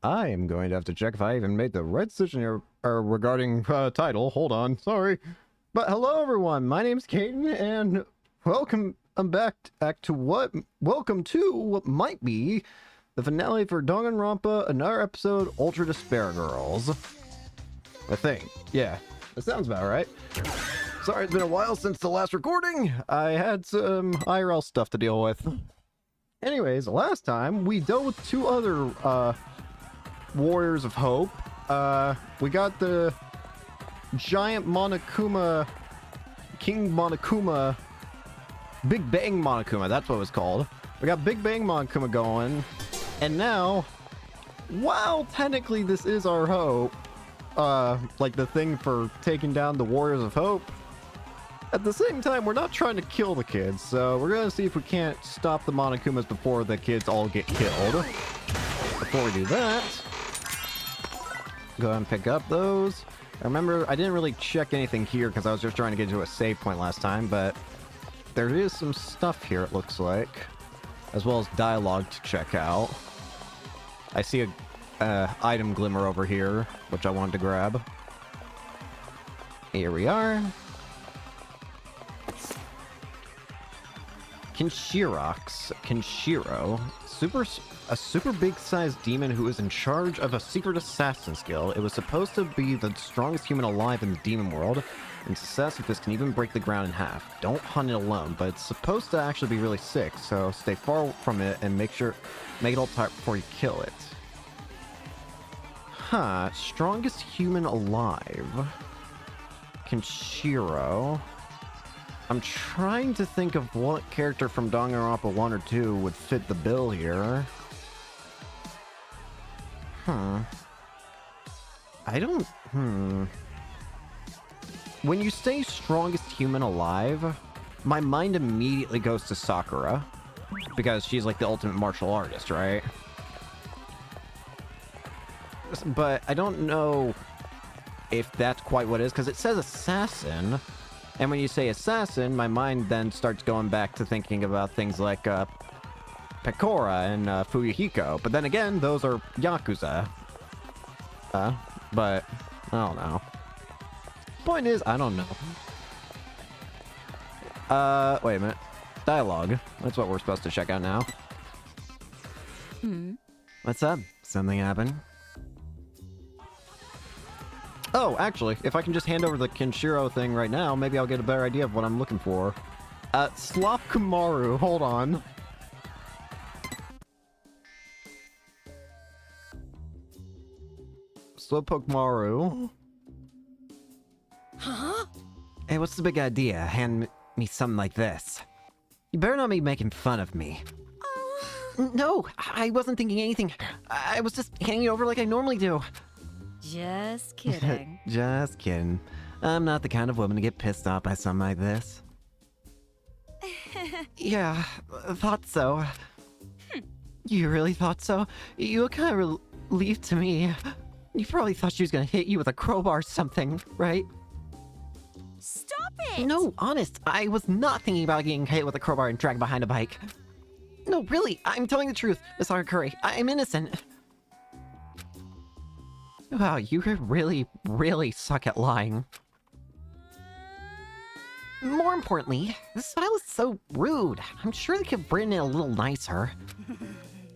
I am going to have to check if I even made the right decision here regarding title. Hold on, sorry. But hello everyone, my name's Caden, and welcome welcome to what might be the finale for Danganronpa, another episode, Ultra Despair Girls. I think. Yeah, that sounds about right. Sorry, it's been a while since the last recording. I had some IRL stuff to deal with. Anyways, last time we dealt with two other Warriors of Hope. We got the giant Monokuma, King Monokuma, Big Bang Monokuma, that's what it was called. We got Big Bang Monokuma going, and now, while technically this is our hope, like the thing for taking down the Warriors of Hope, at the same time, we're not trying to kill the kids, so we're gonna see if we can't stop the Monokumas before the kids all get killed. Before we do that, go ahead and pick up those. I remember I didn't really check anything here because I was just trying to get to a save point last time, but there is some stuff here, it looks like, as well as dialogue to check out. I see a item glimmer over here, which I wanted to grab. Here we are. Kenshiro, a super big-sized demon who is in charge of a secret assassin skill. It was supposed to be the strongest human alive in the demon world, and success with this can even break the ground in half. Don't hunt it alone, but it's supposed to actually be really sick, so stay far from it and make it all tight before you kill it. Huh, strongest human alive. Kenshiro. I'm trying to think of what character from Danganronpa 1 or 2 would fit the bill here. When you say strongest human alive, my mind immediately goes to Sakura. Because she's like the ultimate martial artist, right? But I don't know if that's quite what it is, because it says assassin. And when you say assassin, my mind then starts going back to thinking about things like Pekora and Fuyuhiko. But then again, those are Yakuza. But I don't know. Point is, I don't know. Wait a minute. Dialogue. That's what we're supposed to check out now. What's up? Something happened? Oh, actually, if I can just hand over the Kenshiro thing right now, maybe I'll get a better idea of what I'm looking for. Slop Kumaru, hold on. Slowpoke Maru. Huh? Hey, what's the big idea? Hand me something like this. You better not be making fun of me. No, I wasn't thinking anything. I was just handing it over like I normally do. Just kidding. Just kidding. I'm not the kind of woman to get pissed off by something like this. Yeah, thought so. You really thought so? You look kind of relieved to me. You probably thought she was gonna hit you with a crowbar or something, right? Stop it! No, honest, I was not thinking about getting hit with a crowbar and dragged behind a bike. No, really, I'm telling the truth, Miss Curry. I'm innocent. Wow, you really, really suck at lying. More importantly, this style is so rude. I'm sure they could have written it a little nicer.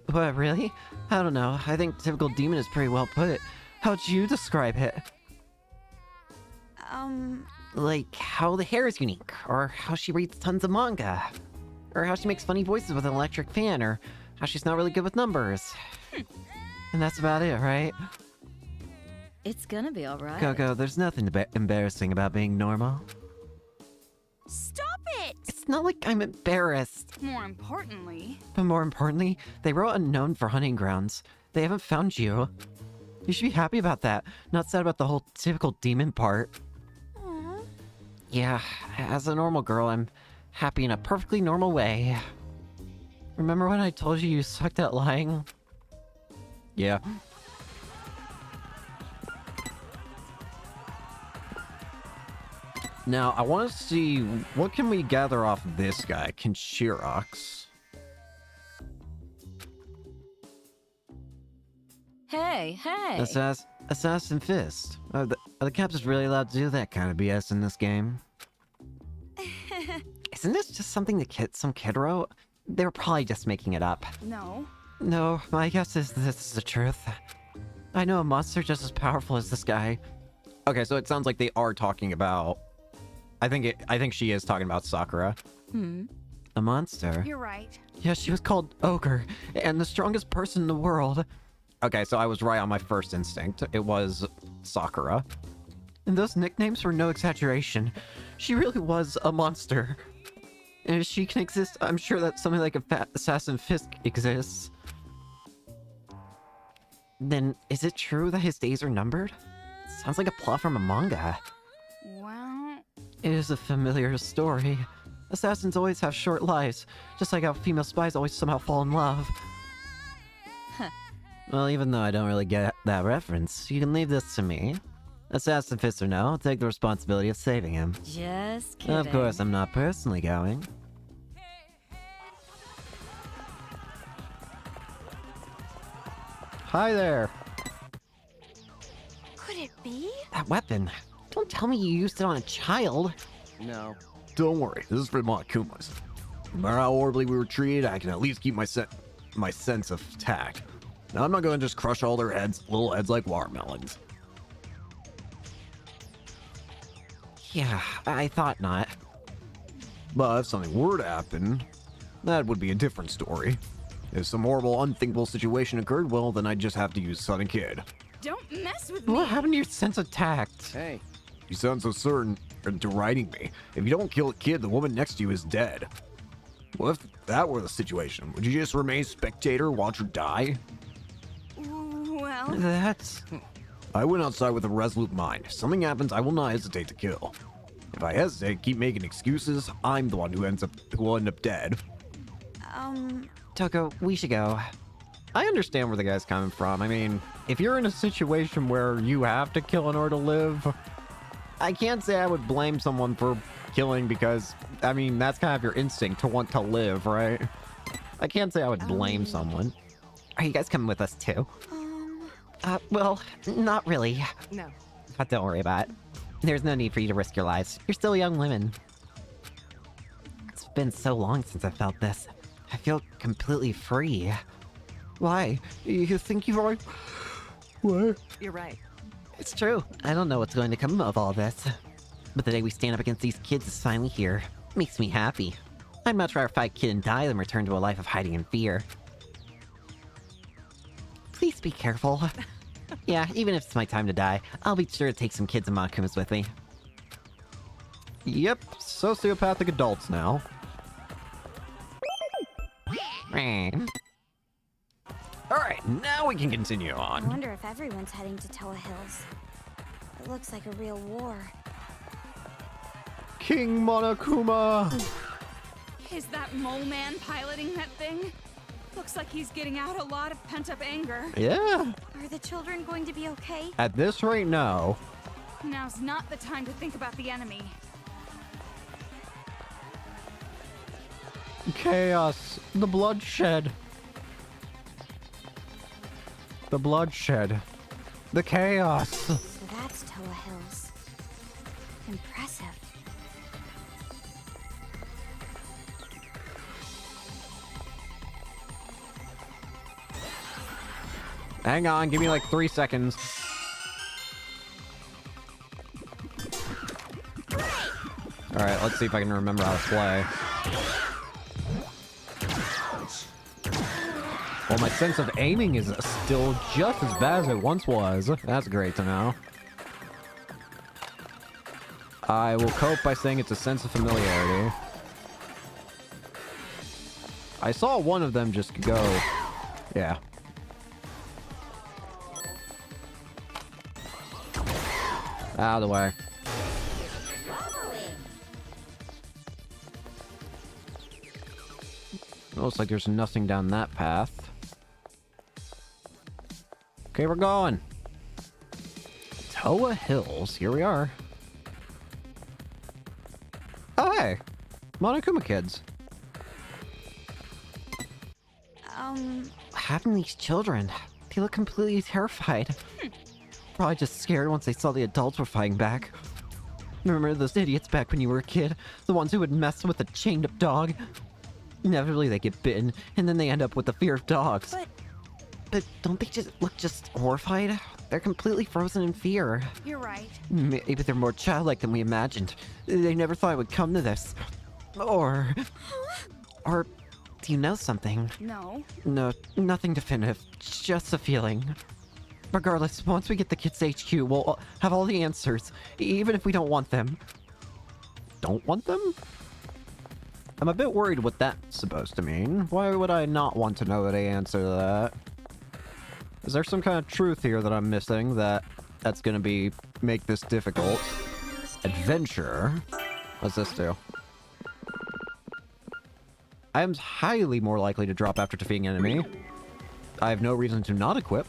But really? I don't know. I think typical demon is pretty well put. How'd you describe it? Like how the hair is unique, or how she reads tons of manga, or how she makes funny voices with an electric fan, or how she's not really good with numbers. And that's about it, right? It's gonna be alright. Go, there's nothing embarrassing about being normal. Stop it! It's not like I'm embarrassed. More importantly... But more importantly, they wrote unknown for hunting grounds. They haven't found you. You should be happy about that, not sad about the whole typical demon part. Aww. Yeah, as a normal girl, I'm happy in a perfectly normal way. Remember when I told you you sucked at lying? Yeah. Now, I want to see, what can we gather off this guy, Kenshiro? Hey, hey. Assassin Fist. Are the captains really allowed to do that kind of BS in this game? Isn't this just something some kid wrote? They were probably just making it up. No. No, my guess is this is the truth. I know a monster just as powerful as this guy. Okay, so it sounds like they are talking about... I think she is talking about Sakura. A monster? You're right. Yeah, she was called Ogre, and the strongest person in the world. Okay, so I was right on my first instinct. It was Sakura. And those nicknames were no exaggeration. She really was a monster. And if she can exist, I'm sure that something like a fat Assassin Fisk exists. Then, is it true that his days are numbered? Sounds like a plot from a manga. Well... It is a familiar story. Assassins always have short lives, just like how female spies always somehow fall in love. Well, even though I don't really get that reference, you can leave this to me. Assassin Fist or no, I'll take the responsibility of saving him. Just kidding. Of course, I'm not personally going. Hi there. Could it be? That weapon. Don't tell me you used it on a child. No. Don't worry, this is for Monokumas. No matter how horribly we were treated, I can at least keep my sense of tact. Now, I'm not going to just crush all their heads, little heads like watermelons. Yeah, I thought not. But if something were to happen, that would be a different story. If some horrible, unthinkable situation occurred, well, then I'd just have to use Southern Kid. Don't mess with me. What happened to your sense of tact? Hey. You sound so certain in deriding me. If you don't kill a kid, the woman next to you is dead. What if that were the situation? Would you just remain spectator, watch her die? Well... That's... I went outside with a resolute mind. If something happens, I will not hesitate to kill. If I hesitate, keep making excuses, I'm the one who will end up dead. Toko, we should go. I understand where the guy's coming from. I mean, if you're in a situation where you have to kill in order to live, I can't say I would blame someone for killing because, I mean, that's kind of your instinct to want to live, right? I can't say I would blame someone. Are you guys coming with us too? Well, not really. No. But don't worry about it. There's no need for you to risk your lives. You're still young women. It's been so long since I felt this. I feel completely free. Why? You think you've already... What? You're right. It's true. I don't know what's going to come of all this. But the day we stand up against these kids is finally here. Makes me happy. I'd much rather fight Kid and die than return to a life of hiding in fear. Please be careful. Yeah, even if it's my time to die, I'll be sure to take some kids and Monokumas with me. Yep, sociopathic adults now. Alright, now we can continue I on. wonder if everyone's heading to Toa Hills. It looks like a real war. King Monokuma! Is that mole man piloting that thing? Looks like he's getting out a lot of pent-up anger. Yeah, Are the children going to be okay? at this rate, no. Now's not the time to think about the enemy. Chaos. The bloodshed. The bloodshed. The chaos. So that's Toa Hills. Impressive. Hang on, give me like 3 seconds. Alright, let's see if I can remember how to play. Well, my sense of aiming is still just as bad as it once was. That's great to know. I will cope by saying it's a sense of familiarity. I saw one of them just go. Yeah. Out of the way. Looks like there's nothing down that path. Okay, we're going. Toa Hills. Here we are. Oh, hey. Monokuma kids. Having these children, They look completely terrified. Probably just scared once they saw the adults were fighting back. Remember those idiots back when you were a kid? The ones who would mess with a chained-up dog? Inevitably they get bitten, and then they end up with the fear of dogs. But don't they just look horrified? They're completely frozen in fear. You're right. Maybe they're more childlike than we imagined. They never thought it would come to this. Or do you know something? No. No, nothing definitive. Just a feeling. Regardless, once we get the kids to HQ, we'll have all the answers, even if we don't want them. Don't want them? I'm a bit worried what that's supposed to mean. Why would I not want to know the answer to that? Is there some kind of truth here that I'm missing that's gonna make this difficult? Adventure? What's this do? I am highly more likely to drop after defeating an enemy. I have no reason to not equip.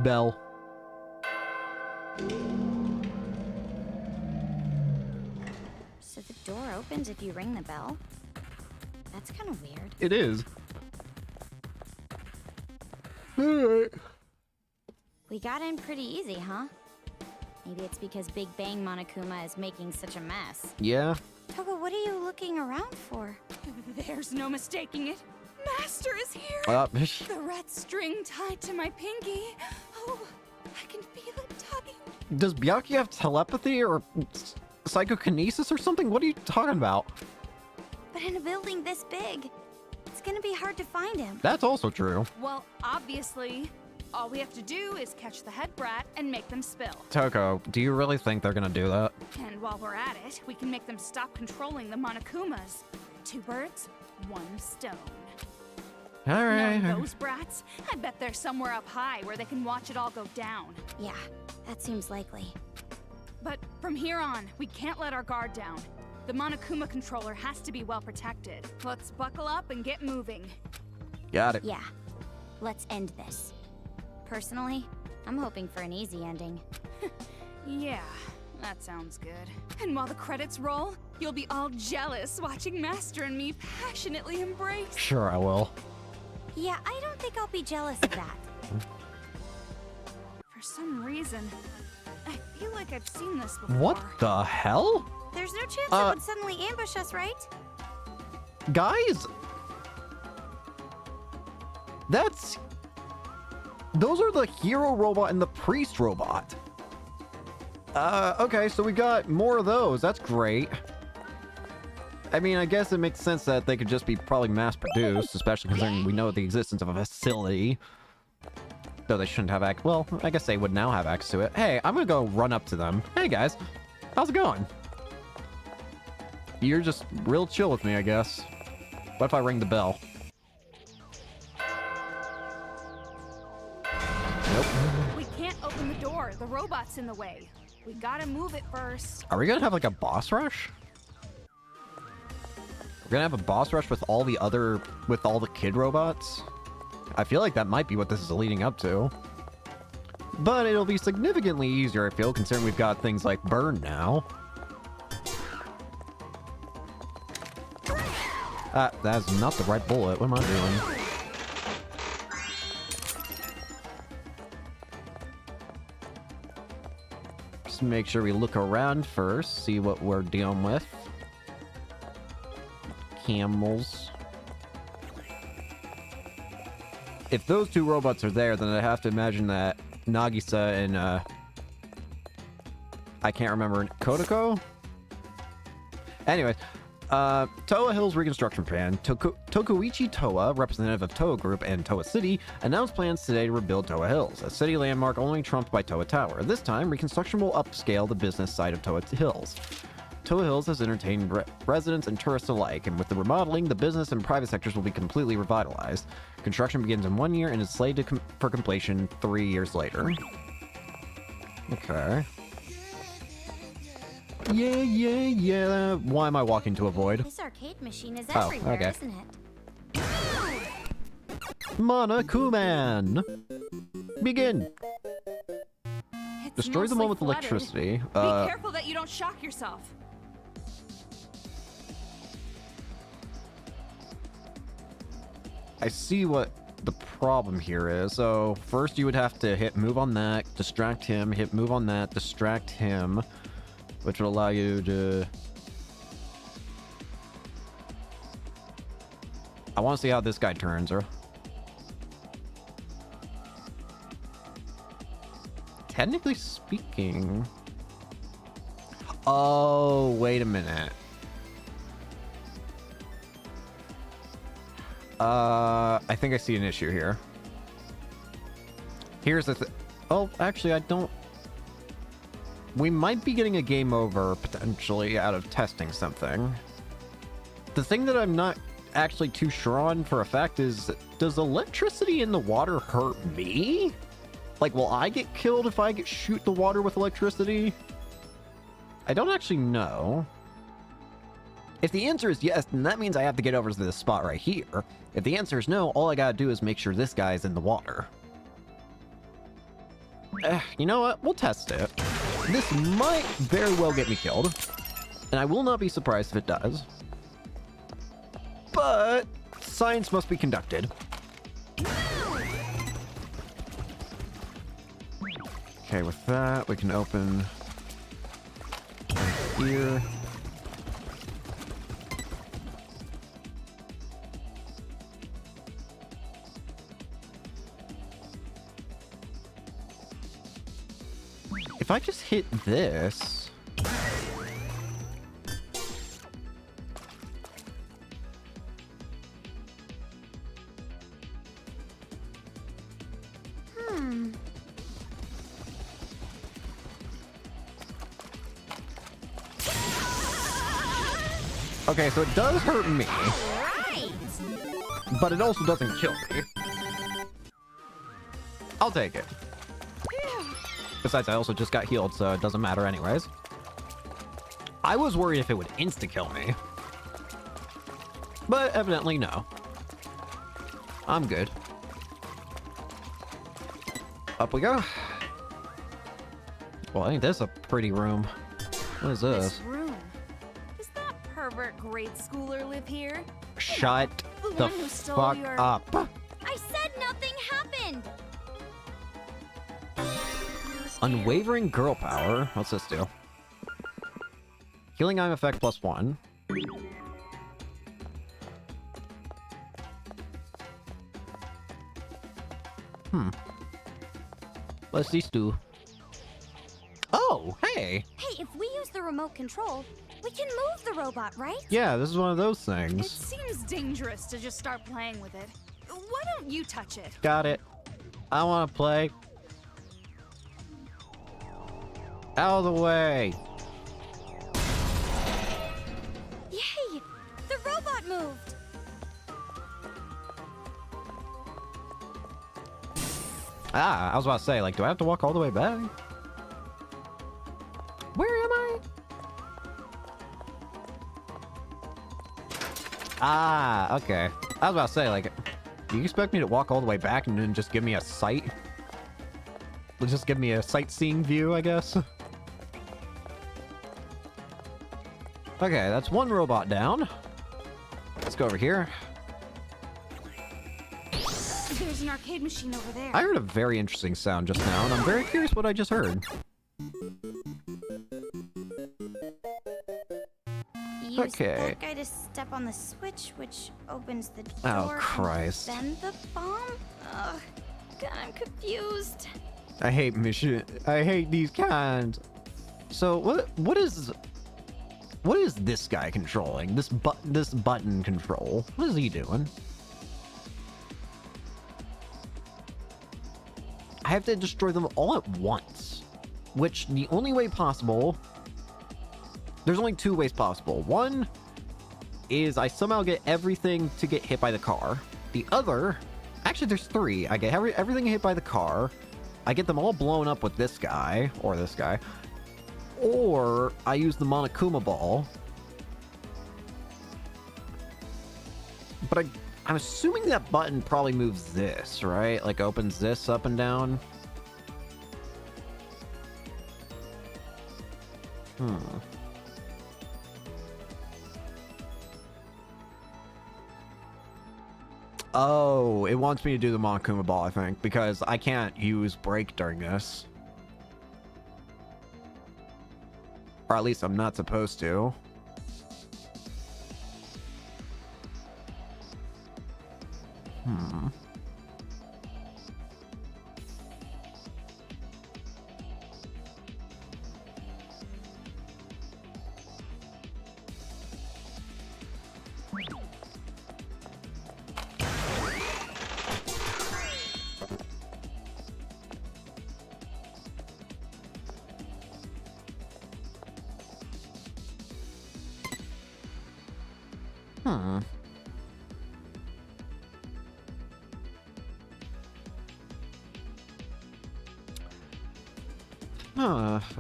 Bell. So the door opens if you ring the bell? That's kind of weird. It is. Alright. We got in pretty easy, huh? Maybe it's because Big Bang Monokuma is making such a mess. Yeah. Togo, what are you looking around for? There's no mistaking it. Master is here. The red string tied to my pinky. Oh, I can feel it tugging. Does Byakuya have telepathy or psychokinesis or something? What are you talking about? But in a building this big, it's gonna be hard to find him. That's also true. Well, obviously, all we have to do is catch the head brat and make them spill. Toko, do you really think they're gonna do that? And while we're at it, we can make them stop controlling the Monokumas. 2 birds, 1 stone. Alright. Knowing those brats, I bet they're somewhere up high where they can watch it all go down. Yeah, that seems likely. But from here on, we can't let our guard down. The Monokuma controller has to be well protected. Let's buckle up and get moving. Got it. Yeah, let's end this. Personally, I'm hoping for an easy ending. Yeah, that sounds good. And while the credits roll, you'll be all jealous watching Master and me passionately embrace. Sure, I will. Yeah, I don't think I'll be jealous of that. For some reason, I feel like I've seen this before. What the hell? There's no chance it would suddenly ambush us, right? Guys! Those are the hero robot and the priest robot. Okay, so we got more of those. That's great. I mean, I guess it makes sense that they could just be probably mass-produced, especially considering we know the existence of a facility. Though they shouldn't have access. Well, I guess they would now have access to it. Hey, I'm gonna go run up to them. Hey, guys. How's it going? You're just real chill with me, I guess. What if I ring the bell? Nope. We can't open the door. The robot's in the way. We gotta move it first. Are we gonna have like a boss rush? We're gonna have a boss rush with all the kid robots? I feel like that might be what this is leading up to. But it'll be significantly easier, I feel, considering we've got things like Burn now. That's not the right bullet. What am I doing? Just make sure we look around first, see what we're dealing with. Camels. If those 2 robots are there, then I have to imagine that Nagisa and, I can't remember, Kodako? Anyways, Toa Hill's reconstruction plan. Tokuichi Toa, representative of Toa Group and Toa City, announced plans today to rebuild Toa Hills, a city landmark only trumped by Toa Tower. This time, reconstruction will upscale the business side of Toa Hills. Toa Hills has entertained residents and tourists alike, and with the remodeling, the business and private sectors will be completely revitalized. Construction begins in 1 year and is slated for completion 3 years later. Okay. Yeah. Why am I walking to avoid? This arcade machine is everywhere, okay. isn't it? Monokuman! Begin! It's Destroy them all with mostly flooded. electricity. Be careful that you don't shock yourself. I see what the problem here is. So first you would have to hit move on that, distract him, hit move on that, distract him, which will allow you to... I want to see how this guy turns, or... Technically speaking... Oh, wait a minute. I think I see an issue here. Here's the oh, actually, I don't... We might be getting a game over, potentially, out of testing something. The thing that I'm not actually too sure on for a fact is, does electricity in the water hurt me? Like, will I get killed if I shoot the water with electricity? I don't actually know. If the answer is yes, then that means I have to get over to this spot right here. If the answer is no, all I gotta do is make sure this guy's in the water. You know what? We'll test it. This might very well get me killed, and I will not be surprised if it does. But science must be conducted. Okay, with that, we can open right here. If I just hit this... Okay, so it does hurt me. Right. But it also doesn't kill me. I'll take it. Besides, I also just got healed, so it doesn't matter anyways. I was worried if it would insta-kill me. But evidently, no. I'm good. Up we go. Well, ain't this a pretty room? What is this? This room. Does that pervert grade schooler live here? Shut the one who stole fuck your- up. I said nothing happened. Unwavering girl power. What's this do? Healing item effect +1. What's these do? Oh, hey! Hey, if we use the remote control, we can move the robot, right? Yeah, this is one of those It things. seems dangerous to just start playing with it. Why don't you touch it? Got it. I want to play. Out of the way. Yay! The robot moved! Ah, I was about to say, like, do I have to walk all the way back? Where am I? Ah, okay. I was about to say, like, do you expect me to walk all the way back and then just give me a sight? Just give me a sightseeing view, I guess? Okay, that's one robot down. Let's go over here. There's an arcade machine over there. I heard a very interesting sound just now, and I'm very curious what I just heard. Use Okay. that guy to step on the switch, which opens the door. Oh, and Christ. then the bomb? Ugh. God, I'm confused. I hate mission. I hate these kinds. So what is this guy controlling? This button control. What is he doing? I have to destroy them all at once, which the only way possible. There's only two ways possible. One is I somehow get everything to get hit by the car. The other, actually, there's three. I get everything hit by the car. I get them all blown up with this guy, or this guy. Or I use the Monokuma ball. But I'm assuming that button probably moves this, right? Like opens this up and down. Oh, it wants me to do the Monokuma ball, I think, because I can't use break during this. Or at least I'm not supposed to.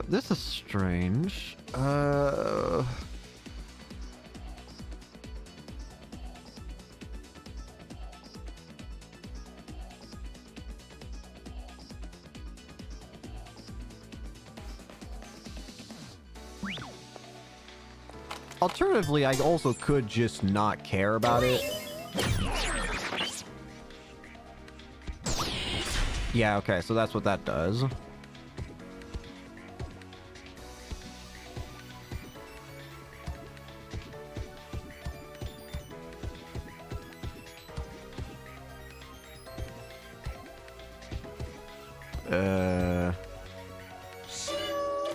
This is strange. Alternatively, I also could just not care about it. Yeah, okay, so that's what that does.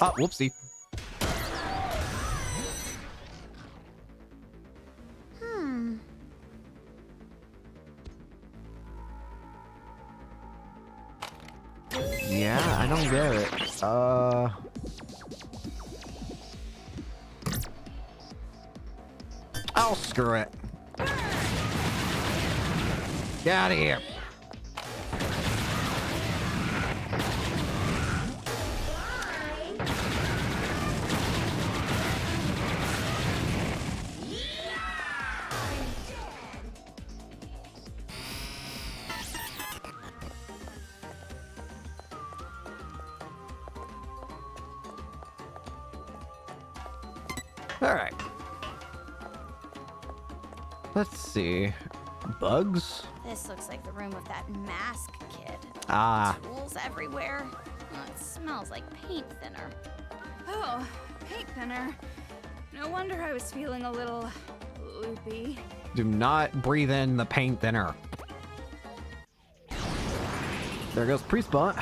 Ah, whoopsie. Yeah, I don't get it. Oh, screw it. Get out of here. Alright. Let's see. Bugs? This looks like the room of that mask kid. Ah. Tools everywhere. Oh, it smells like paint thinner. Oh, paint thinner. No wonder I was feeling a little loopy. Do not breathe in the paint thinner. There goes pre-spot.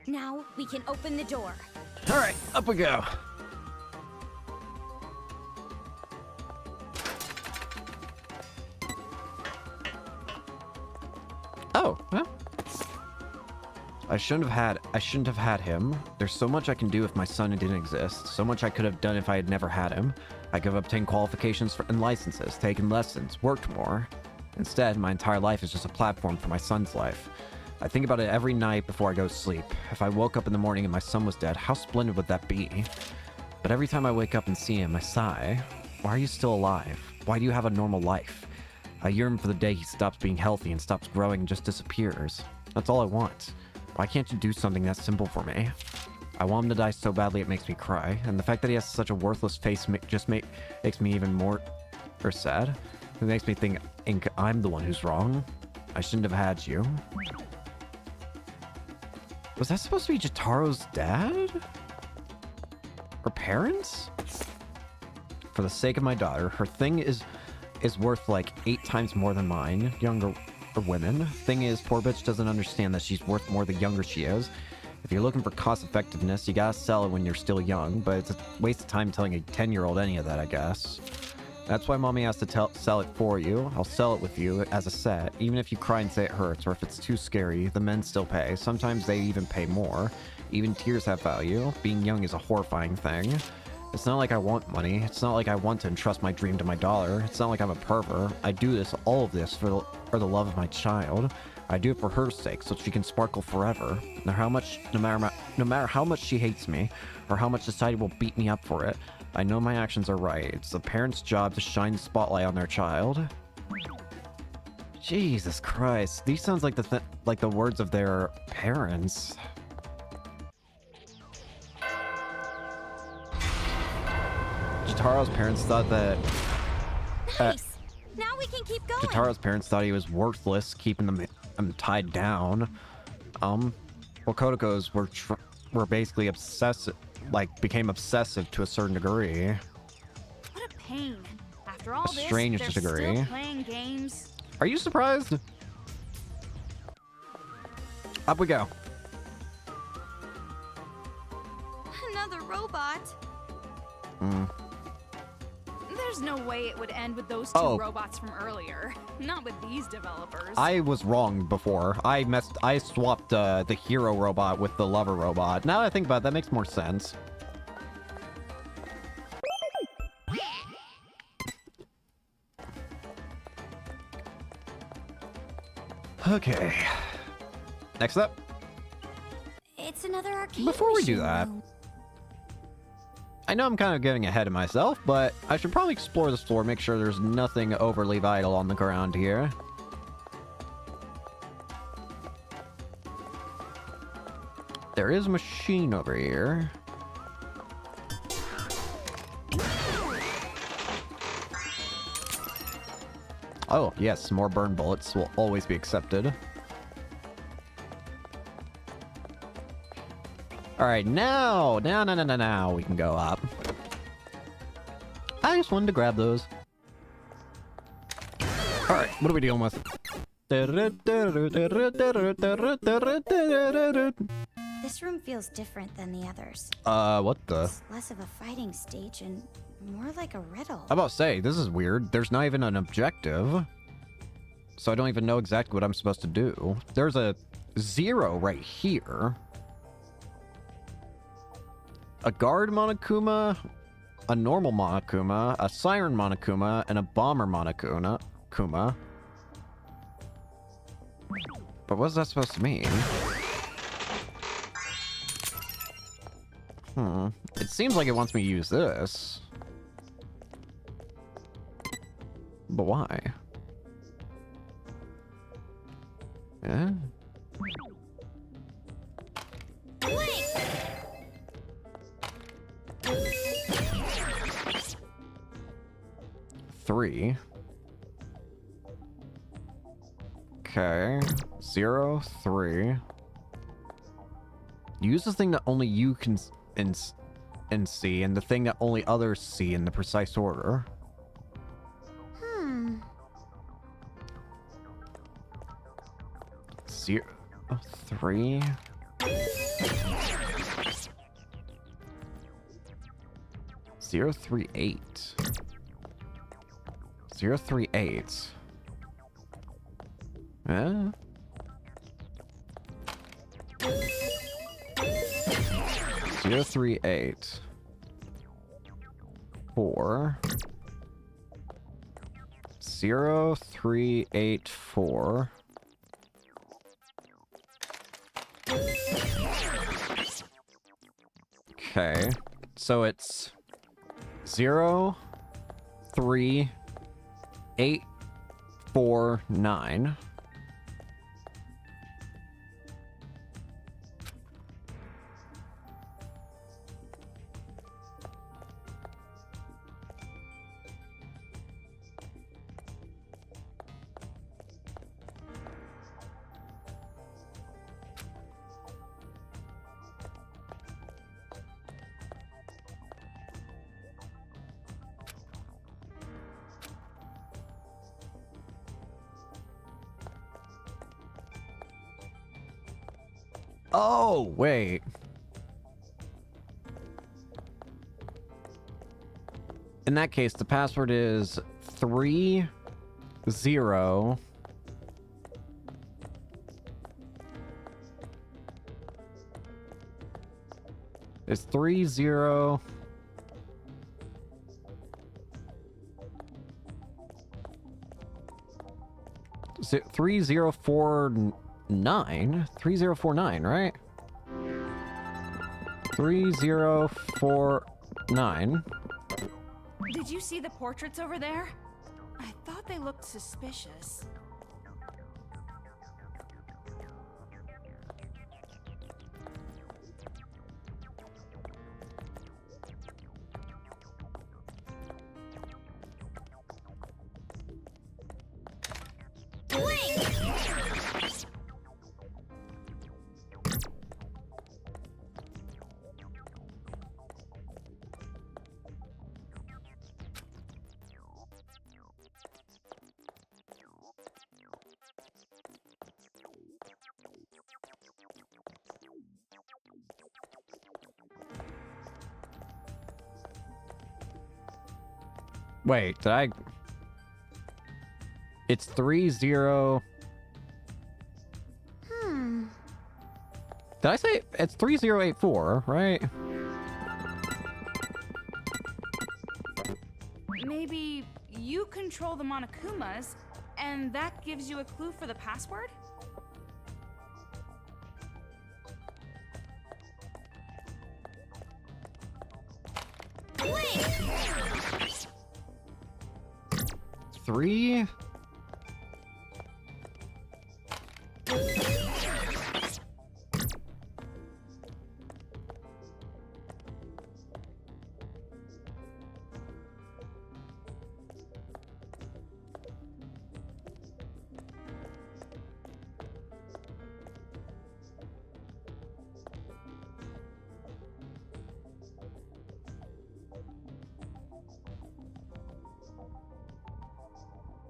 Now we can open the door. Alright, up we go. Oh, well. I shouldn't have had him. There's so much I can do if my son didn't exist. So much I could have done if I had never had him. I could have obtained qualifications and licenses, taken lessons, worked more. Instead, my entire life is just a platform for my son's life. I think about it every night before I go to sleep. If I woke up in the morning and my son was dead, how splendid would that be? But every time I wake up and see him, I sigh. Why are you still alive? Why do you have a normal life? I yearn for the day he stops being healthy and stops growing and just disappears. That's all I want. Why can't you do something that simple for me? I want him to die so badly it makes me cry, and the fact that he has such a worthless face makes me even more sad. It makes me think I'm the one who's wrong. I shouldn't have had you. Was that supposed to be Jitaro's dad? Or parents? For the sake of my daughter, her thing is worth like 8 times more than mine. Younger women. Thing is, poor bitch doesn't understand that she's worth more the younger she is. If you're looking for cost effectiveness, you gotta sell it when you're still young, but it's a waste of time telling a 10-year-old any of that, I guess. That's why mommy has to sell it for you. I'll sell it with you as a set. Even if you cry and say it hurts, or if it's too scary, the men still pay. Sometimes they even pay more. Even tears have value. Being young is a horrifying thing. It's not like I want money. It's not like I want to entrust my dream to my daughter. It's not like I'm a pervert. I do all of this for the love of my child. I do it for her sake, so she can sparkle forever. No matter how much she hates me, or how much society will beat me up for it, I know my actions are right. It's the parent's job to shine the spotlight on their child. Jesus Christ, these sounds like the words of their parents. Jitaro's parents thought that Nice! Now we can keep going! Jataro's parents thought he was worthless, keeping them tied down. Well, Kotoko's were basically obsessive, like, became obsessive to a certain degree. What a pain. After all A this, strange they're degree. still playing games. Are you surprised? Up we go. Another robot? There's no way it would end with those Oh. two robots from earlier. Not with these developers. I was wrong before. I swapped the hero robot with the lover robot. Now that I think about it, that makes more sense. Okay. Next up. It's another arcade Before we do machine, that, though. I know I'm kind of getting ahead of myself, but I should probably explore this floor, make sure there's nothing overly vital on the ground here. There is a machine over here. Oh, yes, more burn bullets will always be accepted. Alright, now we can go up. I just wanted to grab those. Alright, what are we dealing with? This room feels different than the others. What the? It's less of a fighting stage and more like a riddle. I'm about to say, this is weird. There's not even an objective. So I don't even know exactly what I'm supposed to do. There's a 0 right here. A guard Monokuma, a normal Monokuma, a siren Monokuma, and a bomber Monokuma. But what's that supposed to mean? It seems like it wants me to use this. But why? Yeah? Three. Okay. 0, 3. Use the thing that only you can see, and the thing that only others see in the precise order. 0, 3. Zero, 3, 8. 0, 3, 8. Yeah. 0, 3, 8. 4. 0, 3, 8, 4. Okay, so it's 0, 3, 8, 4, 9. Oh, wait. In that case, the password is 3, 0. It's 3, 0. Is it 3, 0, 4, 9? 3049, right? 3049. Did you see the portraits over there? I thought they looked suspicious. Wait, did I... It's 30... Did I say it's 3084, right? Maybe you control the Monokumas, and that gives you a clue for the password? Three...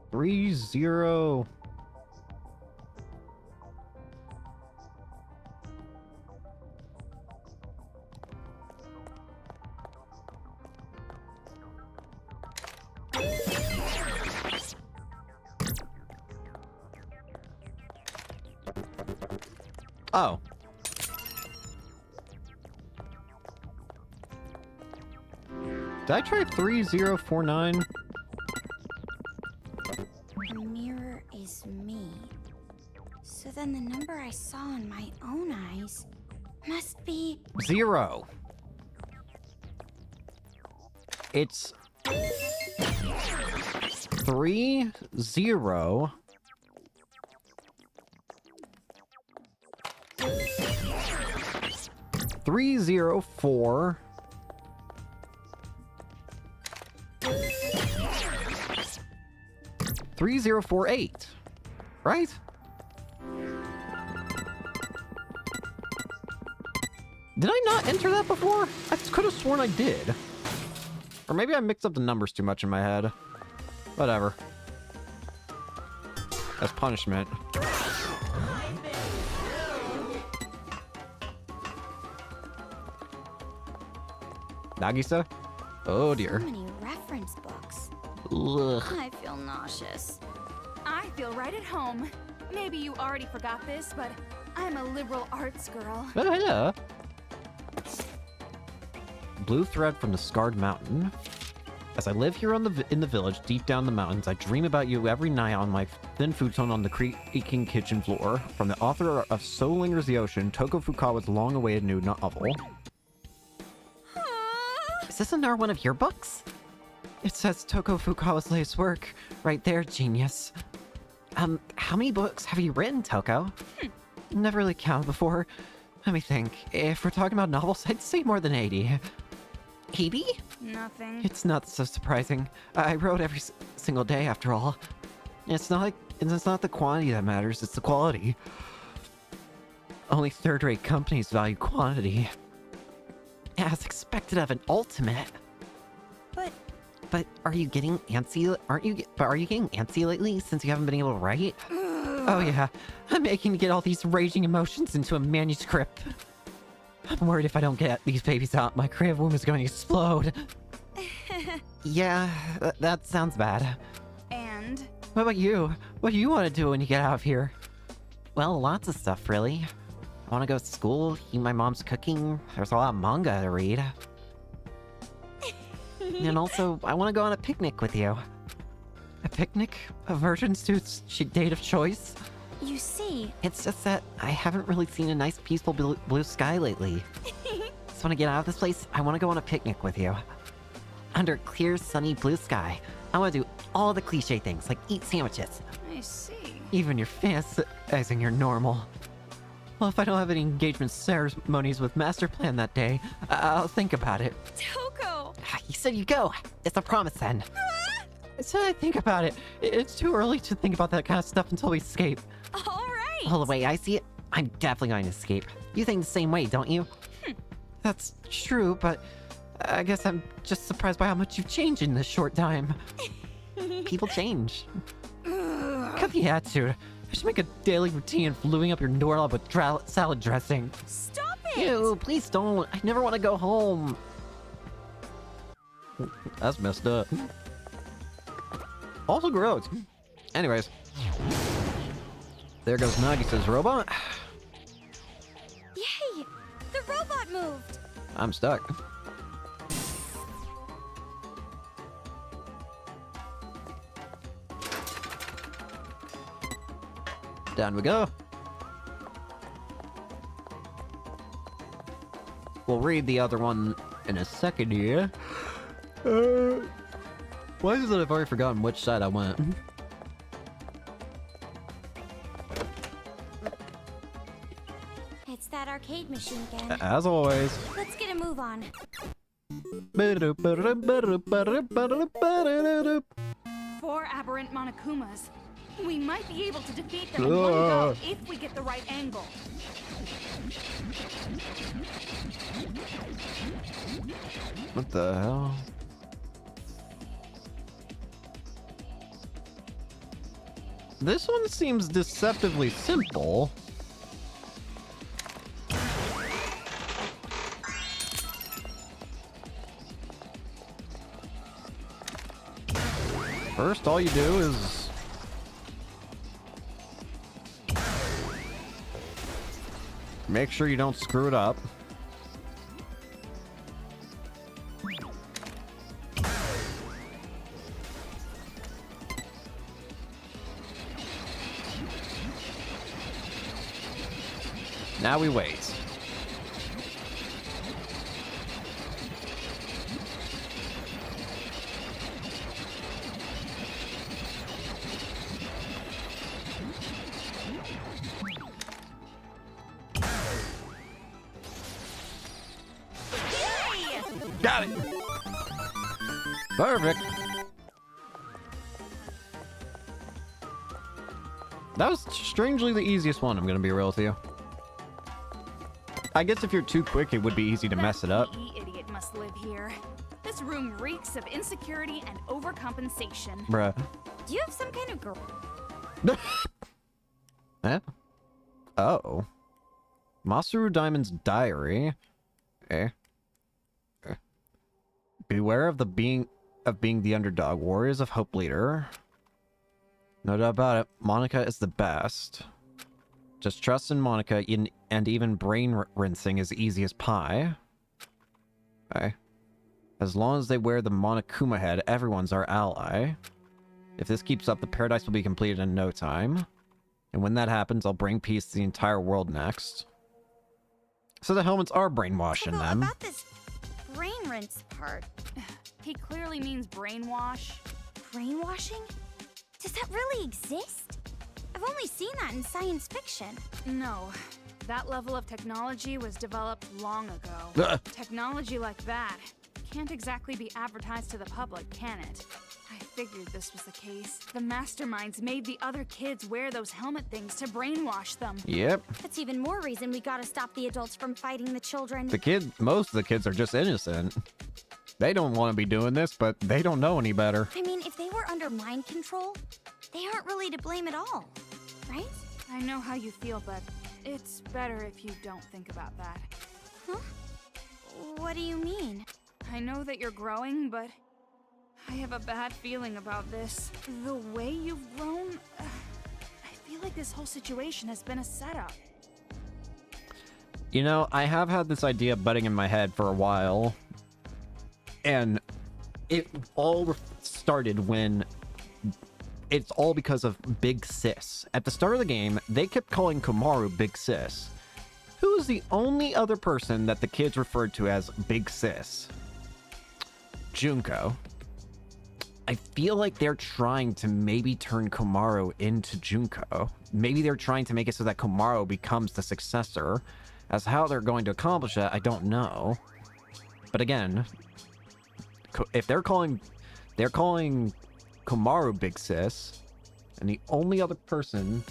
Three, zero... Oh. Did I try 3049? The mirror is me. So then the number I saw in my own eyes must be... 0. It's 3, 0. 304. 3048, right? Did I not enter that before? I could have sworn I did. Or maybe I mixed up the numbers too much in my head. Whatever. As punishment. Nagisa? Oh dear. So many reference books. Ugh. I feel nauseous. I feel right at home. Maybe you already forgot this, but I'm a liberal arts girl. Oh, hello. Blue thread from the scarred mountain. As I live here in the village, deep down the mountains, I dream about you every night on my thin futon on the creaking kitchen floor. From the author of So Lingers the Ocean, Toko Fukawa's long-awaited new novel. Is this another one of your books? It says Toko Fukawa's latest work right there, genius. How many books have you written, Toko? Never really counted before. Let me think. If we're talking about novels, I'd say more than 80. 80? Nothing. It's not so surprising. I wrote every single day, after all. It's not the quantity that matters, it's the quality. Only third-rate companies value quantity. As expected of an ultimate. But are you getting antsy? Are you getting antsy lately since you haven't been able to write? Oh yeah, I'm making to get all these raging emotions into a manuscript. I'm worried if I don't get these babies out, my creative womb is going to explode. Yeah, that sounds bad. And? What about you? What do you want to do when you get out of here? Well, lots of stuff, really. I want to go to school, eat my mom's cooking. There's a lot of manga to read. And also, I want to go on a picnic with you. A picnic? A virgin suit's date of choice? You see... It's just that I haven't really seen a nice, peaceful blue sky lately. Just want to get out of this place, I want to go on a picnic with you. Under a clear, sunny blue sky. I want to do all the cliche things, like eat sandwiches. I see. Even your fantasizing you're normal. Well, if I don't have any engagement ceremonies with Master Plan that day, I'll think about it. Toko! You said you go. It's a promise then. I said I'd think about it. It's too early to think about that kind of stuff until we escape. All right! Well, the way I see it, I'm definitely going to escape. You think the same way, don't you? That's true, but I guess I'm just surprised by how much you've changed in this short time. People change. Cut the attitude. I should make a daily routine of fluing up your doorknob with salad dressing. Stop it! Ew, please don't. I never want to go home. That's messed up. Also grows. Anyways. There goes Nagisa's robot. Yay! The robot moved! I'm stuck. Down we go. We'll read the other one in a second here. Why is it I've already forgotten which side I went? It's that arcade machine again. As always. Let's get a move on. 4 aberrant Monokumas. We might be able to defeat them in one go if we get the right angle. What the hell? This one seems deceptively simple. First, all you do is make sure you don't screw it up. Now we wait. Got it. Perfect. That was strangely the easiest one, I'm gonna be real with you. I guess if you're too quick, it would be easy to mess it up. PE idiot must live here. This room reeks of insecurity and overcompensation. Bruh. Do you have some kind of girl? Eh? Oh. Masaru Diamond's diary. Okay. Beware of being the underdog. Warriors of Hope leader. No doubt about it. Monica is the best. Just trust in Monica, and even brain rinsing is easy as pie. Okay. As long as they wear the Monokuma head, everyone's our ally. If this keeps up, the paradise will be completed in no time. And when that happens, I'll bring peace to the entire world next. So the helmets are brainwashing Although them. about this brain rinse part. He clearly means brainwash. Brainwashing? Does that really exist? I've only seen that in science fiction. No, that level of technology was developed long ago. Technology like that can't exactly be advertised to the public, can it? I figured this was the case. The masterminds made the other kids wear those helmet things to brainwash them. Yep. That's even more reason we gotta stop the adults from fighting the children. Most of the kids are just innocent. They don't want to be doing this, but they don't know any better. I mean, if they were under mind control, they aren't really to blame at all, right? I know how you feel, but it's better if you don't think about that. Huh? What do you mean? I know that you're growing, but I have a bad feeling about this. The way you've grown, I feel like this whole situation has been a setup. You know, I have had this idea budding in my head for a while. And it all started when... It's all because of Big Sis. At the start of the game, they kept calling Komaru Big Sis. Who is the only other person that the kids referred to as Big Sis? Junko. I feel like they're trying to maybe turn Komaru into Junko. Maybe they're trying to make it so that Komaru becomes the successor. As how they're going to accomplish that, I don't know. But again, if they're calling Komaru Big Sis, and the only other person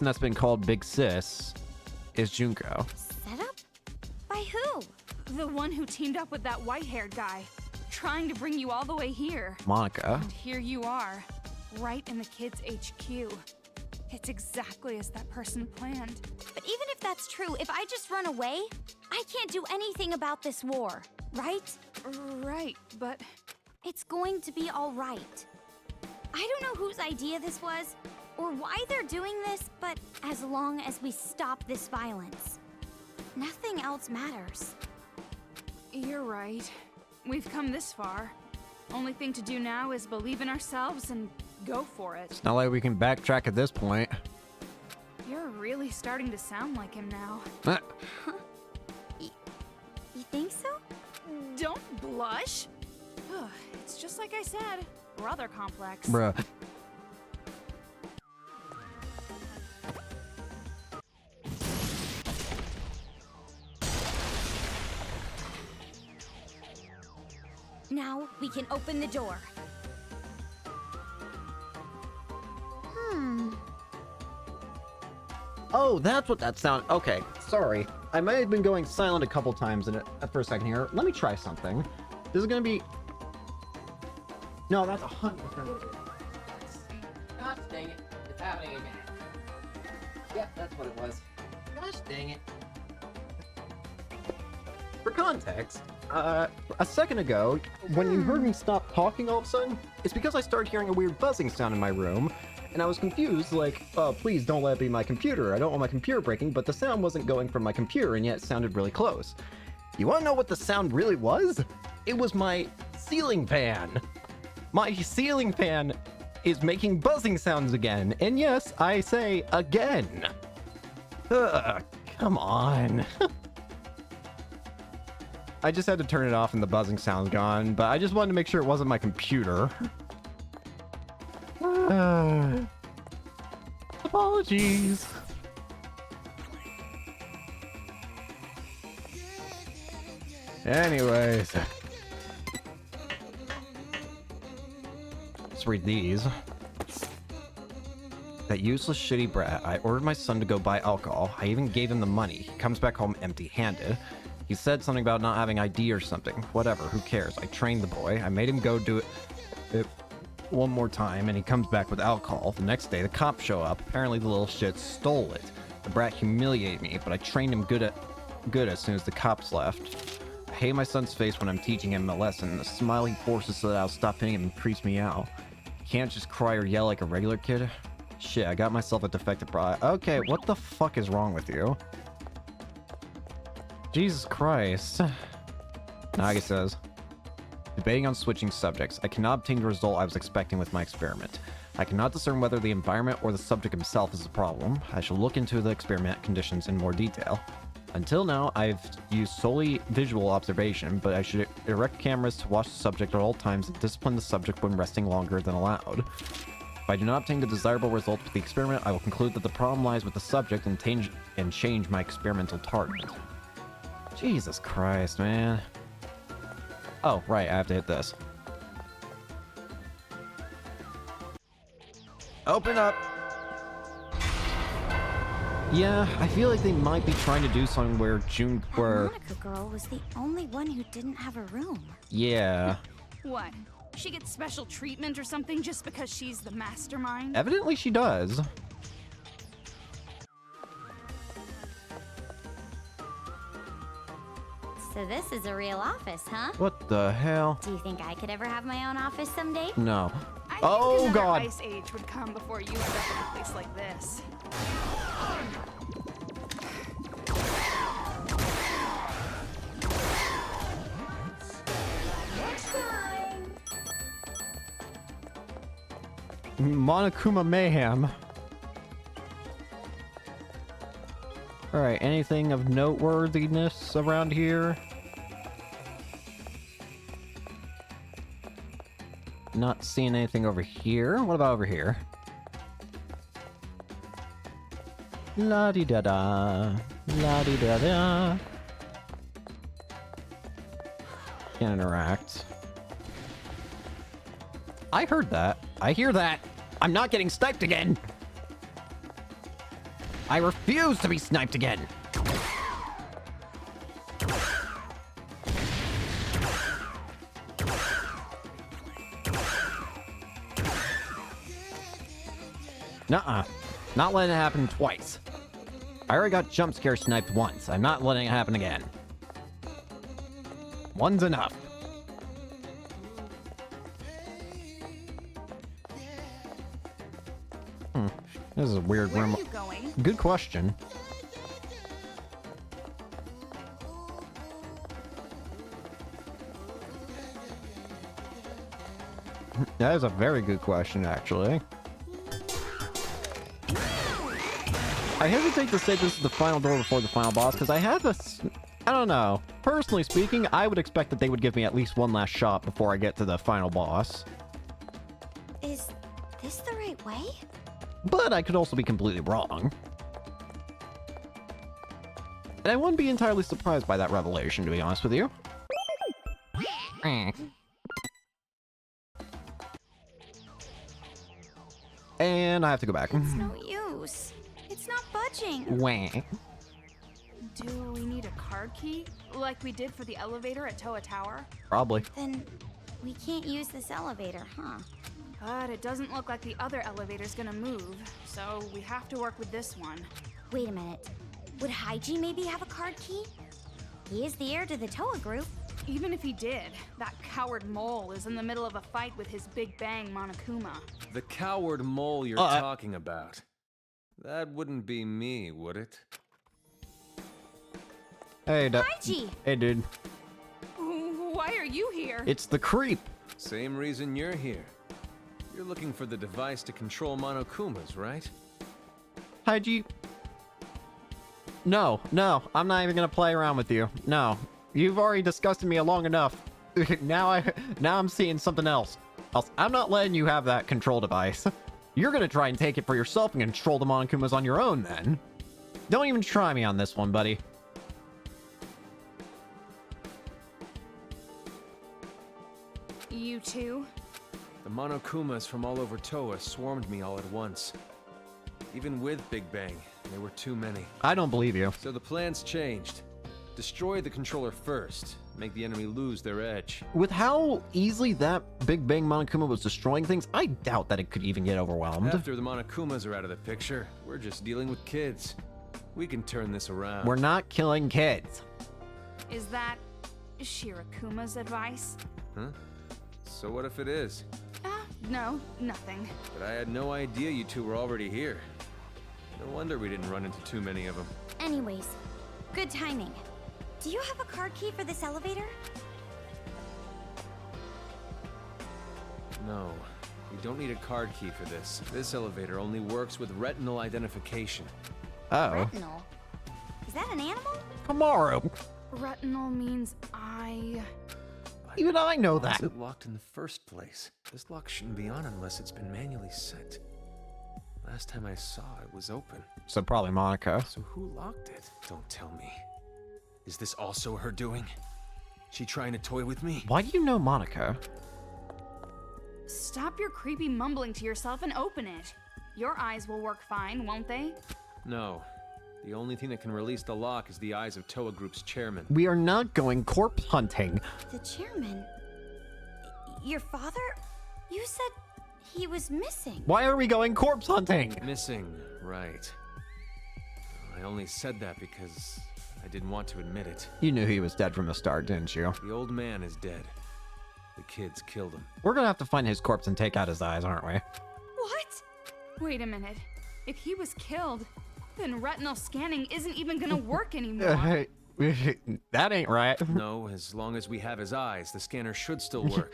that's been called Big Sis is Junko. Set up? By who? The one who teamed up with that white-haired guy, trying to bring you all the way here. Monica. And here you are, right in the kids' HQ. It's exactly as that person planned. But even if that's true, if I just run away, I can't do anything about this war, right? Right, but It's going to be all right. I don't know whose idea this was, or why they're doing this, but as long as we stop this violence, nothing else matters. You're right. We've come this far. Only thing to do now is believe in ourselves and go for it. It's not like we can backtrack at this point. You're really starting to sound like him now. You think so? Don't blush. It's just like I said, brother complex. Bruh. Now we can open the door. Oh, that's what that sound. Okay, sorry. I might have been going silent a couple times for a second here. Let me try something. This is gonna be. No, that's 100%. Gosh dang it. It's happening again. Yep, that's what it was. Gosh dang it. For context, a second ago, when you heard me stop talking all of a sudden, it's because I started hearing a weird buzzing sound in my room, and I was confused, like, please don't let it be my computer. I don't want my computer breaking, but the sound wasn't going from my computer, and yet it sounded really close. You wanna know what the sound really was? It was my ceiling fan. My ceiling fan is making buzzing sounds again, and yes, I say again. Ugh, come on. I just had to turn it off and the buzzing sound's gone, but I just wanted to make sure it wasn't my computer. Apologies. Anyways. Let's read these. That useless shitty brat. I ordered my son to go buy alcohol. I even gave him the money. He comes back home empty-handed. He said something about not having ID or something. Whatever, who cares? I trained the boy. I made him go do it one more time, and he comes back with alcohol. The next day, the cops show up. Apparently, the little shit stole it. The brat humiliated me, but I trained him good as soon as the cops left. I hate my son's face when I'm teaching him a lesson. The smile he forces so that I'll stop hitting him and creeps me out. He can't just cry or yell like a regular kid. Shit, I got myself a defective bra. Okay, what the fuck is wrong with you? Jesus Christ. Nagi says, debating on switching subjects. I cannot obtain the result I was expecting with my experiment. I cannot discern whether the environment or the subject himself is the problem. I shall look into the experiment conditions in more detail. Until now, I've used solely visual observation, but I should erect cameras to watch the subject at all times and discipline the subject when resting longer than allowed. If I do not obtain the desirable result with the experiment, I will conclude that the problem lies with the subject and change my experimental target. Jesus Christ, man. Oh, right, I have to hit this. Open up! Yeah, I feel like they might be trying to do something where That Monica girl was the only one who didn't have a room. Yeah. What? She gets special treatment or something just because she's the mastermind? Evidently she does. So this is a real office, huh? What the hell? Do you think I could ever have my own office someday? No. I think Oh, another God. ice age would come before you end up in a place like this. Monokuma Mayhem. Alright, anything of noteworthiness around here? Not seeing anything over here. What about over here? La-di-da-da. La-di-da-da. Can't interact. I heard that. I hear that. I'm not getting sniped again. I refuse to be sniped again. Nuh-uh. Not letting it happen twice. I already got jump scare sniped once. I'm not letting it happen again. One's enough. This is a weird Where room. are you going? Good question. That is a very good question, actually. I hesitate to say this is the final door before the final boss, because I have a... I don't know. Personally speaking, I would expect that they would give me at least one last shot before I get to the final boss. Is this the right way? But I could also be completely wrong. And I wouldn't be entirely surprised by that revelation, to be honest with you. And I have to go back. It's no use. It's not budging. Wah. Do we need a card key? Like we did for the elevator at Toa Tower? Probably. Then we can't use this elevator, huh? But it doesn't look like the other elevator's gonna move, so we have to work with this one. Wait a minute. Would Haiji maybe have a card key? He is the heir to the Toa group. Even if he did, that coward mole is in the middle of a fight with his Big Bang Monokuma. The coward mole you're talking about. That wouldn't be me, would it? Hey, Haiji! hey, dude. Why are you here? It's the creep. Same reason you're here. You're looking for the device to control Monokumas, right? Haiji. No, I'm not even gonna play around with you. No. You've already disgusted me long enough. now I'm seeing something else. I'm not letting you have that control device. You're gonna try and take it for yourself and control the Monokumas on your own then. Don't even try me on this one, buddy. You too? The Monokumas from all over Toa swarmed me all at once. Even with Big Bang, there were too many. I don't believe you. So the plan's changed. Destroy the controller first, make the enemy lose their edge. With how easily that Big Bang Monokuma was destroying things, I doubt that it could even get overwhelmed. After the Monokumas are out of the picture, we're just dealing with kids. We can turn this around. We're not killing kids. Is that Shirakuma's advice? Huh? So what if it is? No, nothing. But I had no idea you two were already here. No wonder we didn't run into too many of them. Anyways, good timing. Do you have a card key for this elevator? No, we don't need a card key for this. This elevator only works with retinal identification. Oh. Retinal. Is that an animal? Tomorrow. Retinal means eye. Even I know Why that. is it locked in the first place? This lock shouldn't be on unless it's been manually set. Last time I saw it was open. So probably Monica. So who locked it? Don't tell me. Is this also her doing? She trying to toy with me? Why do you know Monica? Stop your creepy mumbling to yourself and open it. Your eyes will work fine, won't they? No. The only thing that can release the lock is the eyes of Toa Group's chairman. We are not going corpse hunting. The chairman? Your father? You said he was missing. Why are we going corpse hunting? Missing, right. I only said that because I didn't want to admit it. You knew he was dead from the start, didn't you? The old man is dead. The kids killed him. We're gonna have to find his corpse and take out his eyes, aren't we? What? Wait a minute. If he was killed, then retinal scanning isn't even gonna work anymore. That ain't right. No, as long as we have his eyes, the scanner should still work.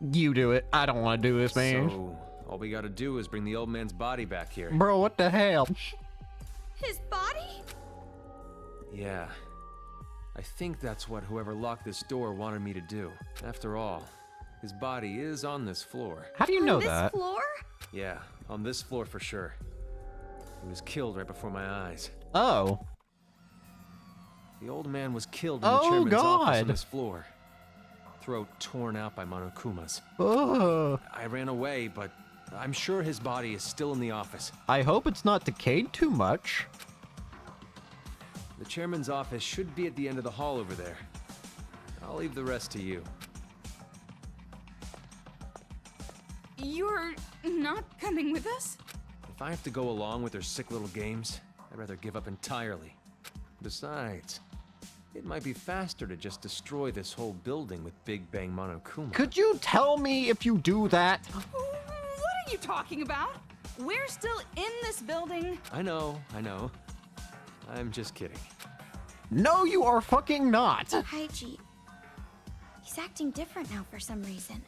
You do it. I don't want to do this, man. So, all we gotta do is bring the old man's body back here. Bro, what the hell? His body? Yeah. I think that's what whoever locked this door wanted me to do. After all, his body is on this floor. How do you know On this that? floor? Yeah, on this floor for sure. He was killed right before my eyes. Oh. The old man was killed in the Oh, chairman's office God. on this floor. Throat torn out by Monokumas. Oh. I ran away, but I'm sure his body is still in the office. I hope it's not decayed too much. The chairman's office should be at the end of the hall over there. I'll leave the rest to you. You're not coming with us? If I have to go along with their sick little games, I'd rather give up entirely. Besides, it might be faster to just destroy this whole building with Big Bang Monokuma. Could you tell me if you do that? are you talking about? We're still in this building. I know. I'm just kidding. No, you are fucking not. Haiji. He's acting different now for some reason.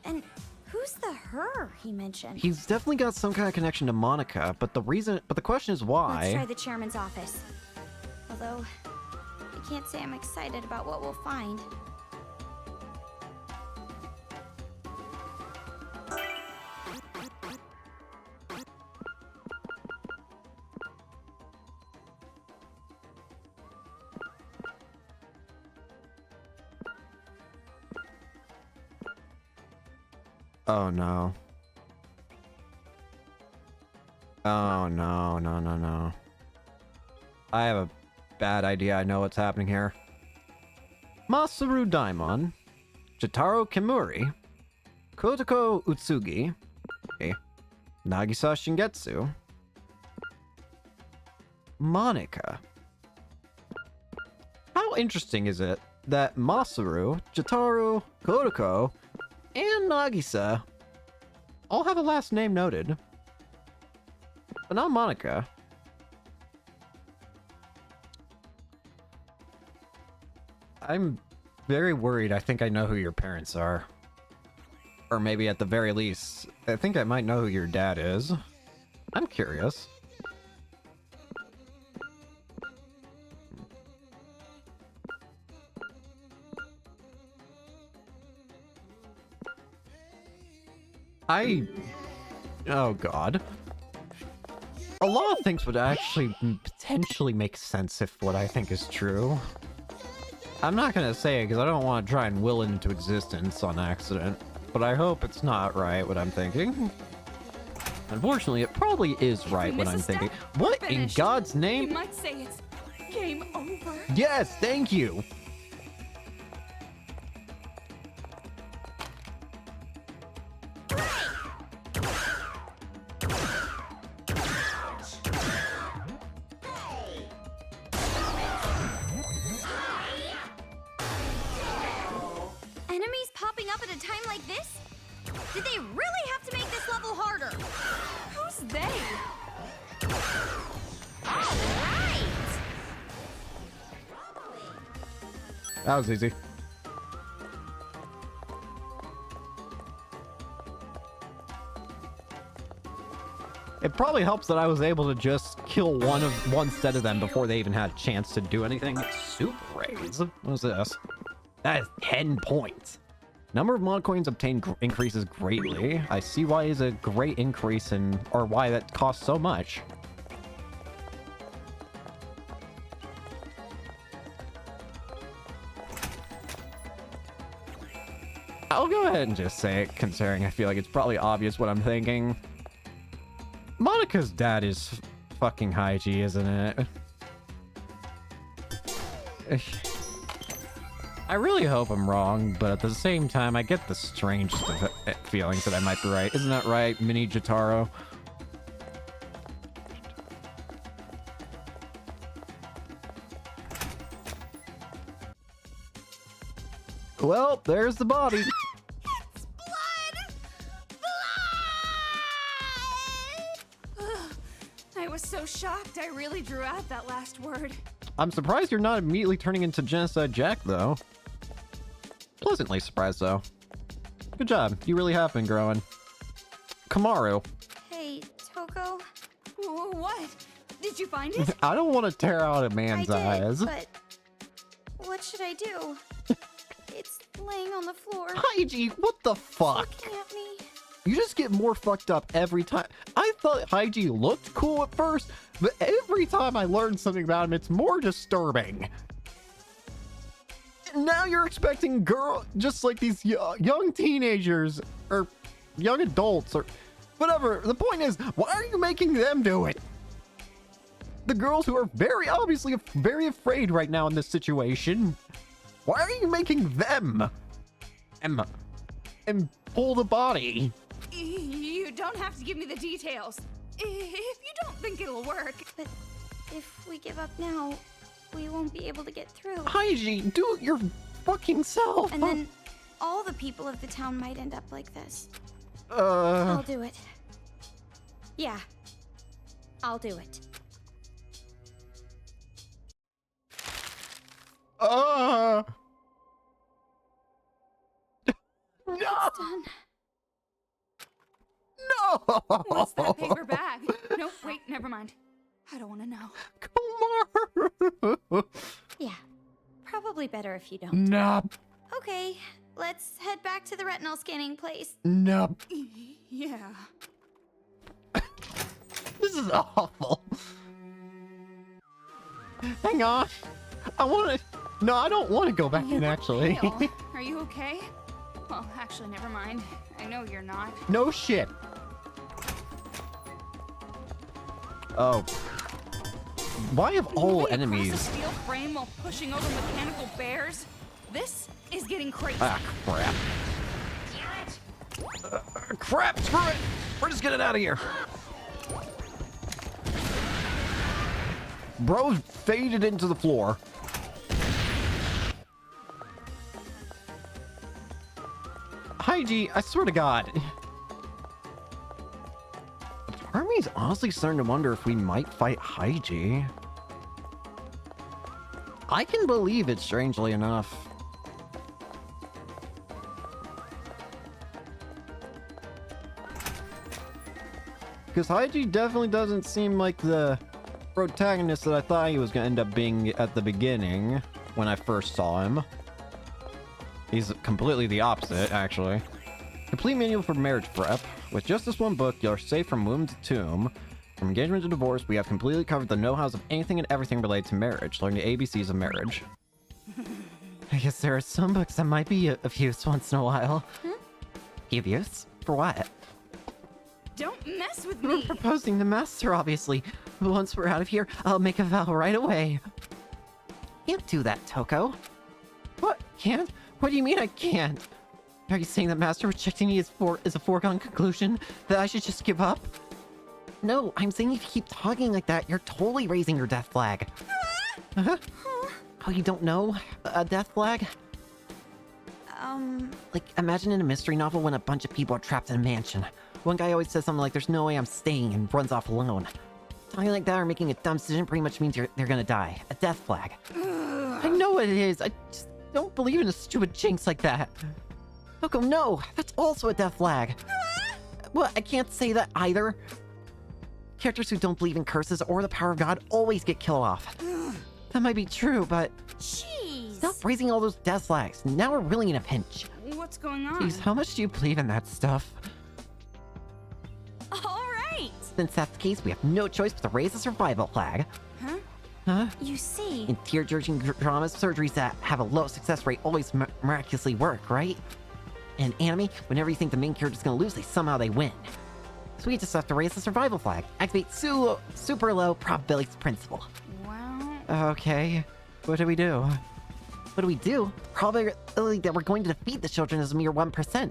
And who's the her he mentioned? He's definitely got some kind of connection to Monica, but the question is why. Let's try the chairman's office. Although, I can't say I'm excited about what we'll find. Oh no. Oh no. I have a bad idea. I know what's happening here. Masaru Daimon, Jotaro Kimura, Kotoko Utsugi, okay, Nagisa Shingetsu, Monica. How interesting is it that Masaru, Jotaro, Kotoko, and Nagisa all have a last name noted, but not Monica? I'm very worried. I think I know who your parents are. Or maybe at the very least, I think I might know who your dad is. I'm curious. Oh god. A lot of things would actually potentially make sense if what I think is true. I'm not gonna say it because I don't want to try and will it into existence on accident, but I hope it's not right what I'm thinking. Unfortunately, it probably is right what I'm thinking. What in God's name? You might say it's game over. Yes, thank you. Enemies popping up at a time like this? Did they really have to make this level harder? Who's they? Alright! That was easy. It probably helps that I was able to just kill one set of them before they even had a chance to do anything. Super raise. What was this? That is 10 points. Number of mod coins obtained increases greatly. I see why is a great increase in, or why that costs so much. I'll go ahead and just say it, considering I feel like it's probably obvious what I'm thinking. Monica's dad is fucking Haiji, isn't it? I really hope I'm wrong, but at the same time, I get the strange feelings that I might be right. Isn't that right, Mini Jotaro? Well, there's the body. It's blood! Blood! I was so shocked I really drew out that last word. I'm surprised you're not immediately turning into Genocide Jack, though. Pleasantly surprised, though. Good job. You really have been growing. Kamaru. Hey, Toko. What? Did you find it? I don't want to tear out a man's I did, eyes. but what should I do? It's laying on the floor. Haiji, what the fuck? Looking at me. You just get more fucked up every time. I thought Haiji looked cool at first, but every time I learn something about him, it's more disturbing. Now you're expecting just like these young teenagers, or young adults, or whatever. The point is, why are you making them do it? The girls who are very obviously very afraid right now in this situation. Why are you making them? And pull the body? You don't have to give me the details. If you don't think it'll work. But if we give up now, we won't be able to get through. Haiji, do it your fucking self. And then all the people of the town might end up like this. I'll do it. Yeah. I'll do it. No! It's done. No! What's that paper bag? No, wait, never mind. I don't want to know. Kumar! Yeah. Probably better if you don't. Nope. Okay, let's head back to the retinal scanning place. Nope. Yeah. This is awful. Hang on. I want to... No, I don't want to go back You in, look actually. pale. Are you okay? Well, actually, never mind. I know you're not. No shit. Oh. Why have all Moving across enemies... a steel frame while pushing over mechanical bears? This is getting crazy. Ah, crap. Crap, screw it. We're just getting out of here. Bro faded into the floor. Haiji, I swear to God. Part of me is honestly starting to wonder if we might fight Haiji. I can believe it, strangely enough. Because Haiji definitely doesn't seem like the protagonist that I thought he was going to end up being at the beginning when I first saw him. He's completely the opposite, actually. Complete manual for marriage prep. With just this one book, you're safe from womb to tomb. From engagement to divorce, we have completely covered the know-hows of anything and everything related to marriage. Learn the ABCs of marriage. I guess there are some books that might be of use once in a while. Of use? For what? Don't mess with We're me. proposing the master, obviously. Once we're out of here, I'll make a vow right away. Can't do that, Toko. What? Can't? What do you mean I can't? Are you saying that master rejecting me is a foregone conclusion? That I should just give up? No, I'm saying if you keep talking like that, you're totally raising your death flag. Huh? Oh, you don't know? A death flag? Like, imagine in a mystery novel when a bunch of people are trapped in a mansion. One guy always says something like, there's no way I'm staying, and runs off alone. Talking like that or making a dumb decision pretty much means they're gonna die. A death flag. I know what it is. I just don't believe in a stupid jinx like that. Toko, no! That's also a death flag. Well, I can't say that either. Characters who don't believe in curses or the power of God always get killed off. That might be true, but Jeez. stop raising all those death flags. Now we're really in a pinch. What's going on? Jeez, how much do you believe in that stuff? All right. Since that's the case, we have no choice but to raise the survival flag. Huh? Huh? You see. In tear-jerking dramas, surgeries that have a low success rate always miraculously work, right? In anime, whenever you think the main character's gonna lose, somehow they win. So we just have to raise the survival flag. Activate super low probabilities principle. Well, Okay, what do we do? What do we do? Probability that we're going to defeat the children is a mere 1%.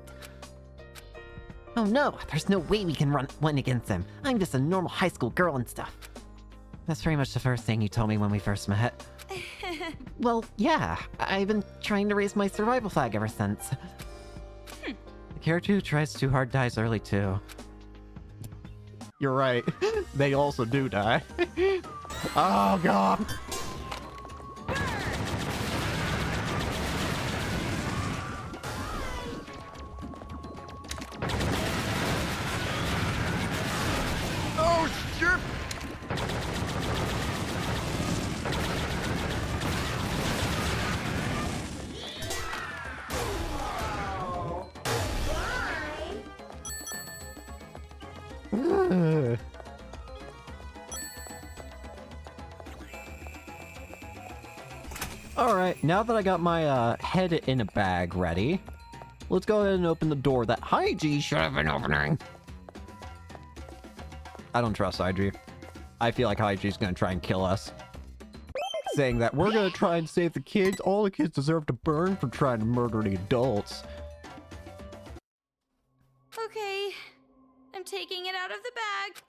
Oh no, there's no way we can win against them. I'm just a normal high school girl and stuff. That's pretty much the first thing you told me when we first met. Well, yeah, I've been trying to raise my survival flag ever since. The character who tries too hard dies early too. You're right. They also do die. Oh, God. Oh, shit. Ugh. Alright, now that I got my head in a bag ready, let's go ahead and open the door that Haiji should have been opening. I don't trust Haiji. I feel like Haiji's gonna try and kill us. Saying that we're gonna try and save the kids. All the kids deserve to burn for trying to murder the adults. Okay. I'm taking it out of the bag.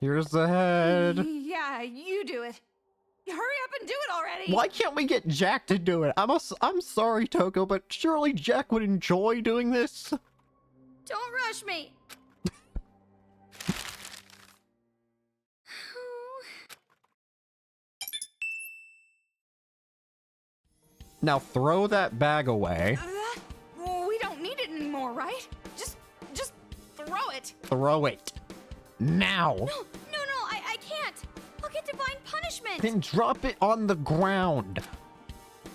Here's the head. yeah, you do it. Hurry up and do it already. Why can't we get Jack to do it? I'm sorry, Toko, but surely Jack would enjoy doing this. Don't rush me. Now throw that bag away. We don't need it anymore, right? Just throw it. Throw it. Now. No, I can't. I'll get divine punishment. Then drop it on the ground.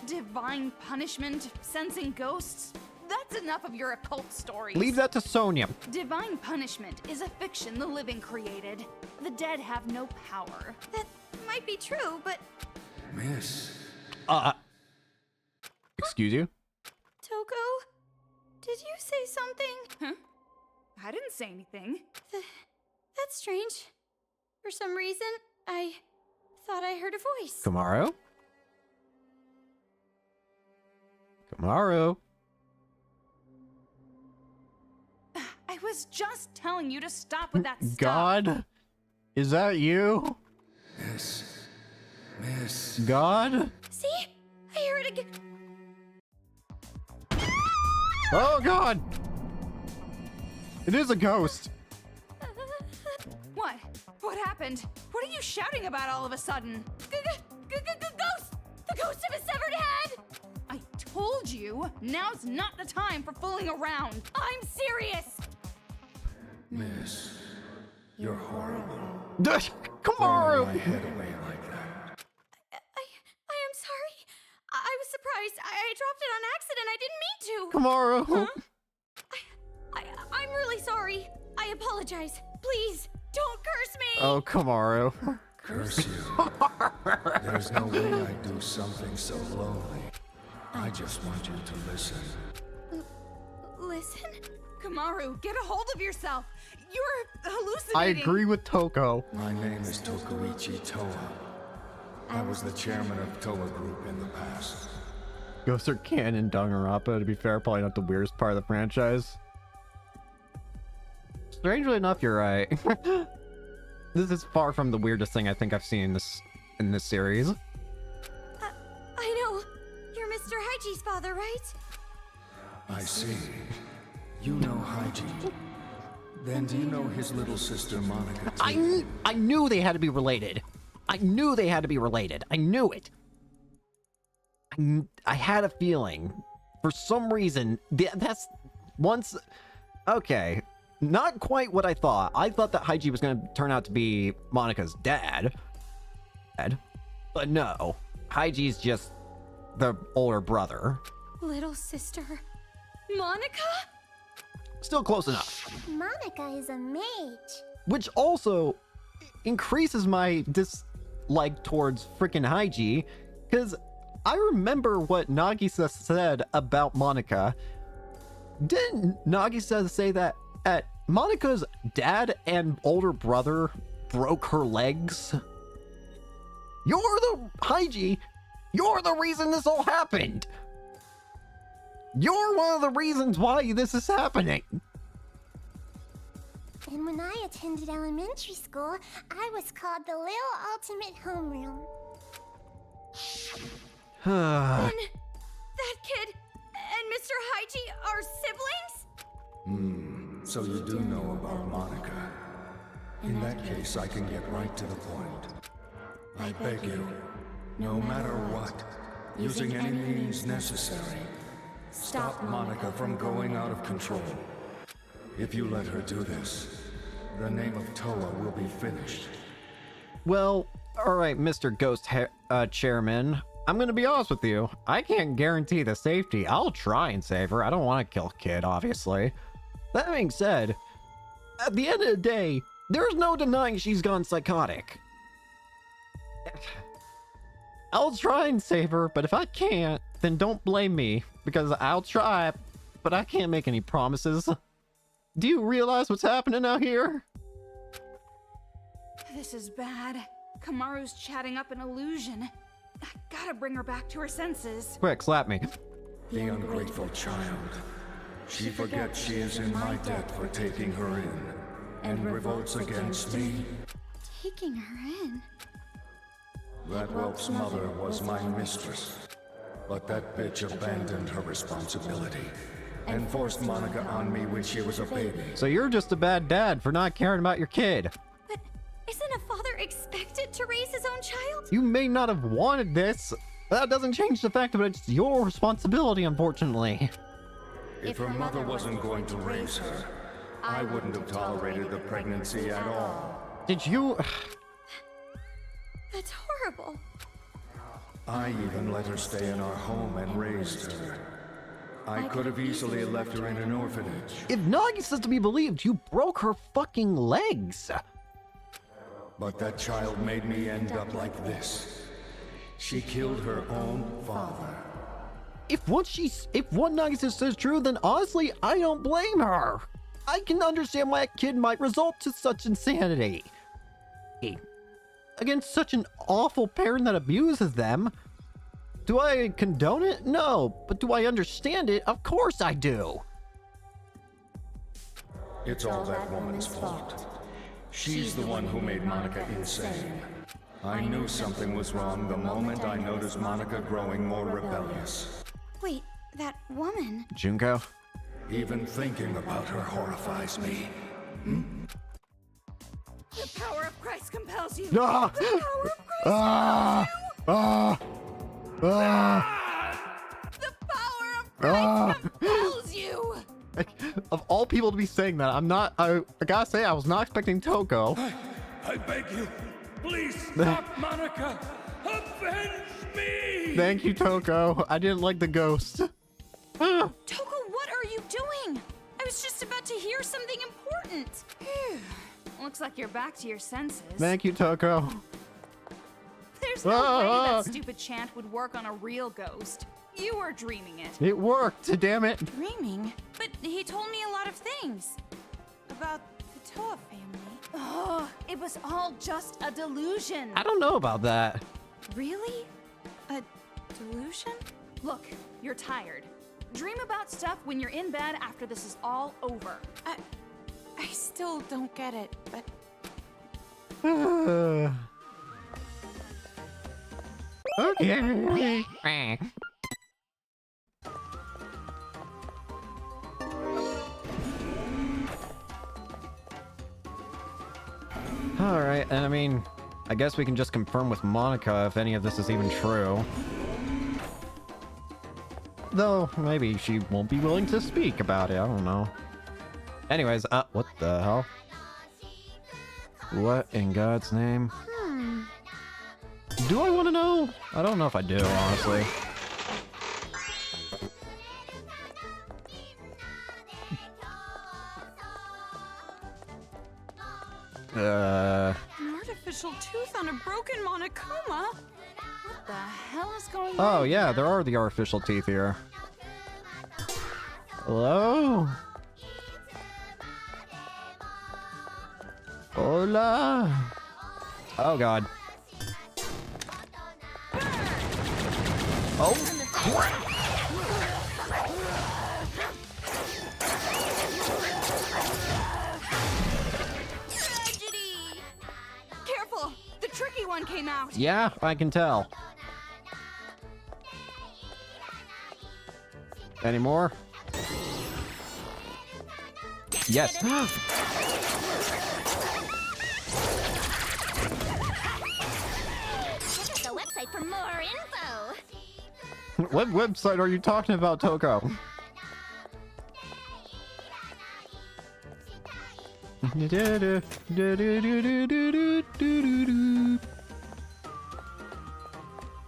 Divine punishment, sensing ghosts? That's enough of your occult stories. Leave that to Sonia. Divine punishment is a fiction the living created. The dead have no power. That might be true, but Miss. Excuse you? Toko, did you say something? Huh? I didn't say anything. That's strange. For some reason, I thought I heard a voice. Kamaru? Kamaru? I was just telling you to stop with that stuff. God? Is that you? Miss. God? See? I hear it again. Oh God! It is a ghost. What? What happened? What are you shouting about all of a sudden? Ghost! The ghost of a severed head! I told you, now's not the time for fooling around. I'm serious! Miss. You're horrible. Kamaru! My head away like that. I am sorry. I was surprised. I dropped it on accident. I didn't mean to. Kamaru! I'm really sorry. I apologize. Please, don't curse me. Oh, Kamaru. Curse you. There's no way I'd do something so lonely. I just want you to listen. Listen? Kamaru, get a hold of yourself. You're I hallucinating. agree with Toko. My name is Tokuichi Toa. I was the chairman of Toa Group in the past. Ghosts are canon in Danganronpa, to be fair, probably not the weirdest part of the franchise. Strangely enough, you're right. This is far from the weirdest thing I think I've seen in this series. I know. You're Mr. Haiji's father, right? I see. You know Haiji. Then do you know his little sister Monica too? I knew they had to be related. I knew they had to be related. I knew it. I had a feeling. For some reason, that's once... Okay, not quite what I thought. I thought that Haiji was going to turn out to be Monica's dad. But no, Haiji's just the older brother. Little sister. Monica? Still close enough. Monica is a mage. Which also increases my dislike towards freaking Haiji, because I remember what Nagisa said about Monica. Didn't Nagisa say that Monica's dad and older brother broke her legs? You're the Haiji. You're the reason this all happened. You're one of the reasons why this is happening. And when I attended elementary school, I was called the Little Ultimate Homeroom. And that kid and Mr. Haiji are siblings? So you do know about Monica. In that case, I can get right to the point. I beg you, no matter what, using any means necessary, stop Monica from going out of control. If you let her do this, the name of Toa will be finished. Well, alright, Mr. Ghost Chairman. I'm gonna be honest with you. I can't guarantee the safety. I'll try and save her. I don't want to kill Kid, obviously. That being said, at the end of the day, there's no denying she's gone psychotic. I'll try and save her, but if I can't, then don't blame me, because I'll try, but I can't make any promises. Do you realize what's happening out here? This is bad. Kamaru's chatting up an illusion. I gotta bring her back to her senses. Quick, slap me. The ungrateful child. She forgets she is in my debt for taking her in, and revolts against me. Taking her in? That whelp's mother was my mistress, but that bitch abandoned her responsibility. and forced Monica on me when she was a baby. So you're just a bad dad for not caring about your kid. But isn't a father expected to raise his own child? You may not have wanted this. That doesn't change the fact that it's your responsibility, unfortunately. If her mother wasn't going to raise her, I wouldn't have tolerated the pregnancy at all. Did you... That's horrible. I even let her stay in our home and raised her. I could have easily left her in an orphanage. If Nagisa is to be believed, you broke her fucking legs. But that child made me end up like this. She killed her own father. If what Nagisa says is true, then honestly, I don't blame her. I can understand why a kid might result to such insanity. Against such an awful parent that abuses them. Do I condone it? No. But do I understand it? Of course I do. It's all that woman's fault. She's the one who made Monica insane. I knew something was wrong the moment I noticed Monica growing more rebellious. Wait, that woman? Junko? Even thinking about her horrifies me. The power of Christ compels you. Ah! The power of Christ Ah! Ah! Ah! The power of Christ compels you. Of all people to be saying that, I gotta say, I was not expecting Toko. I beg you, please stop Monica! Avenge me! Thank you, Toko. I didn't like the ghost. Toko, what are you doing? I was just about to hear something important. Looks like you're back to your senses. Thank you, Toko. There's no way that stupid chant would work on a real ghost. You were dreaming it. It worked, damn it. Dreaming? But he told me a lot of things. About the Toa family. Oh, it was all just a delusion. I don't know about that. Really? A delusion? Look, you're tired. Dream about stuff when you're in bed after this is all over. I still don't get it, but... Okay. Alright, and I mean, I guess we can just confirm with Monica if any of this is even true. Though, maybe she won't be willing to speak about it, I don't know. Anyways, what the hell? What in God's name? Do I want to know? I don't know if I do, honestly. An artificial tooth on a broken Monokuma? What the hell is going on? Oh yeah, there are the artificial teeth here. Hello? Hola? Oh god. Oh crap! Tragedy! Careful! The tricky one came out! Yeah, I can tell. Any more? Yes. Check out the website for more info. What website are you talking about, Toko? What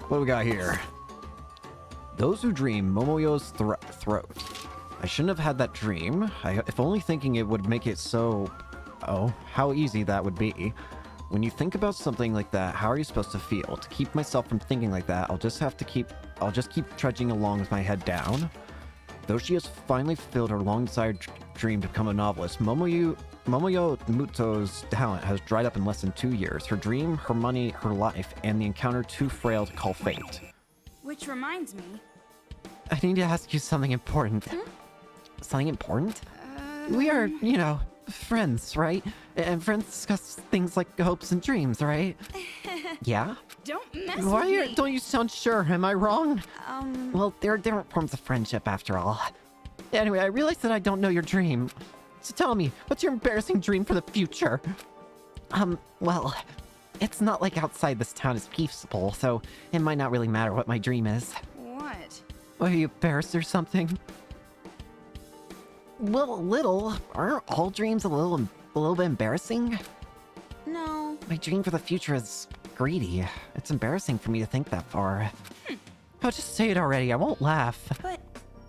do we got here? Those who dream Momoyo's throat. I shouldn't have had that dream. If only thinking it would make it so... Oh, how easy that would be. When you think about something like that, how are you supposed to feel? To keep myself from thinking like that, I'll just keep trudging along with my head down. Though she has finally fulfilled her long-desired dream to become a novelist, Momoyo Muto's talent has dried up in less than 2 years. Her dream, her money, her life, and the encounter too frail to call fate. Which reminds me... I need to ask you something important. Something important? We are, you know, friends, right? And friends discuss things like hopes and dreams, right? Yeah? Don't mess Why with me! don't you sound sure? Am I wrong? Well, there are different forms of friendship after all. Anyway, I realized that I don't know your dream. So tell me, what's your embarrassing dream for the future? Well, it's not like outside this town is peaceable, so it might not really matter what my dream is. What? Are you embarrassed or something? Well, a little. Aren't all dreams a little bit embarrassing? No. My dream for the future is greedy. It's embarrassing for me to think that far. Oh, just say it already. I won't laugh. But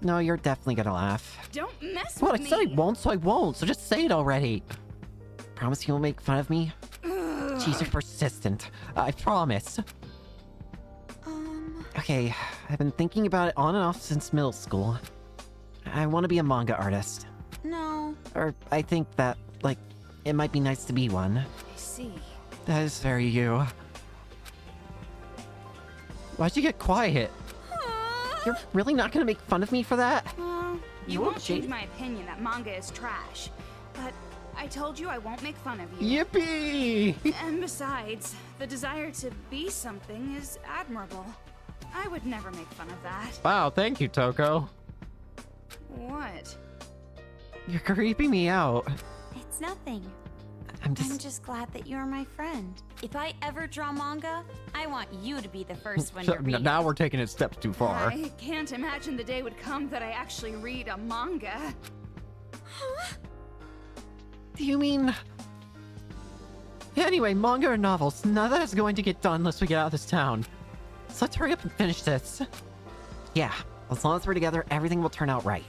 No, you're definitely gonna laugh. Don't mess What? with I me. said I won't, so I won't. So just say it already. Promise you won't make fun of me? Jeez, you're persistent. I promise. Okay, I've been thinking about it on and off since middle school. I want to be a manga artist. no. Or I think that, like, it might be nice to be one. I see. That is very you. Why'd you get quiet? You're really not gonna make fun of me for that? You You're won't change jaded. my opinion that manga is trash. But I told you I won't make fun of you. Yippee! And besides, the desire to be something is admirable. I would never make fun of that. Wow, thank you, Toko. What? You're creeping me out. It's nothing. I'm I'm just... just glad that you're my friend. If I ever draw manga, I want you to be the first one to read. Now we're taking it steps too far. I can't imagine the day would come that I actually read a manga. Do you mean... Anyway, manga or novels, none of that is going to get done unless we get out of this town. So let's hurry up and finish this. Yeah, as long as we're together, everything will turn out right.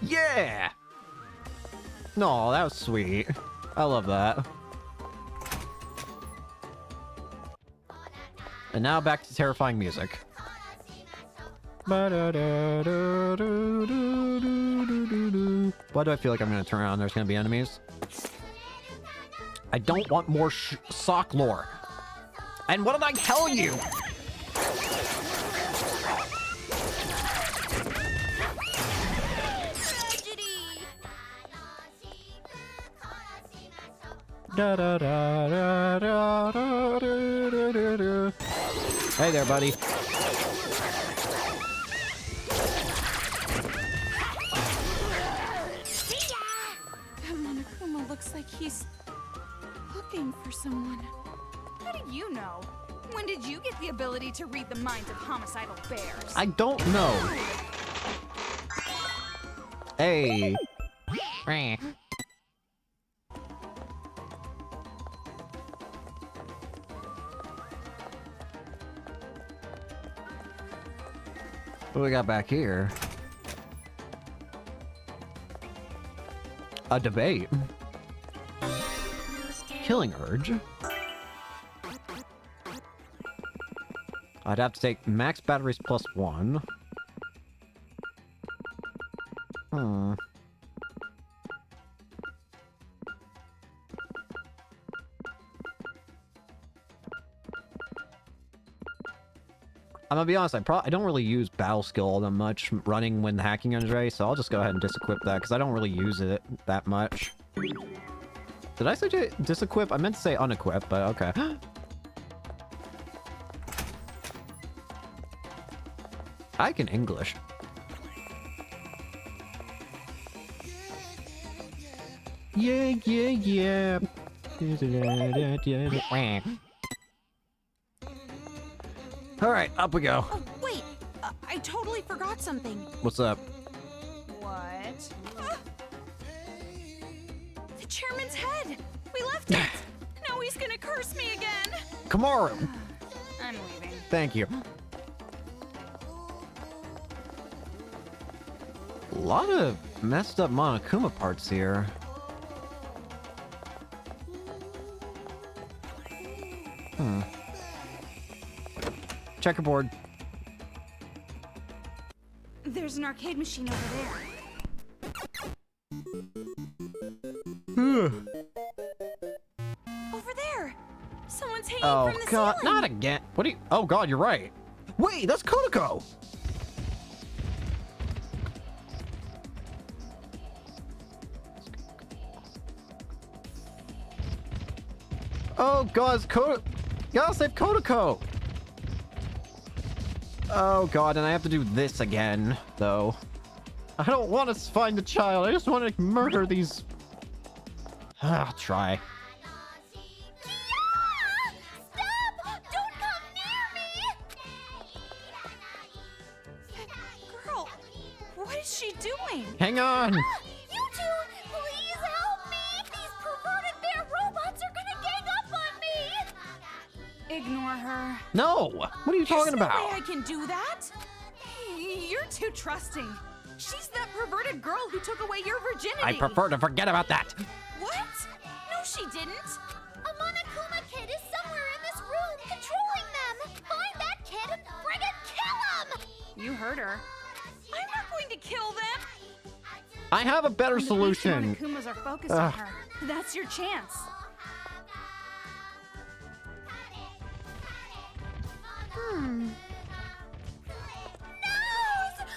Yeah! No, that was sweet. I love that. And now back to terrifying music. Why do I feel like I'm gonna turn around and there's gonna be enemies? I don't want more sock lore. And what did I tell you? Tragedy! Da, da, da, da, da, da, da, da, da. Hey there, buddy. That Monokuma looks like he's looking for someone. How do you know? When did you get the ability to read the minds of homicidal bears? I don't know. Hey. What do we got back here? A debate. Killing urge. I'd have to take max batteries plus 1. Hmm. I'm gonna be honest, I don't really use battle skill all that much running when hacking is ready, so I'll just go ahead and disequip that, because I don't really use it that much. Did I say disequip? I meant to say unequip, but okay. I can English. Yeah, yeah, yeah. Alright, up we go. Oh, wait! I totally forgot something. What's up? What? The chairman's head! We left it! Now he's gonna curse me again! Kamaru! I'm leaving. Thank you. A lot of messed up Monokuma parts here. Checkerboard. There's an arcade machine over Over there! Someone's hanging Oh from the god, ceiling! not again. What do you... Oh god, you're right. Wait, that's Kodako! Oh god, it's Kodako. Gotta save Kodako! Oh god, and I have to do this again, though. I don't want to find the child. I just want to murder these. I'll try. Stop! Don't come near me! Girl, what is she doing? Hang on. You two, please help me! These perverted bear robots are gonna gang up on me! Ignore her. No. What are you talking There's no about? way I can do that. You're too trusting. She's that perverted girl who took away your virginity. I prefer to forget about that. What? No, she didn't. A Monokuma kid is somewhere in this room controlling them! Find that kid and friggin' kill him! You heard her. I'm not going to kill them. I have a better When the solution. Monokumas are focused on her. That's your chance. No!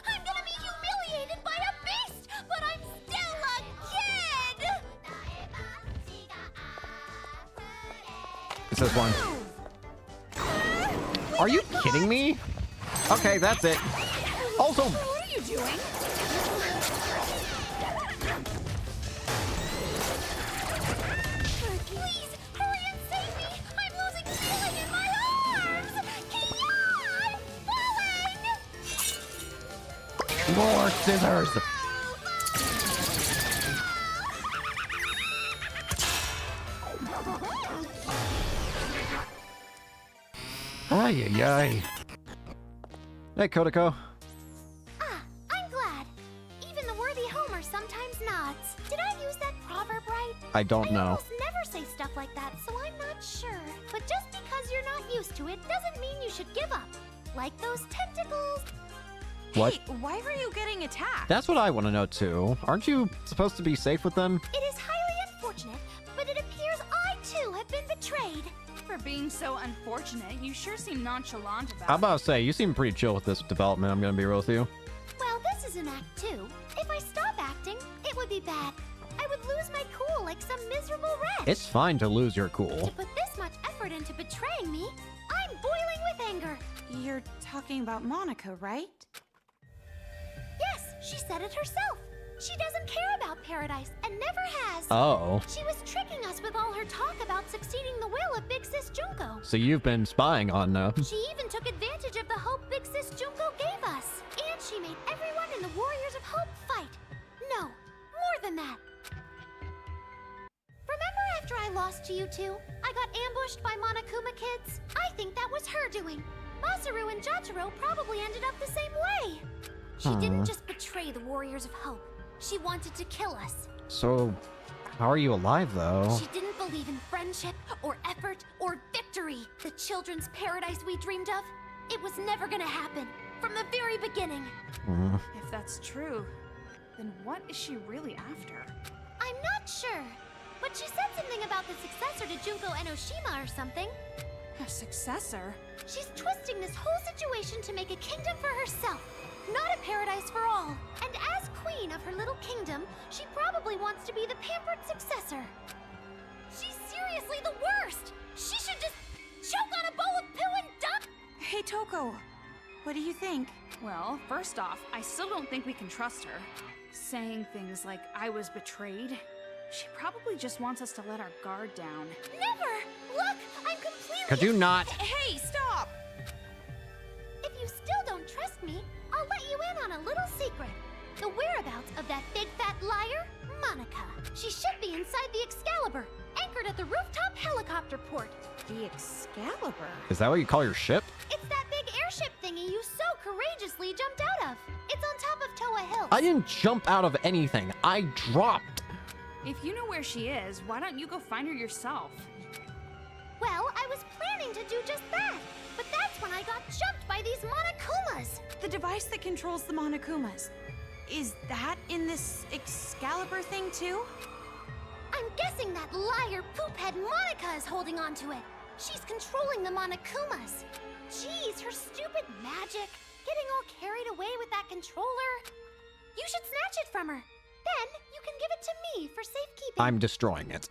I'm gonna be humiliated by a beast, but I'm still a kid! It says one. Are you kidding me? Okay, that's it. Also, What are you doing? Please, hurry and save me! I'm losing feeling in my arms! Kia! I'm falling! more scissors. Ay, ay, ay. Hey, Kodako. I'm glad. Even the worthy Homer sometimes nods. Did I use that proverb right? I don't know. almost never say stuff like that, so I'm not sure. But just because you're not used to it doesn't mean you should give up. Like those tentacles. What? Hey, why were you getting attacked? That's what I want to know too. Aren't you supposed to be safe with them? It is highly unfortunate, but it appears I too have been betrayed. For being so unfortunate, you sure seem nonchalant about I'm it. about to say, you seem pretty chill with this development, I'm gonna be real with you. Well, this is an act two. If I stop acting, it would be bad. I would lose my cool like some miserable wretch. It's fine to lose your To cool. put this much effort into betraying me, I'm boiling with anger. You're talking about Monica, right? Yes, she said it herself. She doesn't care about paradise and never has. Oh, She was tricking us with all her talk about succeeding the will of Big Sis Junko. so you've been spying on She even took advantage of the hope Big Sis Junko gave us. And she made everyone in the Warriors of Hope fight. No, more than that. Remember after I lost to you two, I got ambushed by Monokuma kids? I think that was her doing. Masaru and Jotaro probably ended up the same way. She didn't just betray the Warriors of Hope. She wanted to kill us. So, how are you alive though? She didn't believe in friendship, or effort, or victory. The children's paradise we dreamed of, it was never gonna happen. From the very beginning. If that's true, then what is she really after? I'm not sure. But she said something about the successor to Junko Enoshima or something. A successor? She's twisting this whole situation to make a kingdom for herself, not a paradise for all. And as queen of her little kingdom, she probably wants to be the pampered successor. She's seriously the worst! She should just choke on a bowl of poo and die! Hey, Toko. What do you think? Well, first off, I still don't think we can trust her. Saying things like, I was betrayed. She probably just wants us to let our guard down. Never! Look, I'm completely... Could you not? Hey, stop! If you still don't trust me, I'll let you in on a little secret. The whereabouts of that big fat liar, Monica. She should be inside the Excalibur, anchored at the rooftop helicopter port. The Excalibur? Is that what you call your ship? It's that big airship thingy you so courageously jumped out of. It's on top of Toa Hills. I didn't jump out of anything. I dropped. If you know where she is, why don't you go find her yourself? Well, I was planning to do just that. But that's when I got jumped by these Monokumas. The device that controls the Monokumas. Is that in this Excalibur thing too? I'm guessing that liar poophead Monica is holding on to it. She's controlling the Monokumas. Jeez, her stupid magic. Getting all carried away with that controller. You should snatch it from her. Then you can give it to me for safekeeping. I'm destroying it.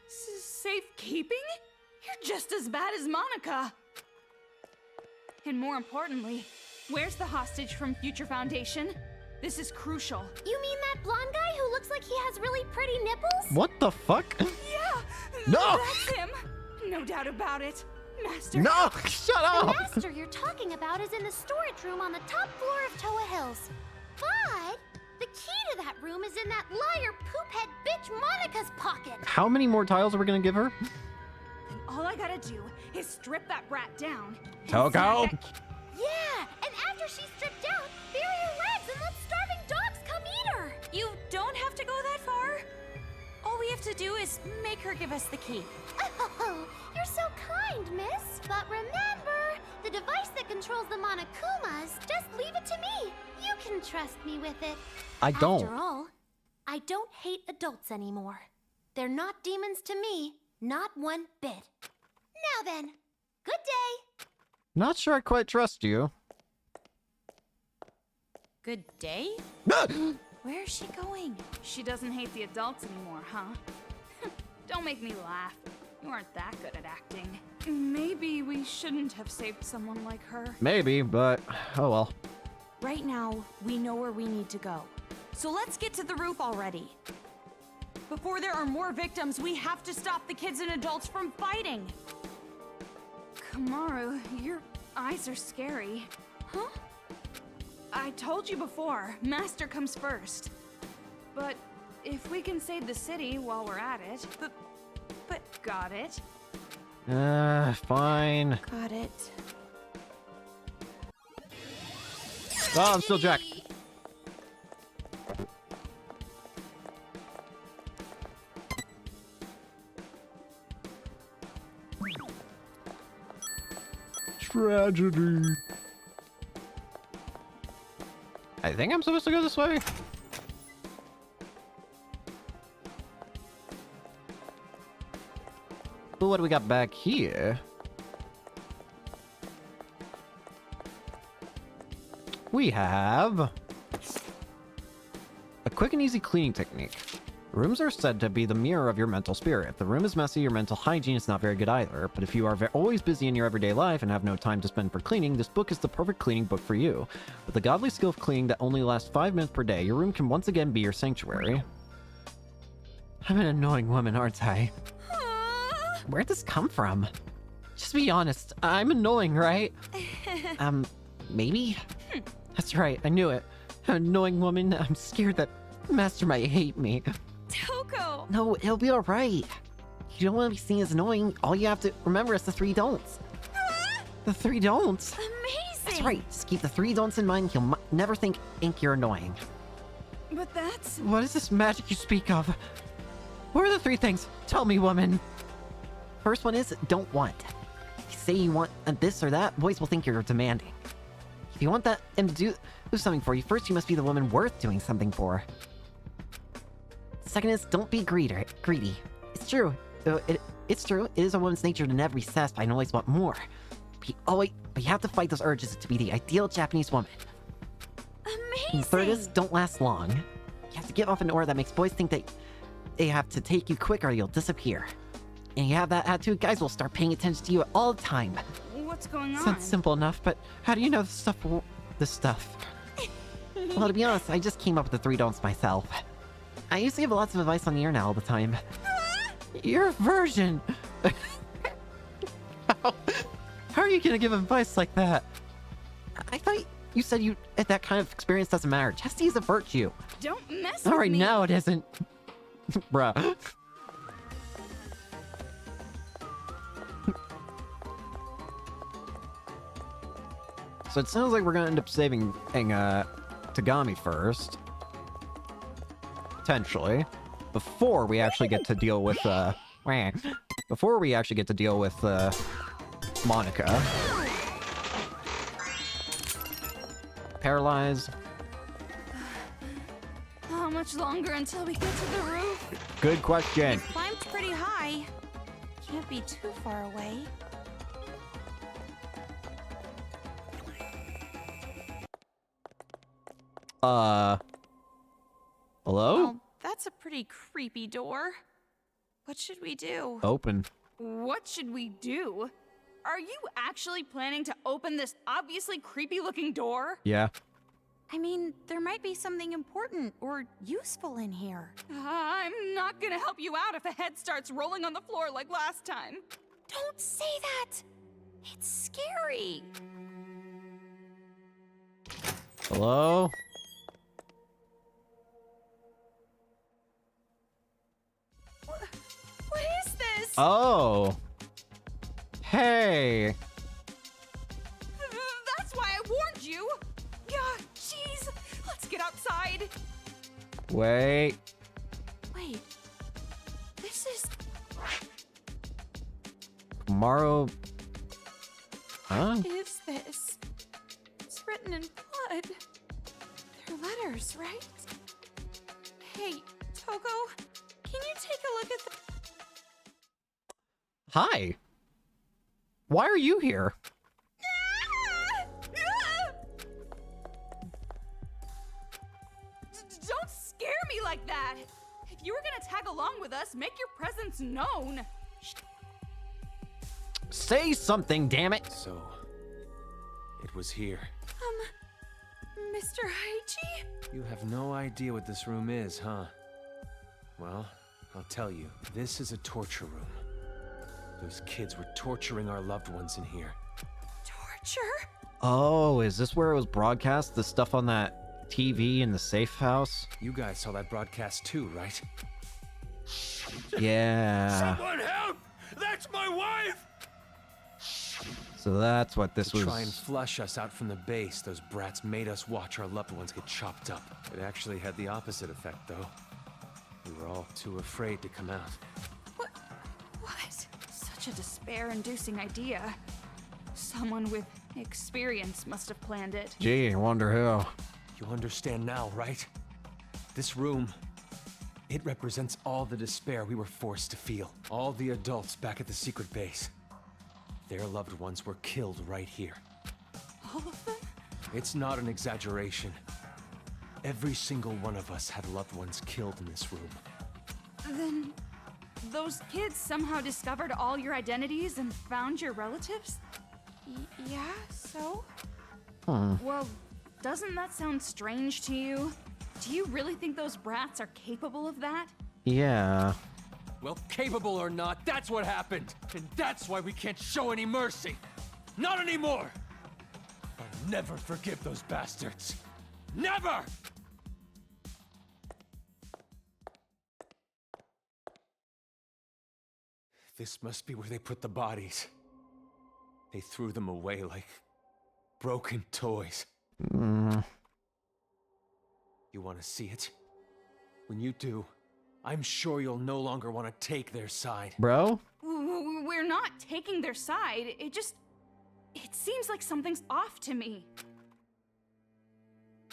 Safekeeping? You're just as bad as Monica. And more importantly, where's the hostage from Future Foundation? This is crucial. You mean that blonde guy who looks like he has really pretty nipples? What the fuck? Yeah! No! That's him! No doubt about it. Master. No! Shut The up! master you're talking about is in the storage room on the top floor of Toa Hills. But the key to that room is in that liar poophead bitch Monica's pocket. How many more tiles are we gonna give her? Then all I gotta do is strip that brat down. and Toko? snag that Yeah, and after she's stripped down, bury her legs and let starving dogs come eat her. You don't have to go that far. All we have to do is make her give us the key. Oh, you're so kind, miss. But remember, the device that controls the Monokumas, just leave it to me. You can trust me with it. I don't. After all, I don't hate adults anymore. They're not demons to me, not one bit. Now then, good day. Not sure I quite trust you. Good day? Where is she going? She doesn't hate the adults anymore, huh? Don't make me laugh. You aren't that good at acting. Maybe we shouldn't have saved someone like her. Maybe, but oh well. Right now, we know where we need to go. So let's get to the roof already. Before there are more victims, we have to stop the kids and adults from fighting. Kamaru, your eyes are scary. Huh? I told you before, Master comes first. But if we can save the city while we're at it... But got it? Fine. Got it. Oh, I'm still Jack. Tragedy. I think I'm supposed to go this way. But what do we got back here? We have a quick and easy cleaning technique. Rooms are said to be the mirror of your mental spirit. If the room is messy, your mental hygiene is not very good either. But if you are always busy in your everyday life and have no time to spend for cleaning, this book is the perfect cleaning book for you. With the godly skill of cleaning that only lasts 5 minutes per day, your room can once again be your sanctuary. I'm an annoying woman, aren't I? Where'd this come from? Just be honest, I'm annoying, right? Maybe? That's right, I knew it. An annoying woman, I'm scared that Master might hate me. Toko! No, it'll be alright. You don't want to be seen as annoying. All you have to remember is the 3 don'ts. The 3 don'ts? Amazing! That's right. Just keep the 3 don'ts in mind. You'll never think you're annoying. But that's... What is this magic you speak of? What are the 3 things? Tell me, woman. First one is don't want. If you say you want this or that, boys will think you're demanding. If you want that and to do something for you, first you must be the woman worth doing something for. Second is don't be greedy. It's true. It's true. It is a woman's nature to never be satisfied and always want more. But you have to fight those urges to be the ideal Japanese woman. Amazing! And third is don't last long. You have to give off an aura that makes boys think that they have to take you quick or you'll disappear. And you have that attitude, guys will start paying attention to you all the time. What's going on? Sounds simple enough, but how do you know this stuff? Well, to be honest, I just came up with the 3 don'ts myself. I used to give lots of advice on the internet all the time. Your version! How are you gonna give advice like that? I thought you said that kind of experience doesn't matter. Chastity is a virtue. Don't mess with Alright, me. now it isn't. Bruh. So it sounds like we're gonna end up saving Tagami first. Potentially. Before we actually get to deal with, Monica. Paralyzed. How much longer until we get to the roof? Good question. We've climbed pretty high. Can't be too far away. Hello? Well, that's a pretty creepy door. What should we do? Open. What should we do? Are you actually planning to open this obviously creepy-looking door? Yeah. I mean, there might be something important or useful in here. I'm not gonna help you out if a head starts rolling on the floor like last time. Don't say that! It's scary. Hello? What is this? Oh. Hey. That's why I warned you. Yeah, jeez. Let's get outside. Wait. Wait. This is... Tomorrow. Huh? What is this? It's written in blood. They're letters, right? Hey, Togo, can you take a look at the... Hi. Why are you here? Don't scare me like that! If you were gonna tag along with us, make your presence known! Say something, damn it. So, it was here. Mr. Haichi? You have no idea what this room is, huh? Well, I'll tell you. This is a torture room. Those kids were torturing our loved ones in here. Torture? Oh, is this where it was broadcast? The stuff on that TV in the safe house? You guys saw that broadcast too, right? Yeah. Someone help! That's my wife! So that's what this To was. try and flush us out from the base, those brats made us watch our loved ones get chopped up. It actually had the opposite effect, though. We were all too afraid to come out. What? Such a despair-inducing idea. Someone with experience must have planned it. Gee, I wonder who. You understand now, right? This room, it represents all the despair we were forced to feel. All the adults back at the secret base. Their loved ones were killed right here. All of them? It's not an exaggeration. Every single one of us had loved ones killed in this room. Then those kids somehow discovered all your identities and found your relatives? Yeah, so? Well, doesn't that sound strange to you? Do you really think those brats are capable of that? Yeah. Well, capable or not, that's what happened. And that's why we can't show any mercy. Not anymore! I'll never forgive those bastards. Never! This must be where they put the bodies. They threw them away like broken toys. You want to see it? When you do, I'm sure you'll no longer want to take their side. Bro? We're not taking their side. It seems like something's off to me.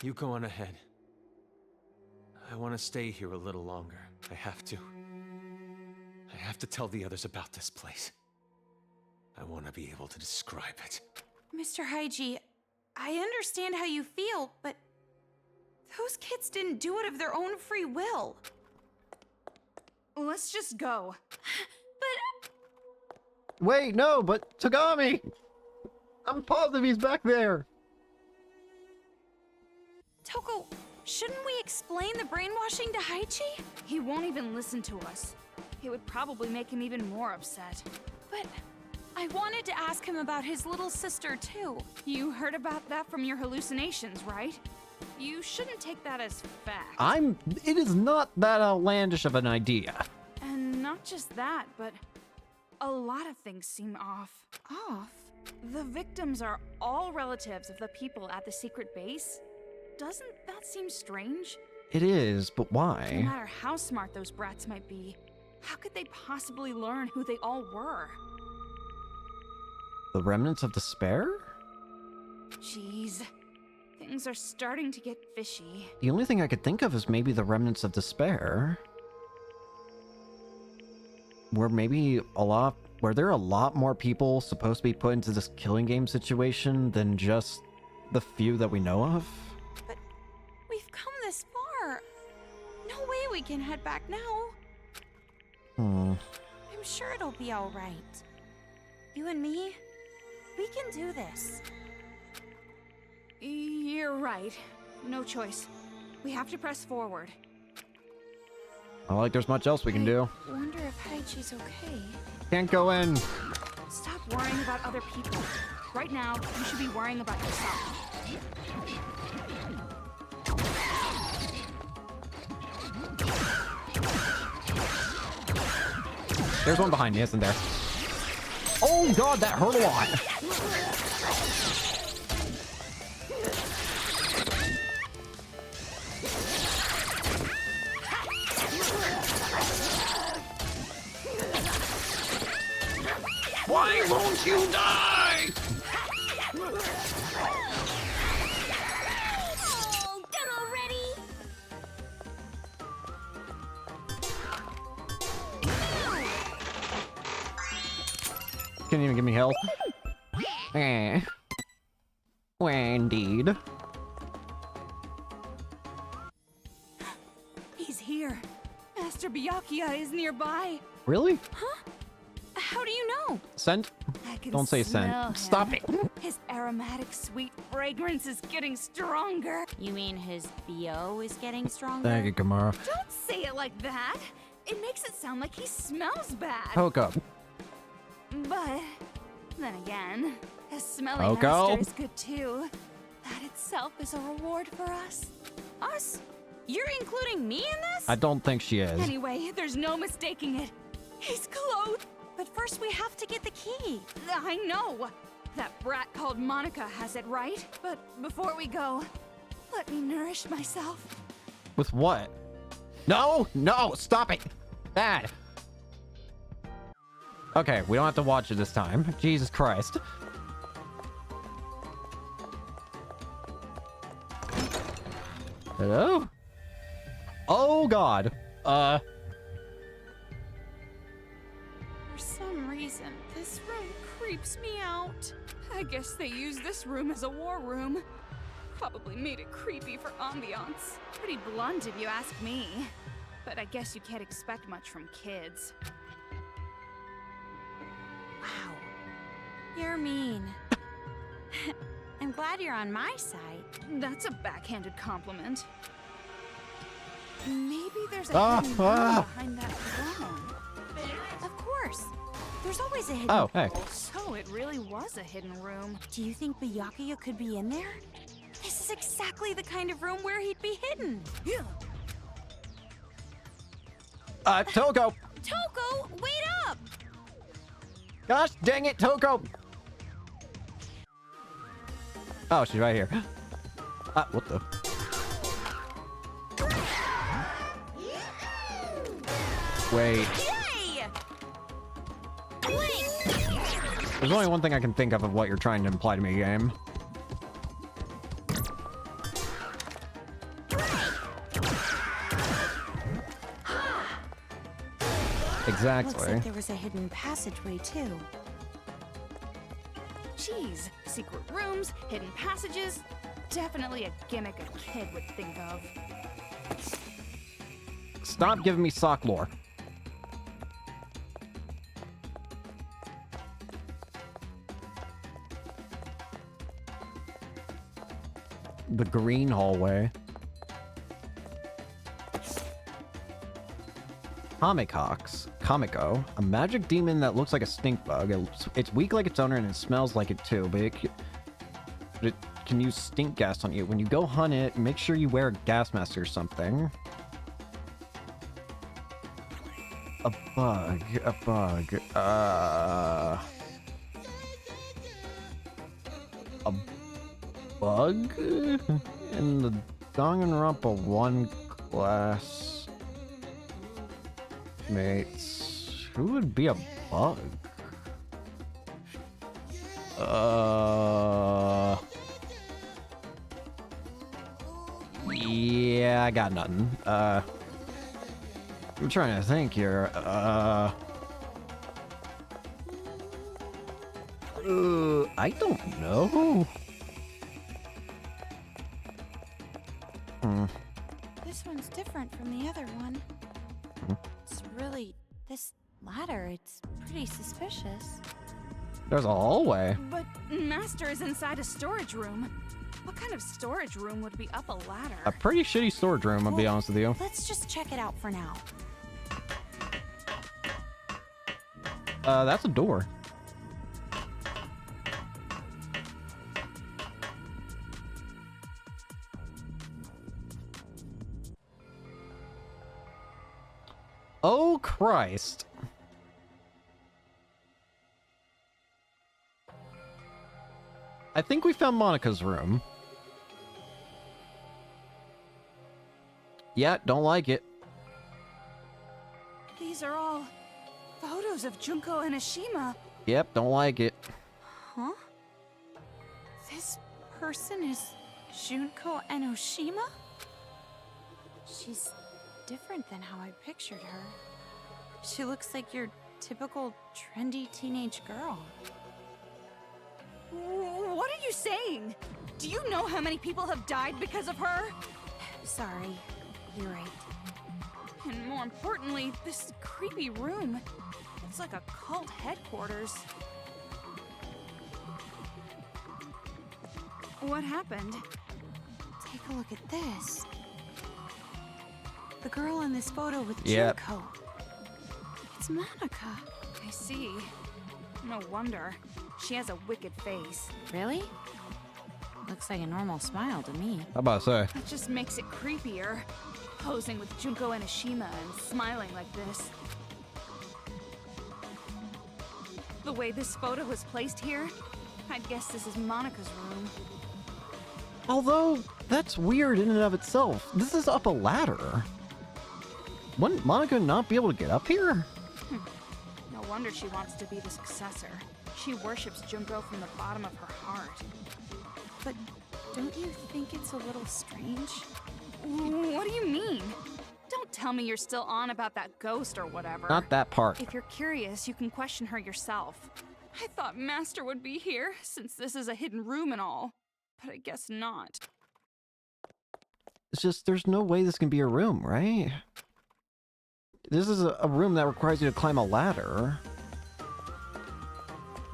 You go on ahead. I want to stay here a little longer. I have to. I have to tell the others about this place. I want to be able to describe it. Mr. Haichi, I understand how you feel, but those kids didn't do it of their own free will. Let's just go. Wait, no, but Tagami! I'm positive he's back there! Toko, shouldn't we explain the brainwashing to Haichi? He won't even listen to us. It would probably make him even more upset. But I wanted to ask him about his little sister, too. You heard about that from your hallucinations, right? You shouldn't take that as fact. It is not that outlandish of an idea. And not just that, but a lot of things seem off. Off? The victims are all relatives of the people at the secret base. Doesn't that seem strange? It is, but No why? matter how smart those brats might be, how could they possibly learn who they all were? The remnants of despair? Jeez. Things are starting to get fishy. The only thing I could think of is maybe the remnants of despair. Were there a lot more people supposed to be put into this killing game situation than just the few that we know of? But we've come this far. No way we can head back now. I'm sure it'll be all right. You and me, we can do this. You're right. No choice. We have to press forward. I don't like there's much else we can do. Wonder if Haichi's okay. Can't go in. Stop worrying about other people. Right now, you should be worrying about yourself. There's one behind me, isn't there? Oh god, that hurt a lot. Why won't you die? Oh, done already? Can't even give me health. Eh. Well, indeed. He's here. Master Byakuya is nearby. Really? How do you know? Scent? I can Don't say smell scent. Stop him. it. His aromatic sweet fragrance is getting stronger. You mean his BO is getting stronger? Thank you, Kamara. Don't say it like that. It makes it sound like he smells bad. Hoko. But then again, a smelly Hoko? master is good too. That itself is a reward for us. Us? You're including me in this? I don't think she is. Anyway, there's no mistaking it. He's clothed. But first we have to get the key. I know. That brat called Monica has it right. But before we go, let me nourish myself. With what? No, no, stop it. Bad. Okay, we don't have to watch it this time. Jesus Christ. Hello? Oh god. For some reason, this room creeps me out. I guess they use this room as a war room. Probably made it creepy for ambiance. Pretty blunt if you ask me. But I guess you can't expect much from kids. Wow. You're mean. I'm glad you're on my side. That's a backhanded compliment. Maybe there's a Ah, hidden room ah. behind that throne. Of course. There's always a hidden Oh, hey. So it really was a hidden room. Do you think Byakuya could be in there? This is exactly the kind of room where he'd be hidden. Toko. Toko, wait up! Gosh dang it, Toko. Oh, she's right here. What the? Wait. Yay! Blink! There's only one thing I can think of what you're trying to imply to me, game. Exactly. Looks like there was a hidden passageway too. Geez, secret rooms, hidden passages. Definitely a gimmick a kid would think of. Stop giving me sock lore. The green hallway. Comico, a magic demon that looks like a stink bug. It's weak like its owner and it smells like it too, but it can use stink gas on you. When you go hunt it, make sure you wear a gas mask or something. A bug. A bug? In the Danganronpa 1 class mates, who would be a bug? Yeah, I got nothing. I'm trying to think here. I don't know. This one's different from the other one. It's really... this ladder, it's pretty suspicious. There's a hallway. But Master is inside a storage room. What kind of storage room would be up a ladder? A pretty shitty storage room, I'll be honest with you. Let's just check it out for now. That's a door. Oh, Christ. I think we found Monica's room. Yeah, don't like it. These are all photos of Junko and Ashima. Yep, don't like it. Huh? This person is Junko Enoshima? She's different than how I pictured her. She looks like your typical trendy teenage girl. What are you saying? Do you know how many people have died because of her? Sorry, you're right. And more importantly, this creepy room. It's like a cult headquarters. What happened? Take a look at this. The girl in this photo with Yep. Junko. It's Monica. I see. No wonder. She has a wicked face. Really? Looks like a normal smile to me. How about to say? That just makes it creepier. Posing with Junko and Ashima and smiling like this. The way this photo was placed here, I'd guess this is Monica's room. Although, that's weird in and of itself. This is up a ladder. Wouldn't Monica not be able to get up here? No wonder she wants to be the successor. She worships Junko from the bottom of her heart. But don't you think it's a little strange? What do you mean? Don't tell me you're still on about that ghost or whatever. Not that part. If you're curious, you can question her yourself. I thought Master would be here, since this is a hidden room and all. But I guess not. It's just, there's no way this can be a room, right? This is a room that requires you to climb a ladder.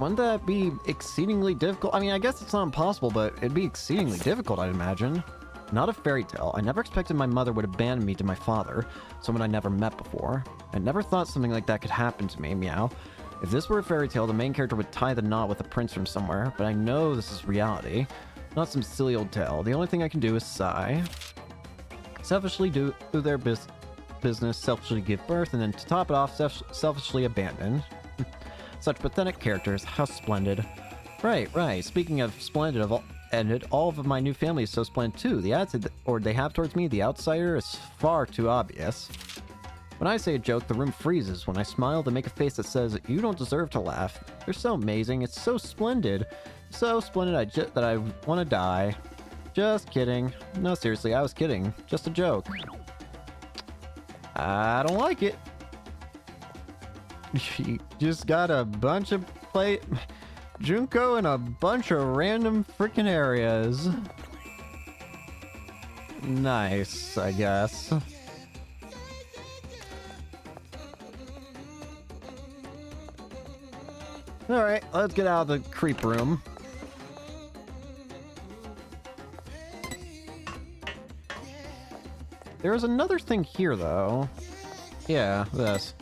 Wouldn't that be exceedingly difficult? I mean, I guess it's not impossible, but it'd be exceedingly difficult, I'd imagine. Not a fairy tale. I never expected my mother would abandon me to my father, someone I never met before. I never thought something like that could happen to me, meow. If this were a fairy tale, the main character would tie the knot with a prince from somewhere, but I know this is reality. Not some silly old tale. The only thing I can do is sigh. Selfishly do their business, selfishly give birth, and then to top it off, selfishly abandon. Such pathetic characters. How splendid. Right. Speaking of splendid, all of my new family is so splendid too. The attitude they have towards me, the outsider, is far too obvious. When I say a joke, the room freezes. When I smile, they make a face that says, "You don't deserve to laugh." They're so amazing. It's so splendid. So splendid that I want to die. Just kidding. No, seriously, I was kidding. Just a joke. I don't like it. You just got a bunch of Junko in a bunch of random freaking areas. Nice, I guess. Alright, let's get out of the creep room. There's another thing here, though. Yeah, this.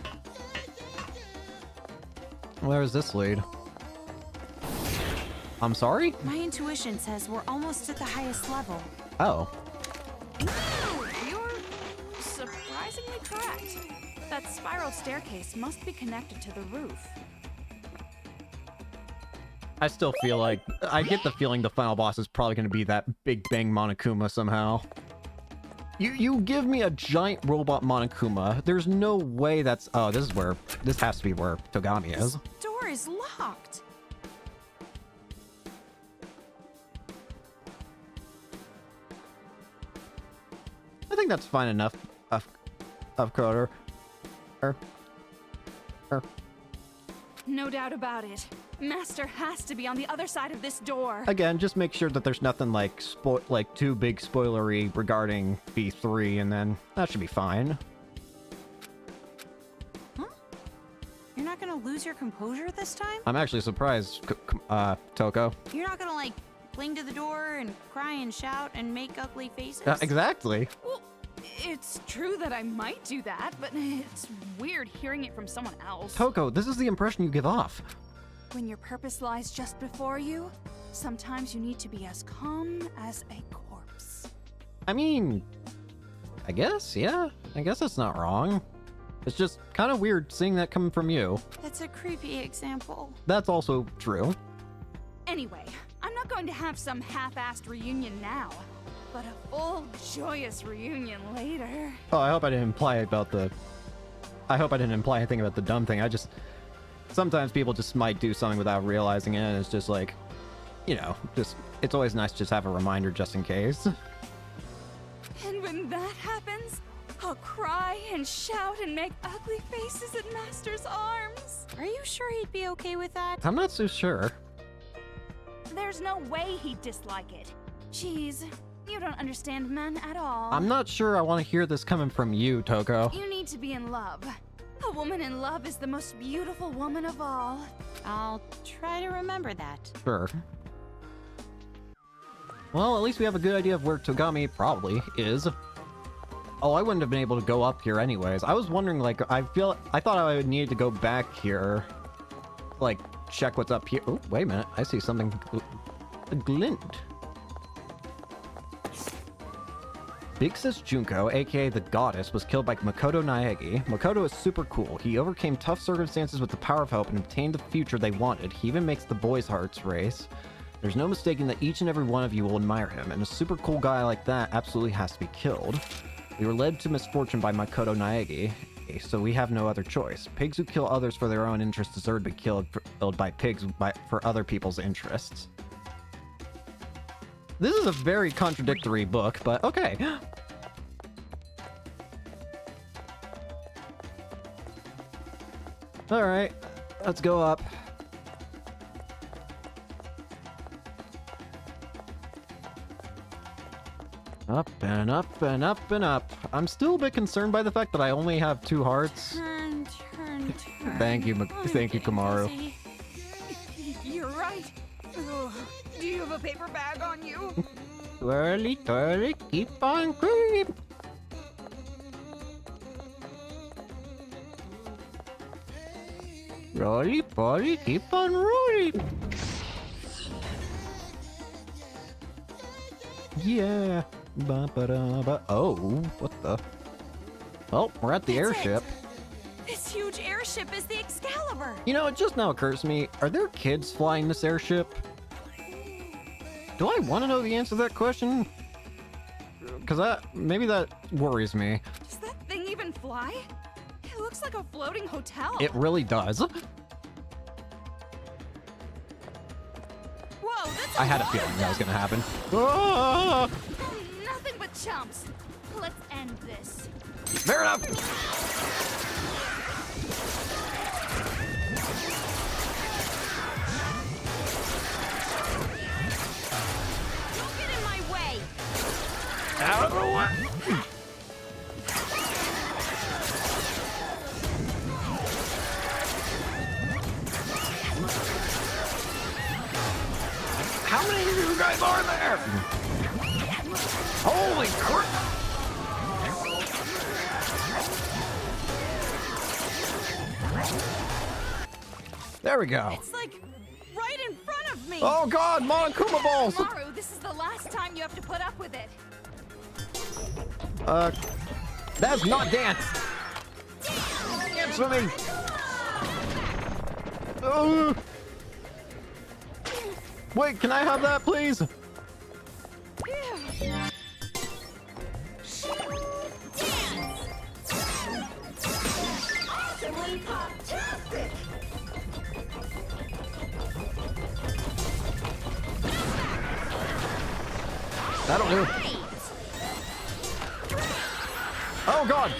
Where does this lead? I'm sorry? My intuition says we're almost at the highest level. Oh. You're surprisingly correct. That spiral staircase must be connected to the roof. I still feel like... I get the feeling the final boss is probably going to be that Big Bang Monokuma somehow. You give me a giant robot Monokuma. There's no way that's... Oh, this is where... This has to be where Togami is. This door is locked. I think that's fine enough of Coder. No doubt about it. Master has to be on the other side of this door. Again, just make sure that there's nothing like too big spoilery regarding B3, and then that should be fine. Huh? You're not not gonna lose your composure this time? I'm actually surprised, Toko. You're not gonna, like, cling to the door and cry and shout and make ugly faces? Exactly. Well, it's true that I might do that, but it's weird hearing it from someone else. Toko, this is the impression you give off. When your purpose lies just before you, sometimes you need to be as calm as a corpse. I mean, I guess, yeah. I guess that's not wrong. It's just kind of weird seeing that coming from you. That's a creepy example. That's also true. Anyway, I'm not going to have some half-assed reunion now, but a full, joyous reunion later. Oh, I hope I didn't imply anything about the dumb thing. Sometimes people just might do something without realizing it, and it's just like, you know, it's always nice to just have a reminder just in case. And when that happens, I'll cry and shout and make ugly faces at Master's arms. Are you sure he'd be okay with that? I'm not so sure. There's no way he'd dislike it. Jeez, you don't understand men at all. I'm not sure I want to hear this coming from you, Toko. You need to be in love. A woman in love is the most beautiful woman of all. I'll try to remember that. Sure. Well, at least we have a good idea of where Togami probably is. Oh, I wouldn't have been able to go up here anyways. I was wondering, like, I thought I would need to go back here, like, check what's up here. Oh, wait a minute. I see something. A glint. Big Sis Junko, aka the Goddess, was killed by Makoto Naegi. Makoto is super cool. He overcame tough circumstances with the power of hope and obtained the future they wanted. He even makes the boys' hearts race. There's no mistaking that each and every one of you will admire him, and a super cool guy like that absolutely has to be killed. We were led to misfortune by Makoto Naegi, so we have no other choice. Pigs who kill others for their own interests deserve to be killed by pigs for other people's interests. This is a very contradictory book, but okay. Alright, let's go up. Up and up and up and up. I'm still a bit concerned by the fact that I only have 2 hearts. Turn. Thank you, Kamaru. You're right. Ugh. Do you have a paper bag on you? Twirly, twirly, keep on creep. Rolly, polly, keep on rolling. Yeah. Ba-ba-da-ba. Oh, what the? Oh, we're at the That's airship. This huge airship is the Excalibur. You know, it just now occurs to me, are there kids flying this airship? Do I want to know the answer to that question? Because maybe that worries me. Does that thing even fly? It looks like a floating hotel. It really does. Whoa, that's I had a lot feeling of that was them. going to happen. Ah! Nothing but chumps. Let's end this. Fair enough. Don't get in my way. Out of the way. How many of you guys are there? Holy crap! There we go. It's like right in front of me. Oh god, Monokuma balls! Maru, this is the last time you have to put up with it. That's not dance! Dance for me! Wait, can I have that, please? That'll do. Oh god!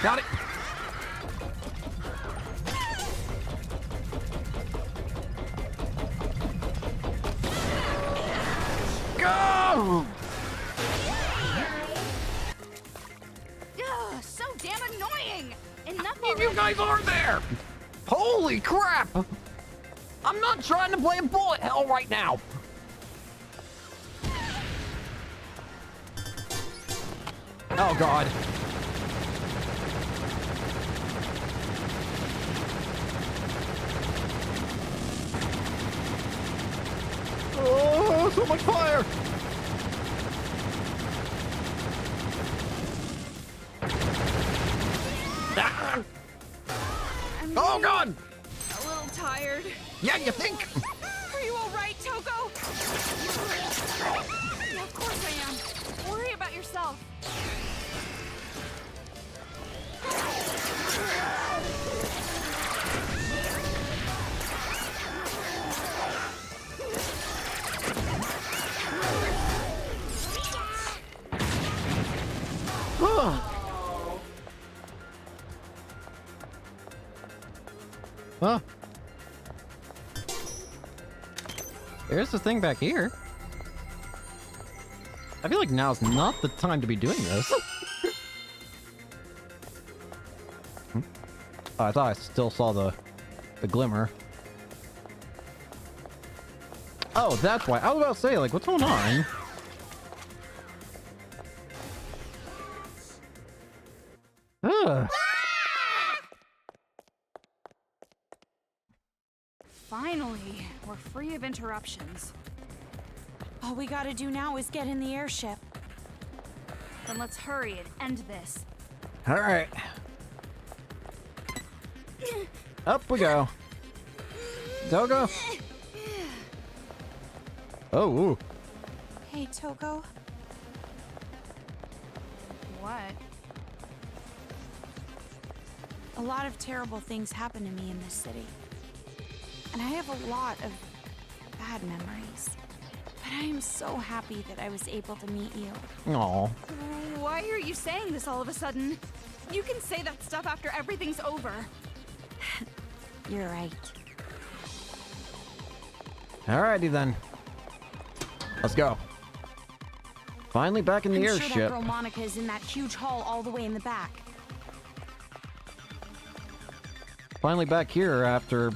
Got it! Go! many of you guys are there? Holy crap! I'm not trying to play a bullet hell right now. Oh god. Oh, so much fire! Oh god! A little tired. Yeah, you think? Are you all right, Toko? Yeah, of course I am. Worry about yourself. Huh? There's the thing back here. I feel like now's not the time to be doing this. Oh, I thought I still saw the glimmer. Oh, that's why. I was about to say, like, what's going on? Ugh. Finally, we're free of interruptions. All we gotta do now is get in the airship. Then let's hurry and end this. All right. Up we go. Togo. Oh, ooh. Hey, Toko. What? A lot of terrible things happen to me in this city. And I have a lot of bad memories. But I am so happy that I was able to meet you. Aw. Why are you saying this all of a sudden? You can say that stuff after everything's over. You're right. Alrighty then. Let's go. Finally back in the I'm airship. sure that girl Monica is in that huge hall all the way in the back. Finally back here after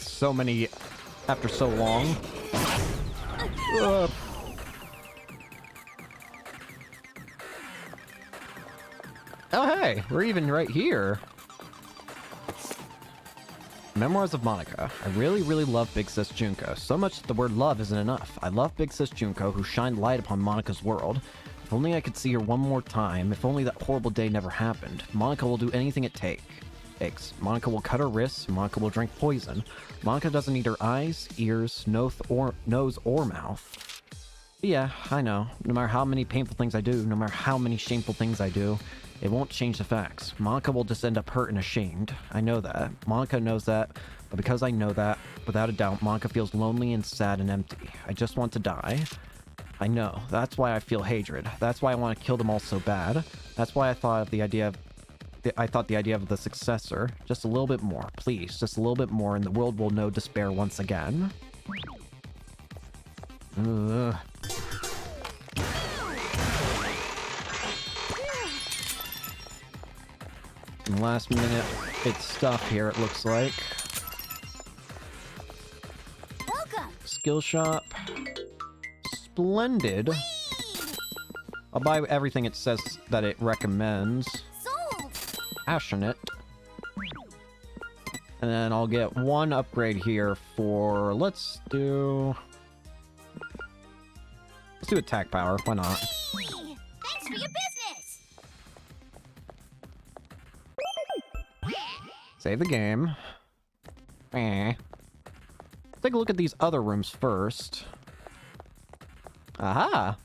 so long. Oh hey, we're even right here. Memoirs of Monica. I really love Big Sis Junko. So much that the word love isn't enough. I love Big Sis Junko, who shined light upon Monica's world. If only I could see her one more time. If only that horrible day never happened. Monica will do anything it takes. Monica will cut her wrists. Monica will drink poison. Monica doesn't need her eyes, ears, nose, or mouth. But yeah, I know. No matter how many painful things I do, no matter how many shameful things I do, it won't change the facts. Monica will just end up hurt and ashamed. I know that. Monica knows that. But because I know that, without a doubt, Monica feels lonely and sad and empty. I just want to die. I know. That's why I feel hatred. That's why I want to kill them all so bad. That's why I thought the idea of the successor. Just a little bit more, please. Just a little bit more, and the world will know despair once again. Ugh. Last minute, it's stuff here, it looks like. Welcome. Skill shop. Splendid. I'll buy everything it says that it recommends. Sold. Passionate. And then I'll get one upgrade here for, let's do attack power, why not? Hey, thanks for your business. Save the game. Take a look at these other rooms first. Aha!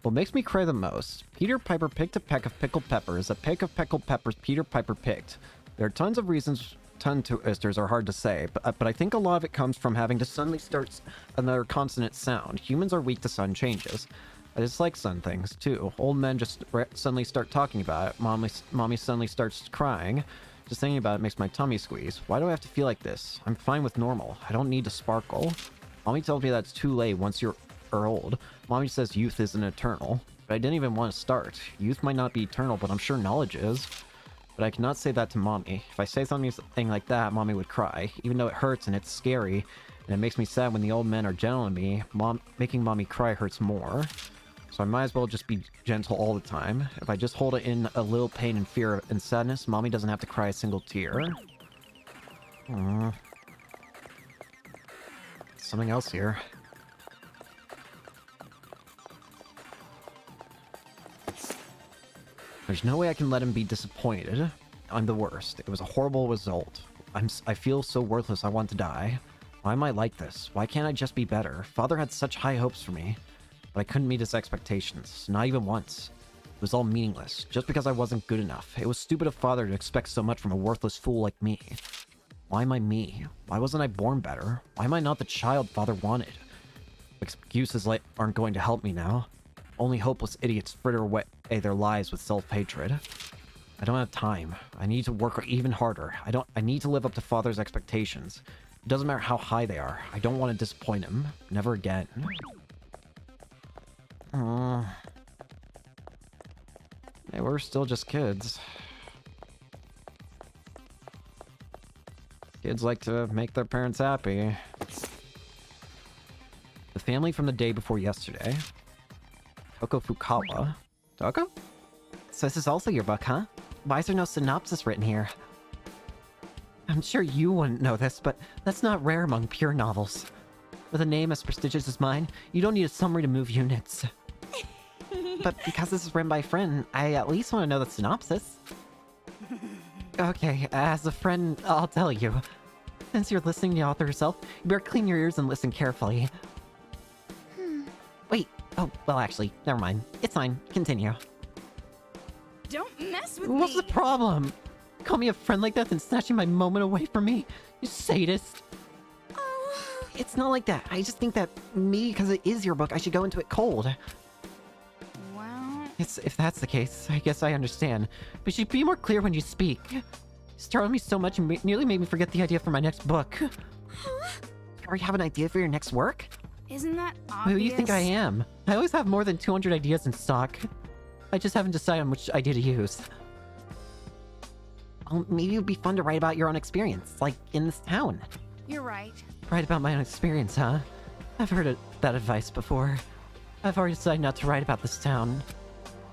What makes me cry the most? Peter Piper picked a peck of pickled peppers. A peck of pickled peppers Peter Piper picked. There are tons of reasons tongue twisters are hard to say, but I think a lot of it comes from having to suddenly start another consonant sound. Humans are weak to sudden changes. I dislike sudden things, too. Old men just suddenly start talking about it. Mommy suddenly starts crying. Just thinking about it makes my tummy squeeze. Why do I have to feel like this? I'm fine with normal. I don't need to sparkle. Mommy tells me that's too late once you're old. Mommy says youth isn't eternal. But I didn't even want to start. Youth might not be eternal, but I'm sure knowledge is. But I cannot say that to Mommy. If I say something like that, Mommy would cry. Even though it hurts and it's scary, and it makes me sad when the old men are gentle on me, making Mommy cry hurts more. So I might as well just be gentle all the time. If I just hold it in a little pain and fear and sadness, Mommy doesn't have to cry a single tear. Something else here. There's no way I can let him be disappointed. I'm the worst. It was a horrible result. I feel so worthless I want to die. Why am I like this? Why can't I just be better? Father had such high hopes for me, but I couldn't meet his expectations. Not even once. It was all meaningless, just because I wasn't good enough. It was stupid of Father to expect so much from a worthless fool like me. Why am I me? Why wasn't I born better? Why am I not the child Father wanted? Excuses aren't going to help me now. Only hopeless idiots fritter away their lives with self-hatred. I don't have time. I need to work even harder. I need to live up to Father's expectations. It doesn't matter how high they are. I don't want to disappoint him. Never again. Hey, we're still just kids. Kids like to make their parents happy. The family from the day before yesterday. Toko Fukawa. Toko? So this is also your book, huh? Why is there no synopsis written here? I'm sure you wouldn't know this, but that's not rare among pure novels. With a name as prestigious as mine, you don't need a summary to move units. But because this is written by a friend, I at least want to know the synopsis. Okay, as a friend, I'll tell you. Since you're listening to the author herself, you better clean your ears and listen carefully. Wait, oh, well actually, never mind. It's fine, continue. Don't mess with What's me! the problem? Call me a friend like that and snatching my moment away from me? You sadist. Oh. It's not like that. I just think that me, because it is your book, I should go into it cold. Well... If that's the case, I guess I understand. But you should be more clear when you speak. You startled me so much and nearly made me forget the idea for my next book. Huh? You already have an idea for your next work? Isn't that obvious? Who do you think I am? I always have more than 200 ideas in stock. I just haven't decided on which idea to use. Well, maybe it would be fun to write about your own experience, like in this town. You're right. Write about my own experience, huh? I've heard that advice before. I've already decided not to write about this town.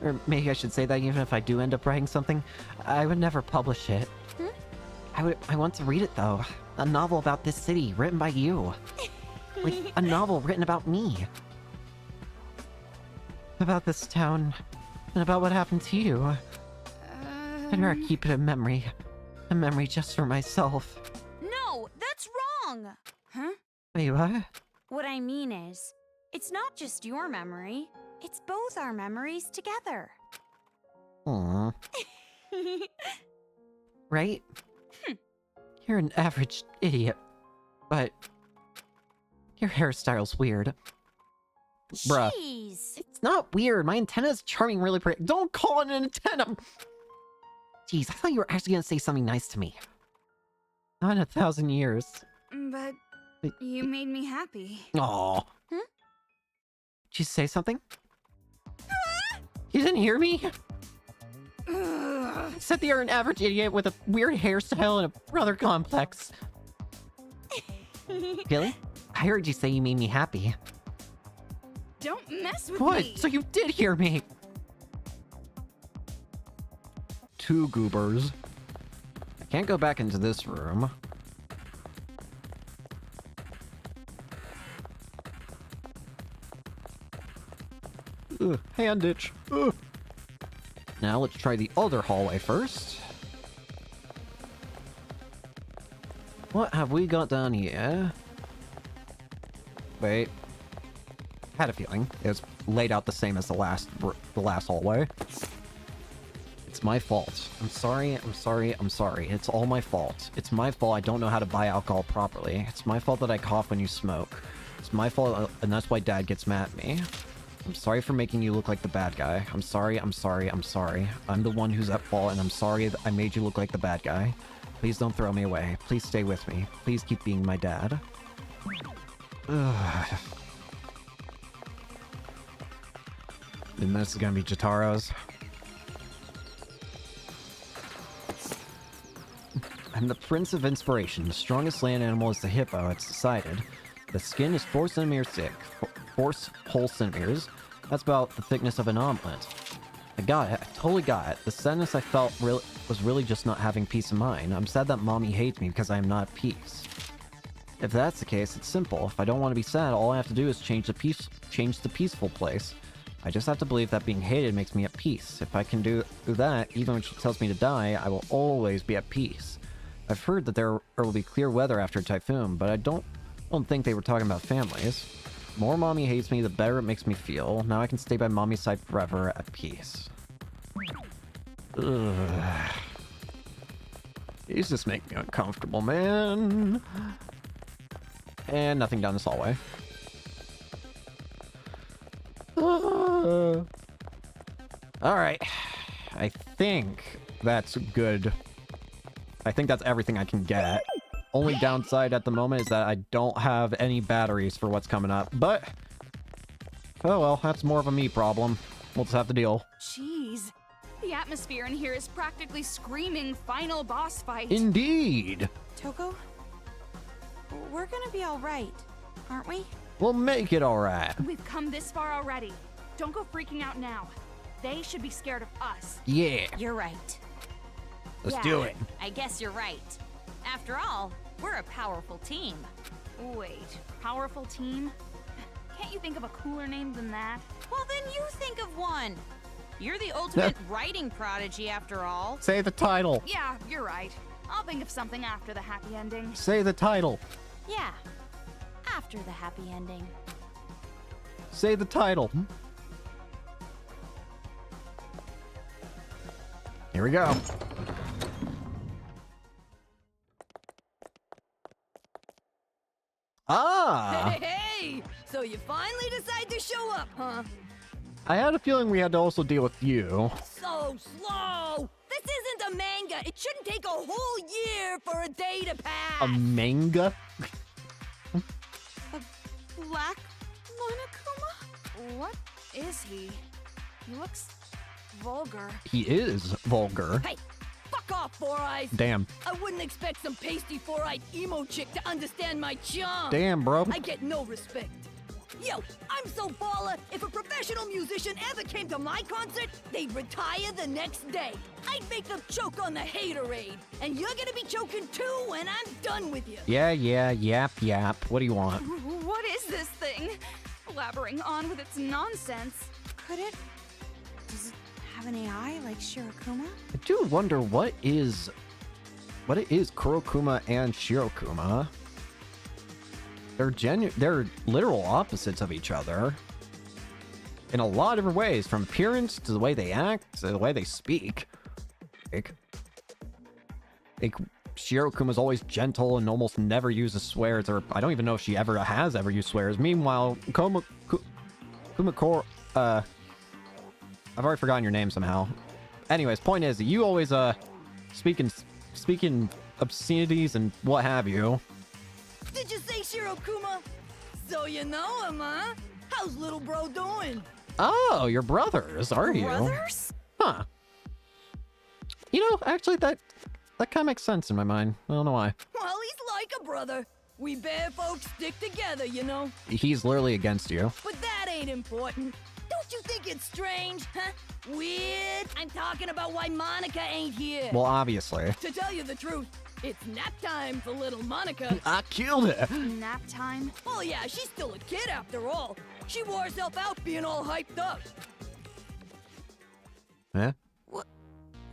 Or maybe I should say that even if I do end up writing something, I would never publish it. I want to read it though. A novel about this city, written by you. Like, a novel written about me. About this town, and about what happened to you. I'd rather keep it a memory just for myself. No, that's wrong! Huh? Wait, what? What I mean is, it's not just your memory, it's both our memories together. Aww. Right? You're an average idiot, but your hairstyle's weird. Bruh. Jeez! It's not weird. My antenna is charming, really pretty. Don't call it an antenna! Jeez, I thought you were actually gonna say something nice to me. Not in 1,000 years. But you made me happy. Aww. Did you say something? You didn't hear me? I said that you're an average idiot with a weird hairstyle and a brother complex. Really? I heard you say you made me happy. Don't mess with What? me! So you did hear me? Two goobers. I can't go back into this room. Hand itch. Ugh. Now let's try the other hallway first. What have we got down here? Wait. Had a feeling it was laid out the same as the last hallway. It's my fault. I'm sorry. It's all my fault. It's my fault I don't know how to buy alcohol properly. It's my fault that I cough when you smoke. It's my fault, and that's why Dad gets mad at me. I'm sorry for making you look like the bad guy. I'm sorry. I'm the one who's at fault, and I'm sorry that I made you look like the bad guy. Please don't throw me away. Please stay with me. Please keep being my dad. Ugh. And this is gonna be Jataro's. I'm the Prince of Inspiration. The strongest land animal is the hippo, it's decided. The skin is 4 centimeters thick. 4 whole centimeters. That's about the thickness of an omelet. I got it. I totally got it. The sadness I felt was really just not having peace of mind. I'm sad that mommy hates me because I am not at peace. If that's the case, it's simple. If I don't want to be sad, all I have to do is change the peaceful place. I just have to believe that being hated makes me at peace. If I can do that, even when she tells me to die, I will always be at peace. I've heard that there will be clear weather after a typhoon, but I don't think they were talking about families. The more mommy hates me, the better it makes me feel. Now I can stay by mommy's side forever at peace. Ugh. These just make me uncomfortable, man. And nothing down this hallway. Alright. I think that's good. I think that's everything I can get. Only downside at the moment is that I don't have any batteries for what's coming up. But, oh well, that's more of a me problem. We'll just have to deal. Jeez. The atmosphere in here is practically screaming final boss fight. Indeed. Toko? We're gonna be alright, aren't we? We'll make it alright. We've come this far already. Don't go freaking out now. They should be scared of us. Yeah. You're right. Let's do it. I guess you're right. After all, we're a powerful team. Wait, powerful team? Can't you think of a cooler name than that? Well, then you think of one. You're the ultimate writing prodigy, after all. Say the title. Yeah, you're right. I'll think of something after the happy ending. Say the title. Yeah, after the happy ending. Say the title. Here we go. Ah! Hey! So you finally decide to show up, huh? I had a feeling we had to also deal with you. So slow! This isn't a manga! It shouldn't take a whole year for a day to pass! A manga? Black Monokuma? What is he? He looks vulgar. He is vulgar. Hey! Fuck off, Four Eyes! Damn. I wouldn't expect some pasty four-eyed emo chick to understand my charm! Damn, bro. I get no respect. Yo, I'm so baller, if a professional musician ever came to my concert, they'd retire the next day. I'd make them choke on the haterade. And you're gonna be choking too when I'm done with you. Yeah, yap. What do you want? What is this thing? Blabbering on with its nonsense. Could it? Does it have an AI like Shirokuma? I do wonder what it is Kurokuma and Shirokuma. They're literal opposites of each other. In a lot of different ways, from appearance to the way they act, to the way they speak. Like Shirokuma's always gentle and almost never uses swears, or I don't even know if she has ever used swears. Meanwhile, Kumakor, I've already forgotten your name somehow. Anyways, point is, you always, speaking obscenities and what have you. Did you say Shirokuma? So you know him, huh? How's little bro doing? Oh, you're brothers, are you? Brothers? Huh. You know, actually, that kind of makes sense in my mind. I don't know why. Well, he's like a brother. We bear folks stick together, you know? He's literally against you. But that ain't important. Don't you think it's strange, huh? Weird? I'm talking about why Monica ain't here. Well, obviously. To tell you the truth, it's nap time for little Monica. I killed it. Nap time? Oh yeah, she's still a kid after all. She wore herself out being all hyped up. Eh?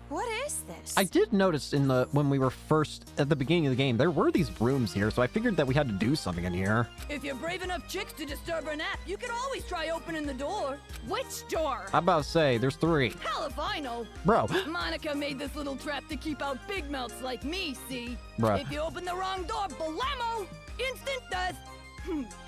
What is this? I did notice when we were first at the beginning of the game, there were these rooms here, so I figured that we had to do something in here. If you're brave enough chicks to disturb her nap, you can always try opening the door. Which door? I'm about to say, there's 3. Hell if I know. Bro. Monica made this little trap to keep out big mouths like me, see? Bruh. If you open the wrong door, blammo! Instant death!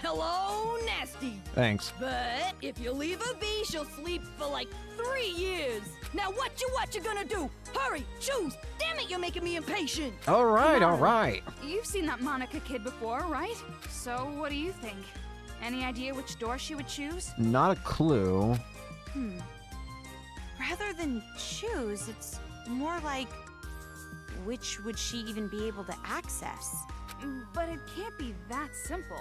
Hello, nasty. Thanks. But if you leave her be, she'll sleep for like 3 years. Now what you gonna do? Hurry, choose! Damn it, you're making me impatient! All right. You've seen that Monica kid before, right? So what do you think? Any idea which door she would choose? Not a clue. Rather than choose, it's more like, which would she even be able to access? But it can't be that simple.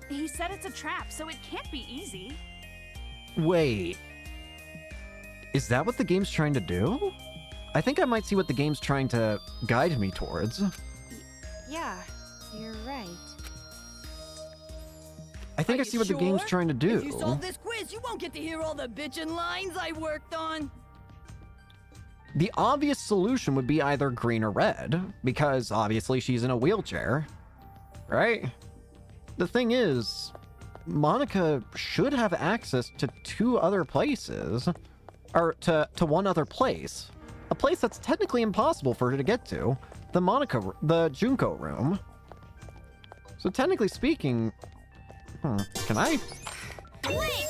He said it's a trap, so it can't be easy. Wait. Is that what the game's trying to do? I think I might see what the game's trying to guide me towards. Yeah, you're right. I think I see what the game's trying to do. If you solve this quiz, you won't get to hear all the bitchin' lines I worked on. The obvious solution would be either green or red, because obviously she's in a wheelchair, right? The thing is, Monica should have access to 2 other places, or to one other place. A place that's technically impossible for her to get to, the Junko room. So technically speaking, can I? Wait!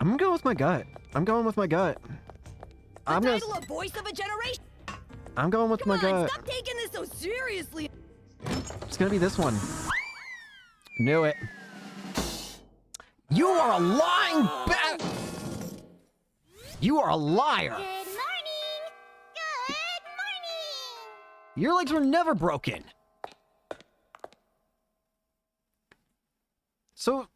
I'm gonna go with my gut. I'm going with my gut. The title of Voice of a Generation. I'm going with my gut. Stop taking this so seriously. It's gonna be this one. Knew it. You are a lying bat. You are a liar. Good morning! Good morning! Your legs were never broken. So,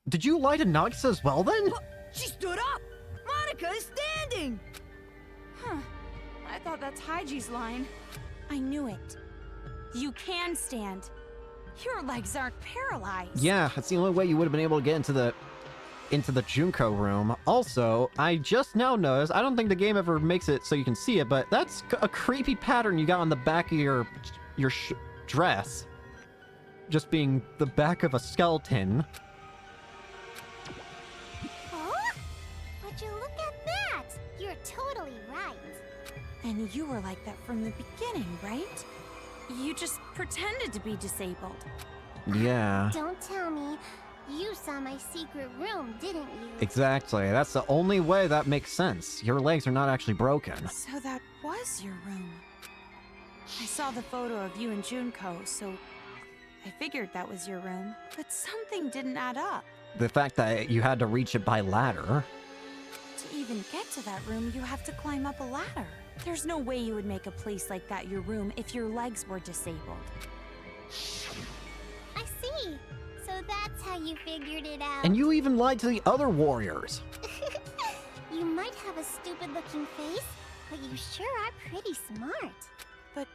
did you lie to Nagisa as well then? She stood up. Monica is standing. Huh. I thought that's Haiji's line. I knew it. You can stand. Your legs aren't paralyzed. Yeah, that's the only way you would have been able to get into the Junko room. Also, I just now noticed, I don't think the game ever makes it so you can see it, but that's a creepy pattern you got on the back of your dress. Just being the back of a skeleton. Oh? Would you look at that? You're totally right. And you were like that from the beginning, right? You just pretended to be disabled. Yeah. Don't tell me. You saw my secret room, didn't you? Exactly. That's the only way that makes sense. Your legs are not actually broken. So that was your room. I saw the photo of you and Junko, so I figured that was your room. But something didn't add up. The fact that you had to reach it by ladder. To even get to that room, you have to climb up a ladder. There's no way you would make a place like that your room if your legs were disabled. I see. So that's how you figured it out. And you even lied to the other warriors. You might have a stupid-looking face, but you sure are pretty smart. But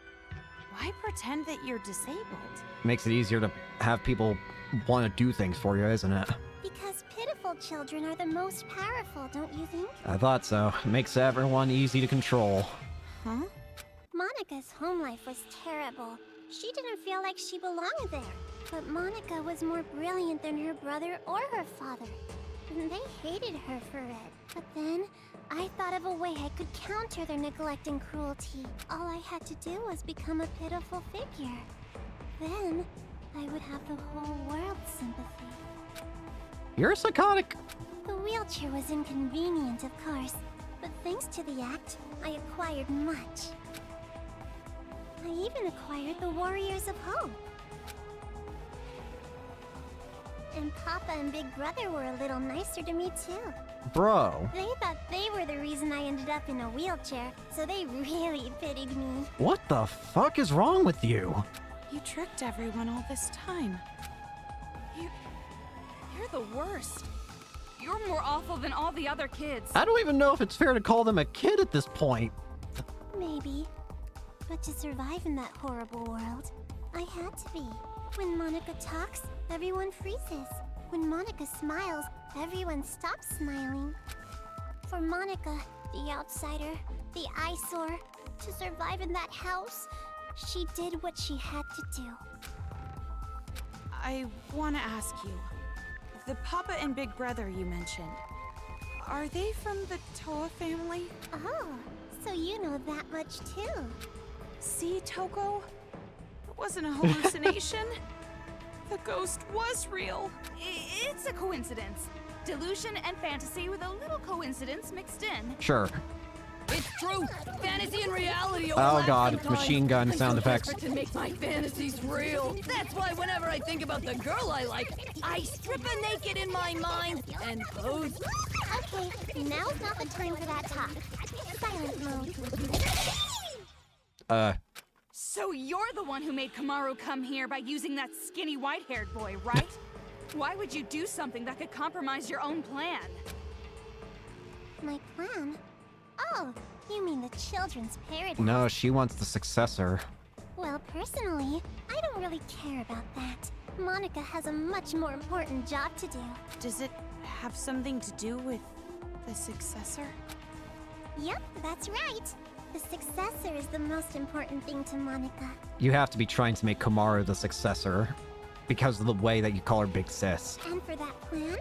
why pretend that you're disabled? Makes it easier to have people want to do things for you, isn't it? Because pitiful children are the most powerful, don't you think? I thought so. Makes everyone easy to control. Huh? Monica's home life was terrible. She didn't feel like she belonged there. But Monica was more brilliant than her brother or her father. And they hated her for it. But then, I thought of a way I could counter their neglect and cruelty. All I had to do was become a pitiful figure. Then, I would have the whole world's sympathy. You're psychotic. The wheelchair was inconvenient, of course. But thanks to the act, I acquired much. I even acquired the Warriors of Hope. And Papa and Big Brother were a little nicer to me too. Bro. They thought they were the reason I ended up in a wheelchair, so they really pitied me. What the fuck is wrong with you? You tricked everyone all this time. You're the worst. You're more awful than all the other kids. I don't even know if it's fair to call them a kid at this point. Maybe. But to survive in that horrible world, I had to be. When Monica talks, everyone freezes. When Monica smiles, everyone stops smiling. For Monica, the outsider, the eyesore, to survive in that house, she did what she had to do. I want to ask you, the Papa and Big Brother you mentioned, are they from the Toa family? Oh, so you know that much too. See, Toko? It wasn't a hallucination. The ghost was real. It's a coincidence. Delusion and fantasy with a little coincidence mixed in. Sure. It's true. Fantasy and reality Oh overlap god, it's sometimes. machine gun I'm sound so effects. desperate to make my fantasies real. That's why whenever I think about the girl I like, I strip her naked in my mind and pose. Okay, now's not the time for that talk. Silent mode. So you're the one who made Kamaru come here by using that skinny white-haired boy, right? Why would you do something that could compromise your own plan? My plan? Oh, you mean the children's paradise? No, she wants the successor. Well, personally, I don't really care about that. Monica has a much more important job to do. Does it have something to do with the successor? Yep, that's right. The successor is the most important thing to Monica. You have to be trying to make Kamaru the successor because of the way that you call her Big Sis. And for that plan,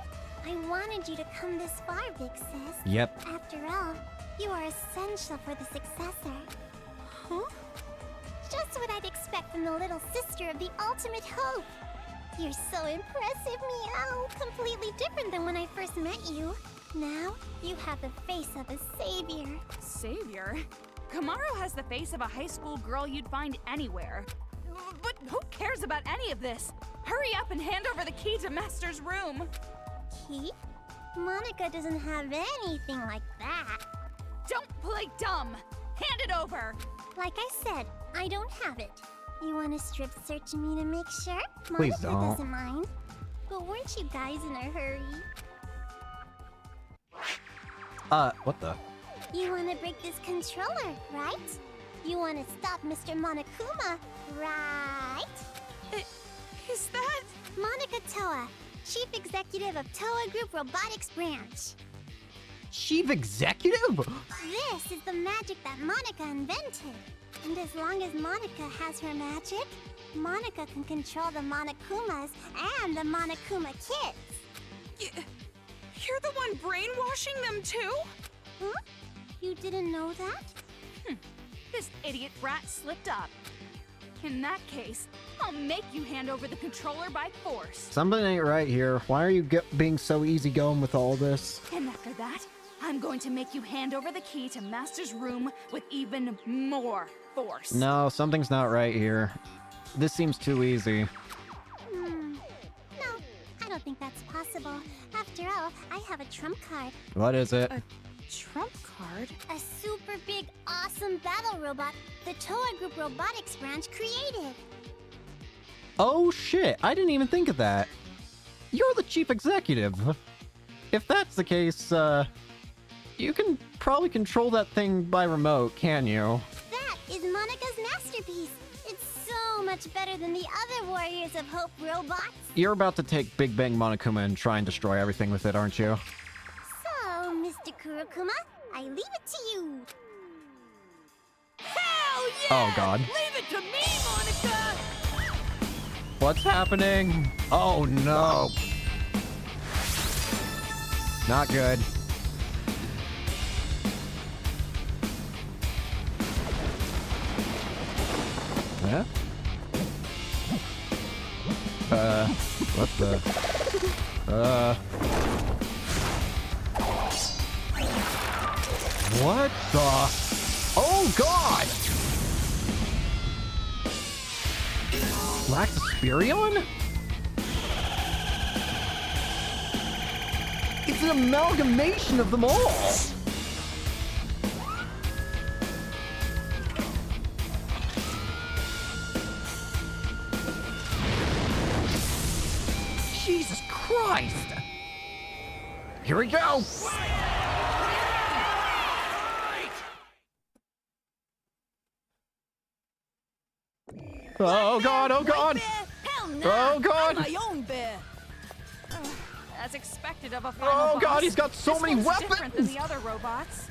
I wanted you to come this far, Big Sis. Yep. After all, you are essential for the successor. Huh? Just what I'd expect from the little sister of the ultimate hope. You're so impressive, Meow. Completely different than when I first met you. Now, you have the face of a savior. Savior? Kamaru has the face of a high school girl you'd find anywhere. But who cares about any of this? Hurry up and hand over the key to Master's room. Key? Monica doesn't have anything like that. Don't play dumb. Hand it over. Like I said, I don't have it. You want to strip search me to make sure? Please Monica don't. doesn't mind. But weren't you guys in a hurry? What the? You want to break this controller, right? You want to stop Mr. Monokuma, right? Is that... Monica Toa, Chief Executive of Toa Group Robotics Branch. Chief Executive? This is the magic that Monica invented. And as long as Monica has her magic, Monica can control the Monokumas and the Monokuma kids. You're the one brainwashing them too? Huh? You didn't know that? This idiot brat slipped up. In that case, I'll make you hand over the controller by force. Something ain't right here. Why are you being so easygoing with all this? And after that, I'm going to make you hand over the key to Master's room with even more force. No, something's not right here. This seems too easy. No, I don't think that's possible. After all, I have a trump card. What is it? A trump card? A super big, awesome battle robot the Toa Group Robotics Branch created. Oh shit, I didn't even think of that. You're the chief executive. If that's the case, you can probably control that thing by remote, can you? That is Monica's masterpiece. It's so much better than the other Warriors of Hope robots. You're about to take Big Bang Monokuma and try and destroy everything with it, aren't you? So, Mr. Kurokuma, I leave it to you. Hell yeah! Oh god. Leave it to me, Monica! What's happening? Oh no. Not good. Huh? What the? What the? Oh god! Laxasperion? It's an amalgamation of them all! Jesus Christ! Here we go! Oh god, oh god! Bear? Hell no! Oh, God. I'm my own bear. As expected of a final Oh god, boss, he's got so this many one's different than weapons! the other robots.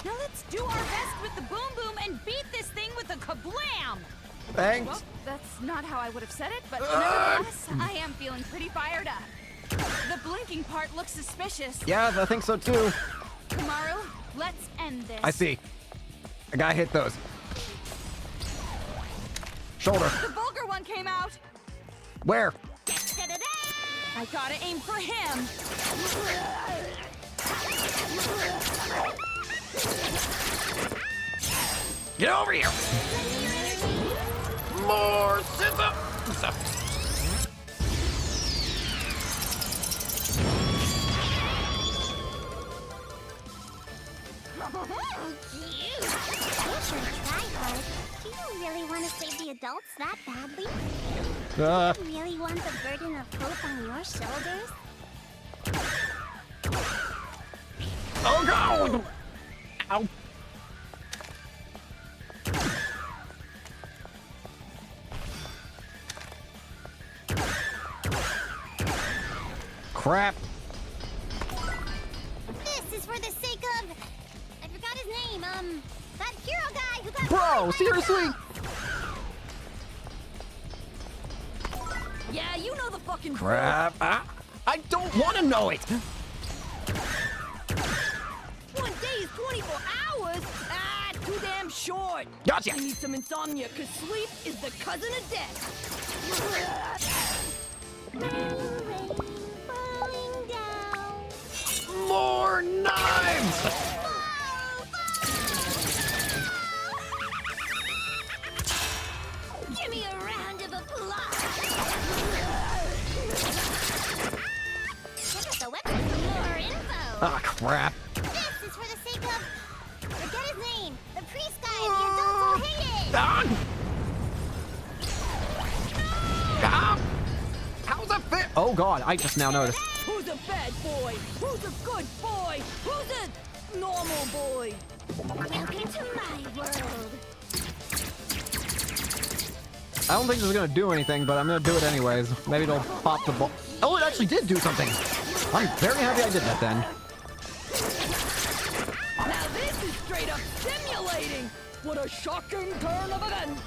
Now let's do our best with the boom boom and beat this thing with a kablam! Thanks! Well, that's not how I would have said it, but nevertheless, I am feeling pretty fired up. The blinking part looks suspicious. Yeah, I think so too. Kamaru, let's end this. I see. I gotta hit those. Shoulder. The vulgar one came out. Where? I gotta aim for him! Get over here! More scissors! Cute! You sure try hard. Do you really want to save the adults that badly? Do you really want the burden of hope on your shoulders? Oh god! Ow. Crap. This is for the sake of... I forgot his name, that hero guy who got... Bro, seriously? Yeah, you know the fucking Crap. I don't want to know it. One day is 24 hours? Ah, too damn short. Gotcha. I need some insomnia, cause sleep is the cousin of death. Falling down. More knives! Give me a round of applause. Check out the website for more info. Ah, crap. This is for the sake of... Forget his name. The priest guy and the adults all hate it. Ah! Ah! How's that fit? Oh god, I just now noticed. Who's a bad boy? Who's a good boy? Who's a normal boy? Welcome to my world. I don't think this is gonna do anything, but I'm gonna do it anyways. Maybe it'll pop the ball. Oh, it actually did do something. I'm very happy I did that then. Now this is straight up stimulating. What a shocking turn of events.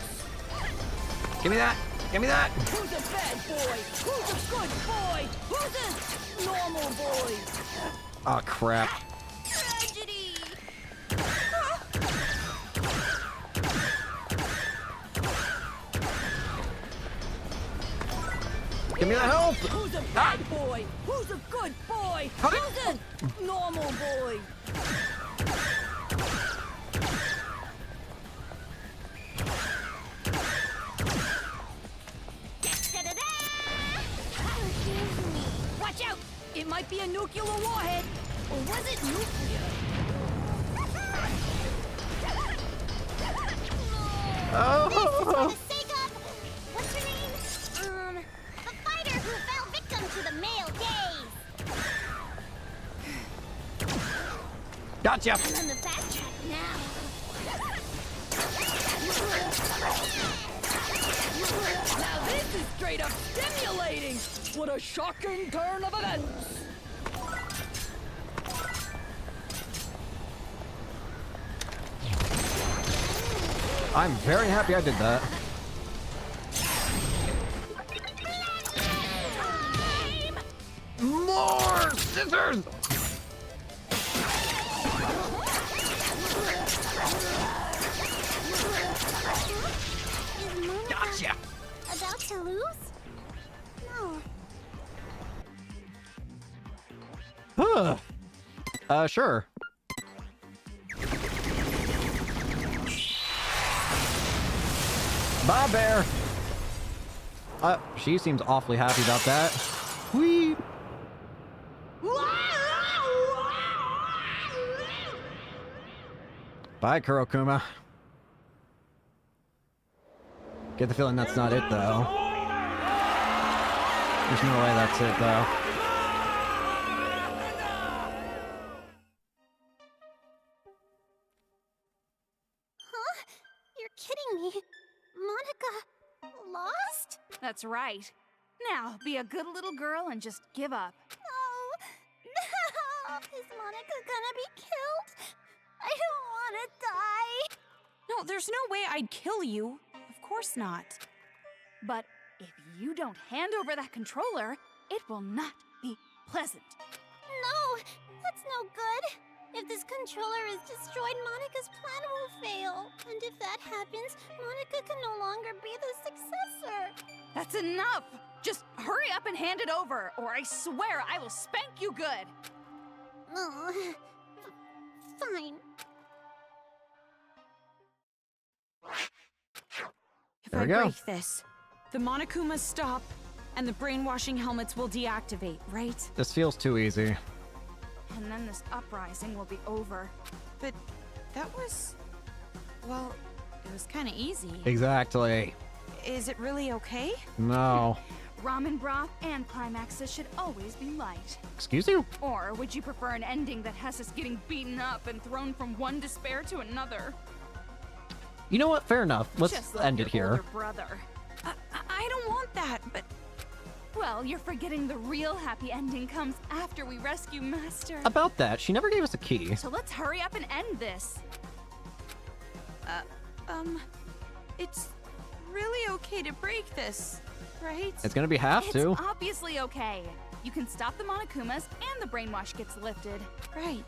Give me that. Give me that. Who's a bad boy? Who's a good boy? Who's a normal boy? Oh, crap. Tragedy. Give me the help. Who's a bad boy? Who's a good boy? Who's a normal boy? Watch out! It might be a nuclear warhead. Or was it nuclear? Oh. For the sake of... What's her name? The fighter who fell victim to the male gaze. Gotcha. I'm on the fast track now. Now this is straight up stimulating. What a shocking turn of events. I'm very happy I did that. More scissors. Is Monica Gotcha. about to lose? No. Sure. Bye, Bear. She seems awfully happy about that. Whee! Bye, Kurokuma. Get the feeling that's not it, though. There's no way that's it, though. Huh? You're kidding me. Monica lost? That's right. Now, be a good little girl and just give up. No. Is Monica gonna be killed? I don't want to die. No, there's no way I'd kill you. Of course not. But if you don't hand over that controller, it will not be pleasant. No, that's no good. If this controller is destroyed, Monica's plan will fail. And if that happens, Monica can no longer be the successor. That's enough! Just hurry up and hand it over, or I swear I will spank you good! Oh, fine. we go. break this, the Monokumas stop, and the brainwashing helmets will deactivate, right? This feels too easy. And then this uprising will be over. But that was... well, it was kind of easy. Exactly. Is it really okay? No. Ramen broth and climaxes should always be light. Excuse you? Or would you prefer an ending that has us getting beaten up and thrown from one despair to another? You know what? Fair enough. Let's Just like end it your here. older brother. I don't want that, but... Well, you're forgetting the real happy ending comes after we rescue Master. About that, she never gave us a key. So let's hurry up and end this. It's really okay to break this, right? It's gonna be have It's to. obviously okay. You can stop the Monokumas and the brainwash gets lifted. Right.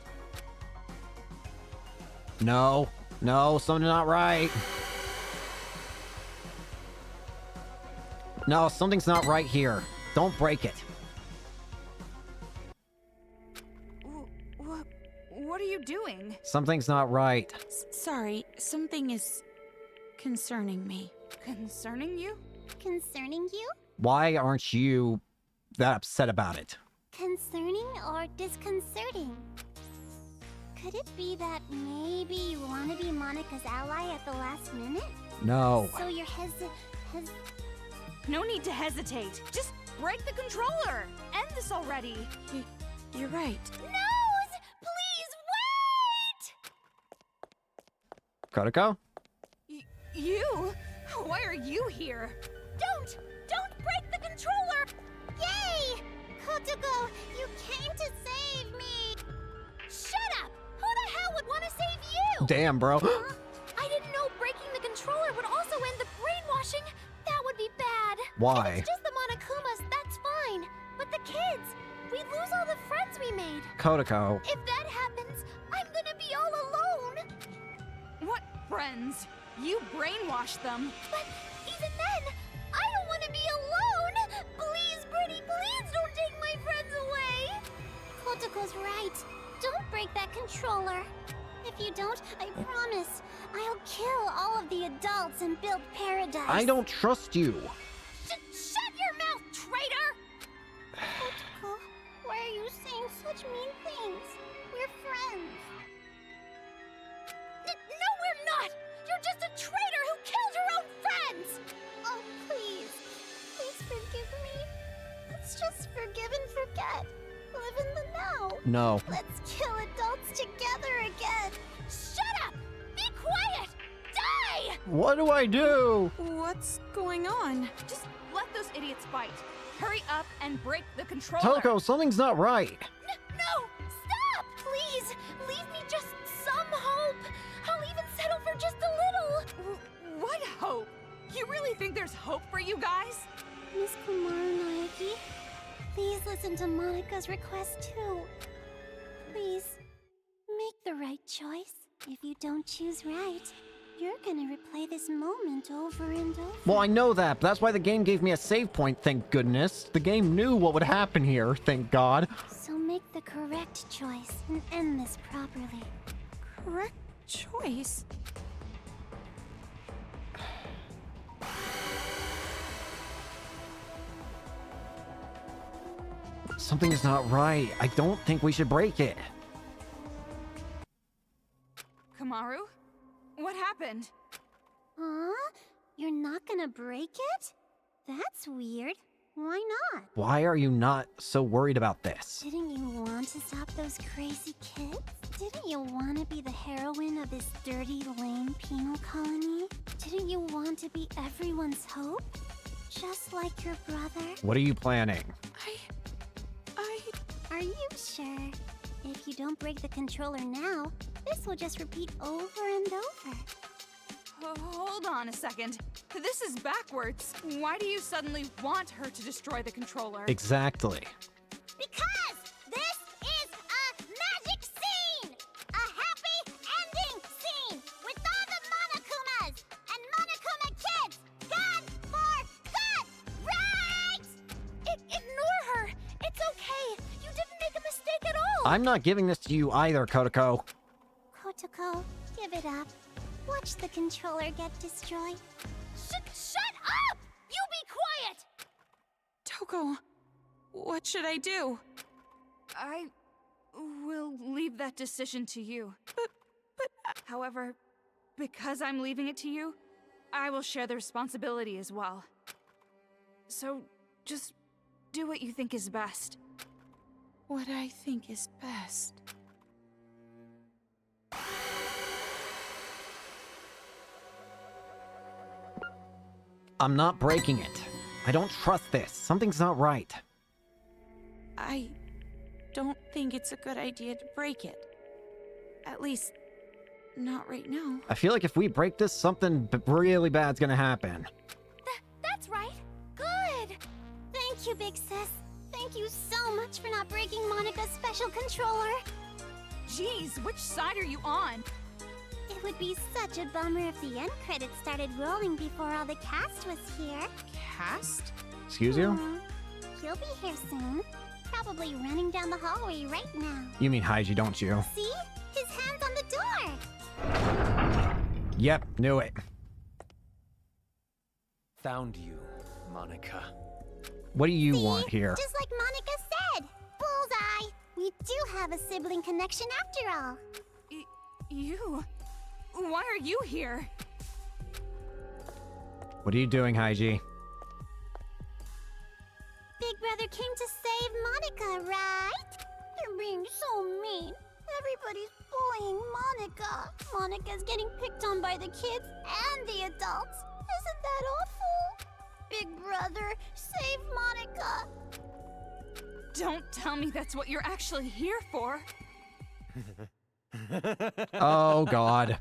No. No, something's not right. No, something's not right here. Don't break it. What are you doing? Something's not right. Sorry, something is concerning me. Concerning you? Concerning you? Why aren't you that upset about it? Concerning or disconcerting? Could it be that maybe you want to be Monica's ally at the last minute? No. So you're No need to hesitate. Just break the controller. End this already. You're right. Nose! Please wait! Kodako? You? Why are you here? Don't break the controller! Yay! Kotoko, you came to save me! Shut up! Who the hell would want to save you? Damn, bro. I didn't know breaking the controller would also end the brainwashing. That would be bad. Why? If it's just the Monokumas, that's fine. But the kids, we lose all the friends we made. Kodako. If that happens, I'm gonna be all alone. What friends? You brainwashed them. But even then, I don't want to be alone. Please, Brittany, please don't take my friends away. Kotoko's right. Don't break that controller. If you don't, I promise, I'll kill all of the adults and build paradise. I don't trust you. Shut your mouth, traitor! Kotoko, why are you saying such mean things? We're friends. No, we're not! You're just a traitor who killed her own friends! Oh, please. Please forgive me. Let's just forgive and forget. Live in the now. No. Let's kill adults together again. Shut up! Be quiet! Die! What do I do? What's going on? Just let those idiots fight. Hurry up and break the controller. Toko, something's not right. No! Stop! Please! Leave me just some hope! I'll even settle for just a little! What hope? You really think there's hope for you guys? Miss Kumaru Naeki, please listen to Monika's request too. Please, make the right choice. If you don't choose right, you're gonna replay this moment over and over. Well, I know that, but that's why the game gave me a save point, thank goodness. The game knew what would happen here, thank God. So make the correct choice and end this properly. Correct choice? Something is not right. I don't think we should break it. Kamaru? What happened? Huh? You're not gonna break it? That's weird. Why not? Why are you not so worried about this? Didn't you want to stop those crazy kids? Didn't you want to be the heroine of this dirty, lame penal colony? Didn't you want to be everyone's hope? Just like your brother? What are you planning? Are you sure? If you don't break the controller now, this will just repeat over and over. Hold on a second. This is backwards. Why do you suddenly want her to destroy the controller? Exactly. Because this is a magic scene! A happy ending scene! With all the Monokumas and Monokuma kids gone for good! Right? Ignore her! It's okay! You didn't make a mistake at all! I'm not giving this to you either, Kodako. Kotoko, give it up. Watch the controller get destroyed. Shut Shut up! You be quiet! Toko, what should I do? I will leave that decision to you. But However, because I'm leaving it to you, I will share the responsibility as well. So, just do what you think is best. what I think is best. I'm not breaking it. I don't trust this. Something's not right. I don't think it's a good idea to break it. At least, not right now. I feel like if we break this, something really bad's gonna happen. That's right. Good. Thank you, Big Sis. Thank you so much for not breaking Monica's special controller. Jeez, which side are you on? It would be such a bummer if the end credits started rolling before all the cast was here. Cast? Excuse you? He'll be here soon. Probably running down the hallway right now. You mean Haiji, don't you? See? His hand's on the door. Yep, knew it. Found you, Monica. What do you See? want here? Just like Monica said. Bullseye. We do have a sibling connection after all. You? Why are you here? What are you doing, Haiji? Big Brother came to save Monica, right? They're being so mean. Everybody's bullying Monica. Monica's getting picked on by the kids and the adults. Isn't that awful? Big Brother, save Monica. Don't tell me that's what you're actually here for. Oh, God.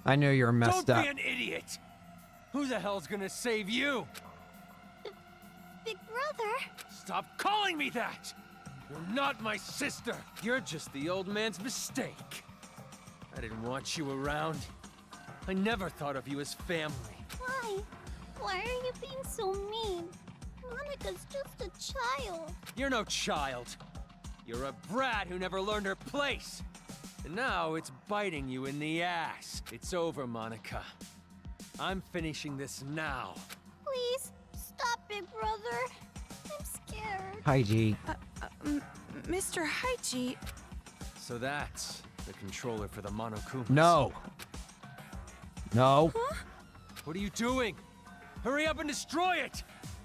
I knew you were messed Don't up. be an idiot! Who the hell's gonna save you? Big Brother? Stop calling me that! You're not my sister! You're just the old man's mistake. I didn't want you around. I never thought of you as family. Why? Why are you being so mean? Monica's just a child. You're no child. You're a brat who never learned her place. And now it's biting you in the ass. It's over, Monica. I'm finishing this now. Please, stop, Big Brother. I'm scared. Haiji. Mr. Haiji, So that's the controller for the Monokumas. No. No. What are you doing? Hurry up and destroy it!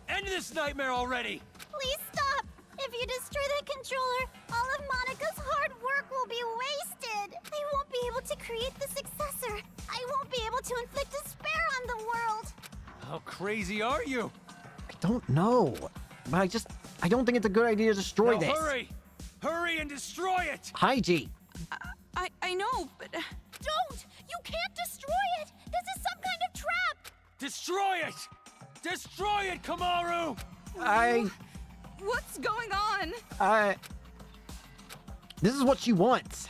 End this nightmare already! Please stop! If you destroy that controller, all of Monica's hard work will be wasted! I won't be able to create the successor! I won't be able to inflict despair on the world! How crazy are you? I don't know. But I don't think it's a good idea to destroy Now this. hurry! Hurry and destroy it! Haiji. I know, but Don't! You can't destroy it! This is some kind of trap! Destroy it! Destroy it, Kamaru! What's going on? This is what she wants.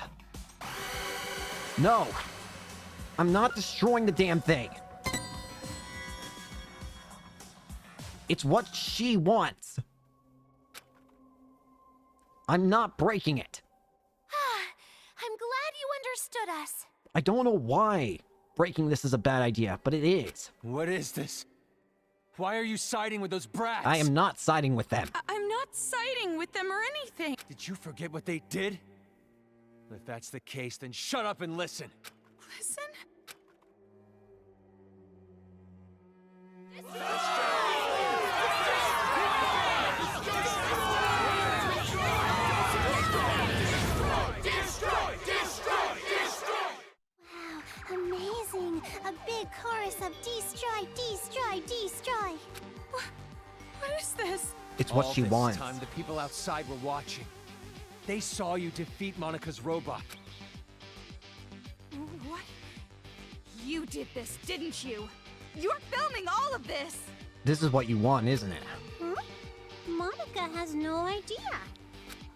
No. I'm not destroying the damn thing. It's what she wants. I'm not breaking it. I'm glad you understood us. I don't know why breaking this is a bad idea, but it is. What is this? Why are you siding with those brats? I am not siding with them. I'm not siding with them or anything. Did you forget what they did? If that's the case, then shut up and listen. Listen? Wow, amazing! A big chorus of destroy, destroy, destroy! What is this? It's what All she this wants. time, the people outside were watching. They saw you defeat Monica's robot. What? You did this, didn't you? You're filming all of this! This is what you want, isn't it? Huh? Monica has no idea.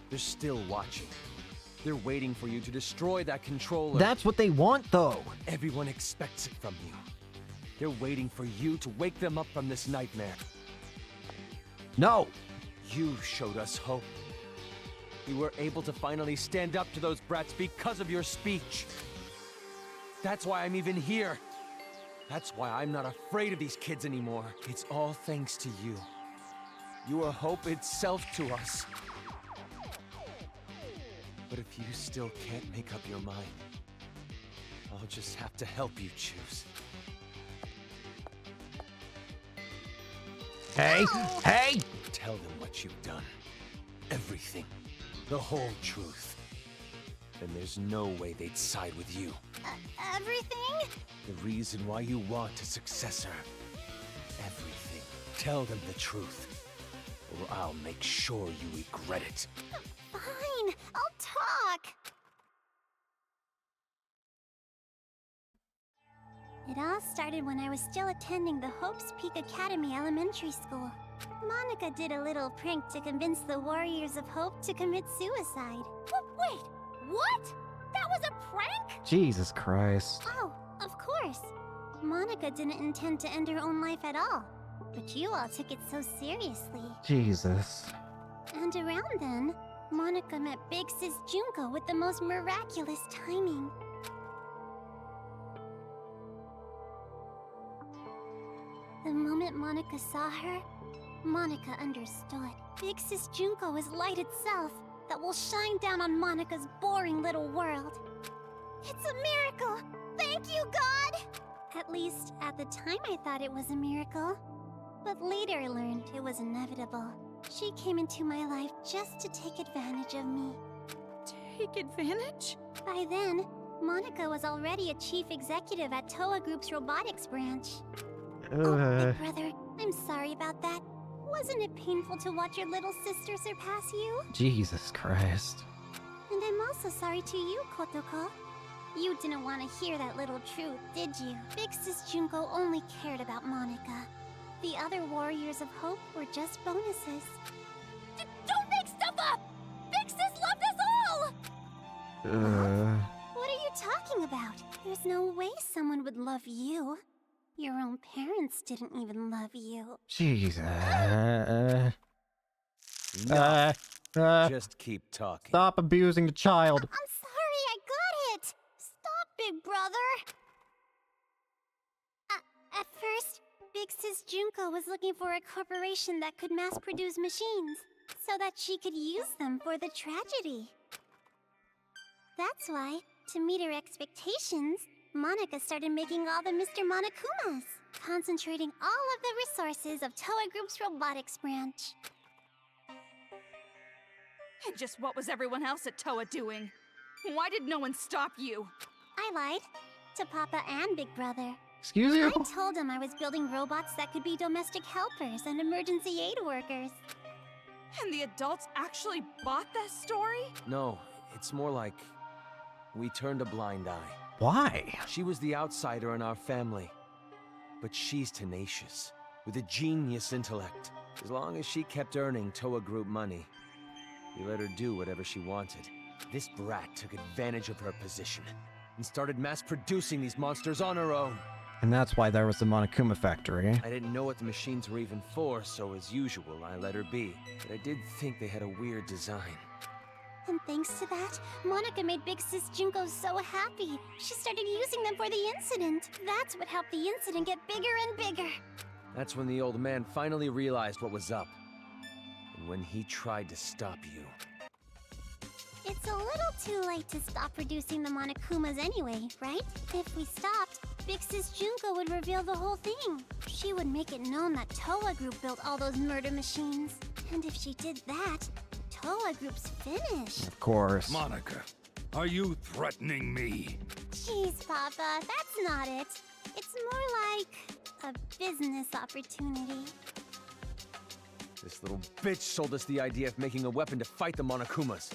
They're still watching. They're waiting for you to destroy that controller. That's what they want, though. Everyone expects it from you. They're waiting for you to wake them up from this nightmare. No. You showed us hope. We were able to finally stand up to those brats because of your speech. That's why I'm even here. That's why I'm not afraid of these kids anymore. It's all thanks to you. You are hope itself to us. But if you still can't make up your mind, I'll just have to help you choose. Hey! Hey! Tell them what you've done. Everything. The whole truth. Then there's no way they'd side with you. Everything? The reason why you want a successor. Everything. Tell them the truth, or I'll make sure you regret it. Fine, I'll talk. It all started when I was still attending the Hope's Peak Academy Elementary School. Monica did a little prank to convince the Warriors of Hope to commit suicide. Wait, what? That was a prank? Jesus Christ. Oh, of course. Monica didn't intend to end her own life at all. But you all took it so seriously. Jesus. And around then, Monica met Big Sis Junko with the most miraculous timing. The moment Monica saw her, Monica understood. Big Sis Junko is light itself that will shine down on Monica's boring little world. It's a miracle! Thank you, God! At least, at the time I thought it was a miracle. But later I learned it was inevitable. She came into my life just to take advantage of me. Take advantage? By then, Monica was already a chief executive at Toa Group's robotics branch. Oh, Big Brother, I'm sorry about that. Wasn't it painful to watch your little sister surpass you? Jesus Christ. And I'm also sorry to you, Kotoko. You didn't want to hear that little truth, did you? Big Sis Junko only cared about Monica. The other Warriors of Hope were just bonuses. Don't make stuff up! Big Sis loved us all! What are you talking about? There's no way someone would love you. Your own parents didn't even love you. Jesus. Just keep talking. Stop abusing the child. I'm sorry, I got it! Stop, Big Brother! At first, Big Sis Junko was looking for a corporation that could mass-produce machines, so that she could use them for the tragedy. That's why, to meet her expectations, Monica started making all the Mr. Monokumas, concentrating all of the resources of Toa Group's robotics branch. And just what was everyone else at Toa doing? Why did no one stop you? I lied to Papa and Big Brother. Excuse you? I told him I was building robots that could be domestic helpers and emergency aid workers. And the adults actually bought that story? No, it's more like we turned a blind eye. Why? She was the outsider in our family. But she's tenacious, with a genius intellect. As long as she kept earning Toa Group money, we let her do whatever she wanted. This brat took advantage of her position and started mass-producing these monsters on her own. And that's why there was the Monokuma factory. I didn't know what the machines were even for, so as usual, I let her be. But I did think they had a weird design. And thanks to that, Monica made Big Sis Junko so happy. She started using them for the incident. That's what helped the incident get bigger and bigger. That's when the old man finally realized what was up. And when he tried to stop you. It's a little too late to stop producing the Monokumas anyway, right? If we stopped, Big Sis Junko would reveal the whole thing. She would make it known that Toa Group built all those murder machines. And if she did that, Toa Group's finished. Of course. Monica, are you threatening me? Jeez, Papa, that's not it. It's more like a business opportunity. This little bitch sold us the idea of making a weapon to fight the Monokumas.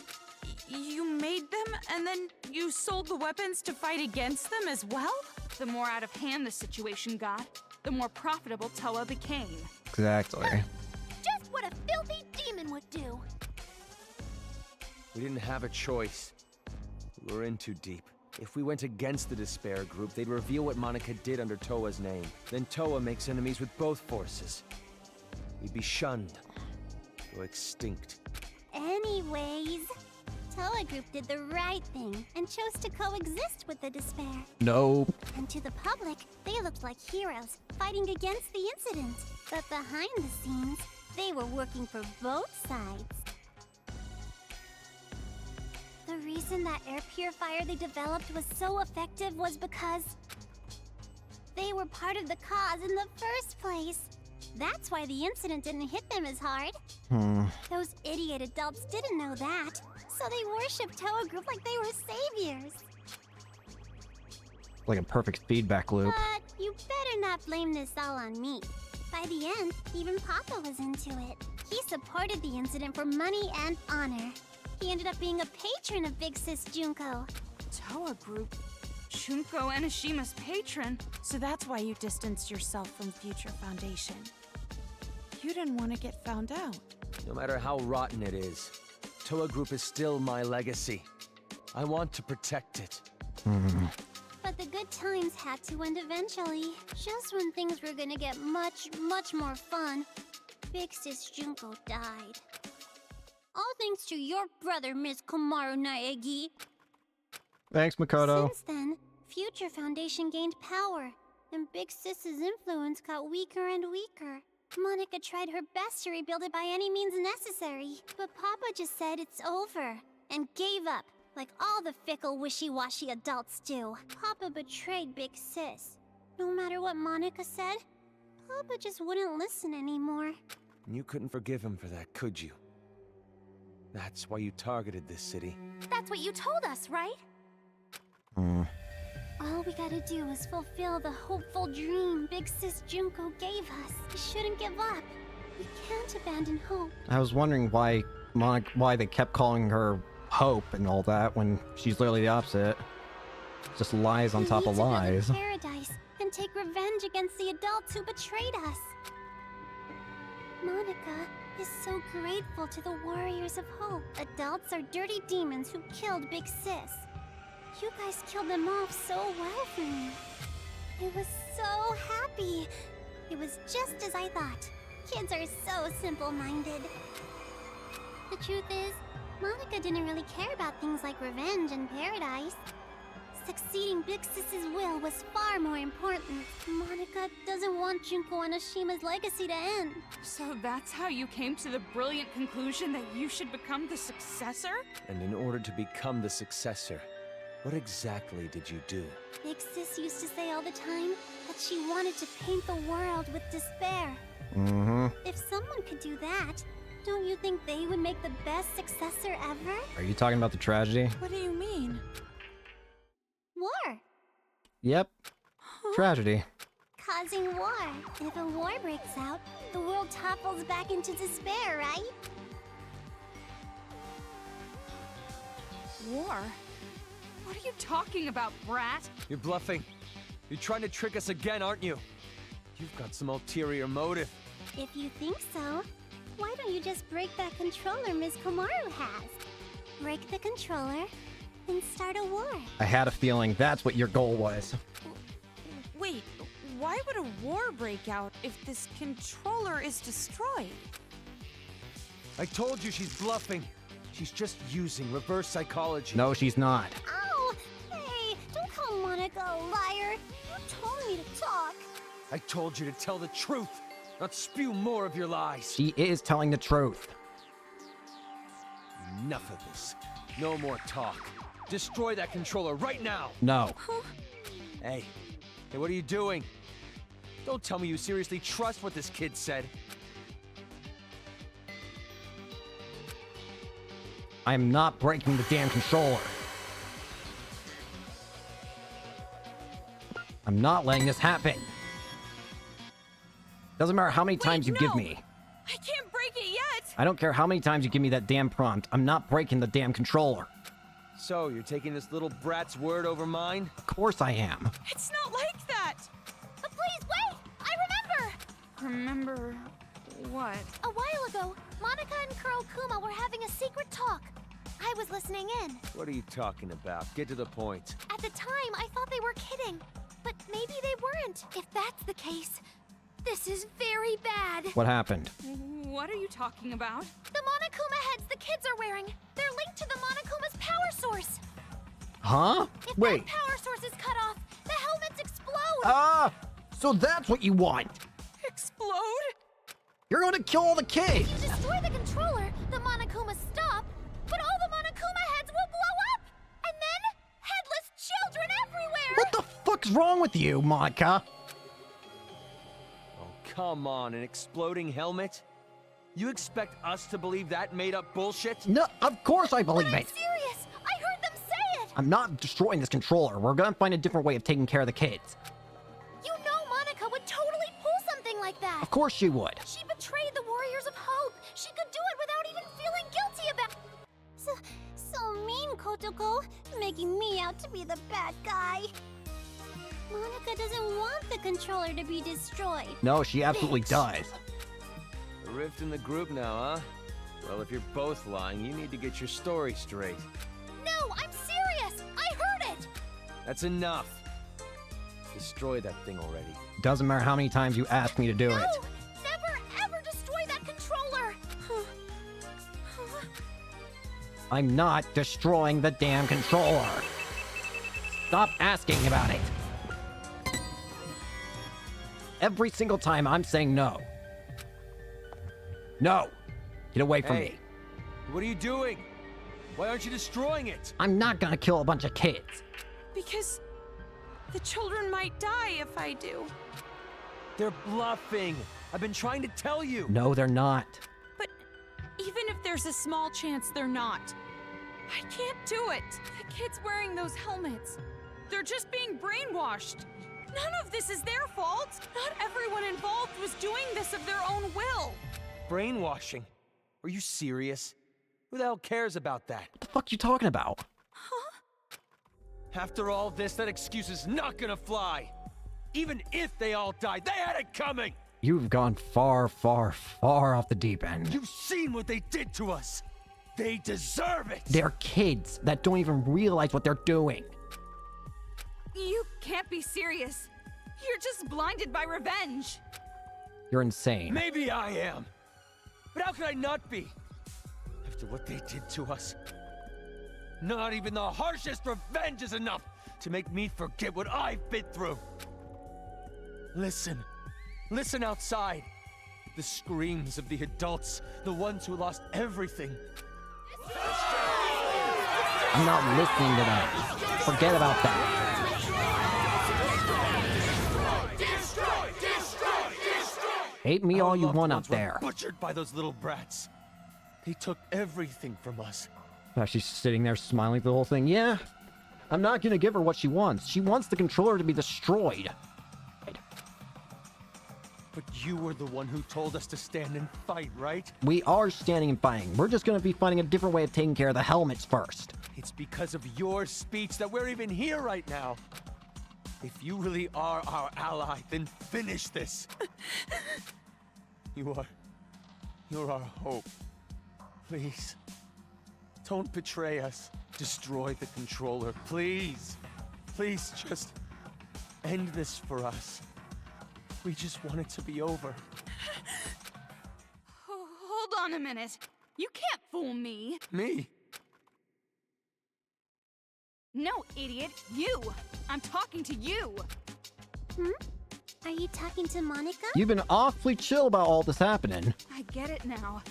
You made them, and then you sold the weapons to fight against them as well? The more out of hand the situation got, the more profitable Toa became. Exactly. Just what a filthy demon would do. We didn't have a choice. We were in too deep. If we went against the Despair Group, they'd reveal what Monica did under Toa's name. Then Toa makes enemies with both forces. We'd be shunned. Go extinct. Anyways, Toa Group did the right thing and chose to coexist with the despair. No. And to the public, they looked like heroes fighting against the incident. But behind the scenes, they were working for both sides. The reason that air purifier they developed was so effective was because they were part of the cause in the first place. That's why the incident didn't hit them as hard. Those idiot adults didn't know that, so they worshipped Toa Group like they were saviors. Like a perfect feedback loop. But you better not blame this all on me. By the end, even Papa was into it. He supported the incident for money and honor. He ended up being a patron of Big Sis Junko. Toa Group? Junko Enishima's patron? So that's why you distanced yourself from Future Foundation. You didn't want to get found out. No matter how rotten it is, Toa Group is still my legacy. I want to protect it. But the good times had to end eventually. Just when things were gonna get much, much more fun, Big Sis Junko died. All thanks to your brother, Miss Komaru Naegi. Thanks, Makoto. Since then, Future Foundation gained power, and Big Sis's influence got weaker and weaker. Monica tried her best to rebuild it by any means necessary, but Papa just said it's over, and gave up, like all the fickle, wishy-washy adults do. Papa betrayed Big Sis. No matter what Monica said, Papa just wouldn't listen anymore. You couldn't forgive him for that, could you? That's why you targeted this city. That's what you told us, right? All we gotta do is fulfill the hopeful dream Big Sis Junko gave us. We shouldn't give up. We can't abandon hope. I was wondering why they kept calling her Hope and all that when she's literally the opposite. Just lies on top of lies. We need to live in paradise and take revenge against the adults who betrayed us. Monica is so grateful to the Warriors of Hope. Adults are dirty demons who killed Big Sis. You guys killed them off so well for me. I was so happy. It was just as I thought. Kids are so simple-minded. The truth is, Monica didn't really care about things like revenge and paradise. Succeeding Big Sis's will was far more important. Monica doesn't want Junko Enishima's legacy to end. So that's how you came to the brilliant conclusion that you should become the successor? And in order to become the successor, what exactly did you do? Big Sis used to say all the time that she wanted to paint the world with despair. If someone could do that, don't you think they would make the best successor ever? Are you talking about the tragedy? What do you mean? War. Yep. Tragedy. Causing war. If a war breaks out, the world topples back into despair, right? War? What are you talking about, brat? You're bluffing. You're trying to trick us again, aren't you? You've got some ulterior motive. If you think so, why don't you just break that controller Ms. Komaru has? Break the controller, and start a war. I had a feeling that's what your goal was. Wait, why would a war break out if this controller is destroyed? I told you she's bluffing. She's just using reverse psychology. No, she's not. Ow! Hey, don't call Monica a liar. You told me to talk. I told you to tell the truth, not spew more of your lies. She is telling the truth. Enough of this. No more talk. Destroy that controller right now. No. Hey, what are you doing? Don't tell me you seriously trust what this kid said. I'm not breaking the damn controller. I'm not letting this happen. Doesn't matter how many times you give me. I can't break it yet! I don't care how many times you give me that damn prompt. I'm not breaking the damn controller. So, you're taking this little brat's word over mine? Of course I am. It's not like that! But please wait! I remember! Remember what? A while ago, Monica and Kurokuma were having a secret talk. I was listening in. What are you talking about? Get to the point. At the time, I thought they were kidding. But maybe they weren't. If that's the case, this is very bad. What happened? What are you talking about? The Monokuma heads the kids are wearing. They're linked to the Monokuma's source. Huh? If Wait. that power source is cut off, the helmets explode. Ah! So that's what you want. Explode? You're gonna kill all the If kids. you destroy the controller, the Monokuma stop, but all the Monokuma heads will blow up! And then, headless children everywhere! What the fuck's wrong with you, Monica? Oh, come on, an exploding helmet? You expect us to believe that made-up bullshit? No, of course I believe I'm it. serious! I heard them say it! I'm not destroying this controller. We're gonna find a different way of taking care of the kids. You know Monica would totally pull something like that! Of course she would. She betrayed the Warriors of Hope! She could do it without even feeling guilty about So mean, Kotoko. Making me out to be the bad guy. Monica doesn't want the controller to be destroyed. No, she absolutely does. A rift in the group now, huh? Well, if you're both lying, you need to get your story straight. No, I'm serious! I heard it! That's enough. Destroy that thing already. Doesn't matter how many times you ask me to do No! it. Never ever destroy that controller! I'm not destroying the damn controller. Stop asking about it. Every single time I'm saying no. No. Get away from me. What are you doing? Why aren't you destroying it? I'm not gonna kill a bunch of kids. Because the children might die if I do. They're bluffing. I've been trying to tell you. No, they're not. But even if there's a small chance they're not, I can't do it. The kids wearing those helmets, they're just being brainwashed. None of this is their fault. Not everyone involved was doing this of their own will. Brainwashing? Are you serious? Who the hell cares about that? What the fuck you talking about? After all this, that excuse is not gonna fly. Even if they all died, they had it coming! You've gone far, far, far off the deep end. You've seen what they did to us! They deserve it! They're kids that don't even realize what they're doing. You can't be serious. You're just blinded by revenge. You're insane. Maybe I am. But how could I not be? After what they did to us. Not even the harshest revenge is enough to make me forget what I've been through. Listen. Listen outside. The screams of the adults, the ones who lost everything. I'm not listening to them. Forget about that. Hate me all you Our loved want ones up were there. butchered by those little brats. They took everything from us. She's sitting there smiling the whole thing. Yeah, I'm not gonna give her what she wants. She wants the controller to be destroyed. But you were the one who told us to stand and fight, right? We are standing and fighting. We're just gonna be finding a different way of taking care of the helmets first. It's because of your speech that we're even here right now. If you really are our ally, then finish this. You're our hope. Please, don't betray us. Destroy the controller, please. Please just end this for us. We just want it to be over. Hold on a minute. You can't fool me. Me? No, idiot. You. I'm talking to you. Are you talking to Monica? You've been awfully chill about all this happening. I get it now.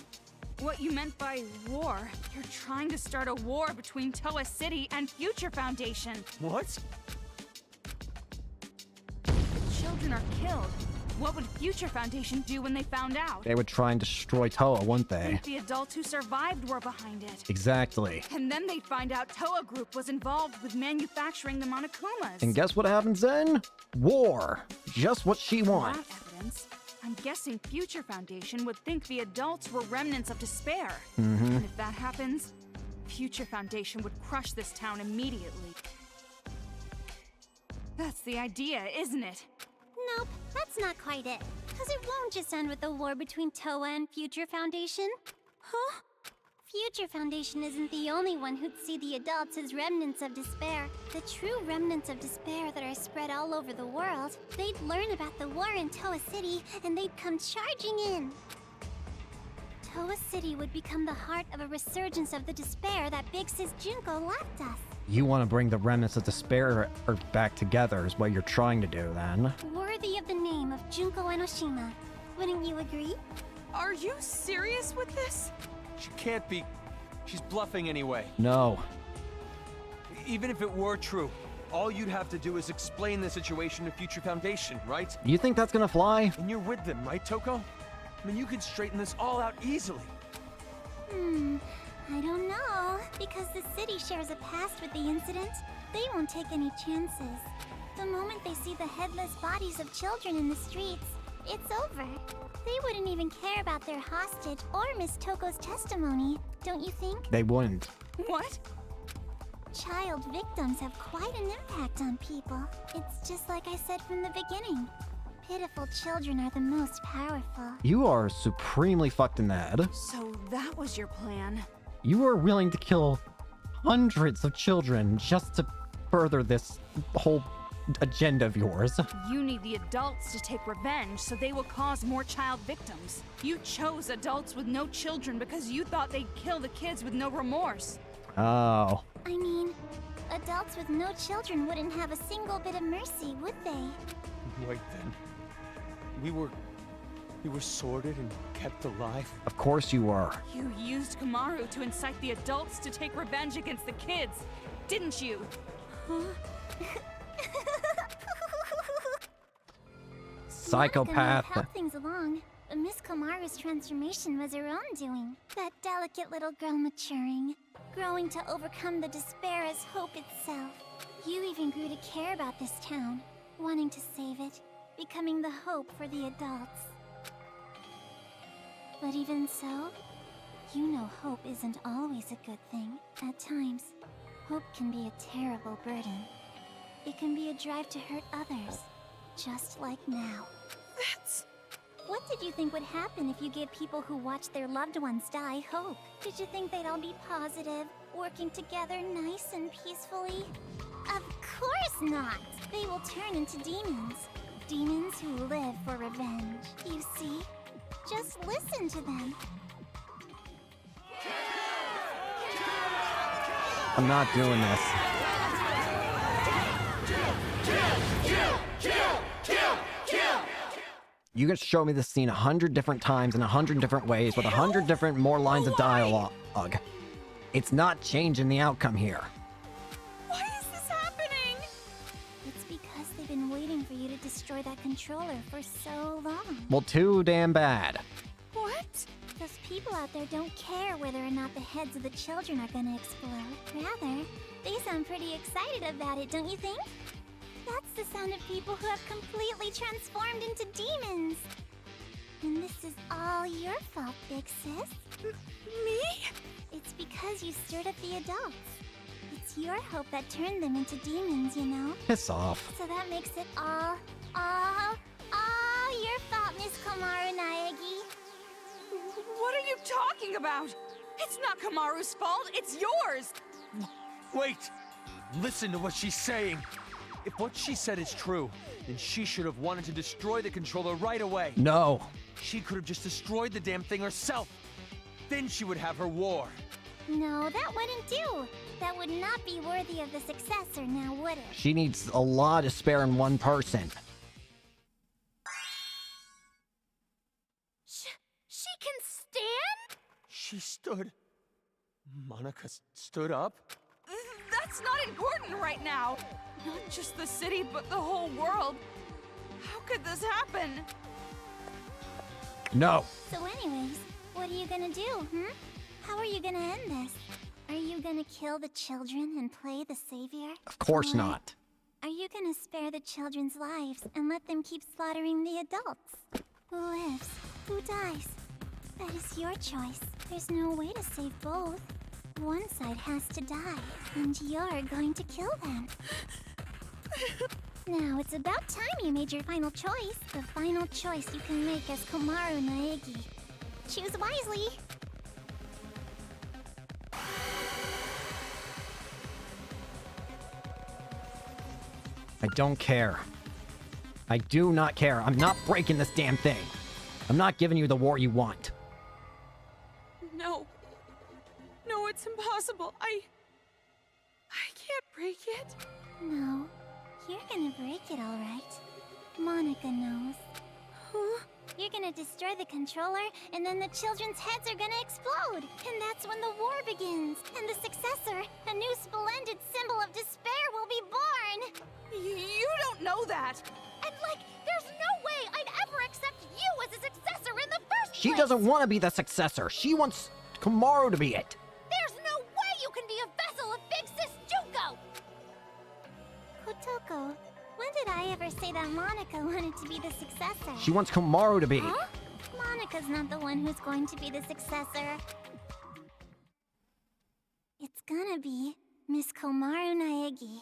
What you meant by war. You're trying to start a war between Toa City and Future Foundation. What? Children are killed. What would Future Foundation do when they found out? They would try and destroy Toa, wouldn't they? Think the adults who survived were behind it. Exactly. And then they'd find out Toa Group was involved with manufacturing the Monokumas. And guess what happens then? War. Just what she wants. That evidence. I'm guessing Future Foundation would think the adults were remnants of despair. Mm-hmm. And if that happens, Future Foundation would crush this town immediately. That's the idea, isn't it? Nope, that's not quite it. Because it won't just end with a war between Toa and Future Foundation. Huh? Future Foundation isn't the only one who'd see the adults as remnants of despair. The true remnants of despair that are spread all over the world. They'd learn about the war in Toa City, and they'd come charging in. Toa City would become the heart of a resurgence of the despair that Big Sis Junko left us. You want to bring the remnants of despair back together is what you're trying to do, then. Worthy of the name of Junko Enoshima. Wouldn't you agree? Are you serious with this? She can't be. She's bluffing anyway. No. Even if it were true, all you'd have to do is explain the situation to Future Foundation, right? You think that's gonna fly? And you're with them, right, Toko? I mean, you could straighten this all out easily. I don't know. Because the city shares a past with the incident, they won't take any chances. The moment they see the headless bodies of children in the streets, it's over. They wouldn't even care about their hostage or Miss Toko's testimony, don't you think? They wouldn't. What? Child victims have quite an impact on people. It's just like I said from the beginning. Pitiful children are the most powerful. You are supremely fucked in the head. So that was your plan. You are willing to kill hundreds of children just to further this whole agenda of yours. You need the adults to take revenge so they will cause more child victims. You chose adults with no children because you thought they'd kill the kids with no remorse. Oh. I mean, adults with no children wouldn't have a single bit of mercy, would they? Wait, then. We were sorted and kept alive? Of course you were. You used Kamaru to incite the adults to take revenge against the kids, didn't you? Psychopath. Monica may have helped things along, but Miss Komaru's transformation was her own doing. That delicate little girl maturing, growing to overcome the despair as hope itself. You even grew to care about this town, wanting to save it, becoming the hope for the adults. But even so, you know hope isn't always a good thing. At times, hope can be a terrible burden. It can be a drive to hurt others, just like now. That's... What did you think would happen if you gave people who watched their loved ones die hope? Did you think they'd all be positive, working together nice and peacefully? Of course not! They will turn into demons. Demons who live for revenge. You see? Just listen to them. I'm not doing this. You can show me this scene 100 different times in 100 different ways with 100 different more lines of dialogue. It's not changing the outcome here. Why is this happening? It's because they've been waiting for you to destroy that controller for so long. Well, too damn bad. What? Those people out there don't care whether or not the heads of the children are gonna explode. Rather, they sound pretty excited about it, don't you think? That's the sound of people who have completely transformed into demons. And this is all your fault, Big Sis. Me? It's because you stirred up the adults. It's your hope that turned them into demons, you know? Piss off. So that makes it all your fault, Miss Komaru Naegi. What are you talking about? It's not Kamaru's fault, it's yours! Wait! Listen to what she's saying! If what she said is true, then she should have wanted to destroy the controller right away. No. She could have just destroyed the damn thing herself. Then she would have her war. No, that wouldn't do. That would not be worthy of the successor, now would it? She needs a lot to spare in one person. She can stand? She stood... Monica stood up? That's not important right now. Not just the city, but the whole world. How could this happen? No. So anyways, what are you gonna do, How are you gonna end this? Are you gonna kill the children and play the savior? Of course Or not. Are you gonna spare the children's lives and let them keep slaughtering the adults? Who lives? Who dies? That is your choice. There's no way to save both. One side has to die, and you're going to kill them. Now, it's about time you made your final choice. The final choice you can make as Komaru Naegi. Choose wisely. I don't care. I do not care. I'm not breaking this damn thing. I'm not giving you the war you want. impossible. I can't break it. No, you're gonna break it all right. Monica knows. Huh? You're gonna destroy the controller, and then the children's heads are gonna explode. And that's when the war begins. And the successor, a new splendid symbol of despair, will be born. You don't know that. And there's no way I'd ever accept you as a successor in the first place. She doesn't want to be the successor. She wants Komaru to be it. There's no way you can be a vessel of Big Sis Junko. Kotoko, when did I ever say that Monica wanted to be the successor? She wants Komaru to be. Huh? Monica's not the one who's going to be the successor. It's gonna be Miss Komaru Naegi.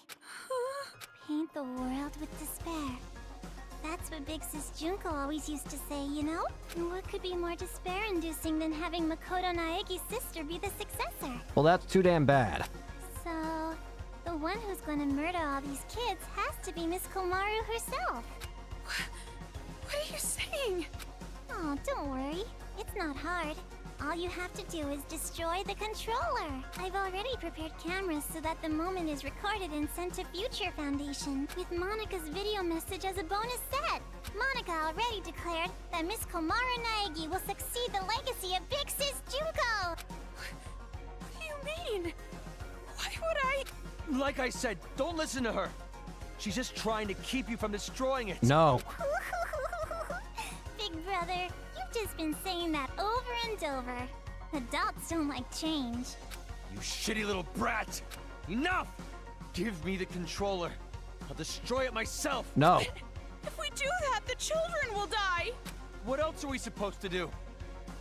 Paint the world with despair. That's what Big Sis Junko always used to say, you know? And what could be more despair-inducing than having Makoto Naegi's sister be the successor? Well, that's too damn bad. So, the one who's gonna murder all these kids has to be Miss Komaru herself. What are you saying? Oh, don't worry. It's not hard. All you have to do is destroy the controller. I've already prepared cameras so that the moment is recorded and sent to Future Foundation, with Monica's video message as a bonus set. Monica already declared that Miss Komaru Naegi will succeed the legacy of Big Sis Junko. What do you mean? Why would I? Like I said, don't listen to her. She's just trying to keep you from destroying it. No. Big brother, you've just been saying that over and over. Adults don't like change. You shitty little brat! Enough! Give me the controller. I'll destroy it myself. No. If we do that, the children will die. What else are we supposed to do?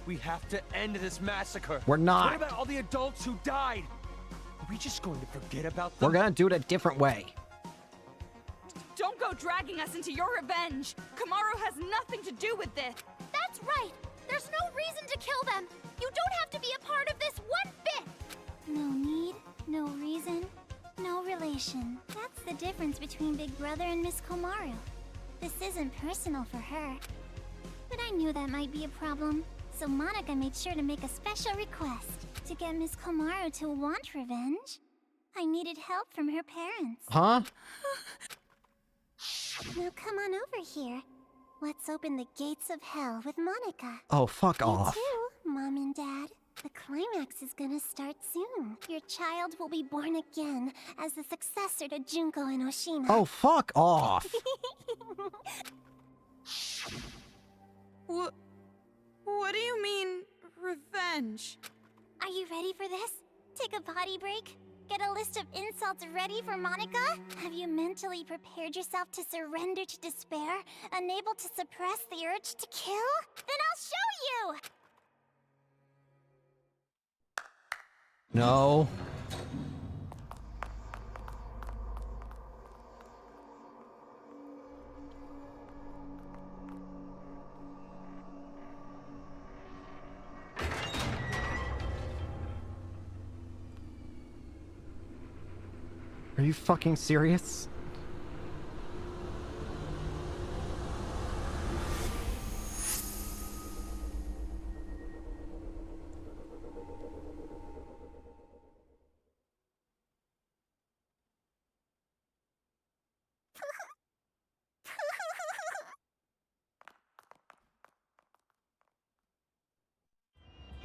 We have to end this massacre. We're not. What about all the adults who died? Are we just going to forget about them? We're gonna do it a different way. Don't go dragging us into your revenge. Komaru has nothing to do with this. That's right! There's no reason to kill them! You don't have to be a part of this one bit! No need, no reason, no relation. That's the difference between Big Brother and Miss Komaru. This isn't personal for her. But I knew that might be a problem, so Monica made sure to make a special request. To get Miss Komaru to want revenge, I needed help from her parents. Huh? Now come on over here. Let's open the gates of hell with Monica. Oh, fuck You off. too, Mom and Dad. The climax is gonna start soon. Your child will be born again as the successor to Junko and Oshima. Oh, fuck off. What do you mean, revenge? Are you ready for this? Take a potty break? Get a list of insults ready for Monica? Have you mentally prepared yourself to surrender to despair? Unable to suppress the urge to kill? Then I'll show you! No. Are you fucking serious?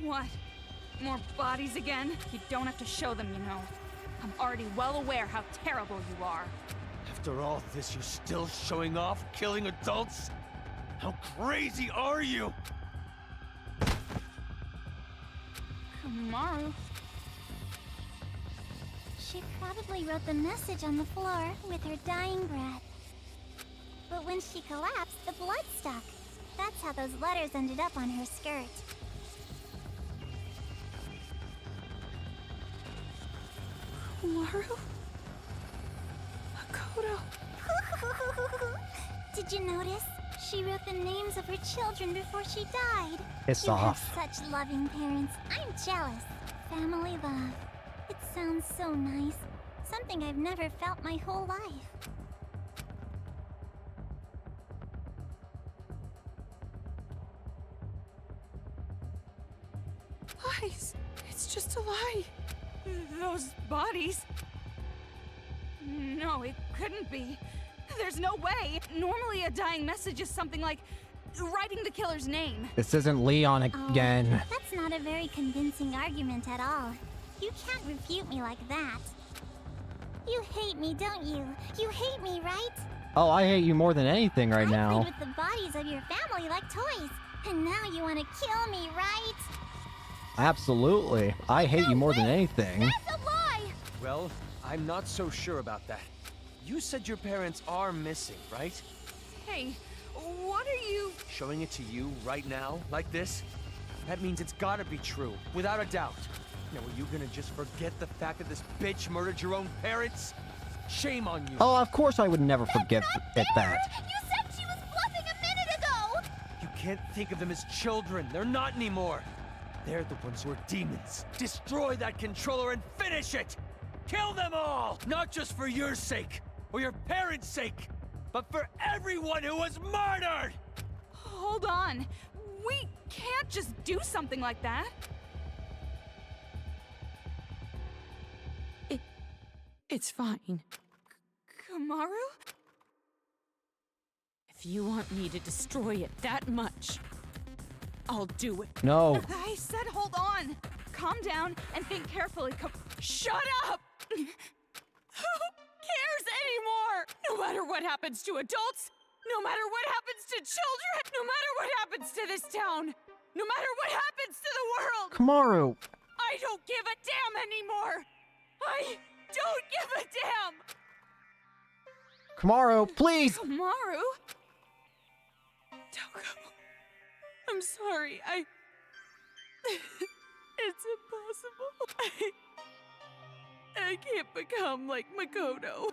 What? More bodies again? You don't have to show them, you know. I'm already well aware how terrible you are. After all this, you're still showing off killing adults? How crazy are you? Komaru? She probably wrote the message on the floor with her dying breath. But when she collapsed, the blood stuck. That's how those letters ended up on her skirt. Komaru? Makoto? Did you notice? She wrote the names of her children before she died. Piss You off. have such loving parents. I'm jealous. Family love. It sounds so nice. Something I've never felt my whole life. Lies. It's just a lie. Those bodies... No, it couldn't be. There's no way. Normally a dying message is something like writing the killer's name. This isn't Leon again. Oh, that's not a very convincing argument at all. You can't refute me like that. You hate me, don't you? You hate me, right? Oh, I hate you more than anything right I now. played with the bodies of your family like toys, and now you want to kill me, right? Absolutely. I hate you more than anything. That's a lie! Well, I'm not so sure about that. You said your parents are missing, right? Hey, what are you... Showing it to you right now, like this? That means it's gotta be true, without a doubt. Now, are you gonna just forget the fact that this bitch murdered your own parents? Shame on you. Oh, of course I would never forget that. You said she was bluffing a minute ago! You can't think of them as children. They're not anymore. They're the ones who are demons. Destroy that controller and finish it! Kill them all! Not just for your sake, or your parents' sake, but for everyone who was murdered! Hold on. We can't just do something like that. It's fine. Kamaru? If you want me to destroy it that much, I'll do it. No. I said hold on. Calm down and think carefully. Shut up! Who cares anymore? No matter what happens to adults, no matter what happens to children, no matter what happens to this town, no matter what happens to the world, Kamaru. I don't give a damn anymore. I don't give a damn. Kamaru, please. Kamaru? Don't go. I'm sorry. It's impossible. I can't become like Makoto.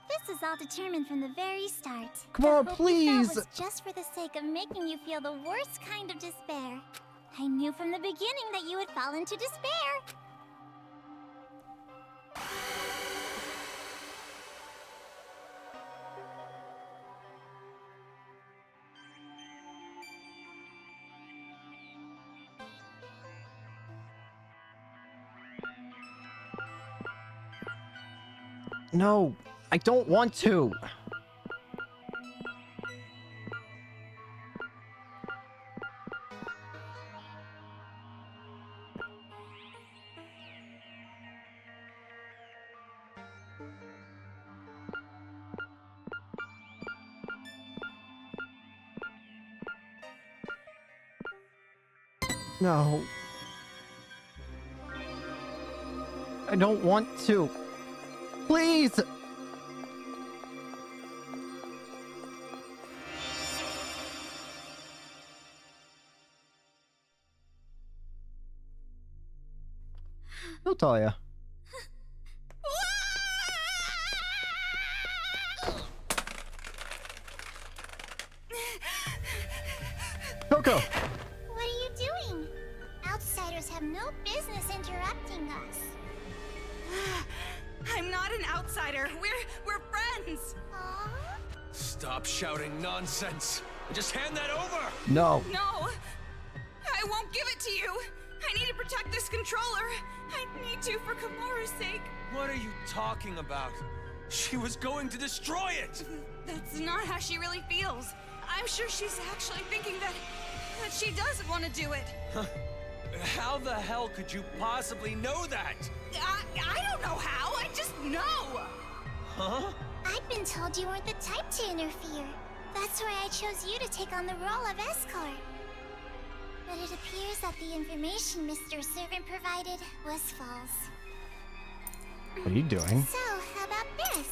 This is all determined from the very start. Kamaru, I hope please. That was just for the sake of making you feel the worst kind of despair. I knew from the beginning that you would fall into despair. No, I don't want to. No. I don't want to. Please! He'll tell ya. Coco! What are you doing? Outsiders have no business interrupting us. I'm not an outsider. We're friends. Aww. Stop shouting nonsense. And just hand that over! No. No. I won't give it to you. I need to protect this controller. I need to for Kamaru's sake. What are you talking about? She was going to destroy it! That's not how she really feels. I'm sure she's actually thinking that she does want to do it. How the hell could you possibly know that? I don't know how. I just know. Huh? I've been told you weren't the type to interfere. That's why I chose you to take on the role of escort. But it appears that the information Mr. Servant provided was false. What are you doing? So, how about this?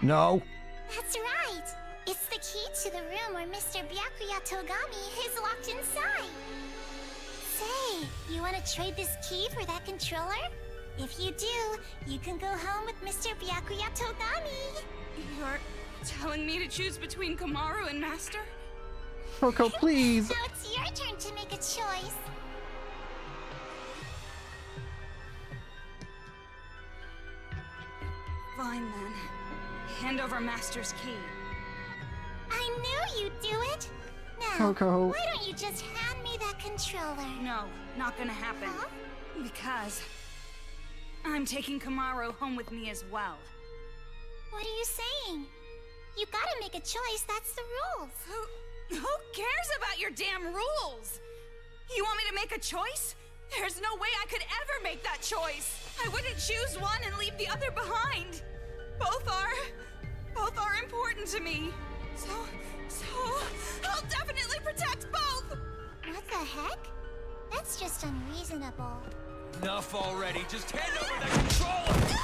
No. That's right! It's the key to the room where Mr. Byakuya Togami is locked inside. Say, you want to trade this key for that controller? If you do, you can go home with Mr. Byakuya Togami. You're telling me to choose between Kamaru and Master? Coco, please. Now it's your turn to make a choice. Fine then. Hand over Master's key. I knew you'd do it. Now, Coco. why don't you just hand me that controller? No, not gonna happen. Huh? Because I'm taking Kamaro home with me as well. What are you saying? You gotta make a choice, that's the rules. Who cares about your damn rules? You want me to make a choice? There's no way I could ever make that choice. I wouldn't choose one and leave the other behind. Both are important to me. So I'll definitely protect both. What the heck? That's just unreasonable. Enough already. Just hand over that controller.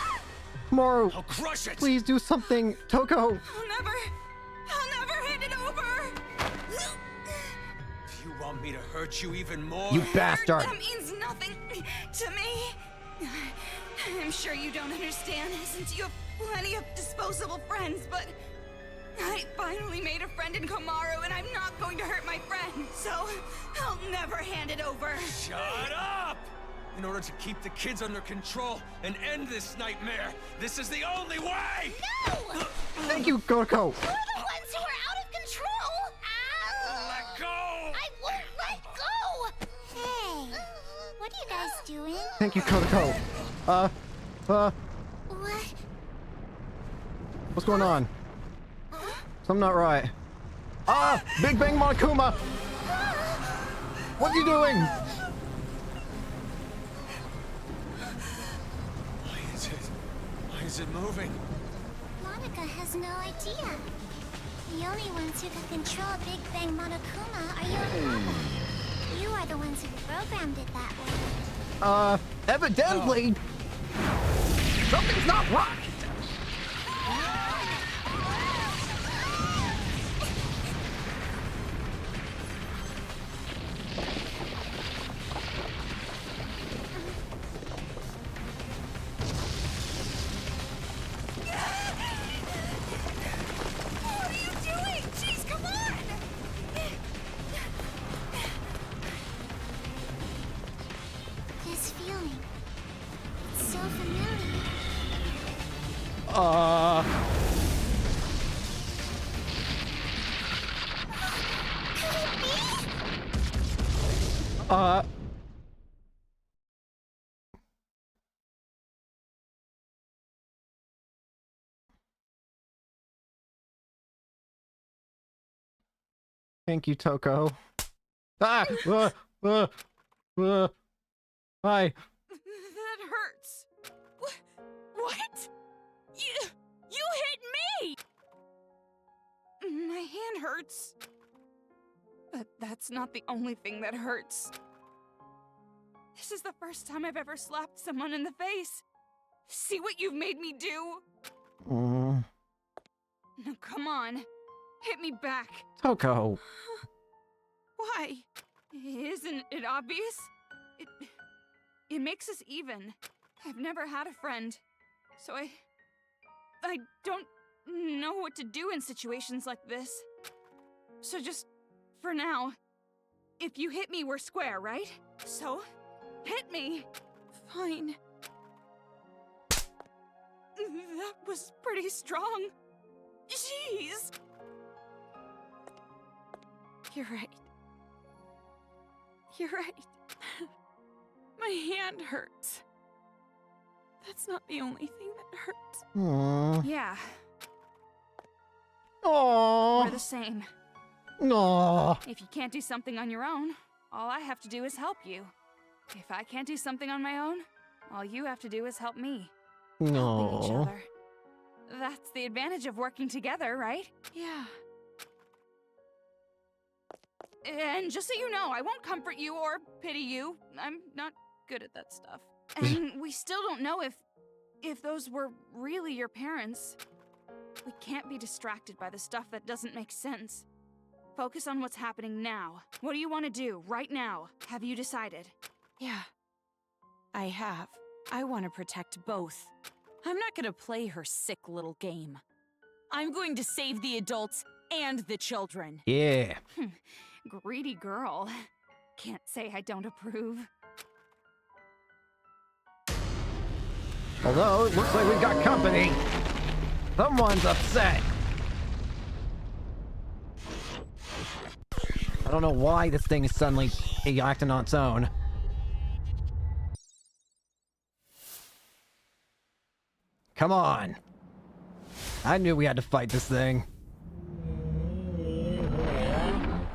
Tomorrow, I'll crush it. please do something. Toko. I'll never hand it over. Do you want me to hurt you even more? You bastard. That means nothing to me. I'm sure you don't understand since you have plenty of disposable friends, but I finally made a friend in Komaru and I'm not going to hurt my friend, so I'll never hand it over. Shut up! In order to keep the kids under control and end this nightmare, this is the only way! No! Thank you, Coco. We're the ones who are out of control! Ow! Let go! I won't let go! Hey, what are you guys doing? Thank you, Coco. What? What's going on? Something not right. Ah! Big Bang Monokuma! What are you doing? Why is it moving? Monica has no idea. The only ones who can control Big Bang Monokuma are you and Papa. You are the ones who programmed it that way. Evidently, something's not right. What are you doing? Jeez, come on! This feeling. It's so familiar. Could it be? Thank you, Toko. Ah! Hi. That hurts. What? You hit me! My hand hurts. But that's not the only thing that hurts. This is the first time I've ever slapped someone in the face. See what you've made me do? Mm, Now come on. Hit me back. Toko. Why? Isn't it obvious? It makes us even. I've never had a friend, so I don't know what to do in situations like this. So just, for now, if you hit me, we're square, right? So, hit me. Fine. That was pretty strong. Jeez. You're right. You're right. My hand hurts. That's not the only thing that hurts. Aww. Yeah, Aww. we're the same. Aww. If you can't do something on your own, all I have to do is help you. If I can't do something on my own, all you have to do is help me. Helping each No. other. That's the advantage of working together, right? Yeah. And just so you know, I won't comfort you or pity you. I'm not good at that stuff. And we still don't know if those were really your parents. We can't be distracted by the stuff that doesn't make sense. Focus on what's happening now. What do you want to do right now? Have you decided? Yeah. I have. I want to protect both. I'm not gonna play her sick little game. I'm going to save the adults and the children. Yeah. Greedy girl. Can't say I don't approve. Although, it looks like we've got company. Someone's upset. I don't know why this thing is suddenly acting on its own. Come on. I knew we had to fight this thing.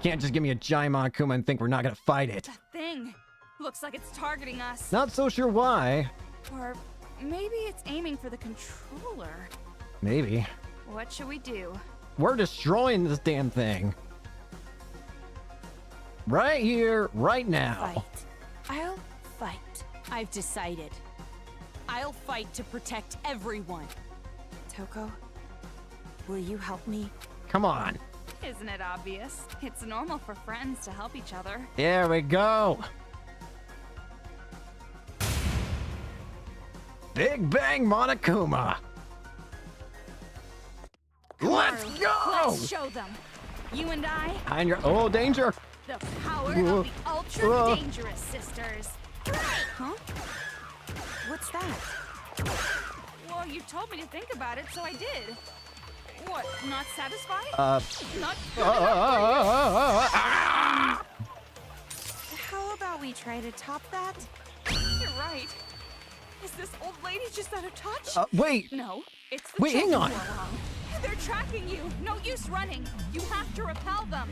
Can't just give me a giant Monokuma and think we're not gonna fight it. That thing looks like it's targeting us. Not so sure why. Or maybe it's aiming for the controller. Maybe. What should we do? We're destroying this damn thing. Right here, right now. Fight. I'll fight. I've decided. I'll fight to protect everyone. Toko, will you help me? Come on. Isn't it obvious? It's normal for friends to help each other. There we go. Big Bang Monokuma. Let's Kamaru, go! Let's show them. You and I, And you're, oh, danger. the power Whoa. of the ultra Whoa. dangerous sisters. Huh? What's that? Well, you told me to think about it, so I did. What, not satisfied? Not good enough How about we try to top that? for you? You're right. Is this old lady just out of touch? wait. No, it's the Wait, hang children on. who are wrong. They're tracking you. No use running. You have to repel them.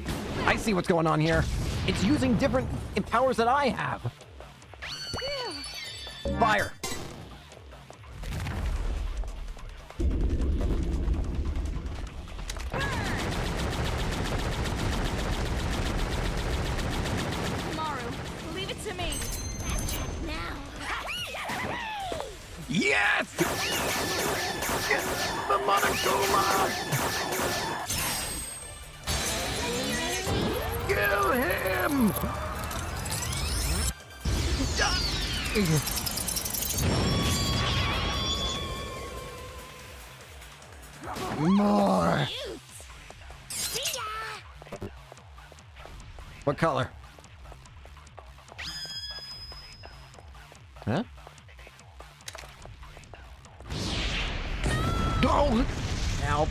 I see what's going on here. It's using different powers that I have. Fire. Kamaru, leave it to me. Yes! Get the Monokuma! Kill him! More! What color? Huh? Go! Ow.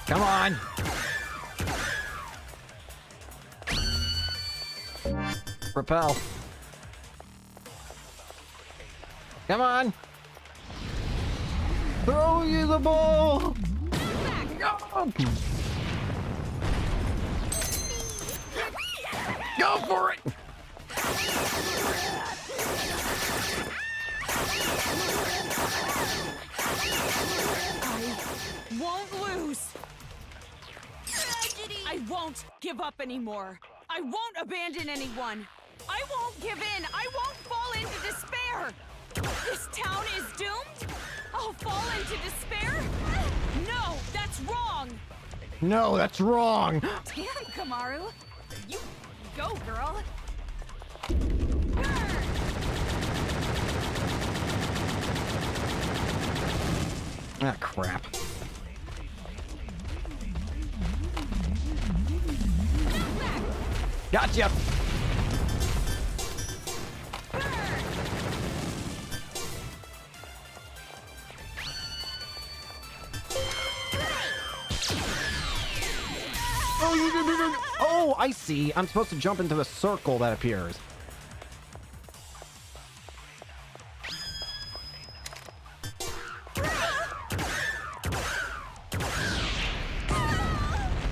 Come on! Repel. Come on! Throw you the ball! Go! Go for it! I won't lose. I won't give up anymore. I won't abandon anyone. I won't give in. I won't fall into despair. This town is doomed? I'll fall into despair? No, that's wrong. No, that's wrong! Damn, Kamaru. You go, girl. Ah, crap. Gotcha! Oh, I see. I'm supposed to jump into a circle that appears.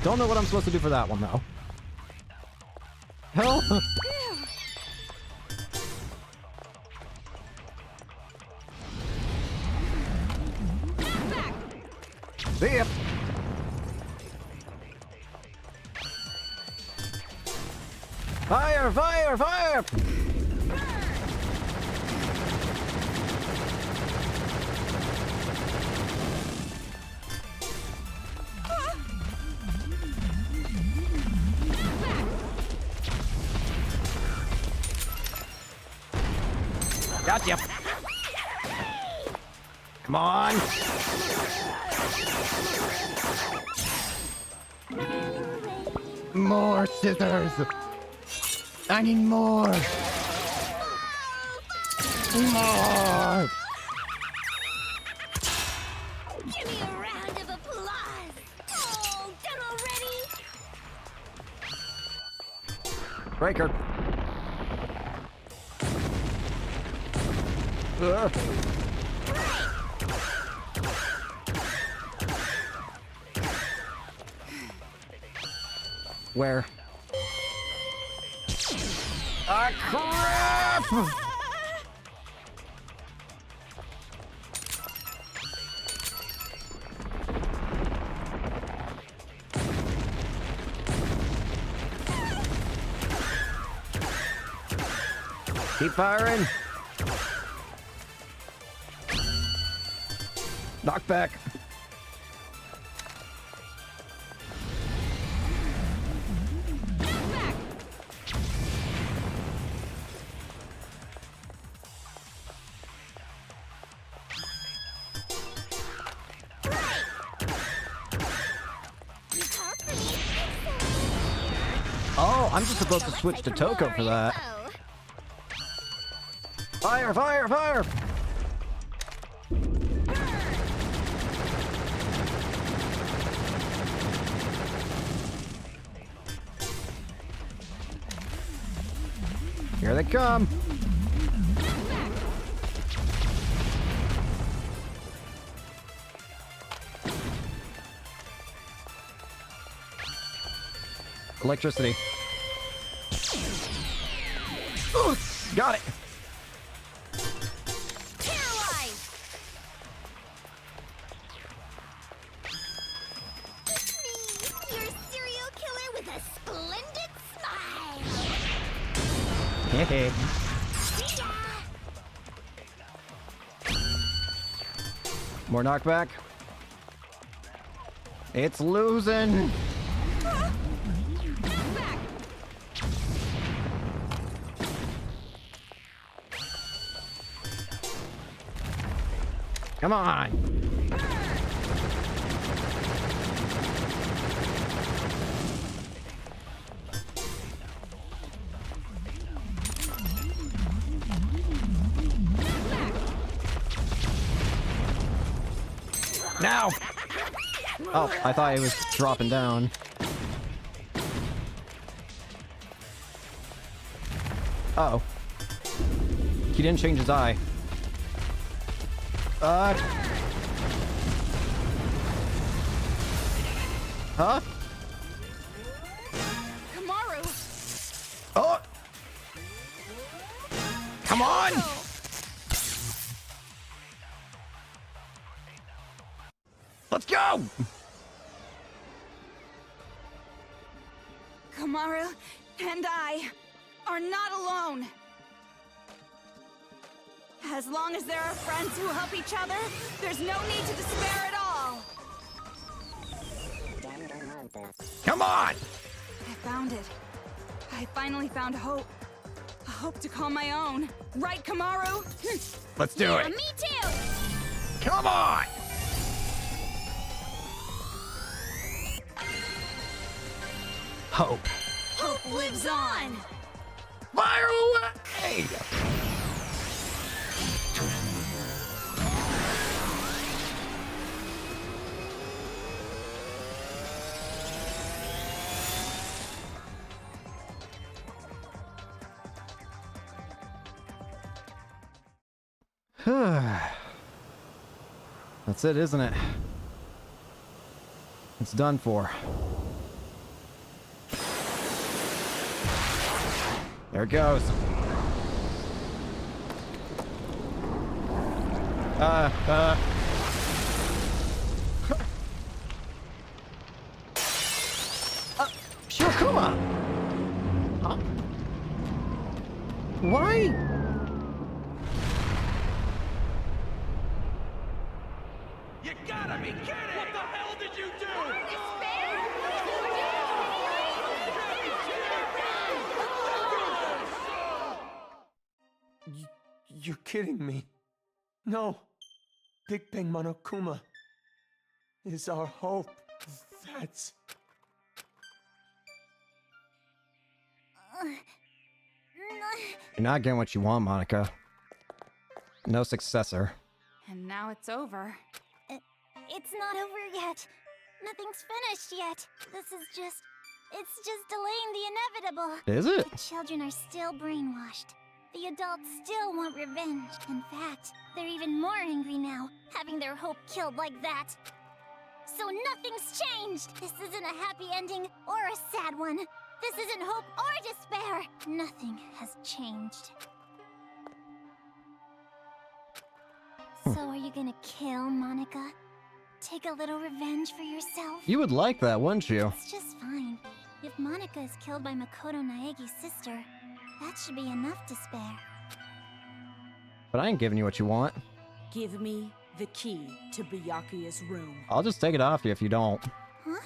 Don't know what I'm supposed to do for that one, though. Hell. See ya. Fire, fire, fire! Gotcha. Come on. More scissors! I need more! More! Give me a round of applause! Oh, done already? Breaker! Ugh. Where? Ah, crap! Keep firing! Knock back! Oh, I'm just supposed to switch to Toko for that. Fire, fire, fire! Here they come! Electricity. Ooh, got it! Paralyzed! It's me, your serial killer with a splendid smile! Hey. See ya! More knockback. It's losing! Come on! Now! Oh, I thought it was dropping down. Uh-oh. He didn't change his eye. Huh? Kamaru! Oh! Come on! Let's go! Kamaru and I are not alone. As long as there are friends who help each other, there's no need to despair at all. Come on! I found it. I finally found hope. A hope to call my own. Right, Kamaru? Let's do Yeah, it! me too! Come on! Hope. Hope lives on! Fire away! That's it, isn't it? It's done for. There it goes. Shirokuma! Huh? Why? You gotta be kidding! What the hell did you do? You're kidding me. No. Big Bang Monokuma is our hope. That's... You're not getting what you want, Monica. No successor. And now it's over. It's not over yet. Nothing's finished yet. It's just delaying the inevitable. Is it? The children are still brainwashed. The adults still want revenge. In fact, they're even more angry now, having their hope killed like that. So nothing's changed. This isn't a happy ending or a sad one. This isn't hope or despair. Nothing has changed. So are you gonna kill Monica? Take a little revenge for yourself? You would like that, wouldn't you? It's just fine. If Monica is killed by Makoto Naegi's sister, that should be enough to spare. But I ain't giving you what you want. Give me the key to Byakuya's room. I'll just take it off you if you don't. Huh?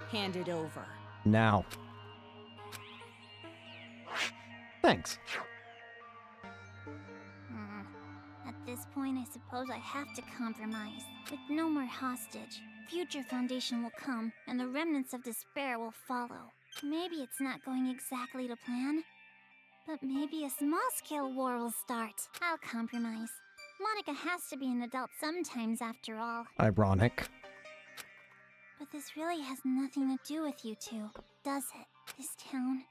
Hand it over. Now. Thanks. At this point, I suppose I have to compromise. With no more hostage, future Foundation will come, and the remnants of despair will follow. Maybe it's not going exactly to plan, but maybe a small-scale war will start. I'll compromise. Monica has to be an adult sometimes, after all. Ironic. But this really has nothing to do with you two, does it? This town,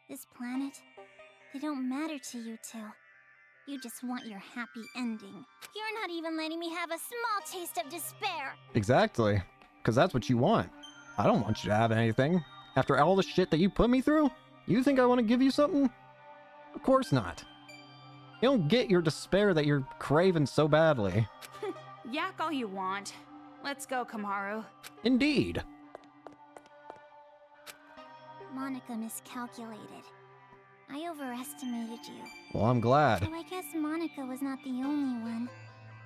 this planet, they don't matter to you two. You just want your happy ending. You're not even letting me have a small taste of despair. Exactly. Because that's what you want. I don't want you to have anything. After all the shit that you put me through? You think I want to give you something? Of course not. You don't get your despair that you're craving so badly. Yak all you want. Let's go, Kamaru. Indeed. Monica miscalculated. I overestimated you. Well, I'm glad. So I guess Monica was not the only one.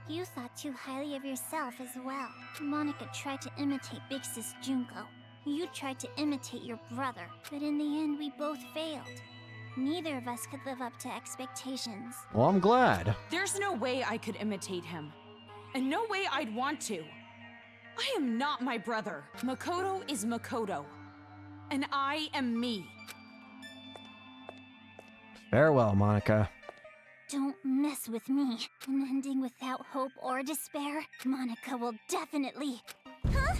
You thought too highly of yourself as well. Monica tried to imitate Big Sis Junko. You tried to imitate your brother. But in the end, we both failed. Neither of us could live up to expectations. Well, I'm glad. There's no way I could imitate him. And no way I'd want to. I am not my brother. Makoto is Makoto. And I am me. Farewell, Monica. Don't mess with me. An ending without hope or despair, Monica will definitely... Huh?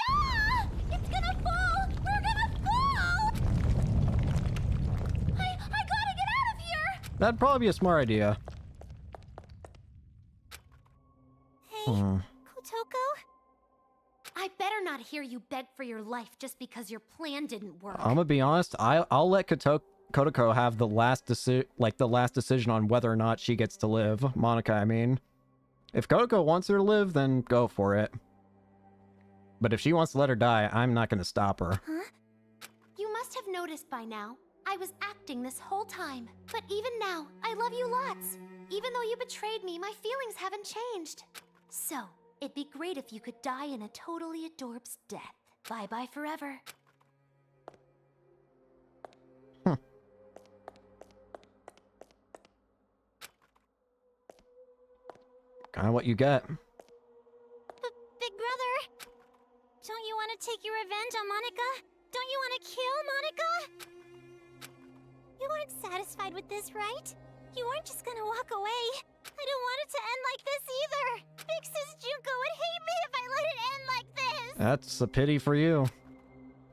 Yeah! It's gonna fall! We're gonna fall! I gotta get out of here! That'd probably be a smart idea. Hey, Kotoko? I better not hear you beg for your life just because your plan didn't work. I'm gonna be honest. I'll let Kotoko have the last decision on whether or not she gets to live. Monica, I mean. If Kotoko wants her to live, then go for it. But if she wants to let her die, I'm not gonna stop her. Huh? You must have noticed by now. I was acting this whole time. But even now, I love you lots. Even though you betrayed me, my feelings haven't changed. So, it'd be great if you could die in a totally adorbs death. Bye-bye forever. Kinda what you get. Big brother? Don't you want to take your revenge on Monica? Don't you want to kill Monica? You weren't satisfied with this, right? You weren't just gonna walk away. I don't want it to end like this either. Big Sis Junko would hate me if I let it end like this. That's a pity for you.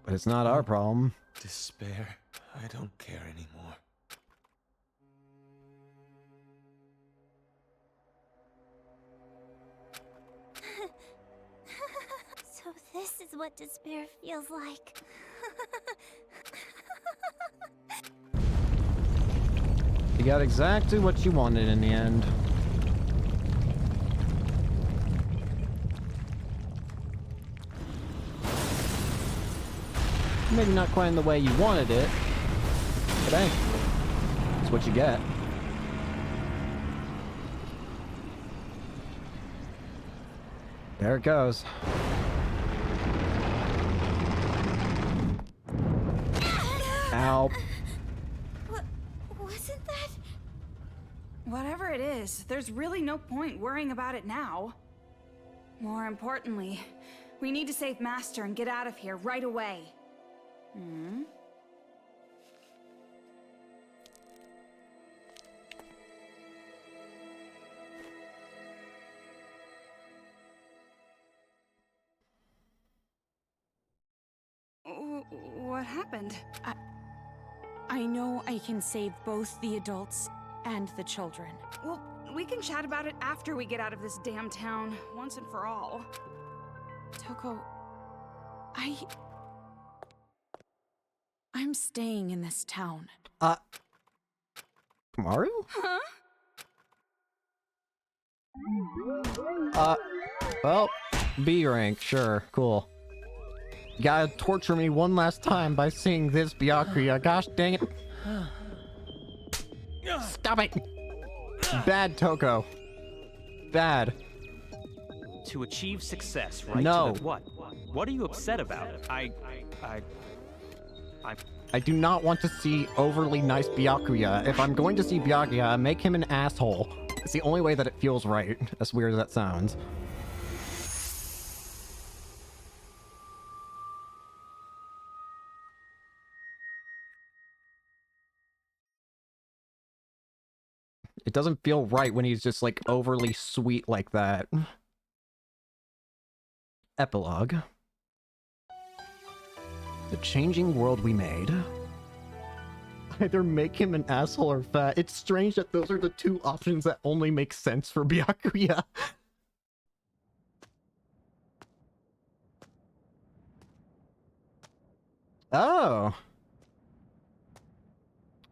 But it's not our problem. Despair. I don't care anymore. So this is what despair feels like. You got exactly what you wanted in the end. Maybe not quite in the way you wanted it, but hey, it's what you get. There it goes. Ow. Wasn't that? Whatever it is, there's really no point worrying about it now. More importantly, We need to save Master and get out of here right away. Hmm? What happened? I know I can save both the adults and the children. Well, we can chat about it after we get out of this damn town, once and for all. Toko, I'm staying in this town. Maru? Huh? Well, B rank, sure, cool. You gotta torture me one last time by seeing this, Byakuya. Gosh dang it. Stop it! Bad, Toko. Bad. To achieve success, right? No. To the what? What are you upset about? I do not want to see overly nice Byakuya. If I'm going to see Byakuya, make him an asshole. It's the only way that it feels right, as weird as that sounds. It doesn't feel right when he's just, like, overly sweet like that. Epilogue. The changing world we made. Either make him an asshole or fat. It's strange that those are the two options that only make sense for Byakuya. Oh.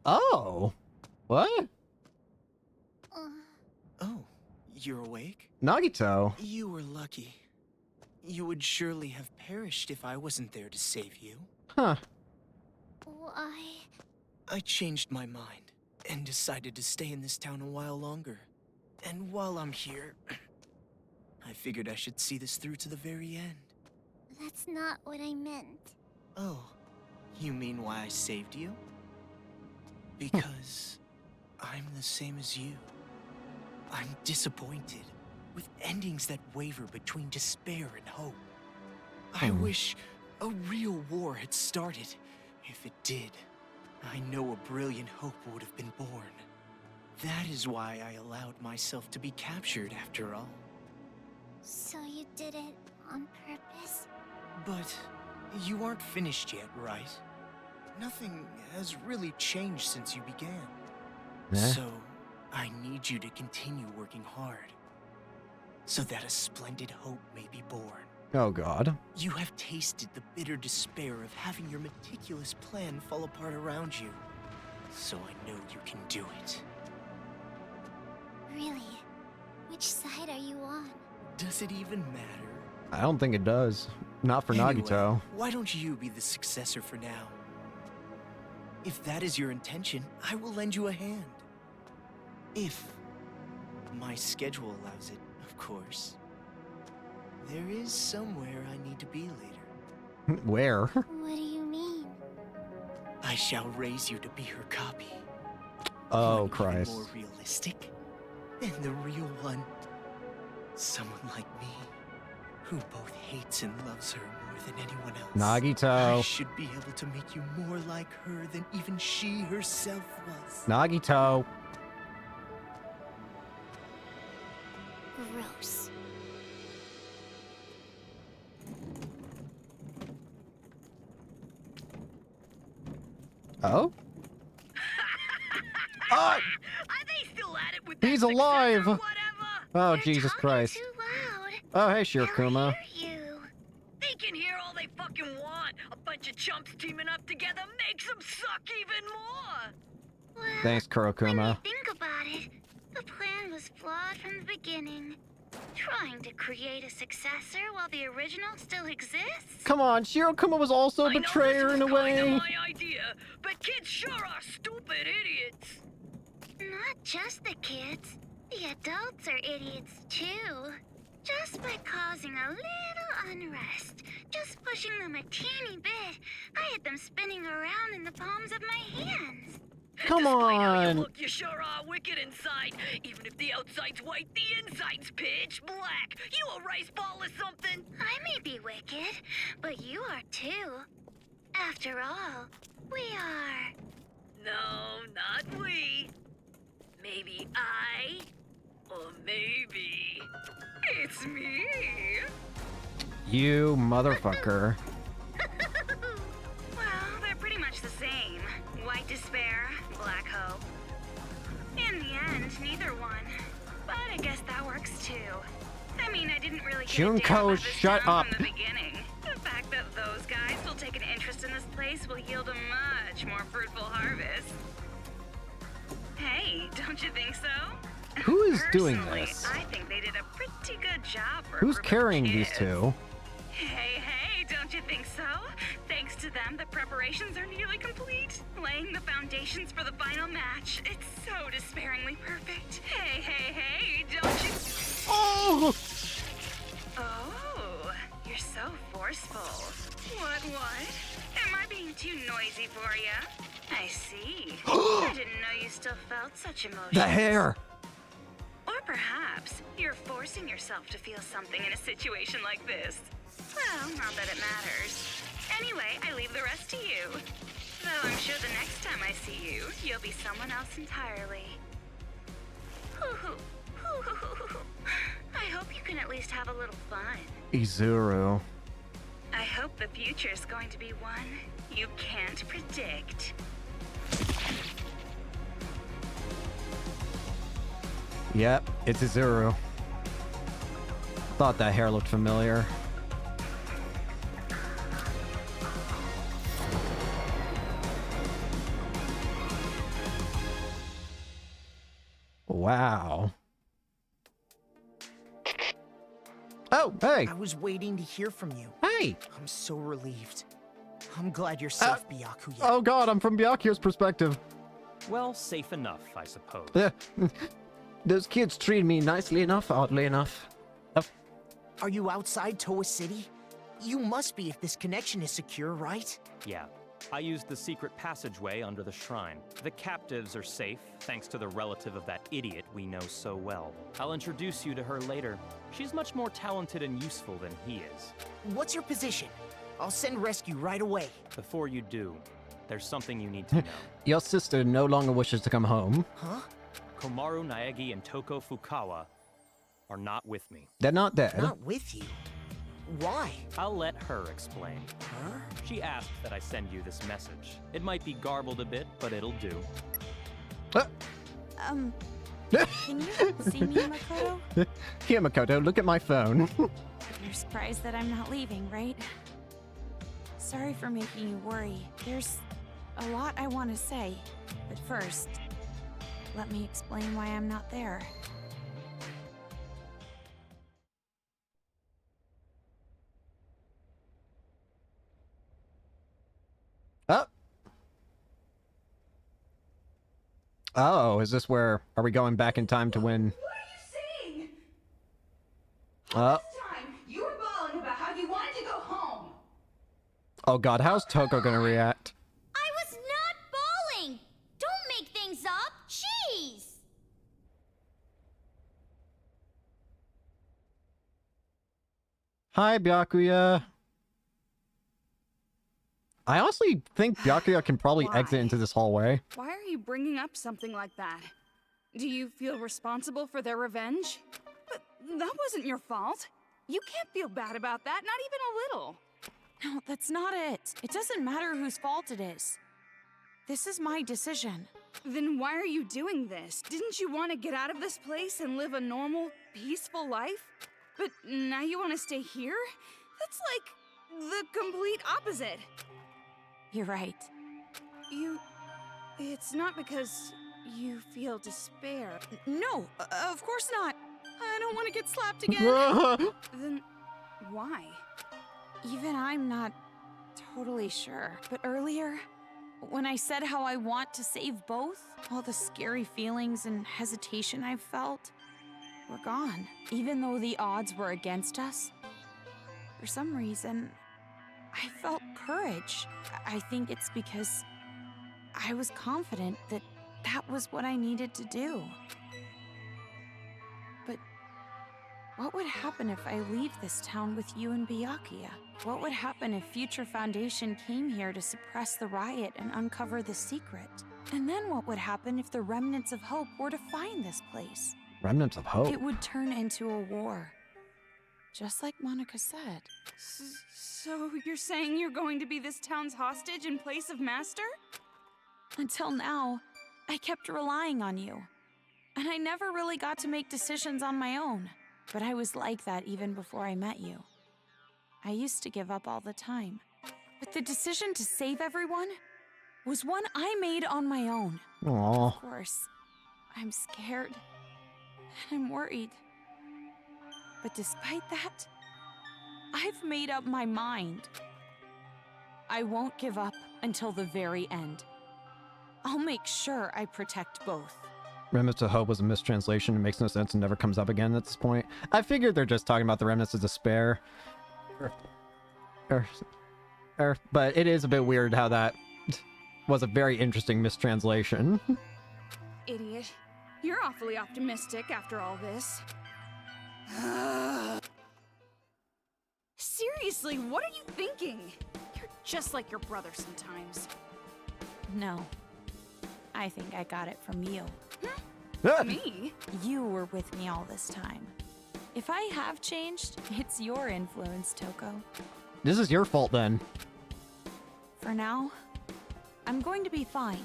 Oh. What? Oh, you're awake? Nagito. You were lucky. You would surely have perished if I wasn't there to save you. Huh. Why? I changed my mind and decided to stay in this town a while longer. And while I'm here, I figured I should see this through to the very end. That's not what I meant. Oh, you mean why I saved you? Because I'm the same as you. I'm disappointed, with endings that waver between despair and hope. I wish a real war had started. If it did, I know a brilliant hope would have been born. That is why I allowed myself to be captured after all. So you did it on purpose? But you aren't finished yet, right? Nothing has really changed since you began. So, I need you to continue working hard, so that a splendid hope may be born. Oh god. You have tasted the bitter despair of having your meticulous plan fall apart around you, so I know you can do it. Really? Which side are you on? Does it even matter? I don't think it does. Not for Anyway, Nagito. why don't you be the successor for now? If that is your intention, I will lend you a hand. If my schedule allows it, of course. There is somewhere I need to be later. Where? What do you mean? I shall raise you to be her copy. Oh, One Christ. even more realistic than the real one. Someone like me, who both hates and loves her more than anyone else. Nagito. I should be able to make you more like her than even she herself was. Nagito. Gross. Oh? Ah! Are they still at it with He's that alive! successor or whatever? Oh, You're Jesus talking Christ. Too loud. Oh, hey, They'll Shirokuma. hear you. They can hear all they fucking want. A bunch of chumps teaming up together makes them suck even more. Well, Thanks, when Kurokuma. I think about it, the plan was flawed from the beginning. Trying to create a successor while the original still exists? Come on, Shirokuma was also a I know betrayer this in a was kinda way. my idea, but kids sure are stupid idiots. Not just the kids. The adults are idiots too. Just by causing a little unrest, just pushing them a teeny bit, I had them spinning around in the palms of my hands. Come Despite how you on. look, you sure are wicked inside. Even if the outside's white, the inside's pitch black. You a rice ball or something? I may be wicked, but you are too. After all, we are. No, not we. Maybe I, or maybe it's me. You motherfucker. Well, they're pretty much the same. White despair, black hope. In the end, neither one. But I guess that works too. I mean, I didn't really give a damn Junko, about this shut town up. from the beginning. The fact that those guys will take an interest in this place will yield a much more fruitful harvest. Hey, don't you think so? Who is doing Personally, this? I think they did a pretty good job for a Who's group of carrying these kids. two? Hey, don't you think so? Thanks to them, the preparations are nearly complete. Laying the foundations for the final match. It's so despairingly perfect. Hey, don't you... Oh! Oh, you're so forceful. What? Am I being too noisy for you? I see. I didn't know you still felt such emotions. The hair! Or perhaps you're forcing yourself to feel something in a situation like this. Well, not that it matters. Anyway, I leave the rest to you. Though I'm sure the next time I see you, you'll be someone else entirely. I hope you can at least have a little fun. Izuru. I hope the future's going to be one you can't predict. Yep, it's Izuru. Thought that hair looked familiar. Wow. Oh, hey. I was waiting to hear from you. Hey. I'm so relieved. I'm glad you're safe, Byakuya. Oh god, I'm from Byakuya's perspective. Well, safe enough, I suppose. Yeah. Those kids treated me nicely enough, oddly enough. Are you outside Toa City? You must be if this connection is secure, right? Yeah. I used the secret passageway under the shrine. The captives are safe, thanks to the relative of that idiot we know so well. I'll introduce you to her later. She's much more talented and useful than he is. What's your position? I'll send rescue right away. Before you do, there's something you need to know. Your sister no longer wishes to come home. Huh? Komaru Naegi and Toko Fukawa are not with me. They're not dead. Not with you? Why? I'll let her explain. Huh? She asked that I send you this message. It might be garbled a bit, but it'll do. Can you see me, Makoto? Here, Makoto, look at my phone. You're surprised that I'm not leaving, right? Sorry for making you worry. There's a lot I want to say. But first, let me explain why I'm not there. Oh, is this where... Are we going back in time to win? What are you saying? Uh, Time, you were bawling about how you wanted to go home. oh god, how's Toko gonna react? I was not bawling! Don't make things up! Jeez! Hi, Byakuya. I honestly think Byakuya can probably Why? exit into this hallway. Why are you bringing up something like that? Do you feel responsible for their revenge? But that wasn't your fault. You can't feel bad about that, not even a little. No, that's not it. It doesn't matter whose fault it is. This is my decision. Then why are you doing this? Didn't you want to get out of this place and live a normal, peaceful life? But now you want to stay here? That's like the complete opposite. You're right. It's not because you feel despair. No, of course not. I don't want to get slapped again. Then why? Even I'm not totally sure. But earlier, when I said how I want to save both, all the scary feelings and hesitation I've felt were gone. Even though the odds were against us, for some reason, I felt courage. I think it's because I was confident that that was what I needed to do. But what would happen if I leave this town with you and Byakuya? What would happen if Future Foundation came here to suppress the riot and uncover the secret? And then what would happen if the remnants of hope were to find this place? Remnants of hope? It would turn into a war. Just like Monica said. So you're saying you're going to be this town's hostage in place of Master? Until now, I kept relying on you. And I never really got to make decisions on my own. But I was like that even before I met you. I used to give up all the time. But the decision to save everyone was one I made on my own. Aww. Of course, I'm scared. And I'm worried. But despite that, I've made up my mind. I won't give up until the very end. I'll make sure I protect both. Remnants of Hope was a mistranslation. It makes no sense and never comes up again at this point. I figured they're just talking about the Remnants of Despair. But it is a bit weird how that was a very interesting mistranslation. Idiot. You're awfully optimistic after all this. Seriously, what are you thinking? You're just like your brother sometimes. No. I think I got it from you. Me? You were with me all this time. If I have changed, it's your influence, Toko. This is your fault then. For now, I'm going to be fine.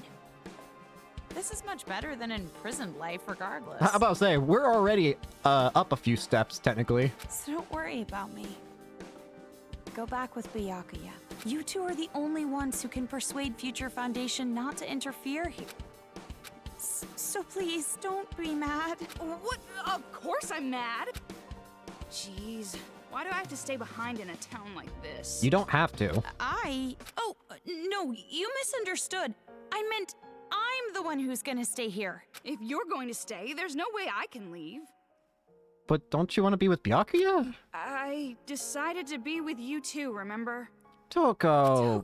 This is much better than imprisoned life, regardless. How about to say, we're already up a few steps, technically. So don't worry about me. Go back with Byakuya. You two are the only ones who can persuade Future Foundation not to interfere here. So please, don't be mad. What? Of course I'm mad. Jeez, why do I have to stay behind in a town like this? You don't have to. Oh, no, you misunderstood. I meant I'm the one who's gonna stay here. If you're going to stay, there's no way I can leave. But don't you want to be with Byakuya? I decided to be with you too, remember? Toko.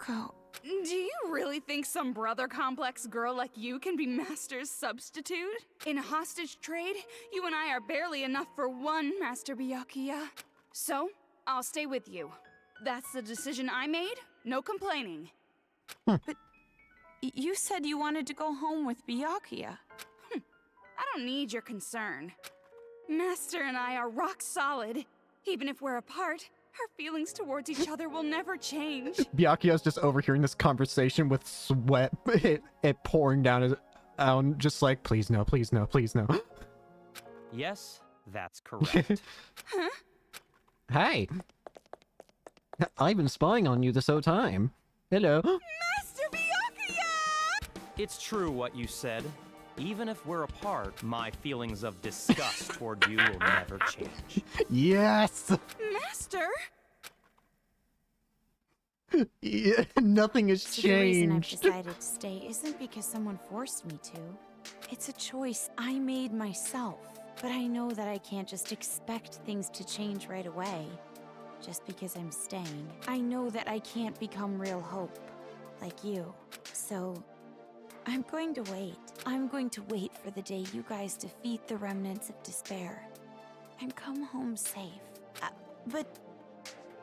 Do you really think some brother complex girl like you can be Master's substitute? In a hostage trade, you and I are barely enough for one, Master Byakuya. So, I'll stay with you. That's the decision I made, no complaining. But you said you wanted to go home with Byakuya. I don't need your concern. Master and I are rock solid. Even if we're apart, our feelings towards each other will never change. Byakuya's just overhearing this conversation with sweat it pouring down his just like, please no, please no, please no. Yes, that's correct. Huh? Hey. I've been spying on you this whole time. Hello. Master Byakuya! It's true what you said. Even if we're apart, my feelings of disgust toward you will never change. Yes! Master? Yeah, nothing has So the reason I've changed. decided to stay isn't because someone forced me to. It's a choice I made myself. But I know that I can't just expect things to change right away. Just because I'm staying. I know that I can't become real hope. Like you. So I'm going to wait. I'm going to wait for the day you guys defeat the remnants of despair. And come home safe. But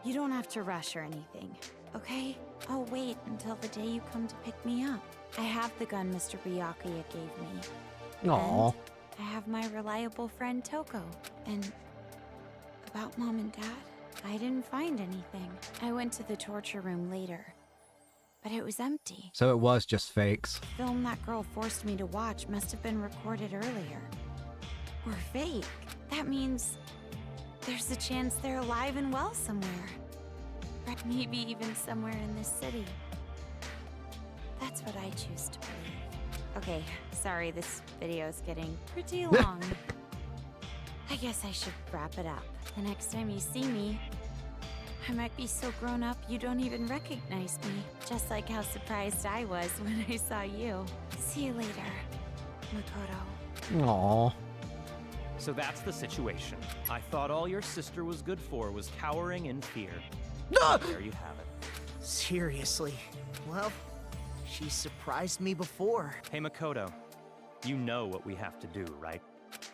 you don't have to rush or anything, okay? I'll wait until the day you come to pick me up. I have the gun Mr. Byakuya gave me. Aww. And I have my reliable friend Toko. And about Mom and Dad, I didn't find anything. I went to the torture room later. But it was empty. So it was just fakes. The film that girl forced me to watch must have been recorded earlier. Or fake. That means there's a chance they're alive and well somewhere. Or maybe even somewhere in this city. That's what I choose to believe. Okay, sorry, this video is getting pretty long. I guess I should wrap it up. The next time you see me, I might be so grown up you don't even recognize me. Just like how surprised I was when I saw you. See you later, Makoto. Aww. So that's the situation. I thought all your sister was good for was cowering in fear. There you have it. Seriously. Well, she surprised me before. Hey Makoto, You know what we have to do, right?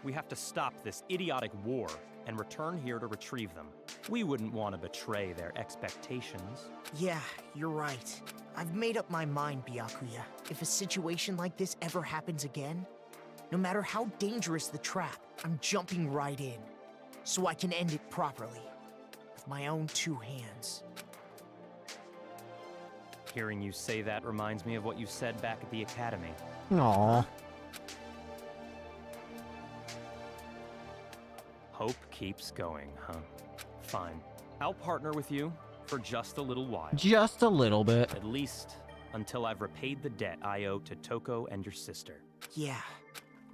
We have to stop this idiotic war and return here to retrieve them. We wouldn't want to betray their expectations. Yeah, you're right. I've made up my mind, Byakuya. If a situation like this ever happens again, no matter how dangerous the trap, I'm jumping right in, so I can end it properly, with my own 2 hands. Hearing you say that reminds me of what you said back at the academy. Aww. Hope keeps going, huh? Fine. I'll partner with you for just a little while. Just a little bit. At least until I've repaid the debt I owe to Toko and your sister. Yeah.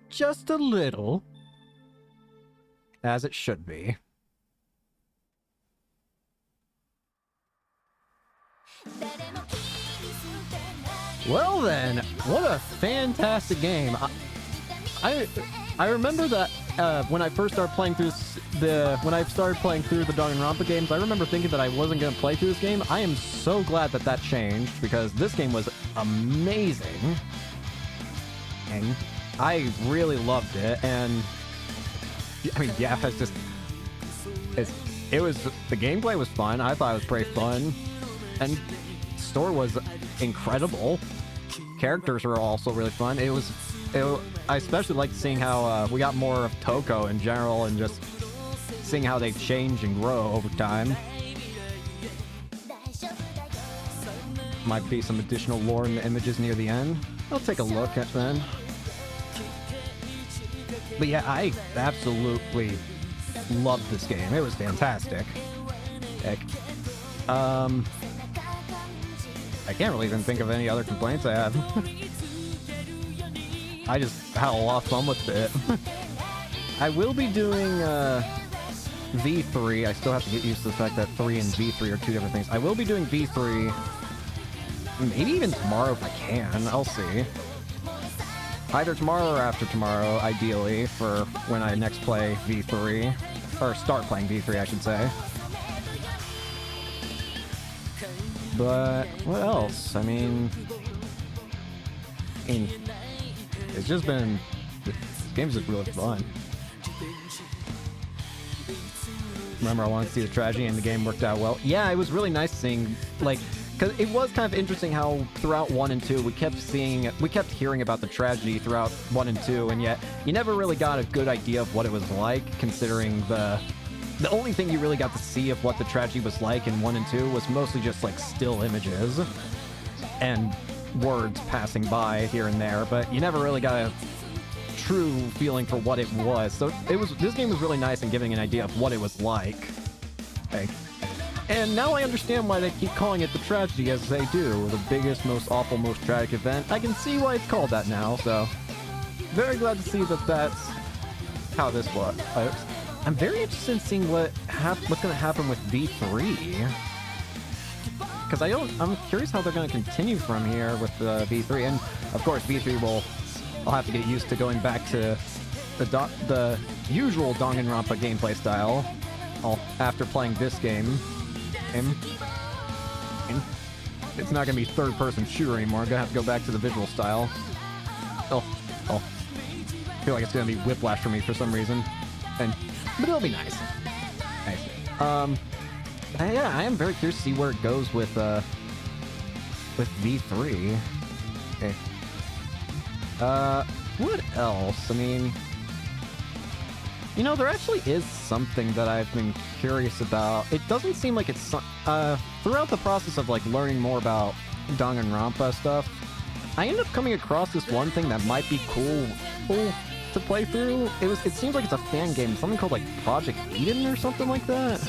Just a little. As it should be. Well then, what a fantastic game. I remember that when I first started playing through the Danganronpa games, I remember thinking that I wasn't going to play through this game. I am so glad that that changed, because this game was amazing. And I really loved it. And I mean, yeah, it was, the gameplay was fun. I thought it was pretty fun. And the story was incredible. Characters were also really fun. I especially liked seeing how we got more of Toko in general, and just seeing how they change and grow over time. Might be some additional lore in the images near the end. I'll take a look at then. But yeah, I absolutely loved this game. It was fantastic. Heck. I can't really even think of any other complaints I have. I just had a lot of fun with it. I will be doing V3. I still have to get used to the fact that 3 and V3 are 2 different things. I will be doing V3 maybe even tomorrow if I can. I'll see. Either tomorrow or after tomorrow, ideally, for when I next play V3. Or start playing V3, I should say. But what else? I mean, it's just been, this game's just really fun. Remember, I wanted to see the tragedy, and the game worked out well. Yeah, it was really nice seeing, like, because it was kind of interesting how throughout 1 and 2 we kept hearing about the tragedy throughout 1 and 2, and yet you never really got a good idea of what it was like, considering the only thing you really got to see of what the tragedy was like in 1 and 2 was mostly just like still images and words passing by here and there, but you never really got a true feeling for what it was. So this game was really nice in giving an idea of what it was like. And now I understand why they keep calling it the tragedy as they do. The biggest, most awful, most tragic event. I can see why it's called that now, so very glad to see that that's how this was. I'm very interested in seeing what's going to happen with V3. Because I'm curious how they're going to continue from here with V3. And of course, V3 I'll have to get used to going back to the usual Danganronpa gameplay style after playing this game. It's not going to be third-person shooter anymore. I'm going to have to go back to the visual style. I feel like it's going to be Whiplash for me for some reason. But it'll be nice. Yeah, I am very curious to see where it goes with V3. Okay. What else? I mean, there actually is something that I've been curious about. It doesn't seem like it's throughout the process of like learning more about Danganronpa stuff, I ended up coming across this one thing that might be cool to play through. It seems like it's a fan game, something called like Project Eden or something like that,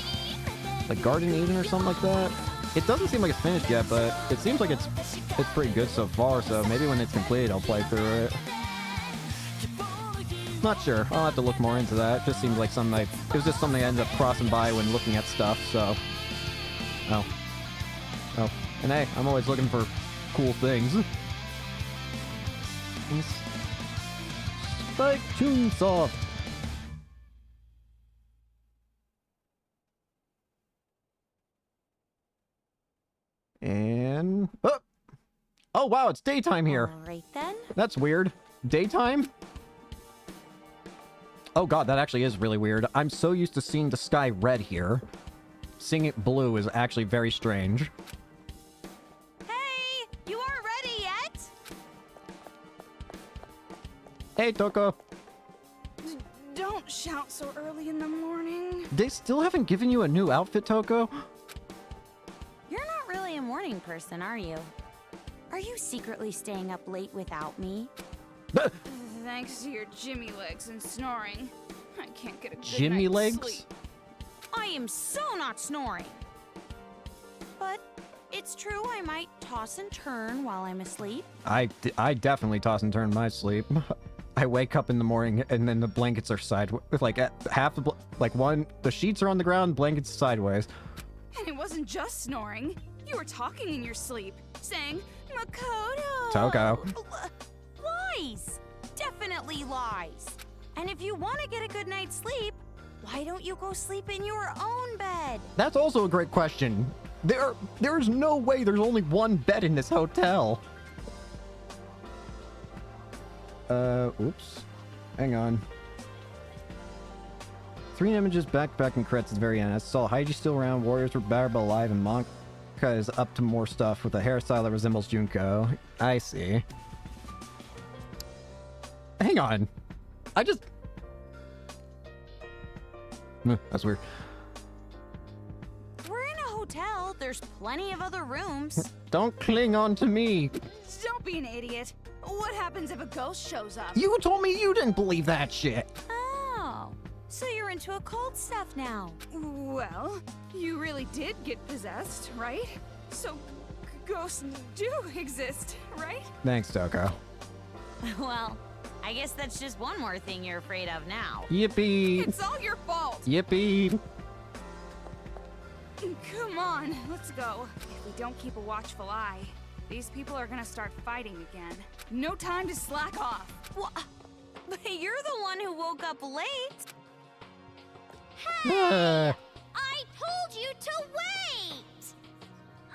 like Garden Eden or something like that. It doesn't seem like it's finished yet, but it seems like it's pretty good so far. So maybe when it's completed, I'll play through it. Not sure. I'll have to look more into that. It just seems like it was just something I ended up crossing by when looking at stuff. So, and hey, I'm always looking for cool things. Spike Toonsoft. And oh wow, it's daytime here. All right then. That's weird. Daytime? Oh god, that actually is really weird. I'm so used to seeing the sky red here. Seeing it blue is actually very strange. Hey, you aren't ready yet? Hey, Toko. Don't shout so early in the morning. They still haven't given you a new outfit, Toko? You're not really a morning person, are you? Are you secretly staying up late without me? Thanks to your Jimmy legs and snoring, I can't get a good Jimmy night's legs? sleep. I am so not snoring. But it's true I might toss and turn while I'm asleep. I definitely toss and turn in my sleep. I wake up in the morning and then the blankets are sideways. Like at half the the sheets are on the ground, blankets sideways. And it wasn't just snoring. You were talking in your sleep, saying, Makoto! Toko. Lies! Definitely lies. And if you want to get a good night's sleep, why don't you go sleep in your own bed? That's also a great question. There's no way there's only one bed in this hotel. Oops. Hang on. 3 images back in credits at the very end. I saw Haiji still around, warriors were battered but alive, and Monka is up to more stuff with a hairstyle that resembles Junko. I see. Hang on. That's weird. We're in a hotel. There's plenty of other rooms. Don't cling on to me. Don't be an idiot. What happens if a ghost shows up? You told me you didn't believe that shit. Oh, so you're into occult stuff now. Well, you really did get possessed, right? So, ghosts do exist, right? Thanks, Toko. Well, I guess that's just one more thing you're afraid of now. Yippee. It's all your fault. Yippee. Come on, let's go. If we don't keep a watchful eye, these people are gonna start fighting again. No time to slack off. But you're the one who woke up late. Hey! I told you to wait!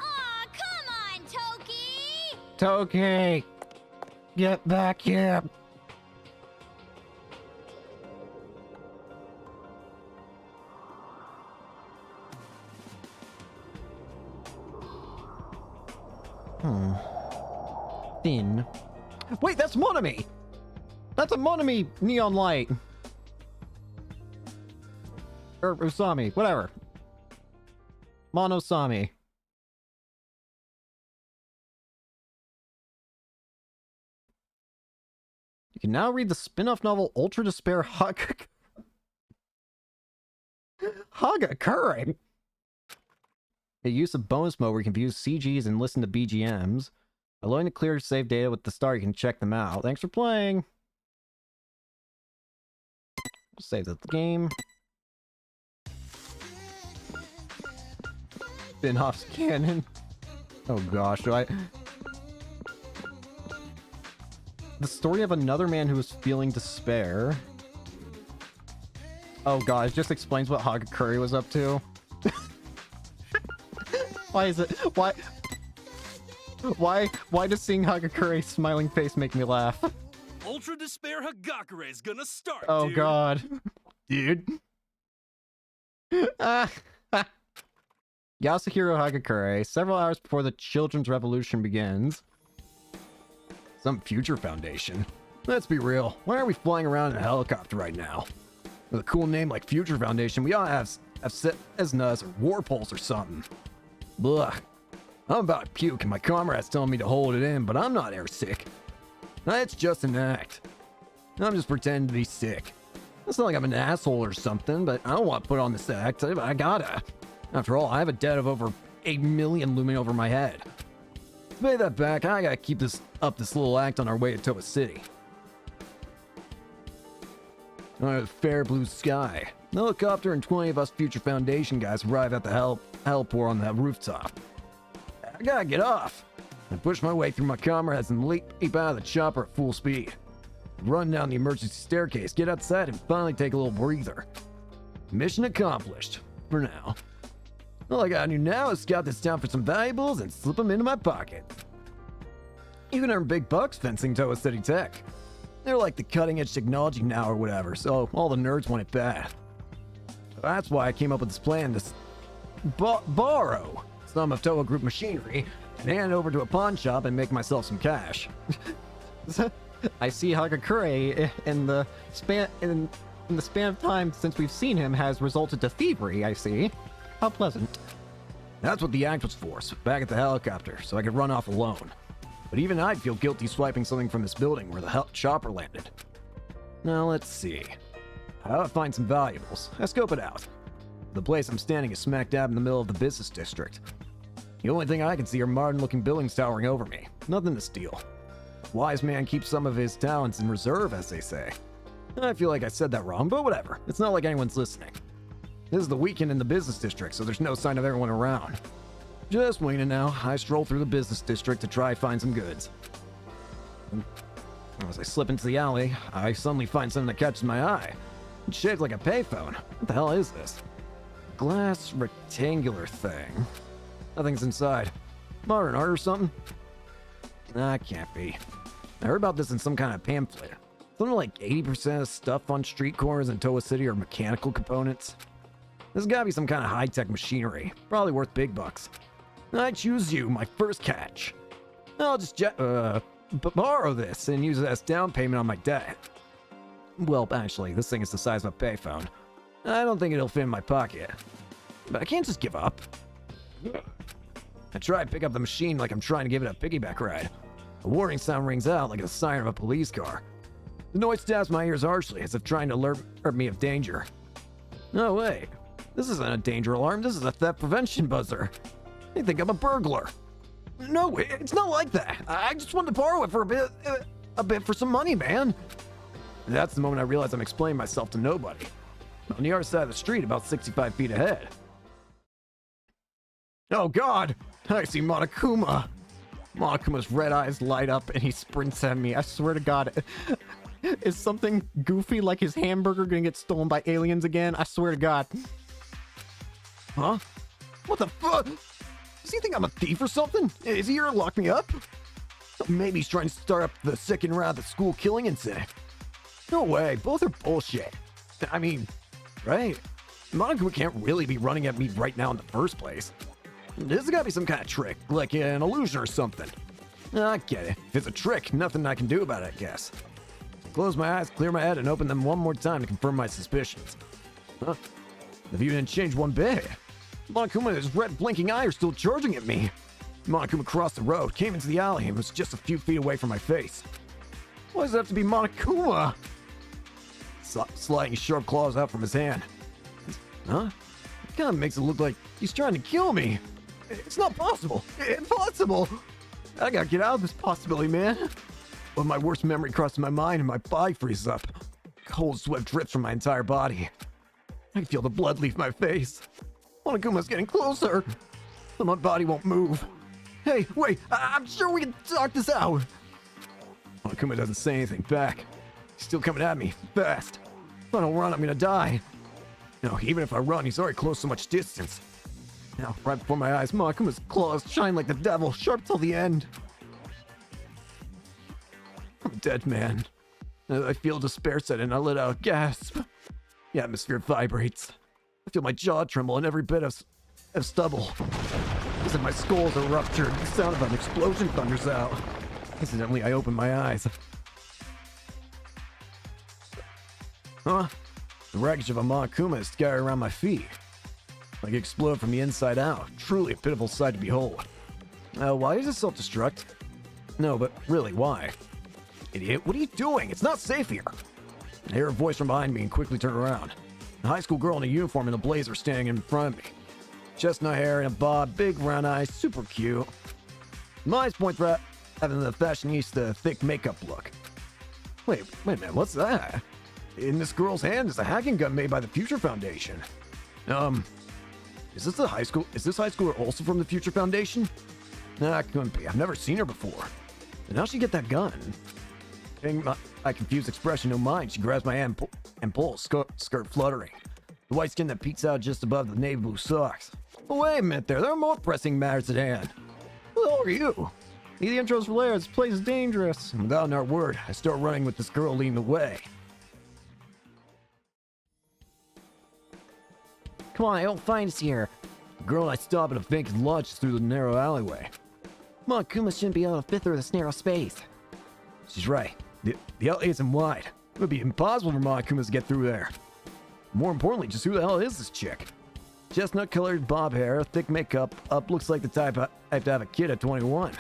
Aw, come on, Toki! Toki. Get back here. Thin. Wait, that's Monami! That's a Monami neon light. Or Usami, whatever. Monosami. You can now read the spin-off novel Ultra Despair Hagakure. A use of bonus mode where you can view CGs and listen to BGMs. Allowing to clear save data with the star, you can check them out. Thanks for playing. Save the game. Spin-offs canon. Oh gosh, do I... The story of another man who was feeling despair. Oh god, it just explains what Hagakure was up to. Why is it... Why does seeing Hagakure's smiling face make me laugh? Ultra Despair Hagakure is gonna start, Oh dude. god. Dude. Yasuhiro Hagakure, several hours before the Children's Revolution begins. Some future foundation. Let's be real, why are we flying around in a helicopter right now? With a cool name like Future Foundation, we ought to have Esnas or War Pulse or something. Blah. I'm about to puke and my comrade's telling me to hold it in, but I'm not airsick. It's just an act. I'm just pretending to be sick. It's not like I'm an asshole or something, but I don't want to put on this act. I gotta. After all, I have a debt of over 8 million looming over my head. To pay that back, I gotta keep this little act on our way to Toa City. Under the fair blue sky, the helicopter and 20 of us Future Foundation guys arrive at the heliport on that rooftop. I gotta get off. I push my way through my comrades and leap out of the chopper at full speed. Run down the emergency staircase, get outside, and finally take a little breather. Mission accomplished. For now. All I gotta do now is scout this town for some valuables and slip them into my pocket. You can earn big bucks fencing Toa City Tech. They're like the cutting edge technology now or whatever, so all the nerds want it bad. That's why I came up with this plan to borrow some of Toho Group machinery and hand it over to a pawn shop and make myself some cash. I see Hagakure in the span of time since we've seen him has resulted to thievery, I see. How pleasant. That's what the act was for, so back at the helicopter, so I could run off alone. But even I'd feel guilty swiping something from this building where the chopper landed. Now let's see. How do I find some valuables? I scope it out. The place I'm standing is smack dab in the middle of the business district. The only thing I can see are modern-looking buildings towering over me. Nothing to steal. Wise man keeps some of his talents in reserve, as they say. I feel like I said that wrong, but whatever. It's not like anyone's listening. This is the weekend in the business district, so there's no sign of everyone around. Just winging it now. I stroll through the business district to try find some goods. As I slip into the alley, I suddenly find something that catches my eye. It's shaped like a payphone. What the hell is this? Glass rectangular thing. Nothing's inside. Modern art or something? Nah, can't be. I heard about this in some kind of pamphlet. Something like 80% of stuff on street corners in Toa City are mechanical components. This has gotta be some kind of high-tech machinery. Probably worth big bucks. I choose you, my first catch. I'll just borrow this and use it as down payment on my debt. Well, actually, this thing is the size of a payphone. I don't think it'll fit in my pocket. But I can't just give up. I try to pick up the machine like I'm trying to give it a piggyback ride. A warning sound rings out like the siren of a police car. The noise stabs my ears harshly as if trying to alert me of danger. No way. This isn't a danger alarm, this is a theft prevention buzzer. They think I'm a burglar. No, it's not like that. I just wanted to borrow it for a bit for some money, man. That's the moment I realize I'm explaining myself to nobody. On the other side of the street, about 65 feet ahead. Oh God! I see Monokuma! Monokuma's red eyes light up and he sprints at me. I swear to God. Is something goofy like his hamburger gonna get stolen by aliens again? I swear to God. Huh? What the fuck? Does he think I'm a thief or something? Is he here to lock me up? Maybe he's trying to start up the second round of the school killing incident. No way, both are bullshit. I mean, right? Monokuma can't really be running at me right now in the first place. This has gotta be some kind of trick, like an illusion or something. I get it. If it's a trick, nothing I can do about it, I guess. Close my eyes, clear my head, and open them one more time to confirm my suspicions. Huh? The view didn't change one bit. Monokuma and his red blinking eye are still charging at me. Monokuma crossed the road, came into the alley, and was just a few feet away from my face. Why does it have to be Monokuma? Sliding his sharp claws out from his hand. Huh? It kind of makes it look like he's trying to kill me. It's not possible. Impossible. I gotta get out of this possibility, man. But my worst memory crosses my mind and my body freezes up. Cold sweat drips from my entire body. I feel the blood leave my face. Monokuma's getting closer. But my body won't move. Hey, wait, I'm sure we can talk this out. Monokuma doesn't say anything back. He's still coming at me, fast. If I don't run, I'm gonna die. No, even if I run, he's already close so much distance. Now, right before my eyes, Monokuma's claws shine like the devil, sharp till the end. I'm dead, man. I feel despair set in, I let out a gasp. The atmosphere vibrates. I feel my jaw tremble and every bit of stubble. As if my skulls are ruptured, the sound of an explosion thunders out. Incidentally, I open my eyes. Huh? The wreckage of a Monokuma is scattered around my feet. Like it explode from the inside out. Truly a pitiful sight to behold. Why is it self-destruct? No, but really, why? Idiot, what are you doing? It's not safe here. I hear a voice from behind me and quickly turn around. A high school girl in a uniform and a blazer standing in front of me. Chestnut hair and a bob, big round eyes, super cute. My eyes point for having the fashionista thick makeup look. Wait a minute, what's that? In this girl's hand is a hacking gun made by the Future Foundation. Is this high schooler also from the Future Foundation? Nah, it couldn't be. I've never seen her before. And how'd she get that gun? Paying my confused expression no mind, she grabs my hand and pulls, skirt fluttering. The white skin that peeks out just above the navy blue socks. Oh, wait a minute there are more pressing matters at hand. Who the hell are you? Need the intros for later. This place is dangerous. And without our word, I start running with this girl leading the way. Come on, I don't find us here. The girl and I stop at a vacant lodge through the narrow alleyway. Monokuma shouldn't be able to fit through this narrow space. She's right. The alley isn't wide. It would be impossible for Monokumas to get through there. More importantly, just who the hell is this chick? Chestnut-colored bob hair, thick makeup, looks like the type I have to have a kid at 21.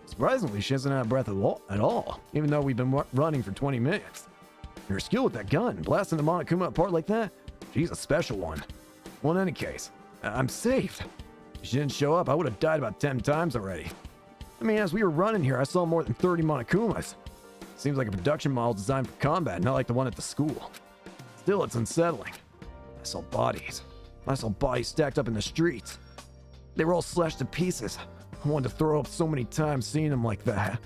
Surprisingly, she hasn't had breath at all, even though we've been running for 20 minutes. Her skill with that gun, blasting the Monokuma apart like that, she's a special one. Well, in any case, I'm safe. If she didn't show up, I would have died about 10 times already. I mean, as we were running here, I saw more than 30 Monokumas. Seems like a production model designed for combat, not like the one at the school. Still, it's unsettling. I saw bodies stacked up in the streets. They were all slashed to pieces. I wanted to throw up so many times seeing them like that.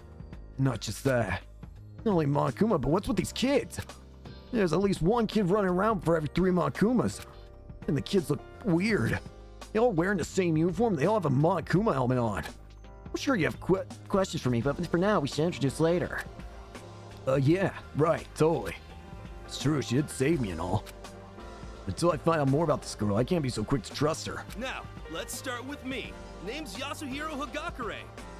Not just that. Not only Monokuma, but what's with these kids? There's at least one kid running around for every 3 Monokumas. And the kids look weird. They all wearing the same uniform. They all have a Monokuma helmet on. I'm sure you have Questions for me, but for now, we should introduce later. Yeah, right, totally. It's true, she did save me and all. Until I find out more about this girl, I can't be so quick to trust her. Now, let's start with me. Name's Yasuhiro Hagakure.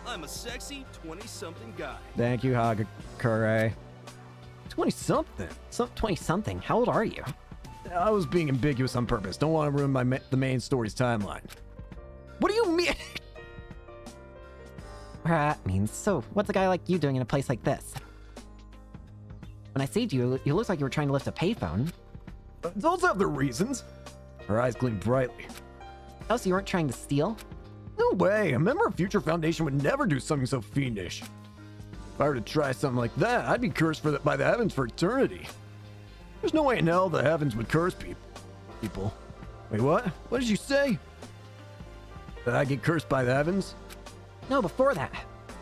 I'm a sexy 20-something guy. Thank you, Hagakure. 20-something? 20-something? How old are you? I was being ambiguous on purpose. Don't want to ruin the main story's timeline. What do you mean? That means, so what's a guy like you doing in a place like this? When I saved you, it looks like you were trying to lift a payphone. Those have their reasons. Her eyes gleamed brightly. Oh, so you weren't trying to steal? No way. A member of Future Foundation would never do something so fiendish. If I were to try something like that, I'd be cursed by the heavens for eternity. There's no way in hell the heavens would curse people. Wait, what? What did you say? Did I get cursed by the heavens? No, before that.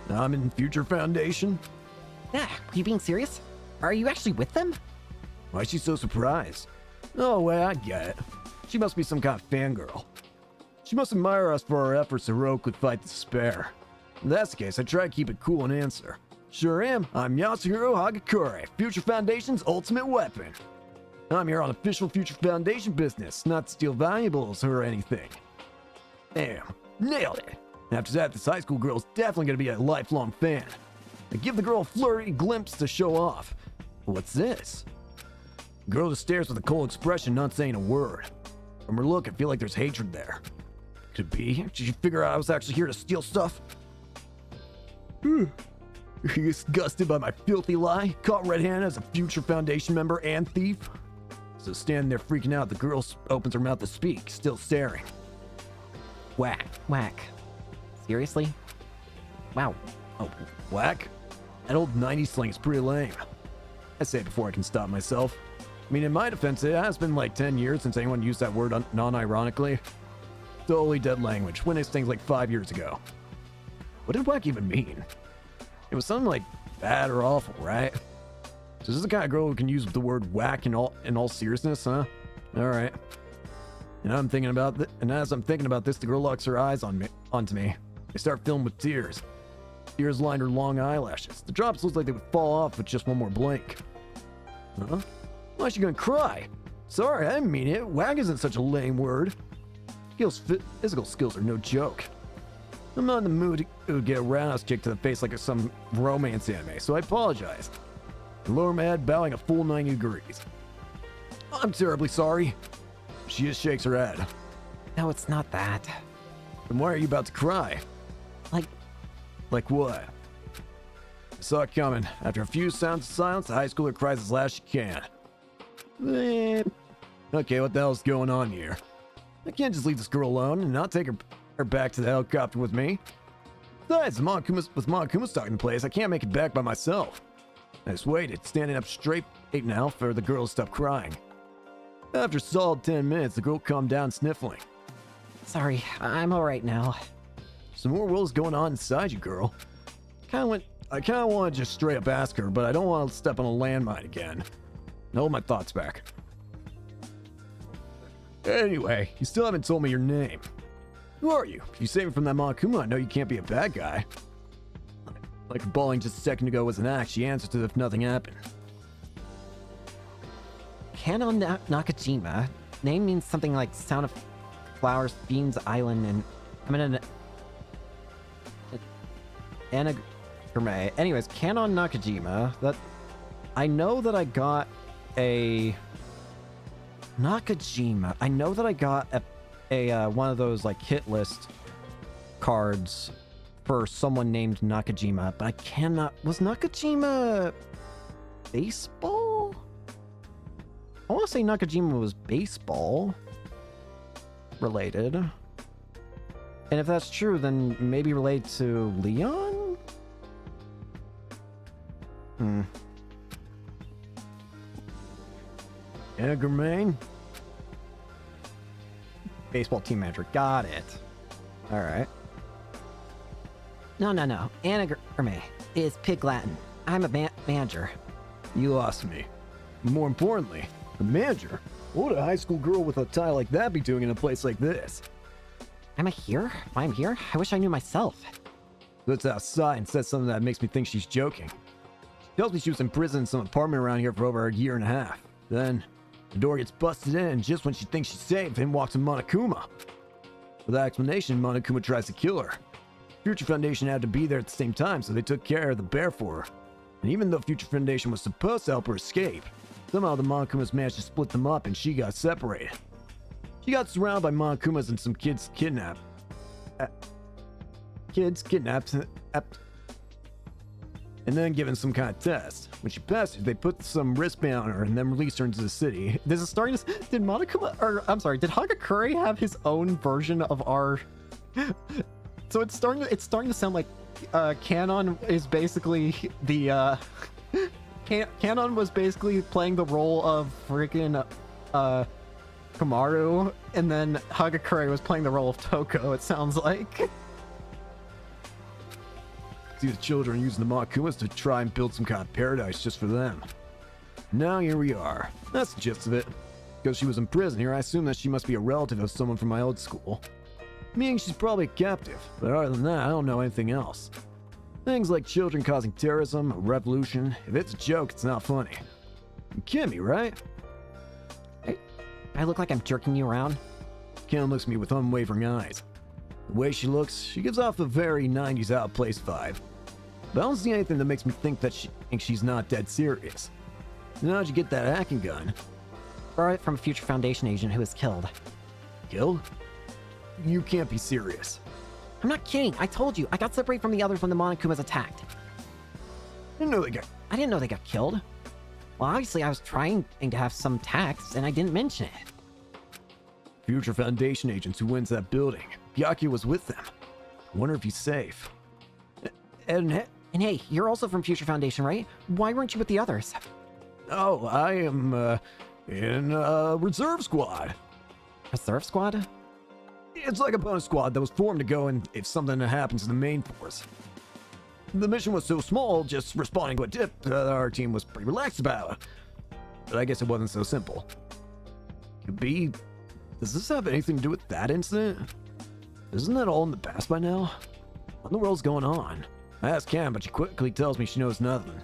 I'm in Future Foundation? Yeah, are you being serious? Are you actually with them? Why is she so surprised? Oh, wait, I get it. She must be some kind of fangirl. She must admire us for our efforts to heroically fight despair. If that's the case, I try to keep it cool and answer. Sure am. I'm Yasuhiro Hagakure, Future Foundation's ultimate weapon. I'm here on official Future Foundation business, not to steal valuables or anything. Damn, nailed it. After that, this high school girl's definitely gonna be a lifelong fan. I give the girl a flirty glimpse to show off. What's this? The girl just stares with a cold expression, not saying a word. From her look, I feel like there's hatred there. Could it be? Did you figure out I was actually here to steal stuff? You're disgusted by my filthy lie? Caught red-handed as a Future Foundation member and thief? So standing there freaking out, the girl opens her mouth to speak, still staring. Whack. Seriously? Wow. Oh, whack? That old 90s slang is pretty lame. I say it before I can stop myself. I mean, in my defense, it has been like 10 years since anyone used that word non-ironically. Totally dead language. Witnessed things like 5 years ago. What did whack even mean? It was something like bad or awful, right? So this is the kind of girl who can use the word whack in all seriousness, huh? All right. And as I'm thinking about this, the girl locks her eyes onto me. They start filling with tears. Tears lined her long eyelashes. The drops look like they would fall off with just one more blink. Huh? Why is she gonna cry? Sorry, I didn't mean it. Whack isn't such a lame word. Physical skills are no joke. I'm not in the mood to get a roundhouse kick to the face like some romance anime, so I apologize. I lower my head, bowing a full 90 degrees. I'm terribly sorry. She just shakes her head. No, it's not that. Then why are you about to cry? Like what? I saw it coming. After a few sounds of silence, the high schooler cries as loud as she can. Okay, what the hell's going on here? I can't just leave this girl alone and not take her back to the helicopter with me. Besides, with Monokuma stuck in place, I can't make it back by myself. I just waited, standing up straight now for the girl to stop crying. After a solid 10 minutes, the girl calmed down, sniffling. Sorry, I'm alright now. Some more will's going on inside you, girl. I kinda want to just straight up ask her, but I don't want to step on a landmine again. Hold my thoughts back. Anyway, you still haven't told me your name. Who are you? If you save me from that Monokuma, I know you can't be a bad guy. Like her bawling just a second ago was an act, she answered as if nothing happened. Kanon Nakajima. Name means something like Sound of Flowers, Beans Island, and I'm in an anagram. Anyways, Kanon Nakajima. That I know that I got a Nakajima. I know that I got a one of those like hit list cards for someone named Nakajima, but I cannot. Was Nakajima baseball? I want to say Nakajima was baseball related. And if that's true, then maybe related to Leon? Anagram. Baseball team manager. Got it. Alright. No. Anagram is Pig Latin. I'm a manager. You lost me. More importantly, the manager. What would a high school girl with a tie like that be doing in a place like this? Am I here? Why I'm here? I wish I knew myself. Looks outside and says something that makes me think she's joking. She tells me she was in prison in some apartment around here for over a year and a half. Then, the door gets busted in, and just when she thinks she's safe, in walks Monokuma. With that explanation, Monokuma tries to kill her. Future Foundation had to be there at the same time, so they took care of the bear for her. And even though Future Foundation was supposed to help her escape, somehow the Monokumas managed to split them up and she got separated. She got surrounded by Monokumas and some kids kidnapped. And then given some kind of test. When she passed it, they put some wristband on her and then released her into the city. This is starting to... Did Monokuma... Or, I'm sorry, did Hagakure have his own version of our... So it's starting to sound like Kanon is basically the... Kanon was basically playing the role of freaking Kamaru, and then Hagakure was playing the role of Toko, it sounds like. See the children using the Monokumas to try and build some kind of paradise just for them. Now here we are. That's the gist of it. Because she was in prison here, I assume that she must be a relative of someone from my old school. Meaning she's probably a captive, but other than that, I don't know anything else. Things like children causing terrorism, a revolution, if it's a joke, it's not funny. You kidding me, right? I look like I'm jerking you around? Kim looks at me with unwavering eyes. The way she looks, she gives off a very 90s outplaced vibe. But I don't see anything that makes me think that she thinks she's not dead serious. Then how'd you get that hacking gun? Borrowed it from a Future Foundation agent who was killed. Killed? You can't be serious. I'm not kidding. I told you. I got separated from the others when the Monokumas attacked. I didn't know they got killed. Well, obviously I was trying to have some tact, and I didn't mention it. Future Foundation agents who went to that building. Byakuya was with them. I wonder if he's safe. And hey, you're also from Future Foundation, right? Why weren't you with the others? Oh, I am, in a reserve squad. Reserve squad? It's like a bonus squad that was formed to go in if something happens to the main force. The mission was so small, just responding to a tip, our team was pretty relaxed about it. But I guess it wasn't so simple. Could be... Does this have anything to do with that incident? Isn't that all in the past by now? What in the world's going on? I ask Cam, but she quickly tells me she knows nothing.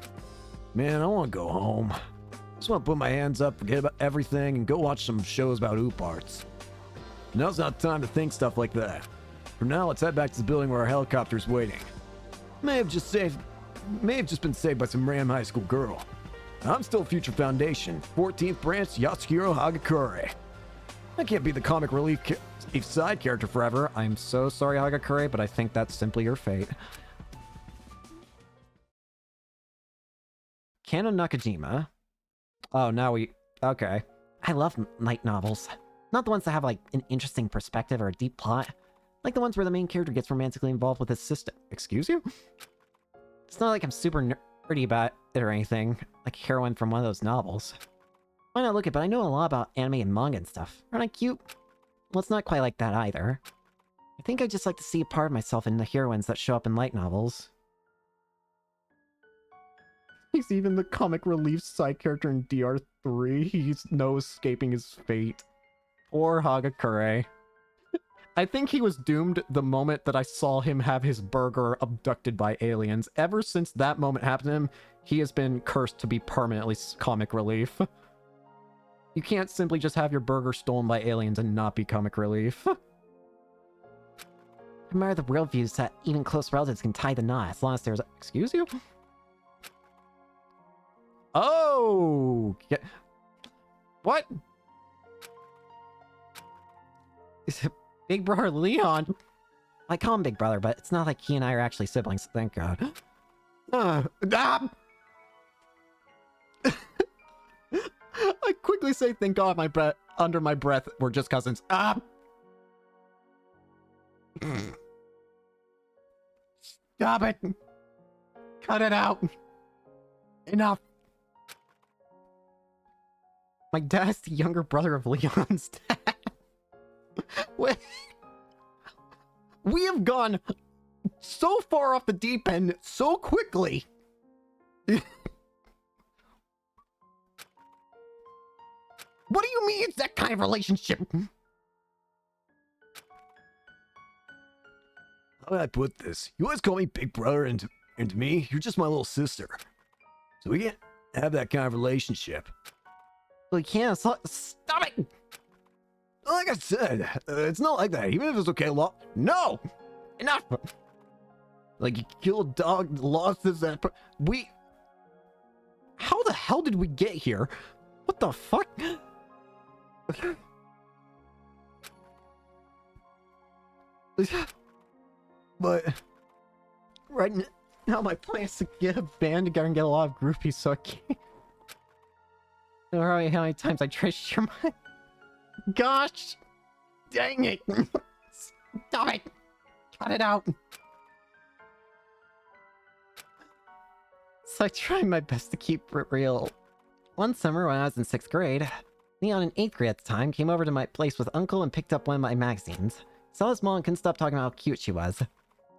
Man, I want to go home. I just want to put my hands up, forget about everything, and go watch some shows about oop arts. Now's not time to think stuff like that. For now, let's head back to the building where our helicopter's waiting. May have just been saved by some random high school girl. I'm still Future Foundation, 14th branch, Yasuhiro Hagakure. I can't be the comic relief side character forever. I'm so sorry, Hagakure, but I think that's simply your fate. Kanon Nakajima. Oh, now we... Okay. I love light novels. Not the ones that have, like, an interesting perspective or a deep plot. Like the ones where the main character gets romantically involved with his sister. Excuse you? It's not like I'm super nerdy about it or anything, like a heroine from one of those novels. Might not look it, but I know a lot about anime and manga and stuff. Aren't I cute? Well, it's not quite like that either. I think I just like to see a part of myself in the heroines that show up in light novels. He's even the comic relief side character in DR3. He's no escaping his fate. Poor Hagakure. I think he was doomed the moment that I saw him have his burger abducted by aliens. Ever since that moment happened to him, he has been cursed to be permanently comic relief. You can't simply just have your burger stolen by aliens and not be comic relief. I admire the worldviews that even close relatives can tie the knot as long as there's... Excuse you? Oh! What? Is it Big Brother Leon? I call him Big Brother, but it's not like he and I are actually siblings, thank God. I quickly say thank God under my breath we're just cousins. Stop it! Cut it out! Enough! My dad's the younger brother of Leon's dad. Wait. We have gone so far off the deep end so quickly. What do you mean it's that kind of relationship? How do I put this? You always call me big brother, and to me, you're just my little sister. So we can't have that kind of relationship. Well, you can't. Stop it! Like I said, it's not like that. Even if it's okay, no! Enough! Like, you killed a dog, lost this, that... How the hell did we get here? What the fuck? But... right now my plan is to get a band together and get a lot of groupies, so I can't... I don't know how many times I traced your mind. Gosh! Dang it! Stop it! Cut it out! So I tried my best to keep it real. One summer when I was in 6th grade, Leon in 8th grade at the time came over to my place with Uncle and picked up one of my magazines. Saw his mom and couldn't stop talking about how cute she was. The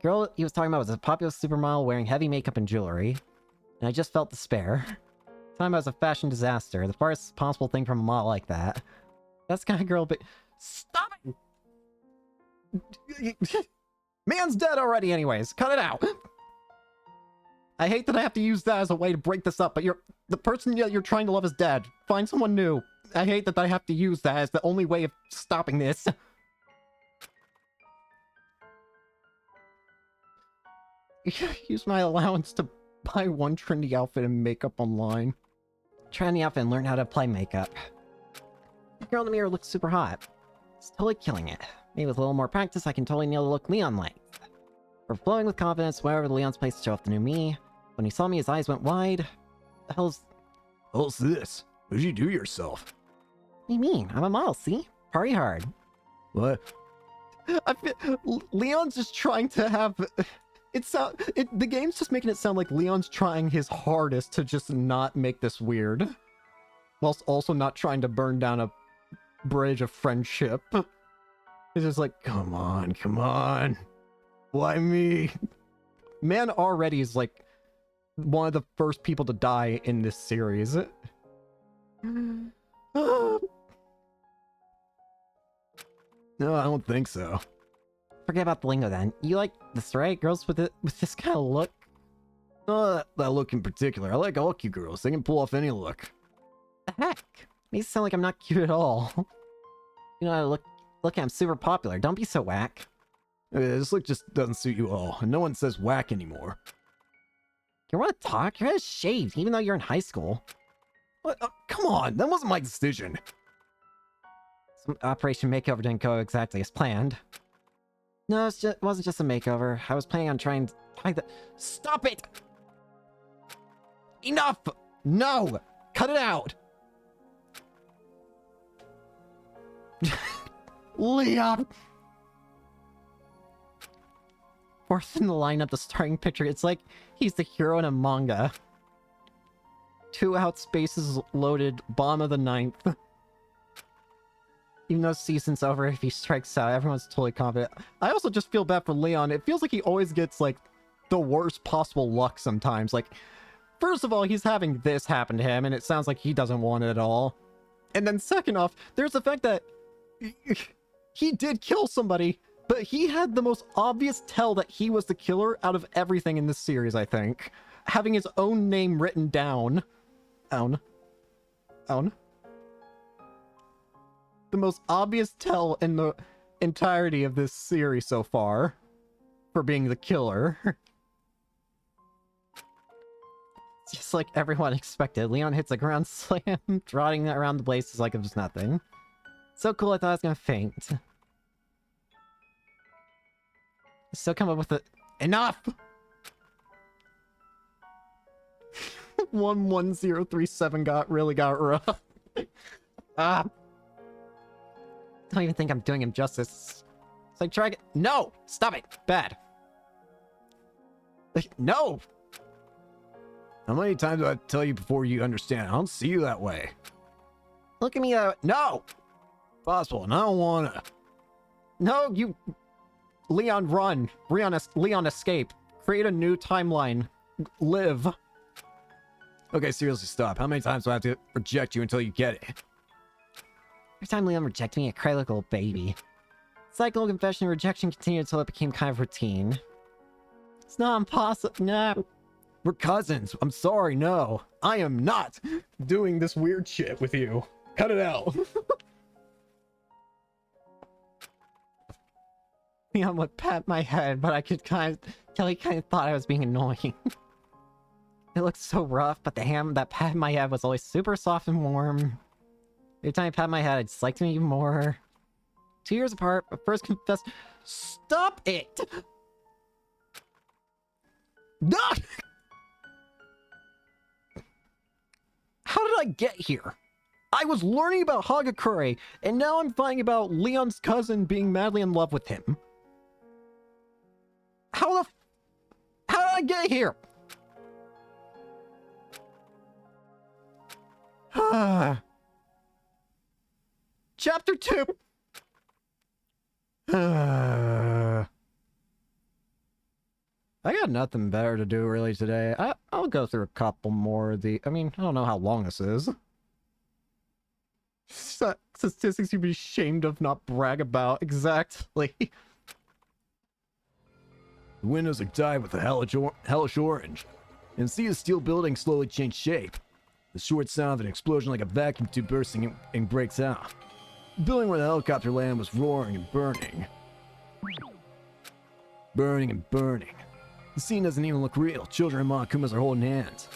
girl he was talking about was a popular supermodel wearing heavy makeup and jewelry. And I just felt despair. At the time I was a fashion disaster, the farthest possible thing from a model like that. That's the kind of girl, but... Stop it! Man's dead already anyways, cut it out! I hate that I have to use that as a way to break this up, but the person you're trying to love is dead. Find someone new. I hate that I have to use that as the only way of stopping this. Use my allowance to buy one trendy outfit and makeup online. Try on the outfit and learn how to apply makeup. The girl in the mirror looks super hot. It's totally killing it. Maybe with a little more practice, I can totally nail the look Leon likes. Overflowing with confidence, went over to Leon's place to show off the new me. When he saw me, his eyes went wide. The hell's this? What did you do yourself? What do you mean? I'm a model, see? Party hard. What? Leon's just trying to have... the game's just making it sound like Leon's trying his hardest to just not make this weird. Whilst also not trying to burn down a bridge of friendship. It's just like, come on. Why me? Man already is like one of the first people to die in this series. No, I don't think so. Forget about the lingo then. You like this, right? Girls with this kind of look? That look in particular. I like all cute girls. They can pull off any look. The heck? Makes it sound like I'm not cute at all. You know, I look I'm super popular. Don't be so whack. This look just doesn't suit you all, and no one says whack anymore. You want to talk? Your head is shaved, even though you're in high school. What? Come on, that wasn't my decision. Some Operation Makeover didn't go exactly as planned. No, it wasn't just a makeover. I was planning on trying to hide the... Stop it! Enough! No! Cut it out! Leon! Fourth in the lineup, the starting pitcher. It's like he's the hero in a manga. 2 out, spaces loaded, bottom of the 9th. Even though season's over, if he strikes out, everyone's totally confident. I also just feel bad for Leon. It feels like he always gets, like, the worst possible luck sometimes. Like, first of all, he's having this happen to him, and it sounds like he doesn't want it at all. And then second off, there's the fact that He did kill somebody, but he had the most obvious tell that he was the killer out of everything in this series, I think. Having his own name written down. Own. The most obvious tell in the entirety of this series so far for being the killer. Just like everyone expected, Leon hits a ground slam, trotting around the place like it was nothing. So cool, I thought I was gonna faint. Still come up with it. Enough! 11037 really got rough. Ah. Don't even think I'm doing him justice. It's like try it. No! Stop it! Bad. No! How many times do I tell you before you understand? I don't see you that way. Look at me no! Possible, and I don't wanna. No, you... Leon, run. Leon, escape. Create a new timeline. Live. Okay, seriously, stop. How many times do I have to reject you until you get it? Every time Leon rejected me, I cried like a little baby. Cycle of confession and rejection continued until it became kind of routine. It's not impossible. No. We're cousins. I'm sorry, no. I am not doing this weird shit with you. Cut it out. Leon would pat my head, but I could kind of tell he kind of thought I was being annoying. It looked so rough, but the hand that patted my head was always super soft and warm. Every time he patted my head, I disliked him even more. 2 years apart, but first confessed. Stop it! No! How did I get here? I was learning about Hagakure, and now I'm finding about Leon's cousin being madly in love with him. How did I get here? Chapter 2. I got nothing better to do really today. I'll go through a couple more of the... I mean, I don't know how long this is. Statistics you'd be ashamed of, not brag about. Exactly. The windows are dyed with a hellish orange, and see the steel building slowly change shape. The short sound of an explosion like a vacuum tube bursting and breaks out. The building where the helicopter landed was roaring and burning. Burning and burning. The scene doesn't even look real. Children and Monakumas are holding hands,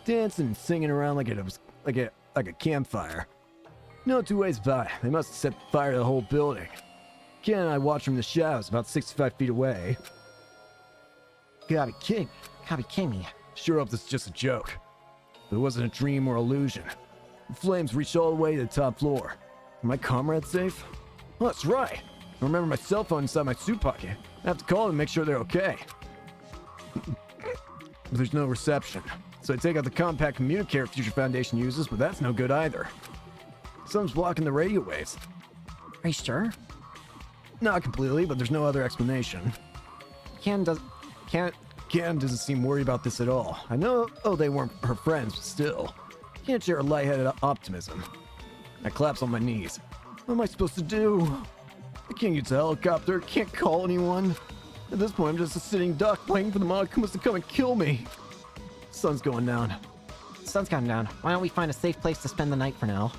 dancing and singing around like it was like a campfire. No two ways about it. They must have set fire to the whole building. Ken and I watched from the shadows about 65 feet away. You gotta be kidding. Gotta be kidding me. Sure hope this is just a joke. But it wasn't a dream or illusion. The flames reached all the way to the top floor. Are my comrades safe? Well, that's right. I remember my cell phone inside my suit pocket. I have to call them and make sure they're okay. But there's no reception. So I take out the compact communicator Future Foundation uses, but that's no good either. Something's blocking the radio waves. Are you sure? Not completely, but there's no other explanation. Ken doesn't seem worried about this at all. I know they weren't her friends, but still. Can't share her lightheaded optimism. I collapse on my knees. What am I supposed to do? I can't use a helicopter, can't call anyone. At this point, I'm just a sitting duck waiting for the Monakumas to come and kill me. The sun's going down. The sun's gone down. Why don't we find a safe place to spend the night for now?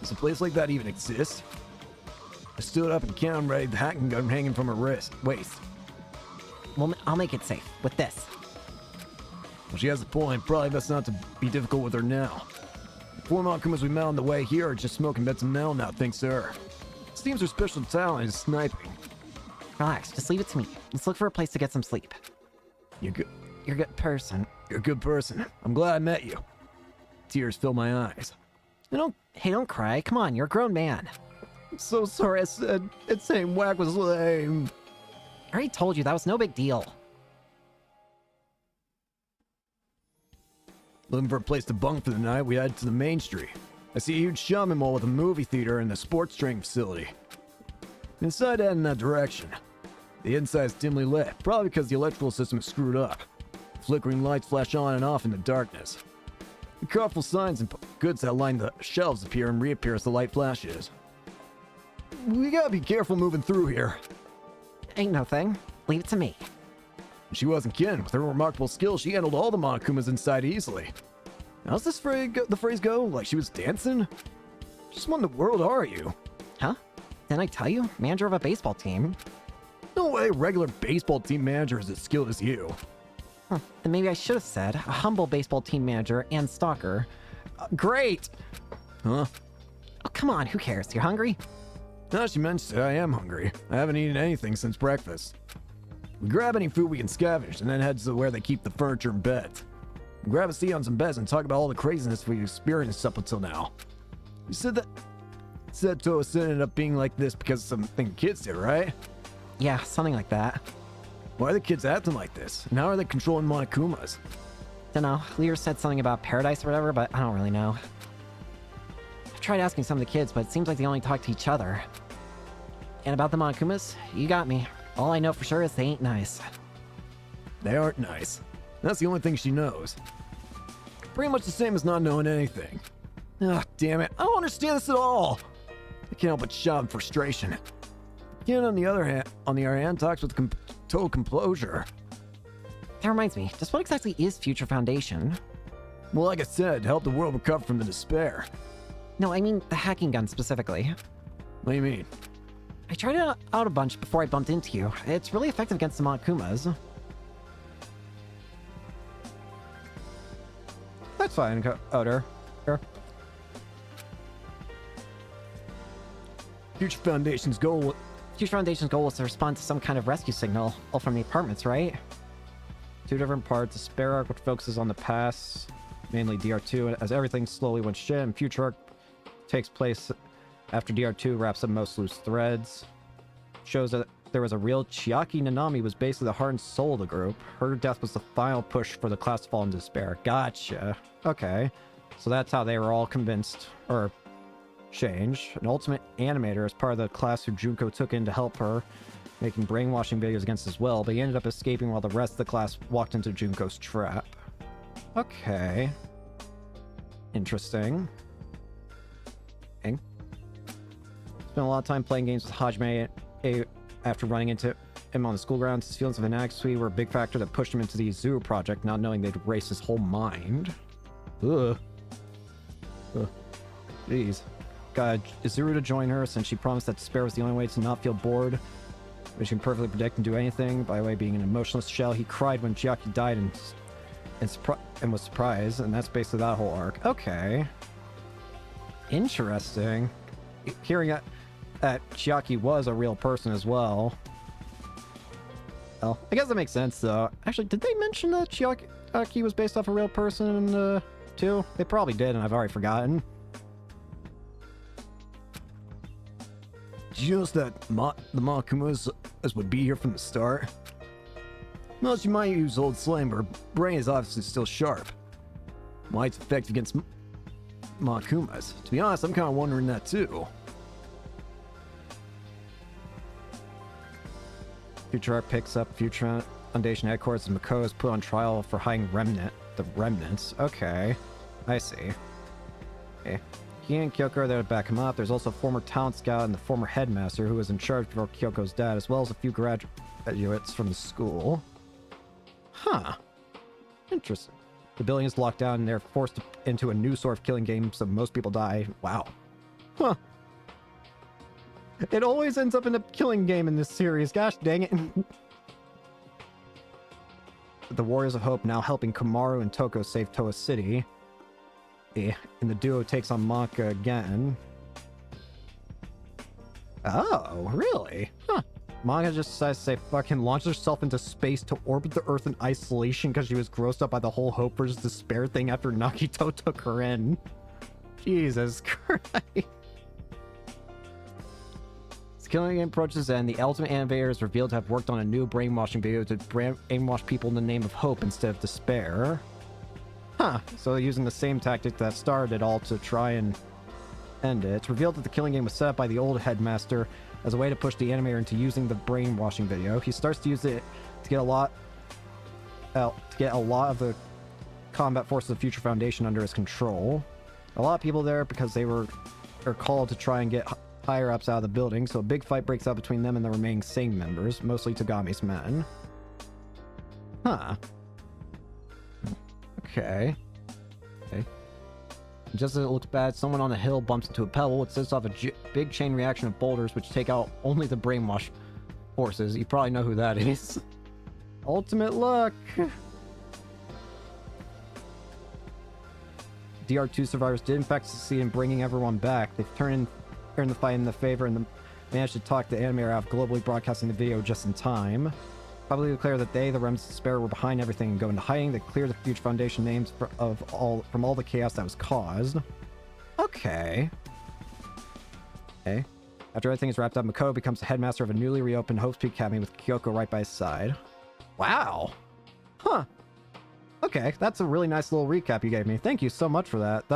Does a place like that even exist? I stood up and counted, ready, the hacking gun hanging from her waist. Well, I'll make it safe with this. Well, she has a point. Probably best not to be difficult with her now. The 4 Monakumas we met on the way here are just smoking bits of metal now, thanks to her. Seems her special talent is sniping. Relax, just leave it to me. Let's look for a place to get some sleep. You're a good person. You're a good person. I'm glad I met you. Tears fill my eyes. Don't cry. Come on, you're a grown man. I'm so sorry I said saying Whack was lame. I already told you that was no big deal. Looking for a place to bunk for the night, we head to the main street. I see a huge shopping mall with a movie theater and a sports training facility. We decide to head in that direction. The inside is dimly lit, probably because the electrical system is screwed up. Flickering lights flash on and off in the darkness. The colorful signs and goods that line the shelves appear and reappear as the light flashes. we gotta be careful moving through here. Ain't no thing. Leave it to me. She wasn't kidding. With her remarkable skill, she handled all the Monokumas inside easily. How's this the phrase go? Like she was dancing? Just what in the world are you? Huh? Didn't I tell you? Manager of a baseball team. No way a regular baseball team manager is as skilled as you. Huh. Then maybe I should have said a humble baseball team manager and stalker. Great! Huh? Oh, come on, who cares? You're hungry? Now she mentioned it, I am hungry. I haven't eaten anything since breakfast. We grab any food we can scavenge and then head to where they keep the furniture and beds. We grab a seat on some beds and talk about all the craziness we've experienced up until now. You said Toa ended up being like this because of something kids did, right? Yeah, something like that. Why are the kids acting like this? And how are they controlling Monokumas? Dunno, Lear said something about paradise or whatever, but I don't really know. I've tried asking some of the kids, but it seems like they only talk to each other. And about the Monokumas, you got me. All I know for sure is they ain't nice. They aren't nice. That's the only thing she knows. Pretty much the same as not knowing anything. Ugh, damn it. I don't understand this at all. I can't help but shout in frustration. Ken, on the other hand, talks with total composure. That reminds me, just what exactly is Future Foundation? Well, like I said, to help the world recover from the despair. No, I mean the hacking gun specifically. What do you mean? I tried it out a bunch before I bumped into you. It's really effective against the Monokumas. That's fine, Odor. Sure. Future Foundation's goal was to respond to some kind of rescue signal, all from the apartments, right? Two different parts. The spare arc, which focuses on the past, mainly DR2, as everything slowly went shit, and future arc takes place after DR2 wraps up most loose threads. Shows that there was a real Chiaki Nanami was basically the heart and soul of the group. Her death was the final push for the class to fall into despair. Gotcha. Okay. So that's how they were all convinced, or changed. An ultimate animator is part of the class who Junko took in to help her, making brainwashing videos against his will, but he ended up escaping while the rest of the class walked into Junko's trap. Okay. Interesting. Spent a lot of time playing games with Hajime after running into him on the school grounds. His feelings of inadequacy were a big factor that pushed him into the Izuru project, not knowing they'd erase his whole mind. Ugh. Jeez. Got Izuru to join her since she promised that despair was the only way to not feel bored, which can perfectly predict and do anything. By the way, being an emotionless shell, he cried when Chiaki died and was surprised, and that's basically that whole arc. Okay. Interesting. Hearing that Chiaki was a real person as well. Well, I guess that makes sense, though. Actually, did they mention that Chiaki was based off a real person, too? They probably did, and I've already forgotten. Did you notice that the Monokumas would be here from the start? Well, she might use old slang, but her brain is obviously still sharp. Why it's effective against Monokumas? To be honest, I'm kind of wondering that too. Future Arc picks up Future Foundation headquarters and Mako is put on trial for hiding the remnants. Okay, I see. Okay. He and Kyoko are there to back him up. There's also a former talent scout and the former headmaster who was in charge before Kyoko's dad, as well as a few graduates from the school. Huh. Interesting. The building is locked down and they're forced into a new sort of killing game, so most people die. Wow. Huh. It always ends up in a killing game in this series. Gosh dang it. The Warriors of Hope now helping Komaru and Toko save Toa City. And the duo takes on Maka again. Oh, really? Huh. Maka just decides to say fucking launch herself into space to orbit the Earth in isolation because she was grossed up by the whole hope versus despair thing after Nagito took her in. Jesus Christ. The killing game approaches and the ultimate animator is revealed to have worked on a new brainwashing video to brainwash people in the name of hope instead of despair. Huh, so they're using the same tactic that started it all to try and end it. It's revealed that the killing game was set up by the old headmaster as a way to push the animator into using the brainwashing video. He starts to use it to get a lot of the combat forces of Future Foundation under his control. A lot of people there because they are called to try and get higher-ups out of the building, so a big fight breaks out between them and the remaining Sing members, mostly Tagami's men. Huh. Okay. Just as it looks bad, someone on the hill bumps into a pebble. It sets off a big chain reaction of boulders, which take out only the brainwash forces. You probably know who that is. Ultimate luck! DR2 survivors did in fact succeed in bringing everyone back. They've turned the fight in the favor and managed to talk the animator out of globally broadcasting the video just in time. Probably declare that they, the Remnants of Despair, were behind everything and go into hiding. They clear the Future Foundation names from all the chaos that was caused. Okay. After everything is wrapped up, Makoto becomes the headmaster of a newly reopened Hope's Peak Academy with Kyoko right by his side. Wow. Huh. Okay, that's a really nice little recap you gave me. Thank you so much for that.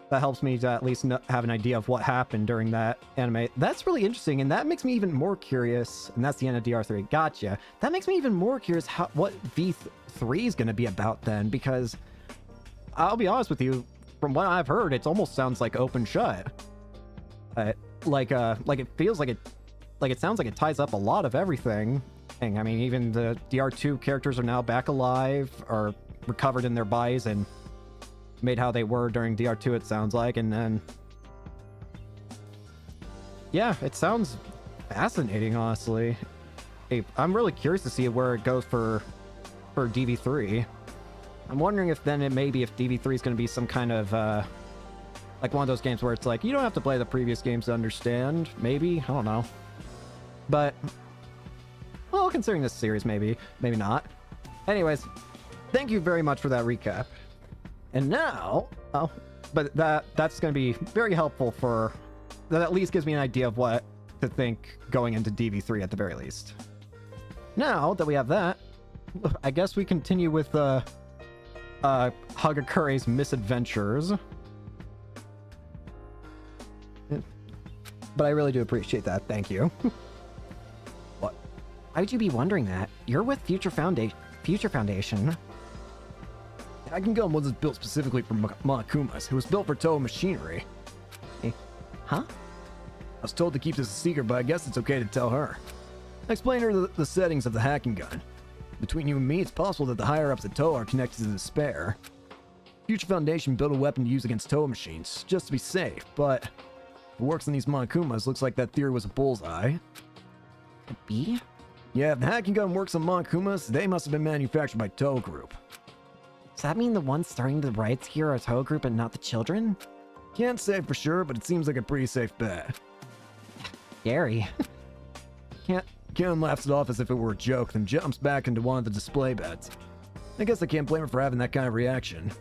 That helps me to at least have an idea of what happened during that anime. That's really interesting, and that makes me even more curious. And that's the end of DR3. Gotcha. That makes me even more curious what V3 is going to be about then, because I'll be honest with you, from what I've heard, it almost sounds like open shut. Like it feels like it sounds like it ties up a lot of everything. I mean, even the DR2 characters are now back alive, or recovered in their bodies and made how they were during DR2, it sounds like. And then yeah, it sounds fascinating, honestly. I'm really curious to see where it goes for DV3. I'm wondering if then maybe if DV3 is going to be some kind of like one of those games where it's like you don't have to play the previous games to understand. Maybe, I don't know. But well, considering this series, maybe not. Anyways, thank you very much for that recap. And now, but that's going to be very helpful for that. At least gives me an idea of what to think going into DV3 at the very least. Now that we have that, I guess we continue with Hagakure's misadventures. But I really do appreciate that. Thank you. What? Why'd you be wondering that? You're with Future Foundation. Hacking Gun wasn't built specifically for Monokumas. It was built for Toho Machinery. Huh? I was told to keep this a secret, but I guess it's okay to tell her. I explained to her the settings of the Hacking Gun. Between you and me, it's possible that the higher-ups at Toho are connected to the Despair. Future Foundation built a weapon to use against Toho machines, just to be safe, but if it works on these Monokumas, looks like that theory was a bullseye. Could be? Yeah, if the Hacking Gun works on Monokumas, they must have been manufactured by Toho Group. Does that mean the ones starting the riots here are Toho Group and not the children? Can't say for sure, but it seems like a pretty safe bet. Scary. Kim laughs it off as if it were a joke, then jumps back into one of the display beds. I guess I can't blame her for having that kind of reaction.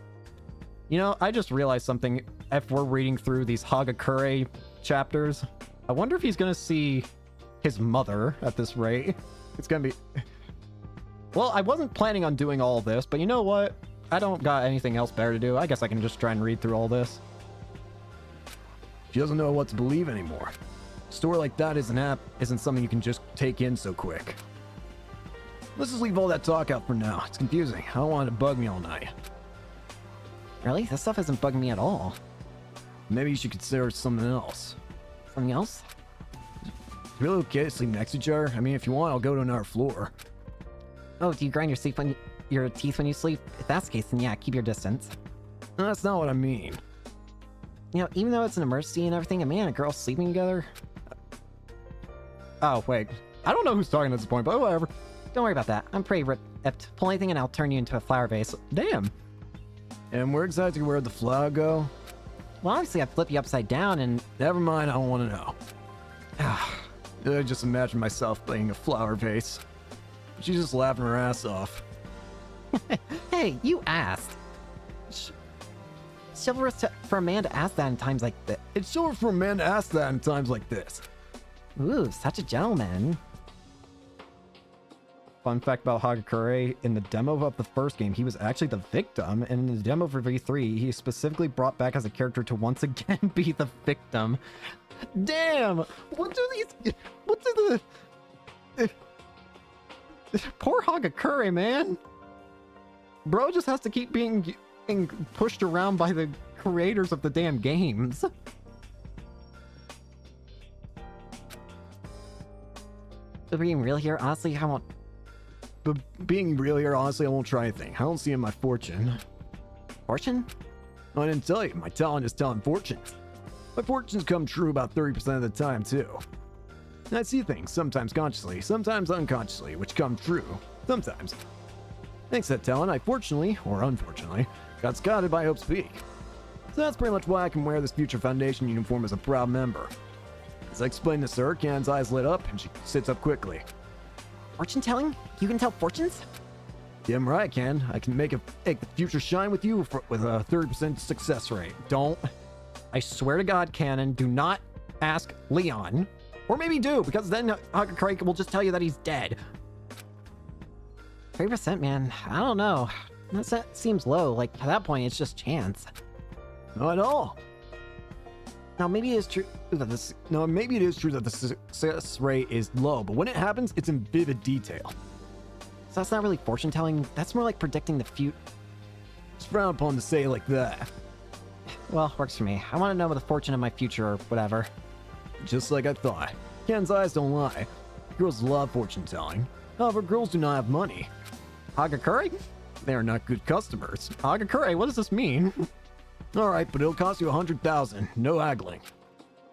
You know, I just realized something. If we're reading through these Hagakure chapters, I wonder if he's gonna see his mother at this rate. It's gonna be... Well, I wasn't planning on doing all this, but you know what? I don't got anything else better to do. I guess I can just try and read through all this. She doesn't know what to believe anymore. A story like that isn't something you can just take in so quick. Let's just leave all that talk out for now. It's confusing. I don't want it to bug me all night. Really? This stuff isn't bugging me at all. Maybe you should consider something else. Something else? Is it really okay to sleep next to each other? I mean, if you want, I'll go to another floor. Oh, do you grind your teeth when you sleep? If that's the case, then yeah, keep your distance. No, that's not what I mean. You know, even though it's an emergency and everything, a man and a girl sleeping together... Oh, wait. I don't know who's talking at this point, but whatever. Don't worry about that. I'm pretty ripped. Pull anything and I'll turn you into a flower vase. Damn. And where exactly where'd the flower go? Well, obviously I'd flip you upside down and... Never mind, I don't want to know. I just imagine myself playing a flower vase. She's just laughing her ass off. Hey, you asked. Chivalrous for a man to ask that in times like this. It's chivalrous for a man to ask that in times like this. Ooh, such a gentleman. Fun fact about Hagakure, in the demo of the first game, he was actually the victim, and in the demo for V3, he specifically brought back as a character to once again be the victim. Damn! What do the... Poor Hagakure, man! Bro just has to keep being pushed around by the creators of the damn games. Being real here, honestly, I won't. But being real here, honestly, I won't try anything. I don't see in my fortune. Fortune? I didn't tell you. My talent is telling fortunes. My fortunes come true about 30% of the time, too. I see things, sometimes consciously, sometimes unconsciously, which come true. Sometimes. Thanks to that talent, I fortunately, or unfortunately, got scouted by Hope's Peak. So that's pretty much why I can wear this Future Foundation uniform as a proud member. As I explained this to her, Can's eyes lit up, and she sits up quickly. Fortune telling? You can tell fortunes? Damn right I can. I can make the future shine with you with a 30% success rate. Don't. I swear to God, Canon, do not ask Leon. Or maybe do, because then Hagakure will just tell you that he's dead. 3%, man. I don't know. That seems low. Like, at that point, it's just chance. Not at all. Now, maybe it is true that this... No, maybe it is true that the success rate is low, but when it happens, it's in vivid detail. So that's not really fortune telling. That's more like predicting the future. It's frowned upon to say it like that. Well, works for me. I want to know the fortune of my future or whatever. Just like I thought. Ken's eyes don't lie. Girls love fortune telling. However, girls do not have money. Hagakure? They are not good customers. Hagakure, what does this mean? Alright, but it'll cost you 100,000. No haggling.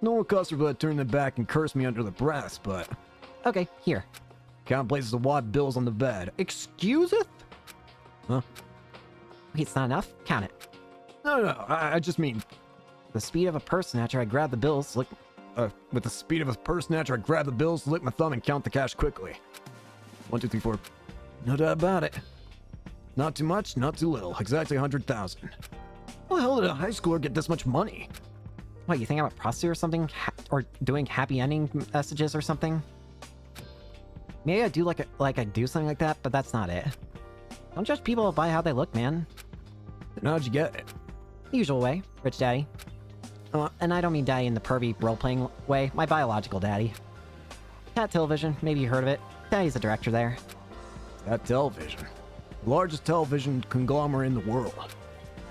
No one customer would turn their back and curse me under the breath, but... Okay, here. Count places of wad bills on the bed. Excuseth? Huh? Wait, it's not enough? Count it. No, I just mean... The speed of a purse snatcher, I grab the bills, lick... with the speed of a purse snatcher, I grab the bills, lick my thumb, and count the cash quickly. 1, 2, 3, 4. No doubt about it. Not too much, not too little. Exactly 100,000. How the hell did a high schooler get this much money? What, you think I'm a prostitute or something? Or doing happy ending messages or something? Maybe I do like I do something like that, but that's not it. Don't judge people by how they look, man. Then how'd you get it? The usual way. Rich daddy. And I don't mean daddy in the pervy role-playing way. My biological daddy. Cat Television. Maybe you heard of it. Daddy's the director there. Cat Television. The largest television conglomerate in the world.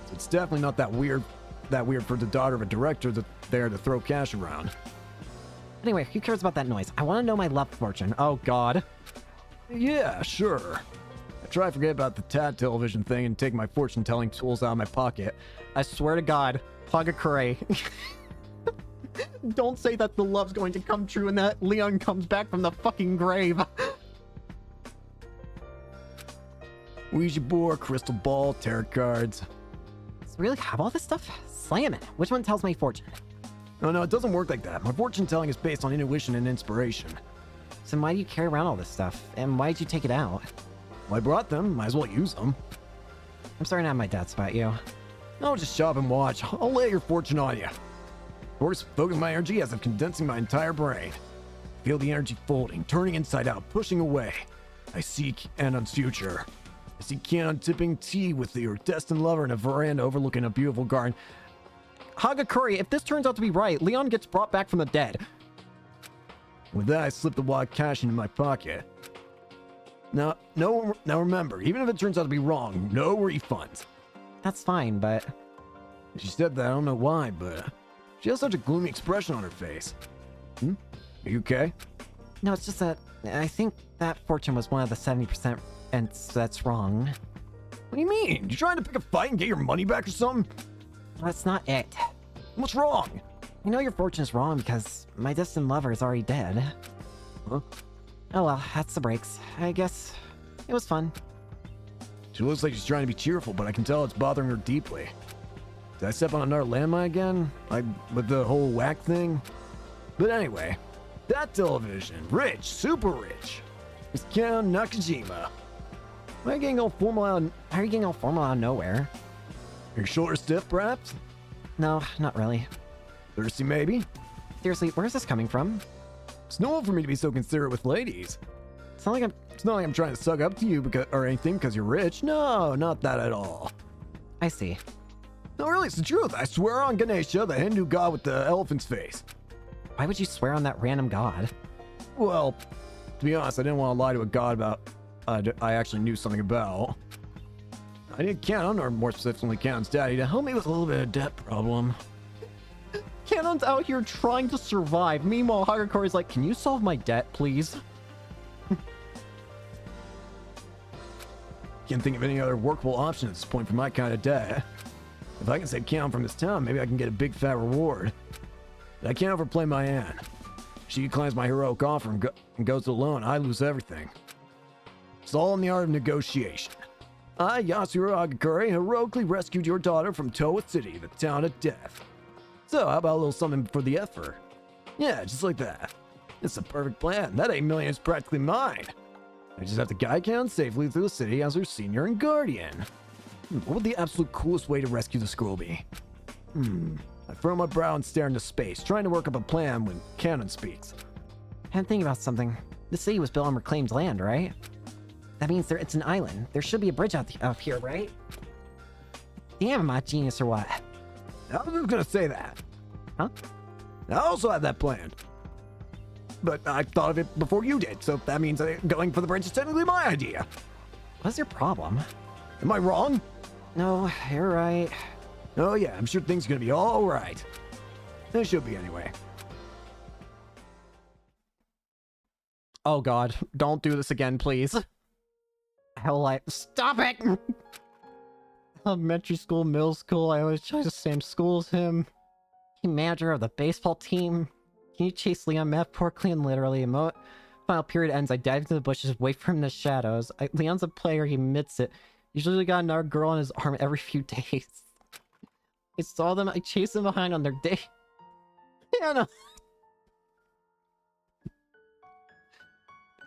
So it's definitely not that weird for the daughter of a director there to throw cash around. Anyway, who cares about that noise? I want to know my love fortune. Oh, God. Yeah, sure. I try to forget about the Tat Television thing and take my fortune-telling tools out of my pocket. I swear to God, Hagakure. Don't say that the love's going to come true and that Leon comes back from the fucking grave. Ouija board, crystal ball, tarot cards. Does it really have all this stuff? Slam it. Which one tells my fortune? No, it doesn't work like that. My fortune telling is based on intuition and inspiration. So why do you carry around all this stuff? And why did you take it out? Well, I brought them. Might as well use them. I'm starting to have my doubts about you. No, just shop and watch. I'll lay your fortune on you. Focus my energy as I'm condensing my entire brain. Feel the energy folding, turning inside out, pushing away. I seek Anon's future. I see Canon tipping tea with your destined lover in a veranda overlooking a beautiful garden. Hagakure, if this turns out to be right, Leon gets brought back from the dead. With that, I slip the wad cash into my pocket. Now remember, even if it turns out to be wrong, no refunds. That's fine, but... She said that, I don't know why, but... She has such a gloomy expression on her face. Are you okay? No, it's just that I think that fortune was one of the 70%, and that's wrong. What do you mean? You trying to pick a fight and get your money back or something? That's not it. What's wrong? I know your fortune is wrong because my distant lover is already dead. Huh? Oh well, that's the breaks. I guess it was fun. She looks like she's trying to be cheerful, but I can tell it's bothering her deeply. Did I step on another landmine again? Like, with the whole whack thing? But anyway, that television, rich, super rich. It's Ken Nakajima. How are you getting all formal out of nowhere? Your shoulders stiff, perhaps? No, not really. Thirsty, maybe? Seriously, where's this coming from? It's normal for me to be so considerate with ladies. It's not like I'm trying to suck up to you or anything because you're rich. No, not that at all. I see. No, really, it's the truth. I swear on Ganesha, the Hindu god with the elephant's face. Why would you swear on that random god? Well, to be honest, I didn't want to lie to a god about I actually knew something about. I need Canon, or more specifically Canon's daddy, to help me with a little bit of debt problem. Canon's out here trying to survive. Meanwhile, Hagakure is like, can you solve my debt, please? Can't think of any other workable option at this point for my kind of day. If I can save Keon from this town, maybe I can get a big fat reward. But I can't overplay my aunt. If she declines my heroic offer and goes alone, I lose everything. It's all in the art of negotiation. I, Yasuro Agakure, heroically rescued your daughter from Towa City, the town of death. So, how about a little something for the effort? Yeah, just like that. It's a perfect plan. That 8 million is practically mine. I just have to guide Keon safely through the city as her senior and guardian. What would the absolute coolest way to rescue the scroll be? I furrow my brow and stare into space, trying to work up a plan when Canon speaks. I'm thinking about something. The city was built on reclaimed land, right? That means it's an island. There should be a bridge out here, right? Damn, am I a genius or what? I was just gonna say that. Huh? I also had that plan. But I thought of it before you did, so that means going for the bridge is technically my idea. What's your problem? Am I wrong? No, you're right. Oh yeah, I'm sure things are gonna be all right. They should be anyway. Oh god, don't do this again, please. Stop it! Elementary school, middle school, I always try the same school as him. He manager of the baseball team. Can you chase Leon metaphorically and literally? Final period ends, I dive into the bushes, wait for him in the shadows. Leon's a player, he admits it. Usually got another girl on his arm every few days. I saw them, I chased them behind on their day. Yeah, no.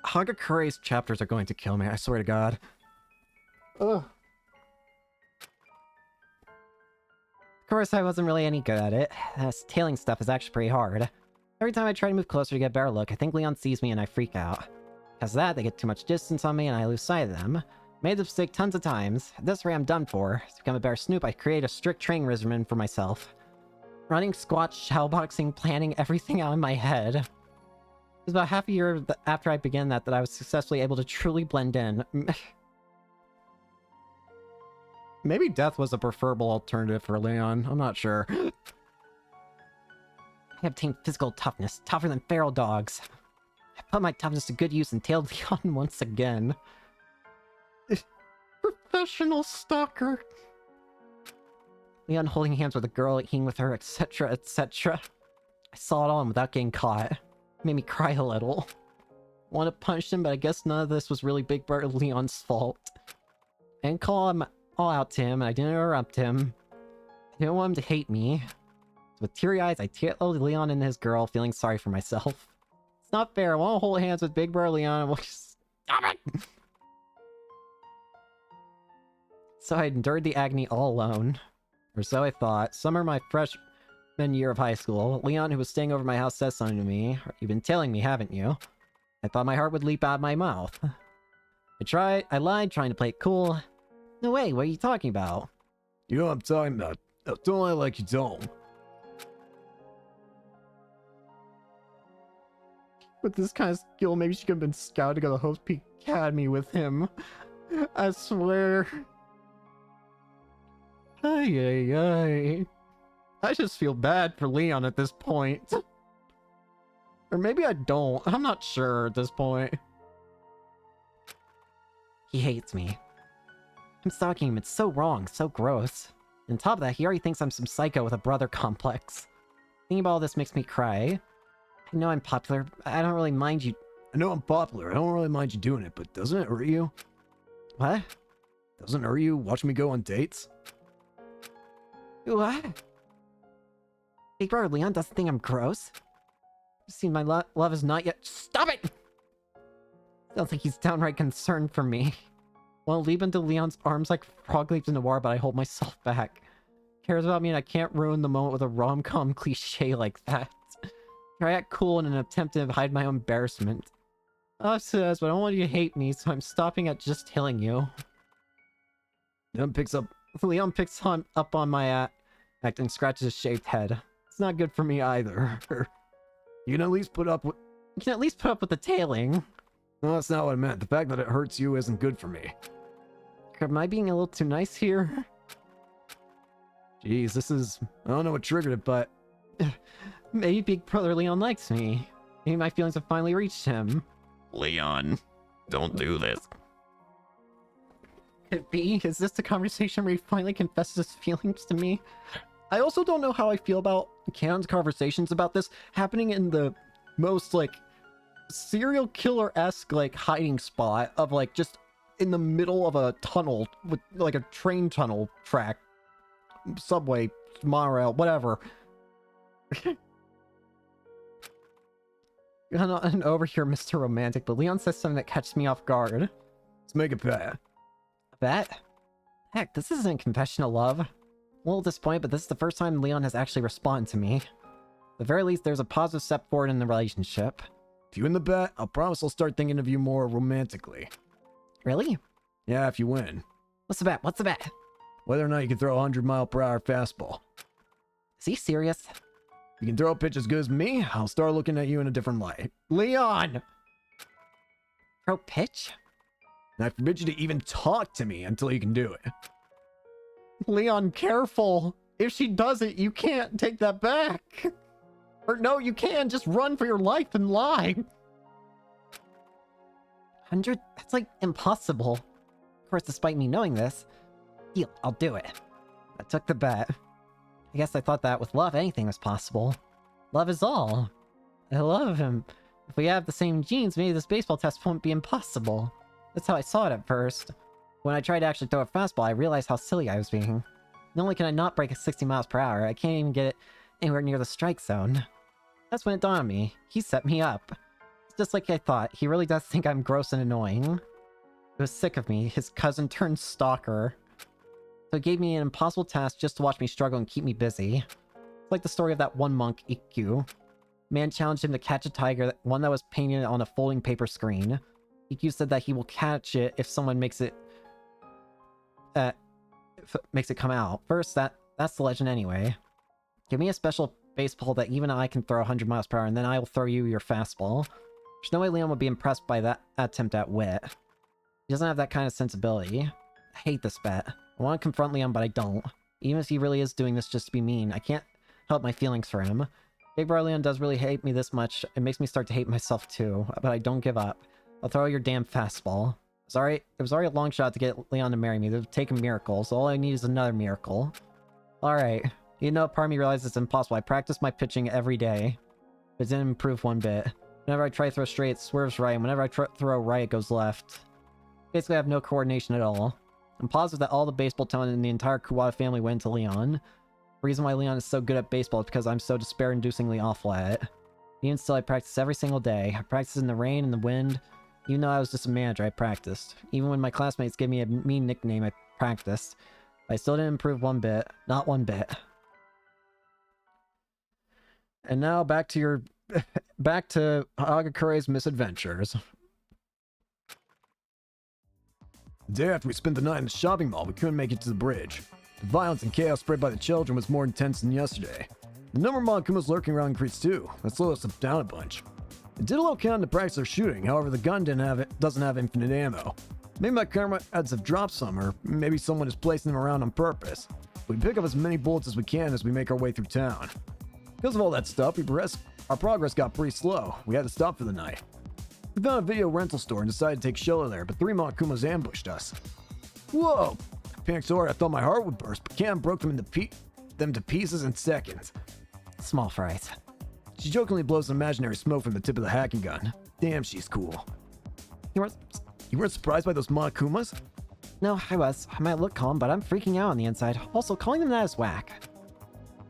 Hagakure's chapters are going to kill me, I swear to god. Ugh. Of course, I wasn't really any good at it. This tailing stuff is actually pretty hard. Every time I try to move closer to get a better look, I think Leon sees me and I freak out. Because of that, they get too much distance on me and I lose sight of them. Made the mistake tons of times. At this rate, I'm done for. To become a better snoop, I create a strict training regimen for myself. Running, squat, shadowboxing, planning everything out in my head. It was about half a year after I began that I was successfully able to truly blend in. Maybe death was a preferable alternative for Leon, I'm not sure. I obtained physical toughness, tougher than feral dogs. I put my toughness to good use and tailed Leon once again. Professional stalker. Leon holding hands with a girl, eating with her, etc., etc. I saw it all and without getting caught. It made me cry a little. Want to punish him, but I guess none of this was really Big Brother Leon's fault. I didn't call him all out to him, and I didn't interrupt him. I didn't want him to hate me. So with teary eyes, I tailed Leon and his girl, feeling sorry for myself. It's not fair. I want to hold hands with Big Brother Leon and we'll just... Stop it! So I endured the agony all alone. Or so I thought. Summer my freshman year of high school. Leon, who was staying over my house, said something to me. You've been telling me, haven't you? I thought my heart would leap out of my mouth. I lied, trying to play it cool. No way, what are you talking about? You know what I'm talking about. Don't lie like you don't. With this kind of skill, maybe she could have been scouted to go to Hope's Peak Academy with him. I swear. Ay, ay, ay. I just feel bad for Leon at this point. Or maybe I don't. I'm not sure at this point. He hates me. I'm stalking him. It's so wrong, so gross. On top of that, he already thinks I'm some psycho with a brother complex. Thinking about all this makes me cry. I know I'm popular. I don't really mind you. I know I'm popular. I don't really mind you doing it, but doesn't it hurt you? What? Doesn't it hurt you watching me go on dates? What? Big Brother Leon doesn't think I'm gross? See, my love is not yet— Stop it! I don't think he's downright concerned for me. Want to leap into Leon's arms like frog leaps into water, but I hold myself back. Cares about me and I can't ruin the moment with a rom-com cliche like that. I act cool in an attempt to hide my own embarrassment. Oh, says, but I don't want you to hate me, so I'm stopping at just killing you. Leon picks up on my act and scratches his shaved head. It's not good for me either. You can at least put up with the tailing. No, that's not what I meant. The fact that it hurts you isn't good for me. Am I being a little too nice here? Jeez, I don't know what triggered it, but... Maybe Big Brother Leon likes me. Maybe my feelings have finally reached him. Leon, don't do this. Could it be? Is this the conversation where he finally confesses his feelings to me? I also don't know how I feel about Canon's conversations about this happening in the most, like, serial killer-esque, like, hiding spot of, like, just in the middle of a tunnel with, like, a train tunnel track, subway, monorail, whatever. And over here, Mr. Romantic, but Leon says something that catches me off guard. Let's make a bet. A bet? Heck, this isn't a confession of love. A little disappointed, but this is the first time Leon has actually responded to me. At the very least, there's a positive step forward in the relationship. If you win the bet, I'll promise I'll start thinking of you more romantically. Really? Yeah, if you win. What's the bet? What's the bet? Whether or not you can throw a 100-mile-per-hour fastball. Is he serious? If you can throw a pitch as good as me, I'll start looking at you in a different light. Leon! Throw pitch? And I forbid you to even talk to me until you can do it. Leon, careful! If she does it, you can't take that back! Or no, you can! Just run for your life and lie! 100? That's like impossible. Of course, despite me knowing this, deal, I'll do it. I took the bet. I guess I thought that with love, anything was possible. Love is all. I love him. If we have the same genes, maybe this baseball test won't be impossible. That's how I saw it at first. When I tried to actually throw a fastball, I realized how silly I was being. Not only can I not break at 60 miles per hour, I can't even get it anywhere near the strike zone. That's when it dawned on me. He set me up. It's just like I thought. He really does think I'm gross and annoying. He was sick of me, his cousin turned stalker. So he gave me an impossible task just to watch me struggle and keep me busy. It's like the story of that one monk, Ikkyu. Man challenged him to catch a tiger, one that was painted on a folding paper screen. Ikkyu said that he will catch it if someone makes it come out. First, that's the legend anyway. Give me a special baseball that even I can throw 100 miles per hour, and then I will throw you your fastball. There's no way Leon would be impressed by that attempt at wit. He doesn't have that kind of sensibility. I hate this bet. I want to confront Leon, but I don't. Even if he really is doing this just to be mean, I can't help my feelings for him. Big Brother Leon does really hate me this much. It makes me start to hate myself too, but I don't give up. I'll throw your damn fastball. It was already a long shot to get Leon to marry me. It would take a miracle, so all I need is another miracle. Alright. You know, part of me realizes it's impossible. I practice my pitching every day. But it didn't improve one bit. Whenever I try to throw straight, it swerves right, and whenever I throw right, it goes left. Basically, I have no coordination at all. I'm positive that all the baseball talent in the entire Kuwata family went to Leon. The reason why Leon is so good at baseball is because I'm so despair-inducingly awful at it. Even still, I practice every single day. I practice in the rain and the wind. Even though I was just a manager, I practiced. Even when my classmates gave me a mean nickname, I practiced. I still didn't improve one bit. Not one bit. And now back to Hagakure's misadventures. The day after we spent the night in the shopping mall, we couldn't make it to the bridge. The violence and chaos spread by the children was more intense than yesterday. The number of Monkumas lurking around increased too. That slowed us down a bunch. It did a little count to practice their shooting, however the gun doesn't have infinite ammo. Maybe my comrades have dropped some, or maybe someone is placing them around on purpose. We pick up as many bullets as we can as we make our way through town. Because of all that stuff, our progress got pretty slow. We had to stop for the night. We found a video rental store and decided to take shelter there, but 3 Monkumas ambushed us. Whoa! I panicked so hard I thought my heart would burst, but Cam broke them to pieces in seconds. Small fries. She jokingly blows some imaginary smoke from the tip of the hacking gun. Damn, she's cool. You weren't surprised by those Monkumas? No, I was. I might look calm, but I'm freaking out on the inside. Also, calling them that is whack.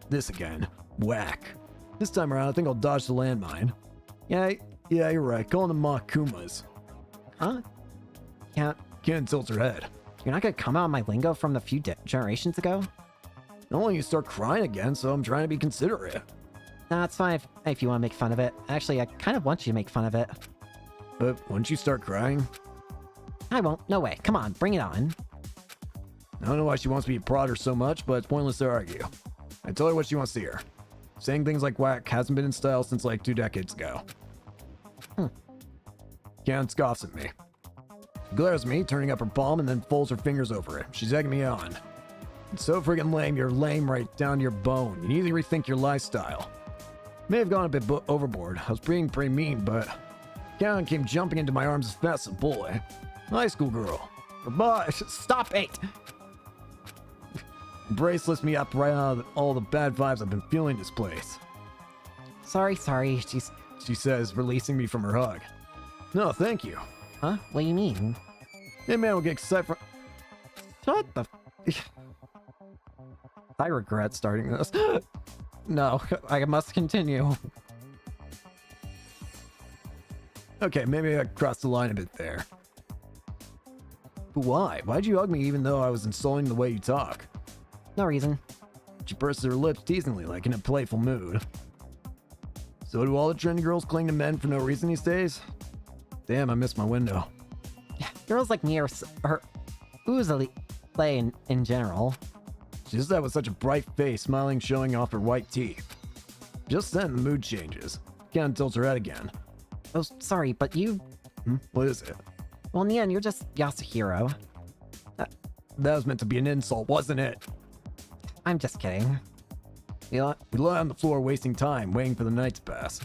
This again. Whack. This time around, I think I'll dodge the landmine. Yeah, you're right. Calling them Monkumas. Huh? Ken tilts her head. You're not gonna come out on my lingo from the few generations ago? I don't want you to start crying again, so I'm trying to be considerate. Nah, it's fine if you want to make fun of it. Actually, I kind of want you to make fun of it. But once you start crying... I won't. No way. Come on, bring it on. I don't know why she wants me to prod her so much, but it's pointless to argue. I tell her what she wants to hear. Saying things like whack hasn't been in style since like 2 decades ago. Ken scoffs at me. She glares at me, turning up her palm and then folds her fingers over it. She's egging me on. It's so friggin' lame, you're lame right down to your bone. You need to rethink your lifestyle. May have gone a bit overboard. I was being pretty mean, but Ken came jumping into my arms as fast as a boy. High school girl. But stop it! Brace lifts me up right out of all the bad vibes I've been feeling this place. Sorry. She says, releasing me from her hug. No, thank you. Huh? What do you mean? Hey man, will get excited for... Shut the... I regret starting this. No, I must continue. Okay, maybe I crossed the line a bit there. But why? Why'd you hug me even though I was insulting the way you talk? No reason. She pursed her lips teasingly, like in a playful mood. So do all the trendy girls cling to men for no reason these days? Damn, I missed my window. Girls like me are oozily play in general. She does that with such a bright face, smiling, showing off her white teeth. Just then, the mood changes. Ken tilts her head again. Oh, sorry, but you... What is it? Well, in the end, you're just Yasuhiro. That was meant to be an insult, wasn't it? I'm just kidding. We lie on the floor wasting time, waiting for the night to pass.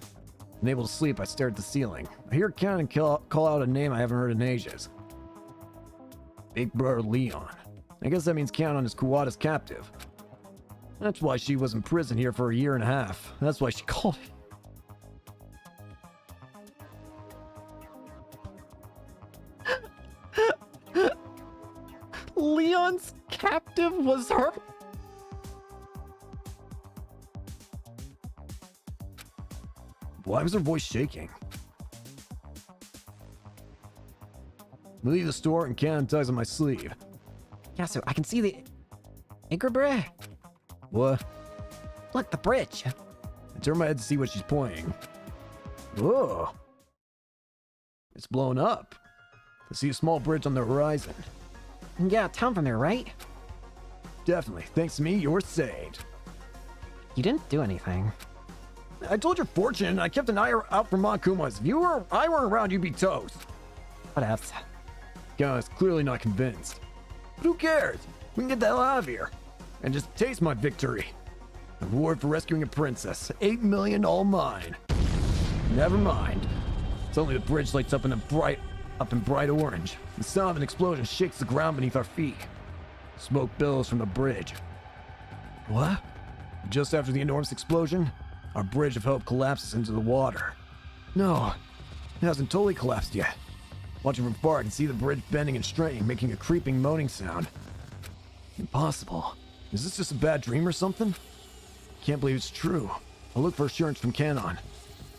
Unable to sleep, I stare at the ceiling. I hear Ken call out a name I haven't heard in ages. Big Brother Leon. I guess that means Count is Kuwata's captive. That's why she was in prison here for a year and a half. That's why she called it. Leon's captive was her? Why was her voice shaking? We leave the store and Ken tugs on my sleeve. Yasu, I can see the... Ingrabre? What? Look, the bridge. I turn my head to see what she's pointing. Whoa. It's blown up. I see a small bridge on the horizon. Yeah, town from there, right? Definitely. Thanks to me, you're saved. You didn't do anything. I told your fortune and I kept an eye out for Monkumas. If I weren't around, you'd be toast. Whatevs. Guys, clearly not convinced. But who cares? We can get the hell out of here. And just taste my victory. The reward for rescuing a princess. 8 million all mine. Never mind. Suddenly the bridge lights up in bright orange. The sound of an explosion shakes the ground beneath our feet. Smoke billows from the bridge. What? Just after the enormous explosion, our bridge of hope collapses into the water. No, it hasn't totally collapsed yet. Watching from far, I can see the bridge bending and straining, making a creeping, moaning sound. Impossible. Is this just a bad dream or something? Can't believe it's true. I look for assurance from Canon.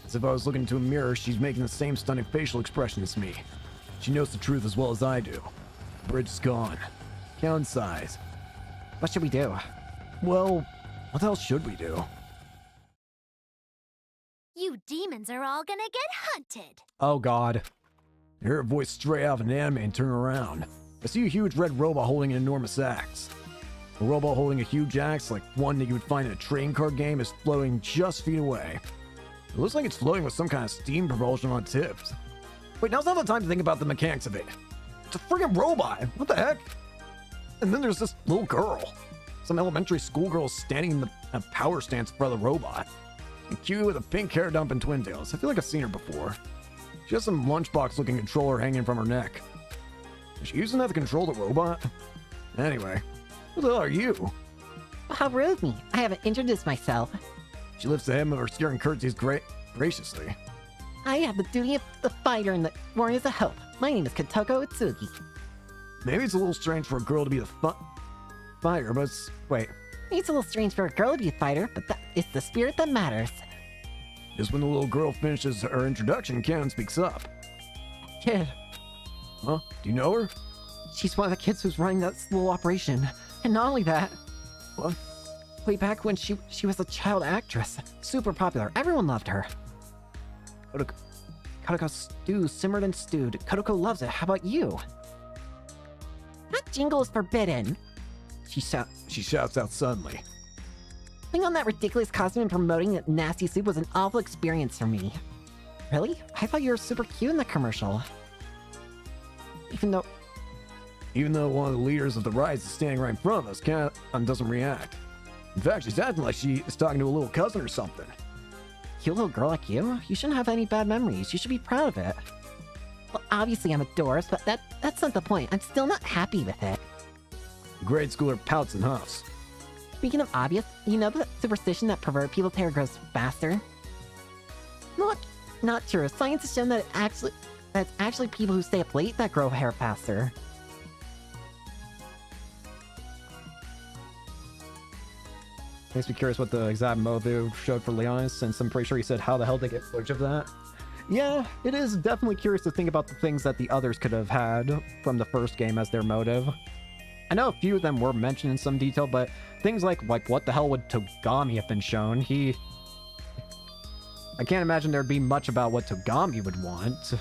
As if I was looking into a mirror, she's making the same stunning facial expression as me. She knows the truth as well as I do. The bridge is gone. Canon sighs. What should we do? Well, what else should we do? You demons are all gonna get hunted. Oh god. I hear a voice stray out of an anime and turn around. I see a huge red robot holding an enormous axe. A robot holding a huge axe, like one that you would find in a trading card game, is floating just feet away. It looks like it's floating with some kind of steam propulsion on tips. Wait, now's not the time to think about the mechanics of it. It's a friggin' robot! What the heck? And then there's this little girl. Some elementary school girl standing in a power stance in front of the robot. And cute with a pink hair dump and twin tails. I feel like I've seen her before. She has some lunchbox-looking controller hanging from her neck. Is she using that to control the robot? Anyway, who the hell are you? How rude of me. I haven't introduced myself. She lifts the hem of her skirt and curtsies graciously. I have the duty of the fighter and the warriors of hope. My name is Kotoko Utsugi. Maybe it's a little strange for a girl to be the fighter, but wait. It's a little strange for a girl to be a fighter, but it's the spirit that matters. Just when the little girl finishes her introduction, Canon speaks up. Kid. Huh? Do you know her? She's one of the kids who's running that little operation. And not only that... What? Way back when she was a child actress. Super popular. Everyone loved her. Kotoko stew simmered and stewed. Kotoko loves it. How about you? That jingle is forbidden. She shouts out suddenly. Putting on that ridiculous costume and promoting that nasty soup was an awful experience for me. Really? I thought you were super cute in the commercial. Even though one of the leaders of the rise is standing right in front of us, Canon doesn't react. In fact, she's acting like she is talking to a little cousin or something. Cute little girl like you? You shouldn't have any bad memories. You should be proud of it. Well, obviously I'm a Doris, but that's not the point. I'm still not happy with it. The grade schooler pouts and huffs. Speaking of obvious, you know the superstition that pervert people's hair grows faster? Look, not true. Science has shown that it's actually people who stay up late that grow hair faster. Makes me curious what the exact motive showed for Leonis, since I'm pretty sure he said how the hell they get footage of that. Yeah, it is definitely curious to think about the things that the others could have had from the first game as their motive. I know a few of them were mentioned in some detail, but things like what the hell would Togami have been shown? I can't imagine there'd be much about what Togami would want.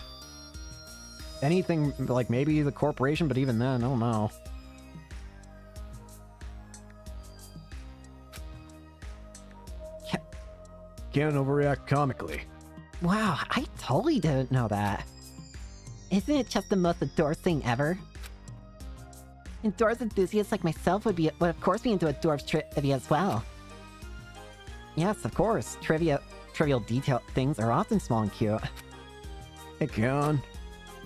Anything like maybe the corporation, but even then, I don't know. Can't overreact comically. Wow, I totally didn't know that. Isn't it just the most adored thing ever? And Dwarves enthusiasts like myself would of course be into a Dwarves trivia as well. Yes, of course. Trivial detail things are often small and cute. Hey, Keon.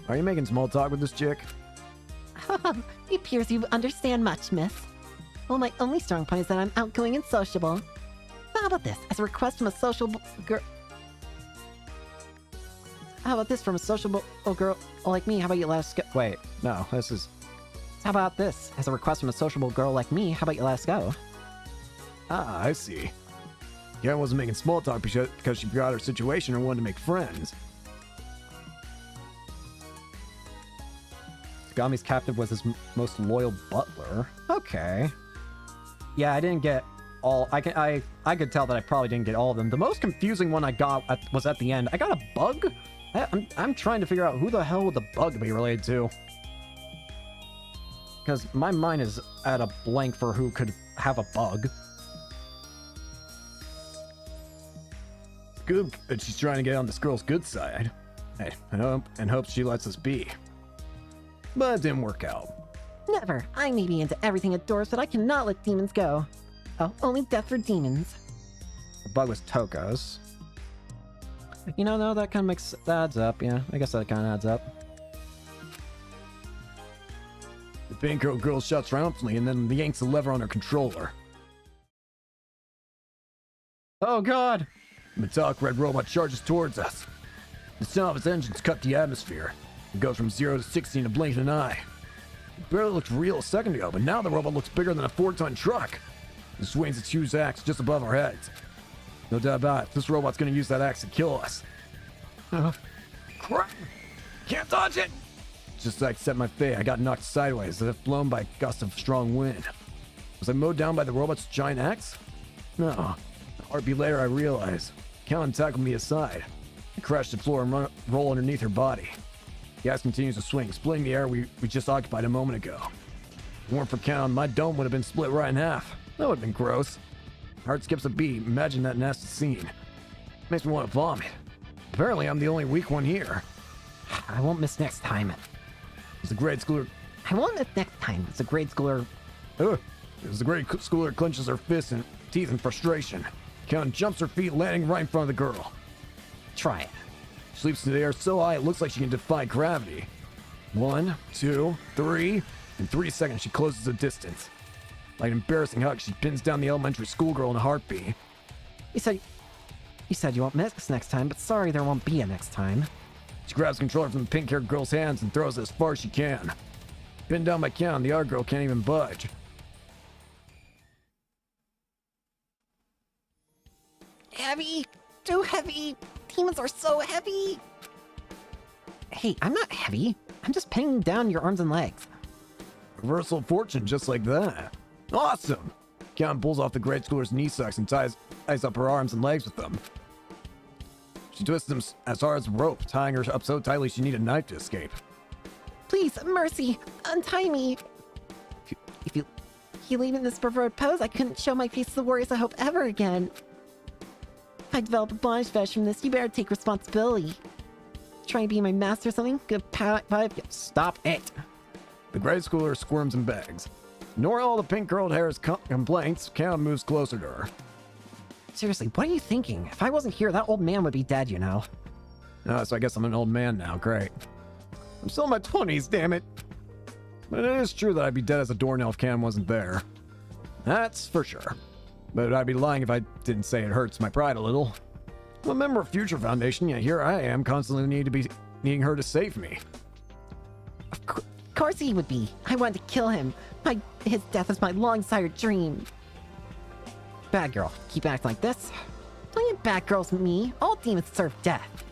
Are you making small talk with this chick? It appears you understand much, miss. Well, my only strong point is that I'm outgoing and sociable. How about this? As a request from a sociable girl... How about this from a sociable girl like me? How about you let us go? Wait, no, this is... How about this? As a request from a sociable girl like me, how about you let us go? Ah, I see. Karen wasn't making small talk because she forgot her situation or wanted to make friends. Togami's captive was his most loyal butler. Okay. Yeah, I didn't get all... I could tell that I probably didn't get all of them. The most confusing one I got was at the end. I got a bug? I'm trying to figure out who the hell would the bug be related to. Because my mind is at a blank for who could have a bug. Good that she's trying to get on this girl's good side. Hey, and hopes she lets us be. But it didn't work out. Never. I may be into everything outdoors, but I cannot let demons go. Oh, only death for demons. The bug was Toko's. You know, no, that kind of that adds up, yeah. I guess that kind of adds up. The pink girl shouts triumphantly and then yanks the lever on her controller. Oh god! The metallic red robot charges towards us. The sound of its engines cut the atmosphere. It goes from 0 to 60 in a blink of an eye. It barely looked real a second ago, but now the robot looks bigger than a 4-ton truck. It swings its huge axe just above our heads. No doubt about it, this robot's gonna use that axe to kill us. Crap! Can't dodge it! Just as I set my fate, I got knocked sideways as if blown by a gust of strong wind. Was I mowed down by the robot's giant axe? No. A heartbeat later, I realized. Callan tackled me aside. I crashed to the floor and roll underneath her body. The axe continues to swing, splitting the air we just occupied a moment ago. If it weren't for Callan, my dome would have been split right in half. That would have been gross. Heart skips a beat. Imagine that nasty scene. Makes me want to vomit. Apparently, I'm the only weak one here. I won't miss next time. As the grade schooler... I won't miss next time. As the grade schooler... As the grade schooler clenches her fists and teeth in frustration. Callan jumps her feet, landing right in front of the girl. Try it. She leaps into the air so high it looks like she can defy gravity. 1, 2, 3. In 3 seconds, she closes the distance. Like an embarrassing hug, she pins down the elementary schoolgirl in a heartbeat. You said you won't miss next time, but sorry, there won't be a next time. She grabs the controller from the pink-haired girl's hands and throws it as far as she can. Pinned down by Count, the other girl can't even budge. Heavy! Too heavy! Demons are so heavy! Hey, I'm not heavy. I'm just pinning down your arms and legs. Reversal of fortune just like that. Awesome! Count pulls off the grade schooler's knee socks and ties up her arms and legs with them. She twists them as hard as a rope, tying her up so tightly she needed a knife to escape. Please, mercy, untie me. If you leave in this perverted pose, I couldn't show my face to the warriors I hope ever again. If I develop a bondage fetish from this, you better take responsibility. Trying to be my master or something? Good vibe. Stop it. The grade schooler squirms and begs. Ignoring all the pink-curled hair's complaints, Count moves closer to her. Seriously, what are you thinking? If I wasn't here, that old man would be dead, you know. Oh, so I guess I'm an old man now. Great. I'm still in my 20s, damn it. But it is true that I'd be dead as a doornail if Cam wasn't there. That's for sure. But I'd be lying if I didn't say it hurts my pride a little. I'm a member of Future Foundation, yet here I am constantly needing her to save me. Of course he would be. I wanted to kill him. His death is my long-sired dream. Bad girl, keep acting like this. Don't you bad girls me. All demons deserve death.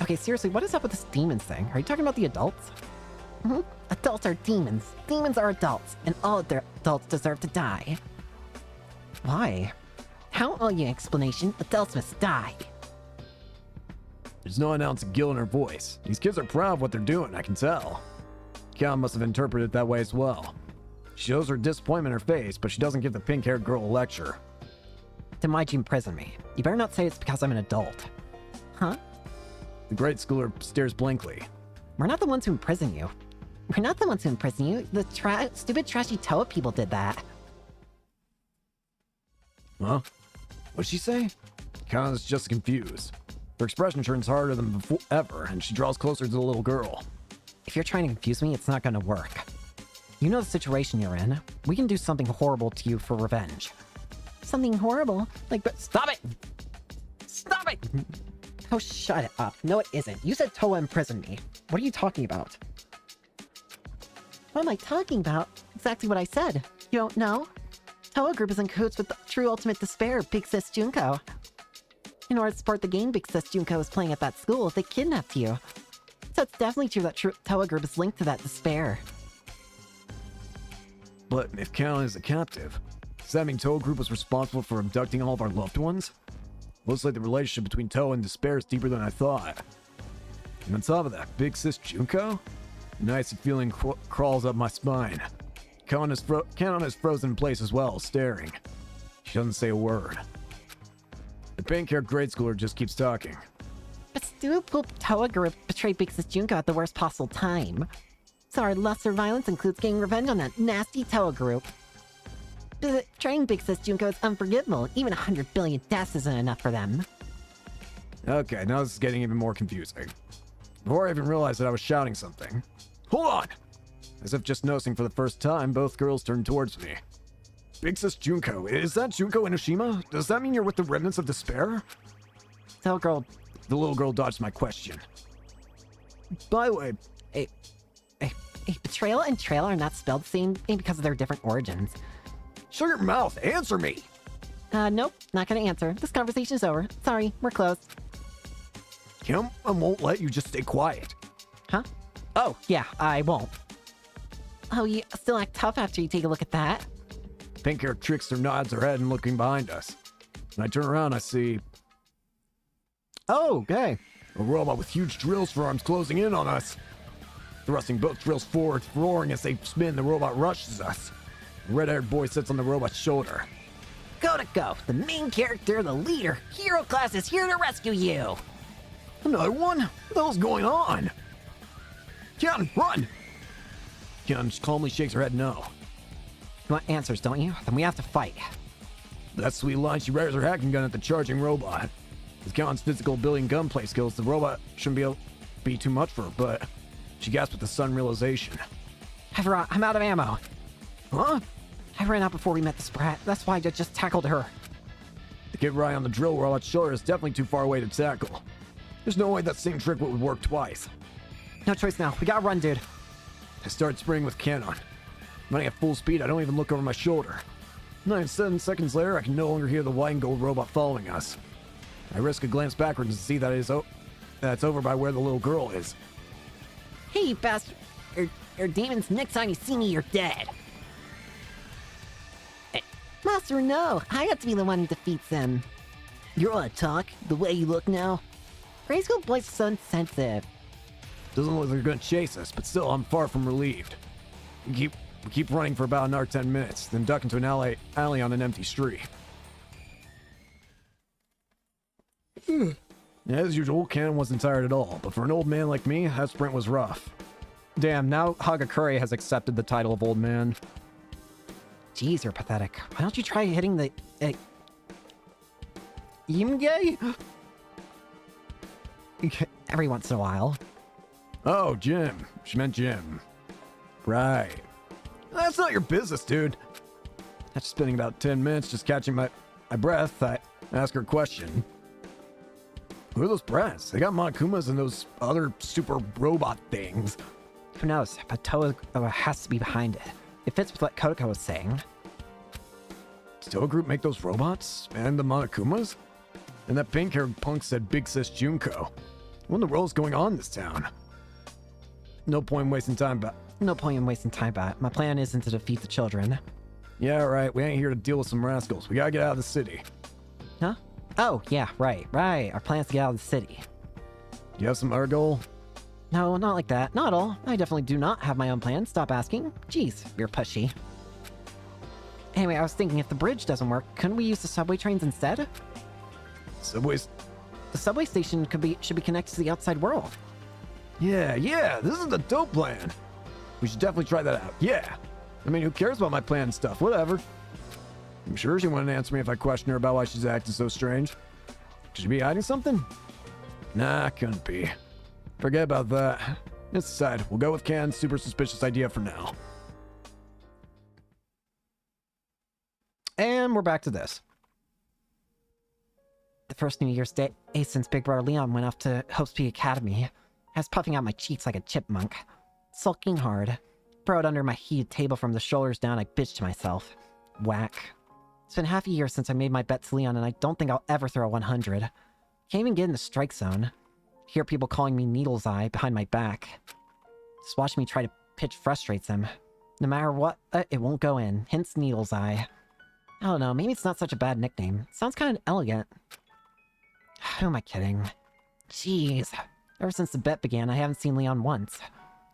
Okay, seriously, what is up with this demons thing? Are you talking about the adults? Mm-hmm. Adults are demons. Demons are adults, and all of their adults deserve to die. Why? How owe you an explanation? Adults must die. There's no ounce of guilt in her voice. These kids are proud of what they're doing, I can tell. Cal must have interpreted it that way as well. She shows her disappointment in her face, but she doesn't give the pink-haired girl a lecture. Then why'd you imprison me? You better not say it's because I'm an adult. Huh? The grade schooler stares blankly. We're not the ones who imprison you. We're not the ones who imprison you. The stupid trashy Toa people did that. Huh? What'd she say? Kana's just confused. Her expression turns harder than before ever, and she draws closer to the little girl. If you're trying to confuse me, it's not gonna work. You know the situation you're in. We can do something horrible to you for revenge. Something horrible? Stop it! Stop it! Oh, shut it up. No, it isn't. You said Toa imprisoned me. What are you talking about? What am I talking about? Exactly what I said. You don't know? Toa Group is in cahoots with the true ultimate despair, Big Sis Junko. In order to support the game Big Sis Junko is playing at that school, they kidnapped you. So it's definitely true that Toa Group is linked to that despair. But if Kana is a captive, does that mean Toa Group was responsible for abducting all of our loved ones? Looks like the relationship between Toa and despair is deeper than I thought. And on top of that, Big Sis Junko? An icy feeling crawls up my spine. Kanon is frozen in place as well, staring. She doesn't say a word. The pink-haired grade schooler just keeps talking. But stupid poop Toa Group betrayed Big Sis Junko at the worst possible time. So our lesser violence includes getting revenge on that nasty Toa Group. Betraying Big Sis Junko is unforgivable. Even 100 billion deaths isn't enough for them. Okay, now this is getting even more confusing. Before I even realized that I was shouting something. Hold on! As if just noticing for the first time, both girls turned towards me. Big Sis Junko, is that Junko Inoshima? Does that mean you're with the remnants of despair? Little girl. The little girl dodged my question. By the way, betrayal and trail are not spelled the same because of their different origins. Shut your mouth! Answer me! Nope, not gonna answer. This conversation is over. Sorry, we're closed. Kim, I won't let you just stay quiet. Huh? Oh, yeah, I won't. Oh, you still act tough after you take a look at that. Pink-haired trickster nods her head and looking behind us. When I turn around, I see... Oh, okay. A robot with huge drills for arms closing in on us. Thrusting both drills forward, roaring as they spin, the robot rushes us. The red-haired boy sits on the robot's shoulder. Go to go! The main character, the leader, Hero Class is here to rescue you! Another one? What the hell's going on? Kian, run! Kian calmly shakes her head no. You want answers, don't you? Then we have to fight. That sweet line, she rears her hacking gun at the charging robot. With Kian's physical ability and gunplay skills, the robot shouldn't be too much for her, but she gasps with the sudden realization. I'm out of ammo. Huh? I ran out before we met this brat. That's why I just tackled her. The kid riding on the drill robot's shoulder is definitely too far away to tackle. There's no way that same trick would work twice. No choice now. We gotta run, dude. I start sprinting with Canon. Running at full speed, I don't even look over my shoulder. 7 seconds later, I can no longer hear the white and gold robot following us. I risk a glance backwards to see that it's over by where the little girl is. Hey, you bastard. You're demons. Next time you see me, you're dead. Master, no. I have to be the one who defeats them. You wanna talk? The way you look now? Grade school boys are so insensitive. Doesn't look like they're gonna chase us, but still, I'm far from relieved. We keep running for about another 10 minutes, then duck into an alley on an empty street. As usual, Canon wasn't tired at all, but for an old man like me, that sprint was rough. Damn, now Hagakure has accepted the title of old man. Jeez, you're pathetic. Why don't you try hitting the... Imge? Every once in a while. Oh, Jim. She meant Jim. Right. That's not your business, dude. After spending about 10 minutes just catching my breath, I ask her a question. Who are those brats? They got Monokumas and those other super robot things. Who knows, but Toa has to be behind it. It fits with what Kodaka was saying. Does Toa Group make those robots? And the Monokumas? And that pink-haired punk said Big Sis Junko. What in the world is going on in this town? No point in wasting time, but... No point in wasting time, Bat. My plan isn't to defeat the children. Yeah, right. We ain't here to deal with some rascals. We gotta get out of the city. Huh? Oh, yeah, right. Our plan's to get out of the city. Do you have some other goal? No, not like that. Not at all. I definitely do not have my own plan. Stop asking. Jeez, you're pushy. Anyway, I was thinking if the bridge doesn't work, couldn't we use the subway trains instead? Subways? The subway station should be connected to the outside world. Yeah, this is the dope plan. We should definitely try that out. Yeah. I mean, who cares about my plan and stuff? Whatever. I'm sure she wouldn't answer me if I questioned her about why she's acting so strange. Could she be hiding something? Nah, couldn't be. Forget about that. Let's decide. We'll go with Can's super suspicious idea for now. And we're back to this. The first New Year's Day since Big Brother Leon went off to Hope's Peak Academy. I was puffing out my cheeks like a chipmunk. Sulking hard. Burrowed under my heated table from the shoulders down, I bitched to myself. Whack. It's been half a year since I made my bet to Leon, and I don't think I'll ever throw a 100. Can't even get in the strike zone. Hear people calling me Needle's Eye behind my back. Just watching me try to pitch frustrates him. No matter what, it won't go in. Hence Needle's Eye. I don't know, maybe it's not such a bad nickname. It sounds kind of elegant. Who am I kidding? Jeez. Ever since the bet began, I haven't seen Leon once.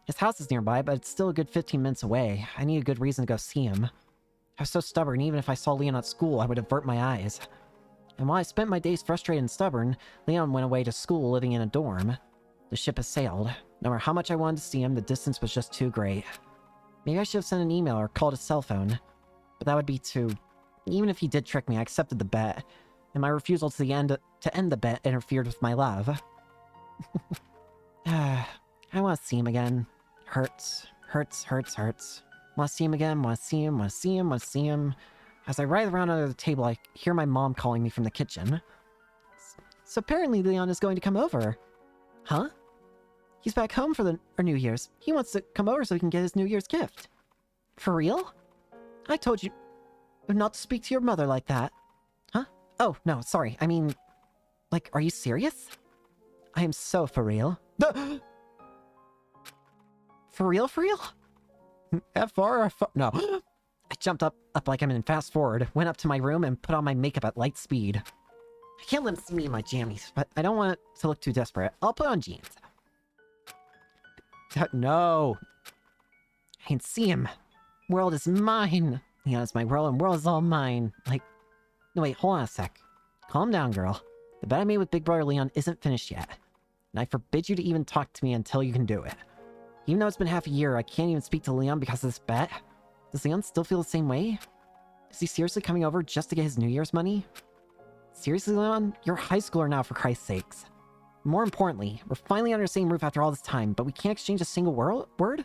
His house is nearby, but it's still a good 15 minutes away. I need a good reason to go see him. I was so stubborn, even if I saw Leon at school, I would avert my eyes. And while I spent my days frustrated and stubborn, Leon went away to school living in a dorm. The ship has sailed. No matter how much I wanted to see him, the distance was just too great. Maybe I should have sent an email or called his cell phone. But that would be too... Even if he did trick me, I accepted the bet. And my refusal to end the bet interfered with my love. I want to see him again. Hurts. Want to see him again, want to see him. As I writhe around under the table, I hear my mom calling me from the kitchen. So apparently Leon is going to come over. Huh? He's back home for New Year's. He wants to come over so he can get his New Year's gift. For real? I told you not to speak to your mother like that. Huh? Oh, no, sorry. I mean, like, are you serious? I am so for real. For real? No. I jumped up like I'm in fast forward, went up to my room and put on my makeup at light speed. I can't let him see me in my jammies, but I don't want it to look too desperate. I'll put on jeans. No. I can see him. World is mine. Leon is my world and world is all mine. Like, no wait, hold on a sec. Calm down, girl. The bet I made with Big Brother Leon isn't finished yet. And I forbid you to even talk to me until you can do it. Even though it's been half a year, I can't even speak to Leon because of this bet. Does Leon still feel the same way? Is he seriously coming over just to get his New Year's money? Seriously, Leon? You're a high schooler now, for Christ's sakes. More importantly, we're finally under the same roof after all this time, but we can't exchange a single word?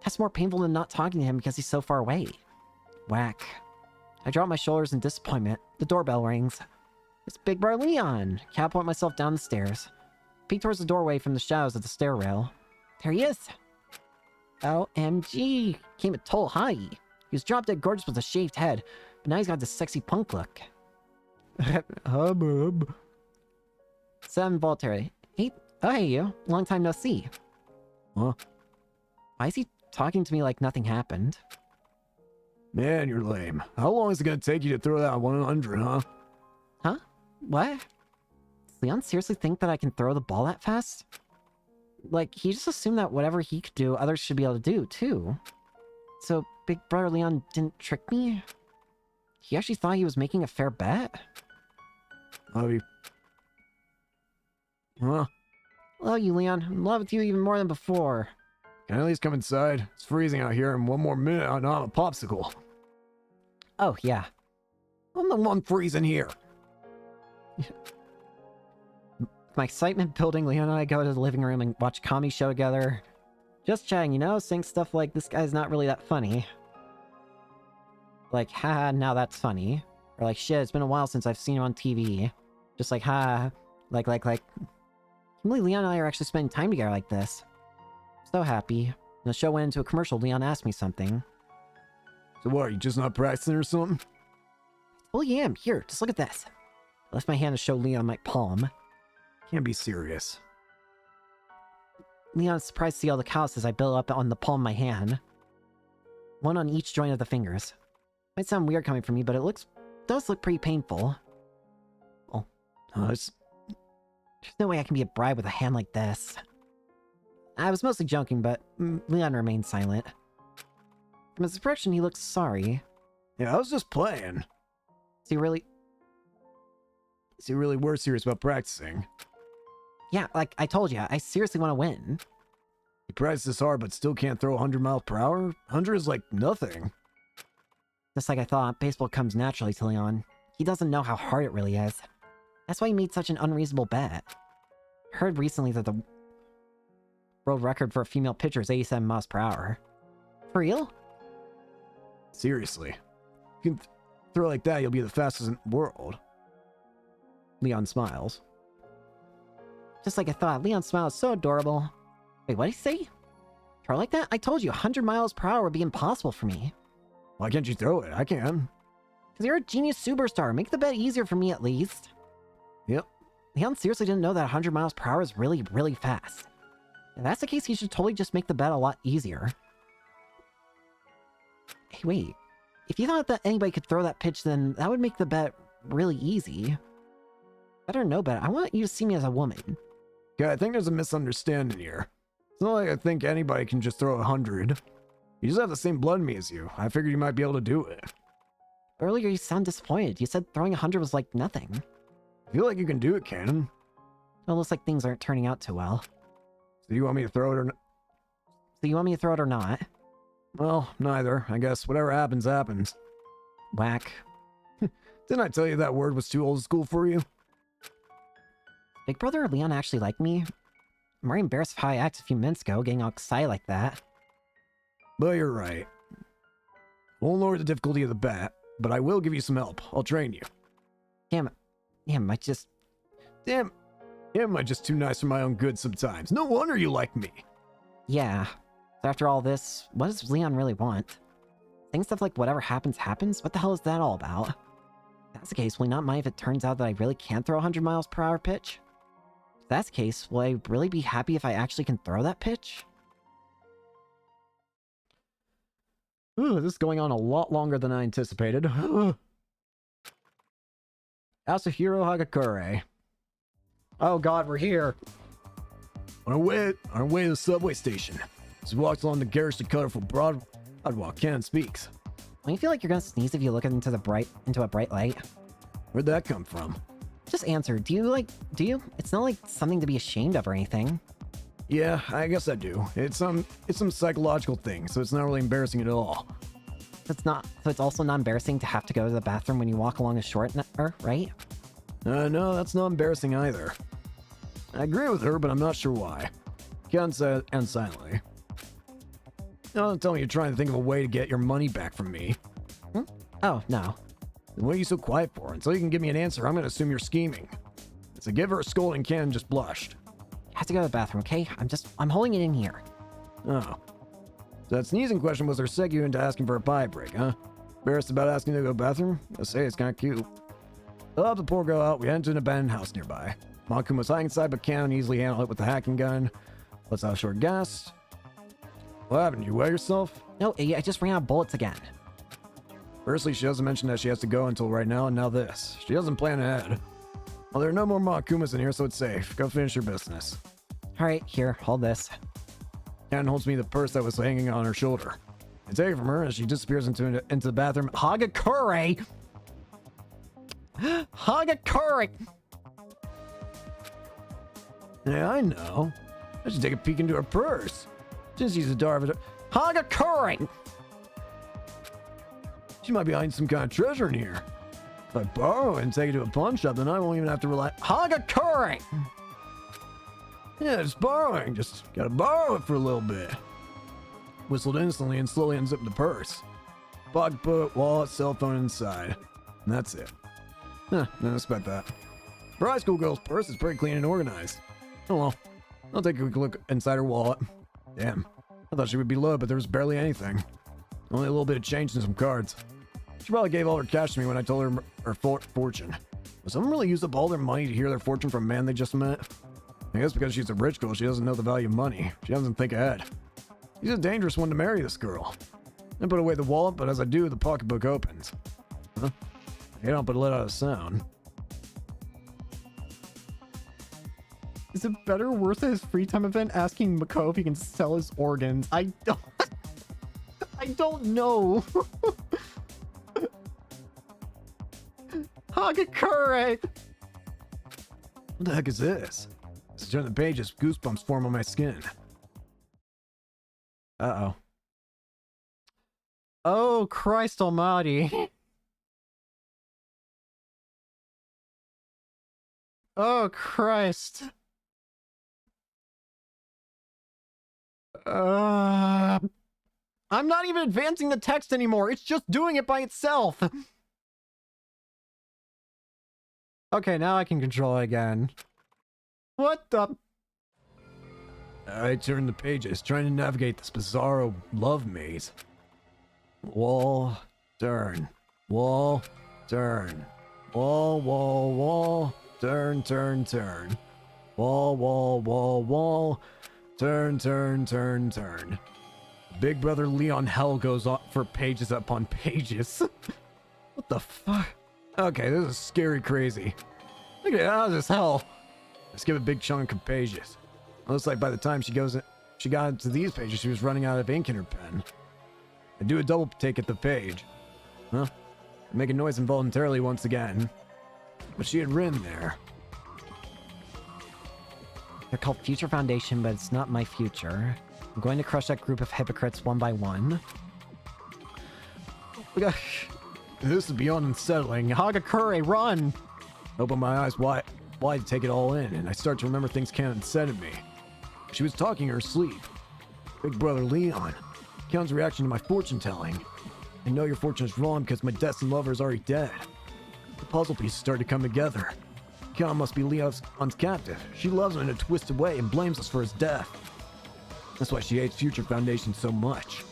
That's more painful than not talking to him because he's so far away. Whack. I drop my shoulders in disappointment. The doorbell rings. It's Big Brother Leon. Can't point myself down the stairs. Peek towards the doorway from the shadows of the stair rail. There he is! OMG! Came a total hottie. He was drop-dead gorgeous with a shaved head, but now he's got this sexy punk look. Hubbub. Sam Voltaire. Hey, oh hey you. Long time no see. Huh? Why is he talking to me like nothing happened? Man, you're lame. How long is it gonna take you to throw that 100, huh? Huh? What? Does Leon seriously think that I can throw the ball that fast? Like, he just assumed that whatever he could do, others should be able to do, too. So, Big Brother Leon didn't trick me? He actually thought he was making a fair bet? Love you. Huh? Love you, Leon. I'm in love with you even more than before. Can I at least come inside? It's freezing out here, and one more minute and I'm a popsicle. Oh, yeah. I'm the one freezing here. my excitement building, Leon and I go to the living room and watch a comedy show together. Just chatting, you know, saying stuff like, this guy's not really that funny. Like, haha, now that's funny. Or like, shit, it's been a while since I've seen him on TV. Just like, ha, like. Can't believe Leon and I are actually spending time together like this. So happy. When the show went into a commercial, Leon asked me something. So what, are you just not practicing or something? Well, yeah, I'm here. Just look at this. I left my hand to show Leon my palm. Can't be serious. Leon's surprised to see all the calluses I built up on the palm of my hand. One on each joint of the fingers. Might sound weird coming from me, but it does look pretty painful. Oh, there's no way I can be a bride with a hand like this. I was mostly joking, but Leon remained silent. From his expression, he looks sorry. Yeah, I was just playing. Is he really were serious about practicing? Yeah, like I told you, I seriously want to win. You practice this hard, but still can't throw 100 miles per hour? 100 is like nothing. Just like I thought, baseball comes naturally to Leon. He doesn't know how hard it really is. That's why he made such an unreasonable bet. I heard recently that the world record for a female pitcher is 87 miles per hour. For real? Seriously. If you can throw like that, you'll be the fastest in the world. Leon smiles. Just like I thought, Leon's smile is so adorable. Wait, what did he say? Throw like that? I told you, 100 miles per hour would be impossible for me. Why can't you throw it? I can. Because you're a genius superstar. Make the bet easier for me at least. Yep. Leon seriously didn't know that 100 miles per hour is really, really fast. If that's the case, he should totally just make the bet a lot easier. Hey, wait. If you thought that anybody could throw that pitch, then that would make the bet really easy. Better know better. I want you to see me as a woman. Yeah, I think there's a misunderstanding here. It's not like I think anybody can just throw 100. You just have the same blood in me as you. I figured you might be able to do it. Earlier you sound disappointed. You said throwing 100 was like nothing. I feel like you can do it, Cannon. It looks like things aren't turning out too well. So you want me to throw it or not? So you want me to throw it or not? Well, neither. I guess whatever happens, happens. Whack. Didn't I tell you that word was too old school for you? Big Brother or Leon actually like me? I'm very embarrassed of how I acted a few minutes ago, getting all excited like that. But you're right. Won't lower the difficulty of the bet, but I will give you some help. I'll train you. Damn, am I just too nice for my own good sometimes. No wonder you like me. Yeah. So after all this, what does Leon really want? Saying stuff like whatever happens, happens? What the hell is that all about? If that's the case, will he not mind if it turns out that I really can't throw a 100 miles per hour pitch? If that's the case, will I really be happy if I actually can throw that pitch? Ooh, this is going on a lot longer than I anticipated. Asahiro Hagakure. Oh god, we're here. On our way to the subway station. As we walked along the garishly colorful boardwalk, Cannon speaks. Don't you feel like you're gonna sneeze if you look into a bright light? Where'd that come from? Just answer. Do you? It's not like something to be ashamed of or anything. Yeah, I guess I do. It's some psychological thing, so it's not really embarrassing at all. So it's also not embarrassing to have to go to the bathroom when you walk along a short, right? No, that's not embarrassing either. I agree with her, but I'm not sure why. Cannon said, and silently. Don't tell me you're trying to think of a way to get your money back from me. Oh, no. Then what are you so quiet for? Until you can give me an answer, I'm going to assume you're scheming. So give her a scolding. Cannon just blushed. I have to go to the bathroom, okay? I'm holding it in here. Oh. So that sneezing question was her segue into asking for a pie break, huh? Embarrassed about asking to go to the bathroom? I say it's kind of cute. I'll have the poor girl out. We head into an abandoned house nearby. Makun was hiding inside, but Cannon easily handled it with the hacking gun. Let's out short gas. What happened? You wet yourself? No, I just ran out of bullets again. Firstly, she doesn't mention that she has to go until right now, and now this. She doesn't plan ahead. Well, there are no more Makumas in here, so it's safe. Go finish your business. Alright, here, hold this. Cannon holds me the purse that was hanging on her shoulder. I take it from her as she disappears into the bathroom. Hagakure! Hagakure! Yeah, I know. I should take a peek into her purse. Just use the door of it. Hagakure! She might be hiding some kind of treasure in here. If I borrow it and take it to a pawn shop, then I won't even have to rely. Hagakure! Yeah, just borrowing. Just gotta borrow it for a little bit. Whistled instantly and slowly unzipped the purse. Pocketbook, wallet, cell phone inside. And that's it. Huh, didn't expect that. For a high school girl's purse, it's pretty clean and organized. Oh well. I'll take a quick look inside her wallet. Damn. I thought she would be low, but there was barely anything. Only a little bit of change and some cards. She probably gave all her cash to me when I told her her fortune. Will someone really use up all their money to hear their fortune from a man they just met? I guess because she's a rich girl, she doesn't know the value of money. She doesn't think ahead. He's a dangerous one to marry, this girl. I put away the wallet, but as I do, the pocketbook opens. Huh? I can't help but let out a sound. Is it better or worse at his free time event asking Mako if he can sell his organs? I don't... I don't know. Hagakure! What the heck is this? As I turn the pages, goosebumps form on my skin. Uh-oh. Oh, Christ almighty. Oh, Christ. I'm not even advancing the text anymore. It's just doing it by itself. Okay, now I can control it again. What the? I turn the pages, trying to navigate this bizarro love maze. Wall, turn. Wall, turn. Wall, wall, wall. Turn, turn, turn. Wall, wall, wall, wall. Turn, turn, turn, turn. Big Brother Leon hell goes on for pages upon pages. What the fuck? Okay, this is scary crazy. Look at how this hell. Let's give a big chunk of pages. Looks like by the time she got into these pages, she was running out of ink in her pen. I do a double take at the page. Huh? I make a noise involuntarily once again. But she had written there. They're called Future Foundation, but it's not my future. I'm going to crush that group of hypocrites one by one. This is beyond unsettling. Hagakure, run! Open my eyes wide to take it all in, and I start to remember things Canon said to me. She was talking in her sleep. Big Brother Leon. Canon's reaction to my fortune telling. I know your fortune is wrong because my destined lover is already dead. The puzzle pieces start to come together. Canon must be Leon's captive. She loves him in a twisted way and blames us for his death. That's why she hates Future Foundation so much.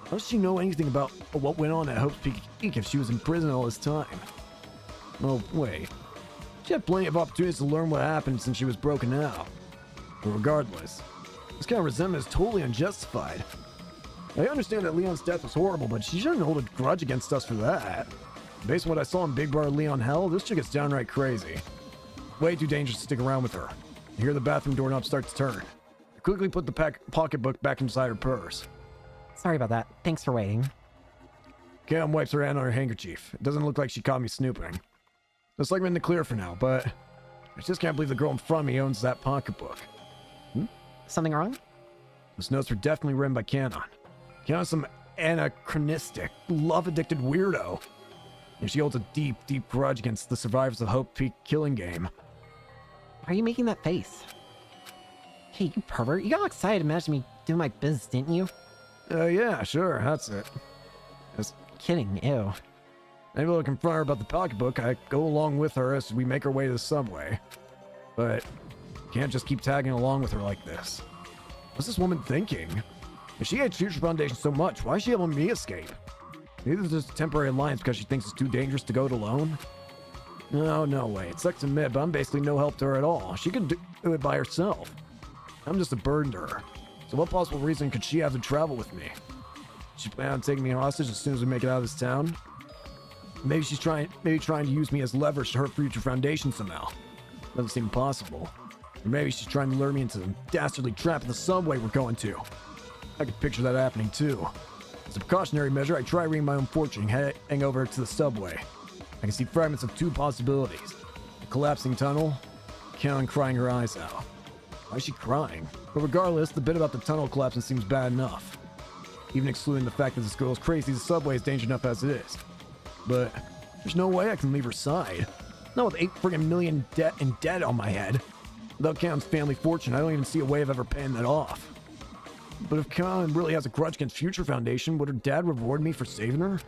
How does she know anything about what went on at Hope's Peak if she was in prison all this time? Oh, wait. She had plenty of opportunities to learn what happened since she was broken out. But regardless, this kind of resentment is totally unjustified. I understand that Leon's death was horrible, but she shouldn't hold a grudge against us for that. Based on what I saw in Big Brother Leon Hell, this chick is downright crazy. Way too dangerous to stick around with her. I hear the bathroom doorknob start to turn. I quickly put the pocketbook back inside her purse. Sorry about that. Thanks for waiting. Cam wipes her hand on her handkerchief. It doesn't look like she caught me snooping. Looks like I'm in the clear for now, but I just can't believe the girl in front of me owns that pocketbook. Something wrong? Those notes were definitely written by Canon. Canon's some anachronistic, love-addicted weirdo. And she holds a deep, deep grudge against the survivors of Hope Peak killing game. Why are you making that face? Hey, you pervert. You got excited to imagine me doing my biz, didn't you? Yeah, sure, that's it. Just kidding, ew. Able to confront her about the pocketbook, I go along with her as we make our way to the subway. But can't just keep tagging along with her like this. What's this woman thinking? If she hates Future Foundation so much, why is she helping me escape? Maybe this is a temporary alliance because she thinks it's too dangerous to go it alone? No way. It sucks to admit, but I'm basically no help to her at all. She could do it by herself. I'm just a burden to her. So what possible reason could she have to travel with me? She plan on taking me hostage as soon as we make it out of this town? Maybe she's trying to use me as leverage to her Future Foundation somehow. Doesn't seem possible. Or maybe she's trying to lure me into the dastardly trap of the subway we're going to. I could picture that happening too. As a precautionary measure, I try reading my own fortune heading over to the subway. I can see fragments of two possibilities. A collapsing tunnel, Canon crying her eyes out. Why is she crying? But regardless, the bit about the tunnel collapsing seems bad enough. Even excluding the fact that this girl is crazy, the subway is dangerous enough as it is. But there's no way I can leave her side. Not with $8 million in debt on my head. Without Canon's family fortune, I don't even see a way of ever paying that off. But if Canon really has a grudge against Future Foundation, would her dad reward me for saving her?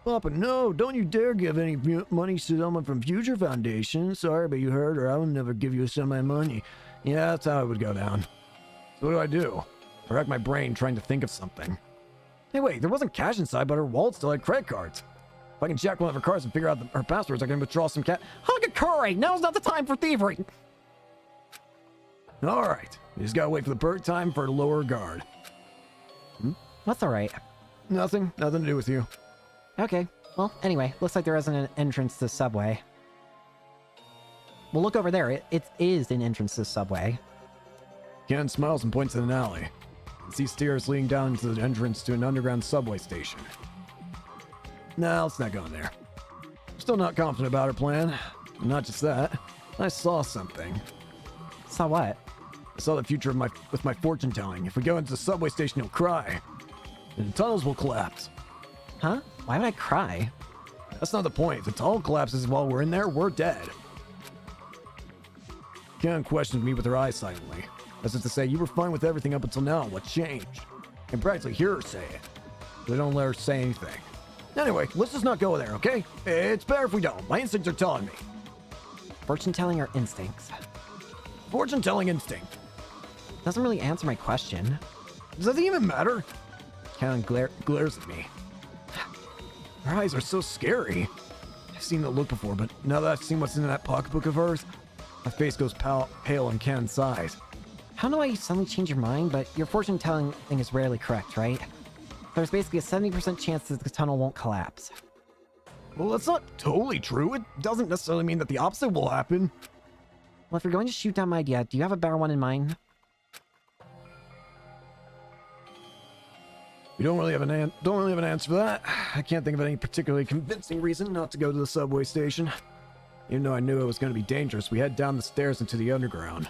Papa, no, don't you dare give any money to someone from Future Foundation. Sorry, but you heard her. I will never give you some of my money. Yeah, that's how it would go down. So what do? I rack my brain trying to think of something. Hey, wait, there wasn't cash inside, but her wallet still had credit cards. If I can jack one of her cards and figure out her passwords, I can withdraw some cash. Hagakure! Now's not the time for thievery! Alright, you just gotta wait for the perfect time for her to lower her guard. That's alright. Nothing to do with you. Okay, well, anyway, looks like there isn't an entrance to the subway. We'll look over there. It is an entrance to the subway. Ken smiles and points at an alley. You see stairs leading down to the entrance to an underground subway station. Nah, let's not go in there. I'm still not confident about her plan. Not just that, I saw something. Saw what? I saw the future with my fortune telling. If we go into the subway station, he'll cry. And the tunnels will collapse. Huh? Why would I cry? That's not the point. If the tunnel collapses while we're in there, we're dead. Ken questioned me with her eyes silently, as if to say, you were fine with everything up until now, what changed? I can practically hear her say it. But I don't let her say anything. Anyway, let's just not go there, okay? It's better if we don't. My instincts are telling me. Fortune-telling or instincts? Fortune-telling instinct. Doesn't really answer my question. Does that even matter? Ken glares at me. Her eyes are so scary. I've seen that look before, but now that I've seen what's in that pocketbook of hers, my face goes pale in Ken's eyes. I don't know why you suddenly change your mind, but your fortune-telling thing is rarely correct, right? There's basically a 70% chance that the tunnel won't collapse. Well, that's not totally true. It doesn't necessarily mean that the opposite will happen. Well, if you're going to shoot down my idea, do you have a better one in mind? We don't really have an answer for that. I can't think of any particularly convincing reason not to go to the subway station. Even though I knew it was going to be dangerous, we head down the stairs into the underground.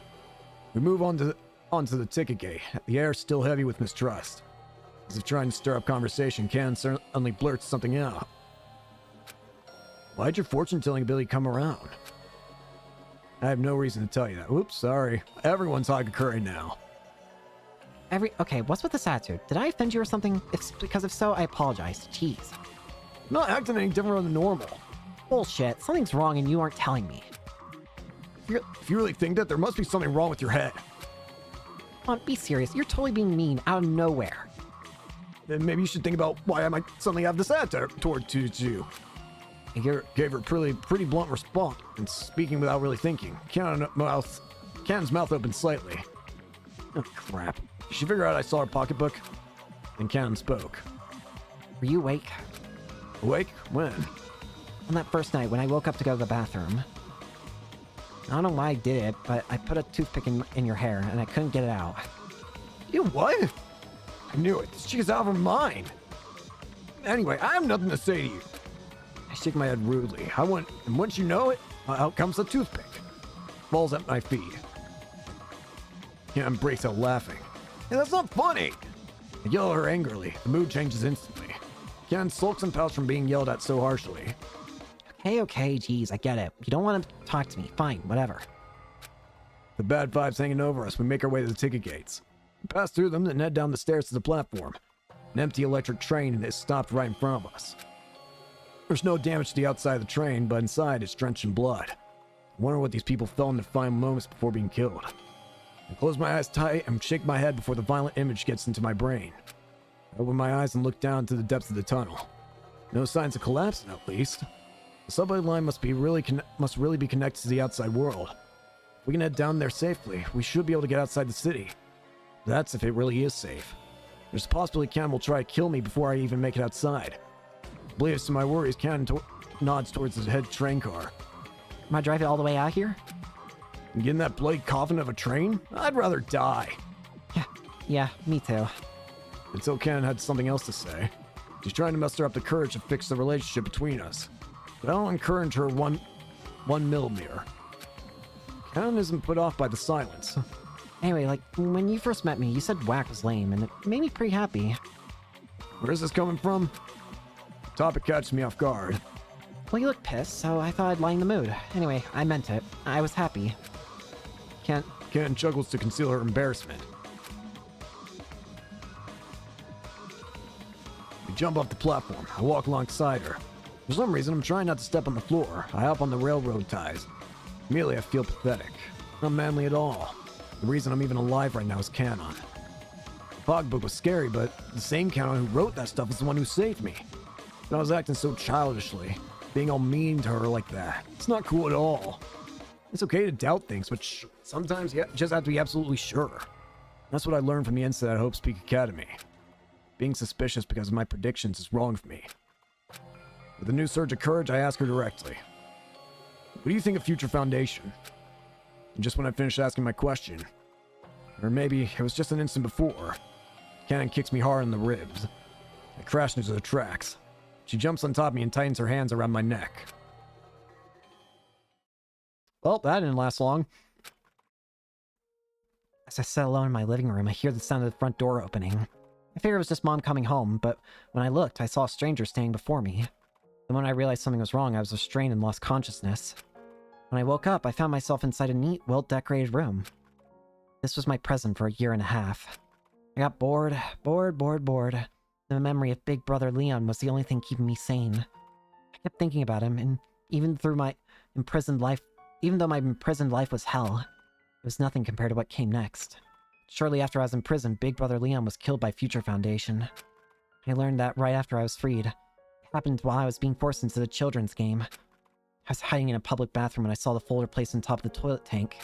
We move onto the ticket gate. The air is still heavy with mistrust. As if trying to stir up conversation, Ken suddenly blurts something out. Why'd your fortune-telling ability come around? I have no reason to tell you that. Oops, sorry. Everyone's Hagakure now. Okay, what's with this attitude? Did I offend you or something? Because if so, I apologize. Jeez. I'm not acting any different than normal. Bullshit. Something's wrong and you aren't telling me. If you really think that, there must be something wrong with your head. Come on, be serious. You're totally being mean out of nowhere. Then maybe you should think about why I might suddenly have this attitude towards you. I gave her a pretty blunt response, and speaking without really thinking. Cannon's mouth opened slightly. Oh, crap. Did she figure out I saw her pocketbook? And Cannon spoke. Were you awake? Awake? When? On that first night when I woke up to go to the bathroom. I don't know why I did it, but I put a toothpick in your hair and I couldn't get it out. You what? I knew it. This chick is out of her mind. Anyway, I have nothing to say to you. I shake my head rudely. And once you know it, out comes the toothpick. Falls at my feet. Cannon breaks out laughing. Hey, that's not funny! I yell at her angrily. The mood changes instantly. Cannon sulks and pouts from being yelled at so harshly. Okay, geez, I get it. You don't want to talk to me. Fine, whatever. The bad vibes hanging over us, we make our way to the ticket gates. We pass through them and head down the stairs to the platform. An empty electric train is stopped right in front of us. There's no damage to the outside of the train, but inside it's drenched in blood. I wonder what these people felt in their final moments before being killed. I close my eyes tight and shake my head before the violent image gets into my brain. I open my eyes and look down to the depths of the tunnel. No signs of collapse, at least. The subway line must really be connected to the outside world. If we can head down there safely, we should be able to get outside the city. That's if it really is safe. There's a possibility Ken will try to kill me before I even make it outside. Oblivious to my worries, Ken nods towards his head train car. Am I driving all the way out here? And get in that bloody coffin of a train? I'd rather die. Yeah, me too. Until Ken had something else to say. She's trying to muster up the courage to fix the relationship between us. But I don't encourage her one millimeter. Ken isn't put off by the silence. Anyway, like, when you first met me, you said whack was lame, and it made me pretty happy. Where is this coming from? The topic catches me off guard. Well, you look pissed, so I thought I'd lighten the mood. Anyway, I meant it. I was happy. Ken chuckles to conceal her embarrassment. We jump off the platform. I walk alongside her. For some reason, I'm trying not to step on the floor. I hop on the railroad ties. Immediately, I feel pathetic. Not manly at all. The reason I'm even alive right now is Canon. The Pogbook was scary, but the same Canon who wrote that stuff is the one who saved me. But I was acting so childishly, being all mean to her like that. It's not cool at all. It's okay to doubt things, but sometimes you just have to be absolutely sure. That's what I learned from the incident at Hope's Peak Academy. Being suspicious because of my predictions is wrong for me. With a new surge of courage, I ask her directly, "What do you think of Future Foundation?" And just when I finished asking my question, or maybe it was just an instant before, Cannon kicks me hard in the ribs. I crash into the tracks. She jumps on top of me and tightens her hands around my neck. Well, that didn't last long. As I sat alone in my living room, I hear the sound of the front door opening. I figured it was just Mom coming home, but when I looked, I saw a stranger standing before me. The moment I realized something was wrong, I was restrained and lost consciousness. When I woke up, I found myself inside a neat, well-decorated room. This was my prison for a year and a half. I got bored. The memory of Big Brother Leon was the only thing keeping me sane. I kept thinking about him, and even though my imprisoned life was hell, it was nothing compared to what came next. Shortly after I was in prison, Big Brother Leon was killed by Future Foundation. I learned that right after I was freed. It happened while I was being forced into the children's game. I was hiding in a public bathroom when I saw the folder placed on top of the toilet tank.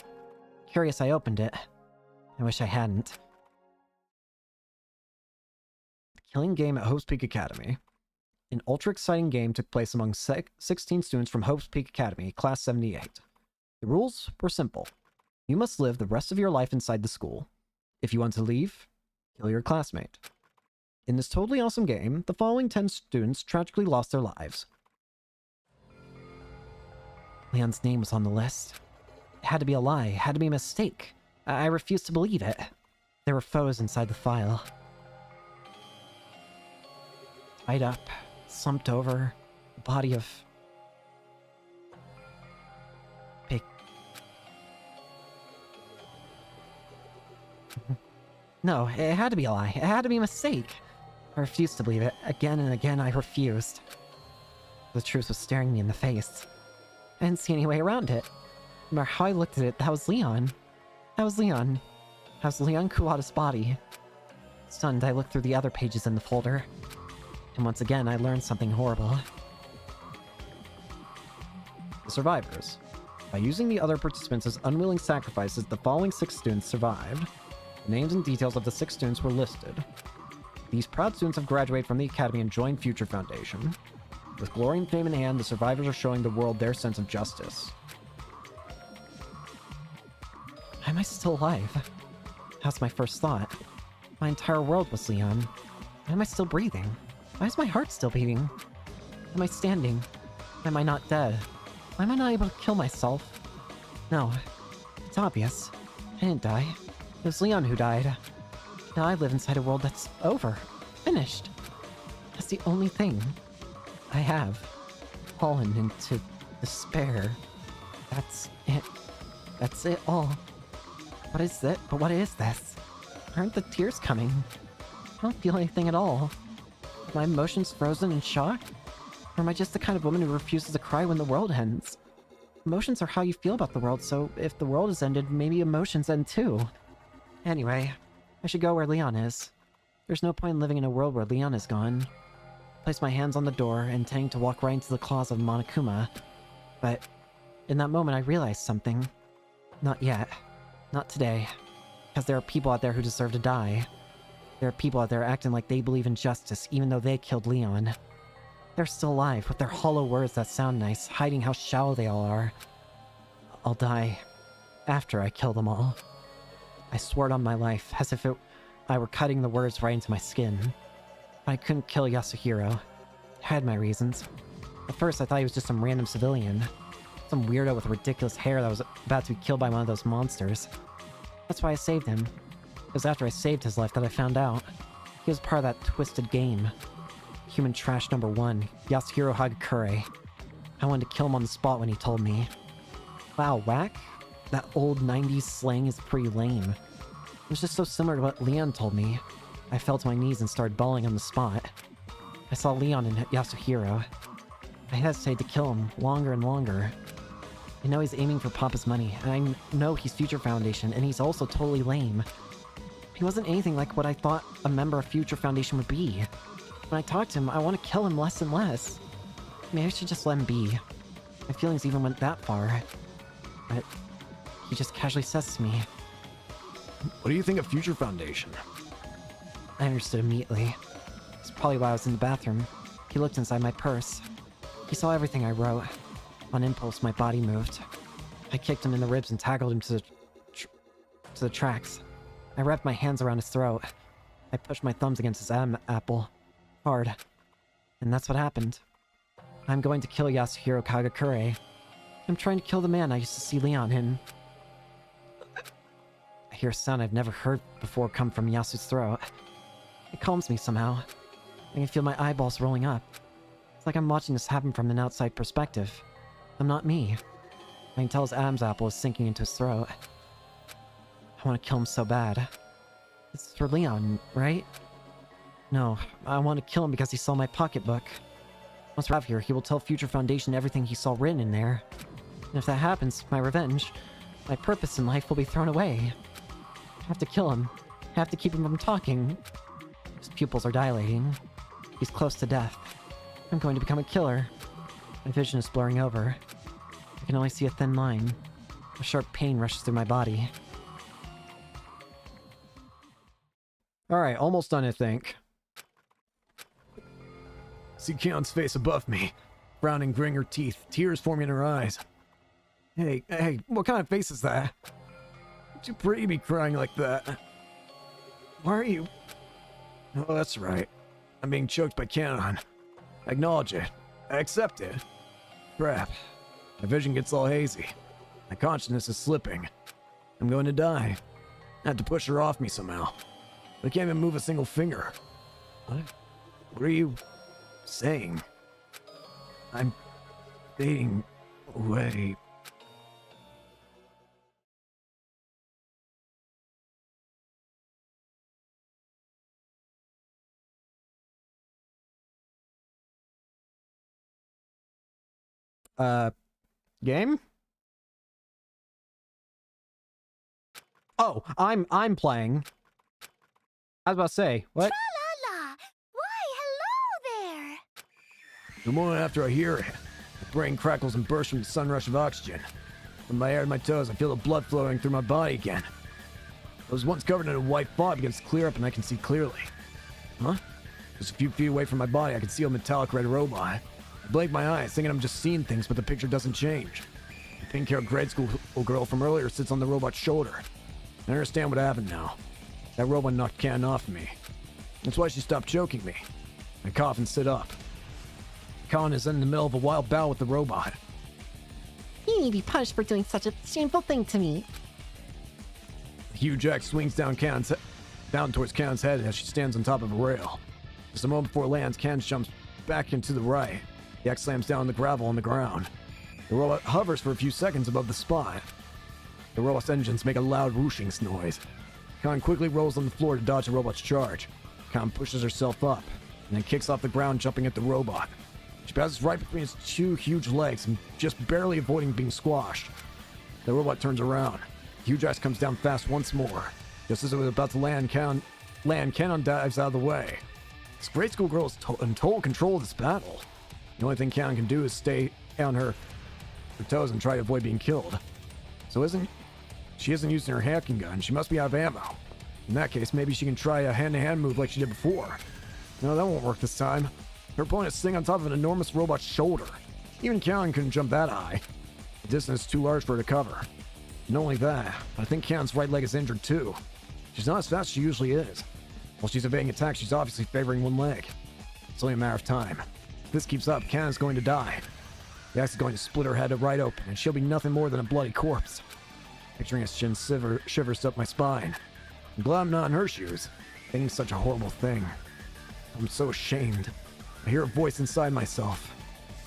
Curious, I opened it. I wish I hadn't. The killing game at Hope's Peak Academy. An ultra-exciting game took place among 16 students from Hope's Peak Academy, Class 78. The rules were simple. You must live the rest of your life inside the school. If you want to leave, kill your classmate. In this totally awesome game, the following 10 students tragically lost their lives. Leon's name was on the list. It had to be a lie. It had to be a mistake. I refused to believe it. There were photos inside the file. Tied up, slumped over, the body of... No, it had to be a lie. It had to be a mistake. I refused to believe it. Again and again, I refused. The truth was staring me in the face. I didn't see any way around it. No matter how I looked at it, that was Leon. That was Leon. That was Leon Kuwata's body. Stunned, I looked through the other pages in the folder. And once again, I learned something horrible. The survivors. By using the other participants as unwilling sacrifices, the following 6 students survived. The names and details of the 6 students were listed. These proud students have graduated from the Academy and joined Future Foundation. With glory and fame in hand, the survivors are showing the world their sense of justice. Why am I still alive? That's my first thought. My entire world was Leon. Why am I still breathing? Why is my heart still beating? Am I standing? Am I not dead? Why am I not able to kill myself? No, it's obvious. I didn't die. It was Leon who died. Now I live inside a world that's over. Finished. That's the only thing I have. Fallen into despair. That's it. That's it all. What is it? But what is this? Aren't the tears coming? I don't feel anything at all. Are my emotions frozen in shock? Or am I just the kind of woman who refuses to cry when the world ends? Emotions are how you feel about the world, so if the world has ended, maybe emotions end too. Anyway, I should go where Leon is. There's no point in living in a world where Leon is gone. I placed my hands on the door, intending to walk right into the claws of Monokuma. But in that moment, I realized something. Not yet. Not today. Because there are people out there who deserve to die. There are people out there acting like they believe in justice, even though they killed Leon. They're still alive, with their hollow words that sound nice, hiding how shallow they all are. I'll die after I kill them all. I swore it on my life, as if I were cutting the words right into my skin. But I couldn't kill Yasuhiro. I had my reasons. At first, I thought he was just some random civilian. Some weirdo with ridiculous hair that was about to be killed by one of those monsters. That's why I saved him. It was after I saved his life that I found out. He was part of that twisted game. Human trash number 1, Yasuhiro Hagakure. I wanted to kill him on the spot when he told me. Wow, whack? that old 90s slang is pretty lame. It was just so similar to what Leon told me. I fell to my knees and started bawling on the spot. I saw Leon and Yasuhiro. I hesitated to kill him longer and longer. I know he's aiming for Papa's money, and I know he's Future Foundation, and he's also totally lame. He wasn't anything like what I thought a member of Future Foundation would be. When I talk to him, I want to kill him less and less. Maybe I should just let him be. My feelings even went that far. But he just casually says to me, "What do you think of Future Foundation?" I understood immediately. It's probably why I was in the bathroom. He looked inside my purse. He saw everything I wrote. On impulse, my body moved. I kicked him in the ribs and tackled him to the tracks. I wrapped my hands around his throat. I pushed my thumbs against his apple. Hard. And that's what happened. I'm going to kill Yasuhiro Kagakure. I'm trying to kill the man I used to see Leon in. I hear a sound I've never heard before come from Yasu's throat. It calms me somehow. I can feel my eyeballs rolling up. It's like I'm watching this happen from an outside perspective. I'm not me. I can tell his Adam's apple is sinking into his throat. I want to kill him so bad. It's for Leon, right? No, I want to kill him because he saw my pocketbook. Once we're out of here, he will tell Future Foundation everything he saw written in there. And if that happens, my revenge, my purpose in life will be thrown away. I have to kill him. I have to keep him from talking. His pupils are dilating. He's close to death. I'm going to become a killer. My vision is blurring over. I can only see a thin line. A sharp pain rushes through my body. Alright, almost done, I think. See Keon's face above me. Frowning, gritting her teeth, tears forming in her eyes. Hey, what kind of face is that? Too pretty to be crying like that. Why are you... Oh, that's right. I'm being choked by Canon. I acknowledge it. I accept it. Crap. My vision gets all hazy. My consciousness is slipping. I'm going to die. I have to push her off me somehow. But I can't even move a single finger. What are you saying? I'm fading away. Game? Oh, I'm playing. I was about to say, what? Tra-la-la! Why, hello there! The moment after I hear it, my brain crackles and bursts from the sunrush of oxygen. From my hair to my toes, I feel the blood flowing through my body again. I was once covered in a white fog begins to clear up and I can see clearly. Huh? Just a few feet away from my body, I can see a metallic red robot. I blink my eyes, thinking I'm just seeing things, but the picture doesn't change. The pink-haired grade school girl from earlier sits on the robot's shoulder. I understand what happened now. That robot knocked Can off me. That's why she stopped choking me. I cough and sit up. Khan is in the middle of a wild battle with the robot. You need to be punished for doing such a shameful thing to me. The huge axe swings down towards Can's head as she stands on top of a rail. Just a moment before it lands, Can jumps back into the right. The axe slams down on the gravel on the ground. The robot hovers for a few seconds above the spot. The robot's engines make a loud whooshing noise. Khan quickly rolls on the floor to dodge the robot's charge. Khan pushes herself up, and then kicks off the ground, jumping at the robot. She passes right between its two huge legs and just barely avoiding being squashed. The robot turns around. The huge axe comes down fast once more. Just as it was about to land, Canon dives out of the way. This grade school girl is in total control of this battle. The only thing Canon can do is stay on her toes and try to avoid being killed. So she isn't using her hacking gun. She must be out of ammo. In that case, maybe she can try a hand-to-hand move like she did before. No, that won't work this time. Her opponent is sitting on top of an enormous robot's shoulder. Even Canon couldn't jump that high. The distance is too large for her to cover. Not only that, but I think Canon's right leg is injured too. She's not as fast as she usually is. While she's evading attacks, she's obviously favoring one leg. It's only a matter of time. If this keeps up, Canon's going to die. The axe is going to split her head right open, and she'll be nothing more than a bloody corpse. Picturing a shin shivers up my spine. I'm glad I'm not in her shoes. Thinking such a horrible thing. I'm so ashamed. I hear a voice inside myself.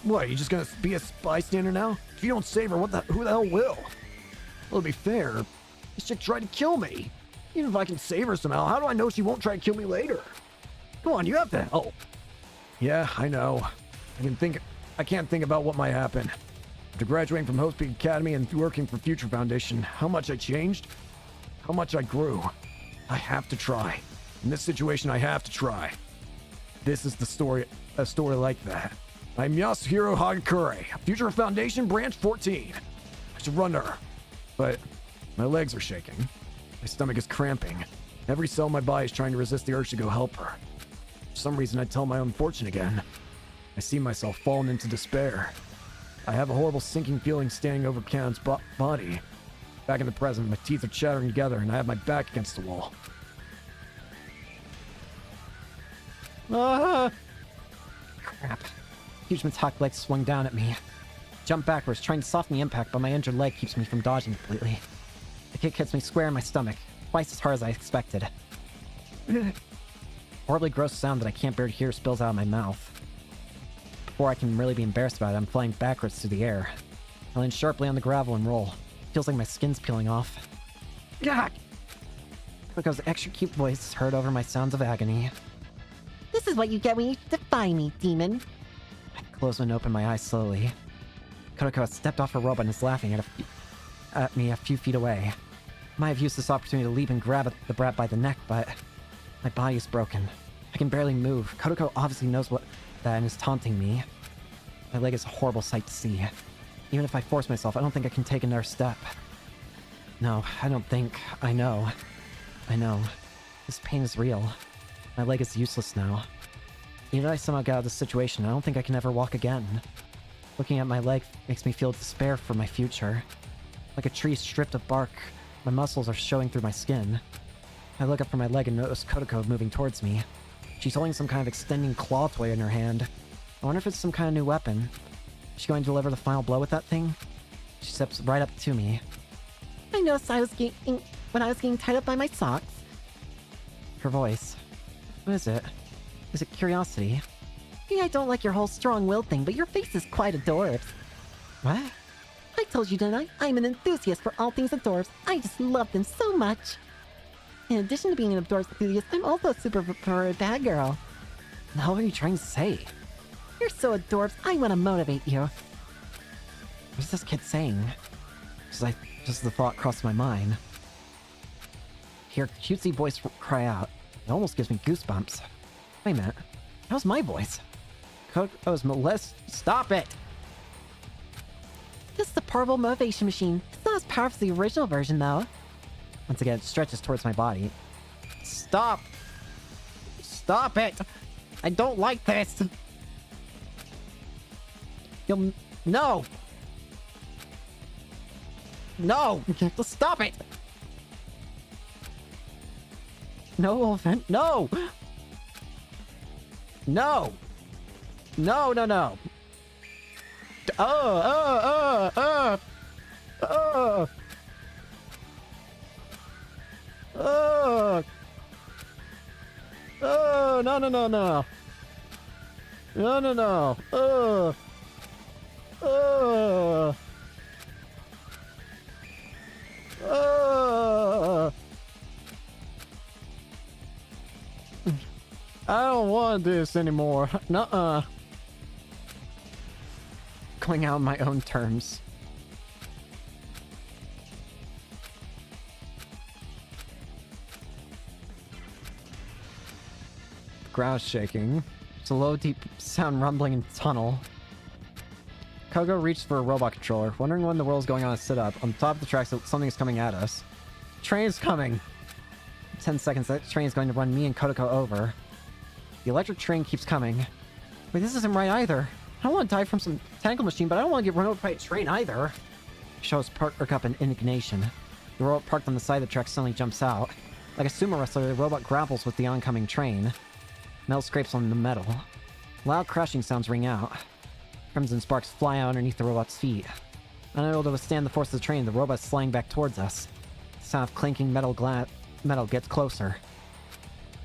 What, you just gonna be a bystander now? If you don't save her, who the hell will? Well, to be fair, this chick tried to kill me. Even if I can save her somehow, how do I know she won't try to kill me later? Come on, you have to help. Yeah, I know. I can't think about what might happen. After graduating from Host Peak Academy and working for Future Foundation, how much I changed, how much I grew. I have to try. In this situation, I have to try. This is a story like that. I'm Yasuhiro Hagakure, Future Foundation Branch 14. I should run to her, but my legs are shaking. My stomach is cramping. Every cell in my body is trying to resist the urge to go help her. For some reason, I tell my own fortune again. I see myself falling into despair. I have a horrible sinking feeling standing over Cannon's body. Back in the present, my teeth are chattering together and I have my back against the wall. Ah! Crap. Huge metallic leg swung down at me. Jump backwards, trying to soften the impact, but my injured leg keeps me from dodging completely. The kick hits me square in my stomach, twice as hard as I expected. Horribly gross sound that I can't bear to hear spills out of my mouth. Before I can really be embarrassed about it, I'm flying backwards through the air. I land sharply on the gravel and roll. Feels like my skin's peeling off. Gah! Koko's extra cute voice is heard over my sounds of agony. This is what you get when you defy me, demon. I close and open my eyes slowly. Kodako has stepped off her robot and is laughing at me a few feet away. I might have used this opportunity to leap and grab the brat by the neck, but my body is broken. I can barely move. Kodako obviously knows that and is taunting me. My leg is a horrible sight to see. Even if I force myself, I don't think I can take another step. No, I don't think. I know. I know. This pain is real. My leg is useless now. Even if I somehow get out of this situation, I don't think I can ever walk again. Looking at my leg makes me feel despair for my future. Like a tree stripped of bark, my muscles are showing through my skin. I look up from my leg and notice Kodako moving towards me. She's holding some kind of extending claw toy in her hand. I wonder if it's some kind of new weapon. Is she going to deliver the final blow with that thing? She steps right up to me. I noticed when I was getting tied up by my socks. Her voice. What is it? Is it curiosity? I don't like your whole strong-willed thing, but your face is quite adorbs. What? I told you, didn't I? I'm an enthusiast for all things adorbs. I just love them so much. In addition to being an adorbs enthusiast, I'm also a super bad girl. Now what are you trying to say? You're so adorbs, I want to motivate you. What's this kid saying? Just the thought crossed my mind. Hear a cutesy voice cry out. It almost gives me goosebumps. Wait a minute. That was my voice. Koko's Stop it! This is the portable motivation machine. It's not as powerful as the original version, though. Once again, it stretches towards my body. Stop! Stop it! I don't like this! You'll... No! No! Stop it! No, Olfin. No! No! No, no, no! Oh, no, no, no, no. No, no, no. I don't want this anymore. Nuh-uh. Going out on my own terms. The ground is shaking. It's a low, deep sound rumbling in the tunnel. Kogo reached for a robot controller, wondering when the world's going on a sit-up. On the top of the tracks, something's coming at us. Train's coming! In 10 seconds, that train is going to run me and Kodako over. The electric train keeps coming. Wait, this isn't right either. I don't want to die from some tangle machine, but I don't want to get run over by a train either. Shows perk up in indignation. The robot parked on the side of the track suddenly jumps out. Like a sumo wrestler, the robot grapples with the oncoming train. Metal scrapes on the metal. Loud crashing sounds ring out. Crimson sparks fly out underneath the robot's feet. Unable to withstand the force of the train, the robot's sliding back towards us. The sound of clinking metal gets closer.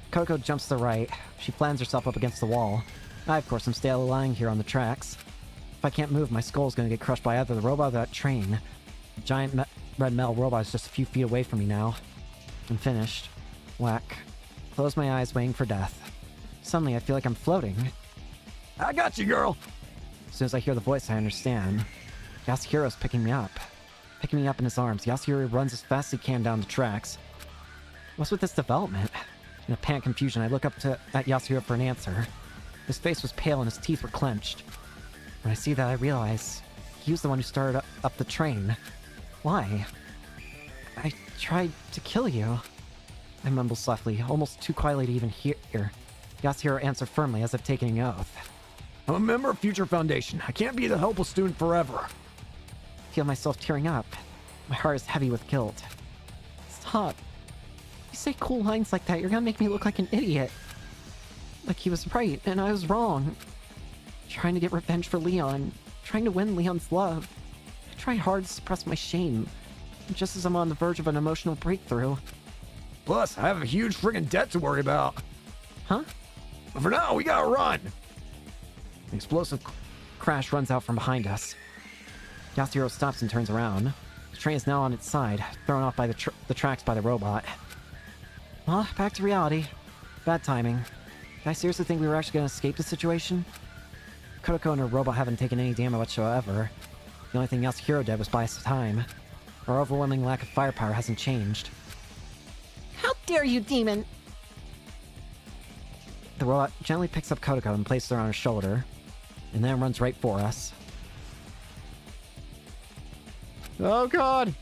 Coco jumps to the right. She flans herself up against the wall. I, of course, am still lying here on the tracks. If I can't move, my skull's gonna get crushed by either the robot or that train. The giant red metal robot is just a few feet away from me now. I'm finished. Whack. Close my eyes, waiting for death. Suddenly, I feel like I'm floating. I got you, girl! As soon as I hear the voice, I understand. Yasuhiro's picking me up. Picking me up in his arms, Yasuhiro runs as fast as he can down the tracks. What's with this development? In a panic confusion, I look up at Yasuhiro for an answer. His face was pale and his teeth were clenched. When I see that, I realize he was the one who started up the train. Why? I tried to kill you. I mumble softly, almost too quietly to even hear. Yasuhiro answered firmly, as if taking an oath. I'm a member of Future Foundation. I can't be the helpless student forever. I feel myself tearing up. My heart is heavy with guilt. Stop. You say cool lines like that, you're gonna make me look like an idiot. Like he was right, and I was wrong. Trying to get revenge for Leon. Trying to win Leon's love. I try hard to suppress my shame. Just as I'm on the verge of an emotional breakthrough. Plus, I have a huge friggin' debt to worry about. Huh? But for now, we gotta run! An explosive crash runs out from behind us. Yasuhiro stops and turns around. The train is now on its side, thrown off by the tracks by the robot. Well, back to reality. Bad timing. Did I seriously think we were actually going to escape the situation? Kodako and her robot haven't taken any damage whatsoever. The only thing Yasuhiro did was buy us time. Our overwhelming lack of firepower hasn't changed. How dare you, demon! The robot gently picks up Kodako and places her on her shoulder, and then runs right for us. Oh god!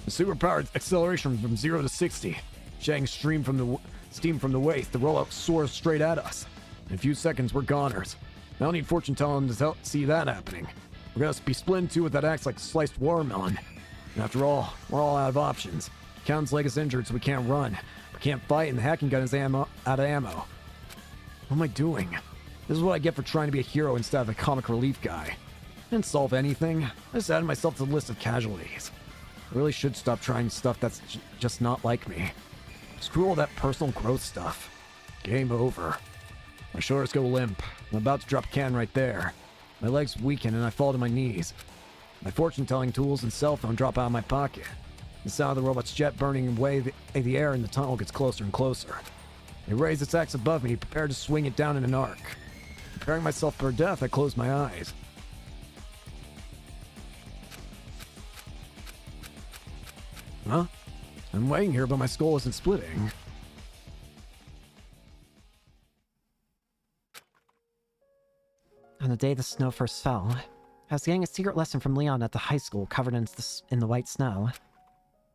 The superpowered acceleration from 0 to 60. Shedding steam from the waist, the rollout soars straight at us. In a few seconds, we're goners. I don't need fortune telling to see that happening. We're gonna be split in two with that axe like a sliced watermelon. And after all, we're all out of options. Count's leg is injured, so we can't run. We can't fight, and the hacking gun is out of ammo. What am I doing? This is what I get for trying to be a hero instead of a comic relief guy. I didn't solve anything. I just added myself to the list of casualties. I really should stop trying stuff that's just not like me. Screw all that personal growth stuff. Game over. My shoulders go limp. I'm about to drop a can right there. My legs weaken and I fall to my knees. My fortune-telling tools and cell phone drop out of my pocket. The sound of the robot's jet burning away the air in the tunnel gets closer and closer. It raised its axe above me, prepared to swing it down in an arc. Preparing myself for death, I close my eyes. Huh? I'm laying here, but my skull isn't splitting. On the day the snow first fell, I was getting a secret lesson from Leon at the high school covered in the white snow.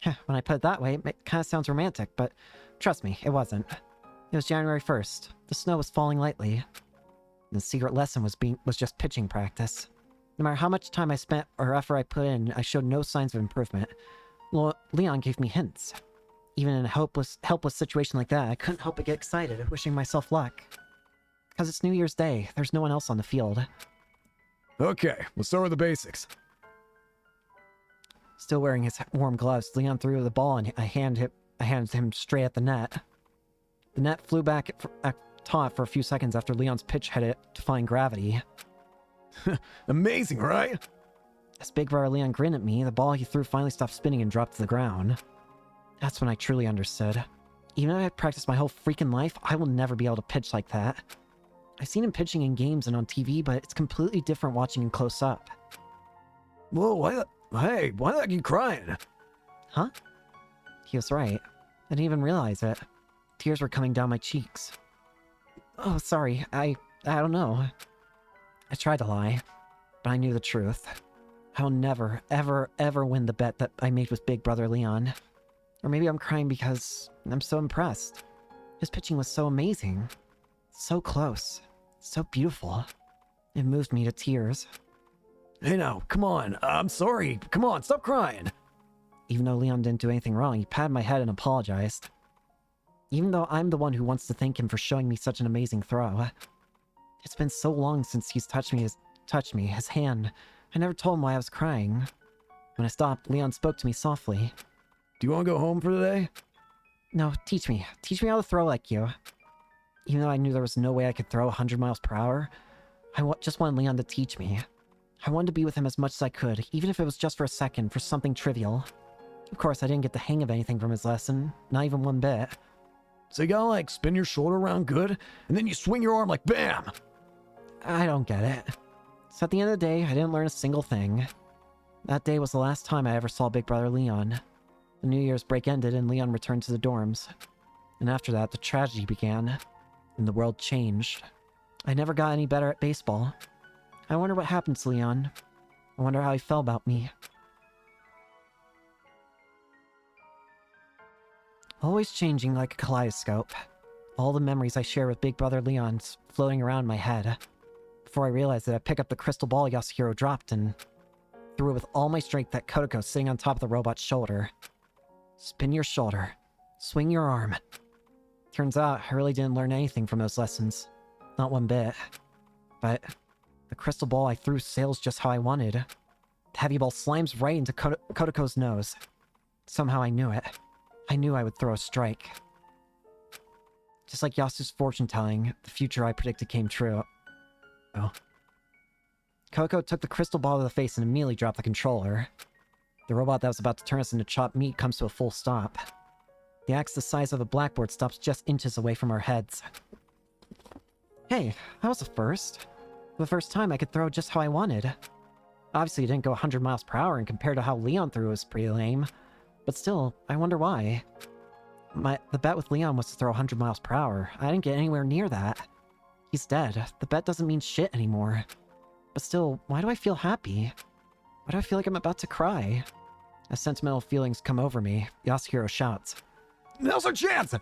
When I put it that way, it kind of sounds romantic, but trust me, it wasn't. It was January 1st. The snow was falling lightly. The secret lesson was just pitching practice. No matter how much time I spent or effort I put in, I showed no signs of improvement. Leon gave me hints. Even in a helpless situation like that, I couldn't help but get excited, wishing myself luck. Because it's New Year's Day, there's no one else on the field. Okay, we'll start with the basics. Still wearing his warm gloves, Leon threw the ball and I handed him straight at the net. The net flew back at Todd for a few seconds after Leon's pitch hit it, defying gravity. Amazing, right? As Big Brother Leon grinned at me, the ball he threw finally stopped spinning and dropped to the ground. That's when I truly understood. Even though I've practiced my whole freaking life, I will never be able to pitch like that. I've seen him pitching in games and on TV, but it's completely different watching him close up. Whoa, why the heck are you crying? Huh? He was right. I didn't even realize it. Tears were coming down my cheeks. Oh, sorry. I don't know. I tried to lie, but I knew the truth. I will never, ever, ever win the bet that I made with Big Brother Leon. Or maybe I'm crying because I'm so impressed. His pitching was so amazing. So close. So beautiful. It moved me to tears. Hey now, come on. I'm sorry. Come on, stop crying. Even though Leon didn't do anything wrong, he patted my head and apologized. Even though I'm the one who wants to thank him for showing me such an amazing throw. It's been so long since he's touched me, his hand. I never told him why I was crying. When I stopped, Leon spoke to me softly. Do you want to go home for today? No, teach me. Teach me how to throw like you. Even though I knew there was no way I could throw 100 miles per hour, I just wanted Leon to teach me. I wanted to be with him as much as I could, even if it was just for a second, for something trivial. Of course, I didn't get the hang of anything from his lesson, not even one bit. So you gotta, like, spin your shoulder around good, and then you swing your arm like BAM! I don't get it. So at the end of the day, I didn't learn a single thing. That day was the last time I ever saw Big Brother Leon. The New Year's break ended and Leon returned to the dorms. And after that, the tragedy began, and the world changed. I never got any better at baseball. I wonder what happened to Leon. I wonder how he felt about me. Always changing like a kaleidoscope. All the memories I share with Big Brother Leon's floating around in my head. Before I realized that I picked up the crystal ball Yasuhiro dropped and threw it with all my strength at Kodako sitting on top of the robot's shoulder. Spin your shoulder. Swing your arm. Turns out, I really didn't learn anything from those lessons. Not one bit. But the crystal ball I threw sails just how I wanted. The heavy ball slimes right into Kodako's nose. Somehow I knew it. I knew I would throw a strike. Just like Yasu's fortune-telling, the future I predicted came true. Oh. Kodako took the crystal ball to the face and immediately dropped the controller. The robot that was about to turn us into chopped meat comes to a full stop. The axe the size of a blackboard stops just inches away from our heads. Hey, that was a first. For the first time I could throw just how I wanted. Obviously it didn't go 100 miles per hour, and compared to how Leon threw it was pretty lame. But still, I wonder why. The bet with Leon was to throw 100 miles per hour. I didn't get anywhere near that. He's dead. The bet doesn't mean shit anymore. But still, why do I feel happy? Why do I feel like I'm about to cry? As sentimental feelings come over me, Yasuhiro shouts, "Now's our chance!"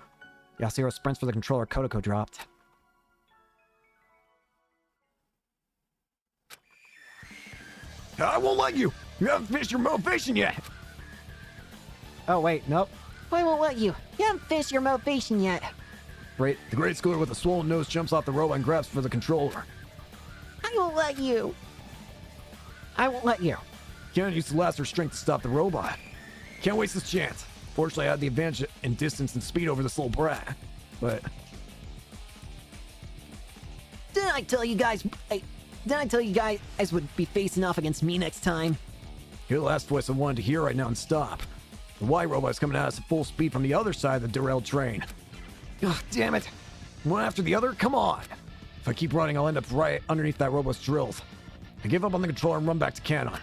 Yasuhiro sprints for the controller Kodako dropped. I won't let you! You haven't finished your motivation yet! Oh wait, nope. I won't let you. You haven't finished your motivation yet. The great schooler with a swollen nose jumps off the robot and grabs for the controller. I won't let you. I won't let you. Can't use the last of her strength to stop the robot. Can't waste this chance. Fortunately, I had the advantage in distance and speed over this little brat. But... Didn't I tell you guys would be facing off against me next time? You're the last voice I wanted to hear right now and stop. The Y robot is coming at us at full speed from the other side of the derailed train. Ugh, damn it. One after the other? Come on. If I keep running, I'll end up right underneath that robot's drills. I give up on the controller and run back to Canon.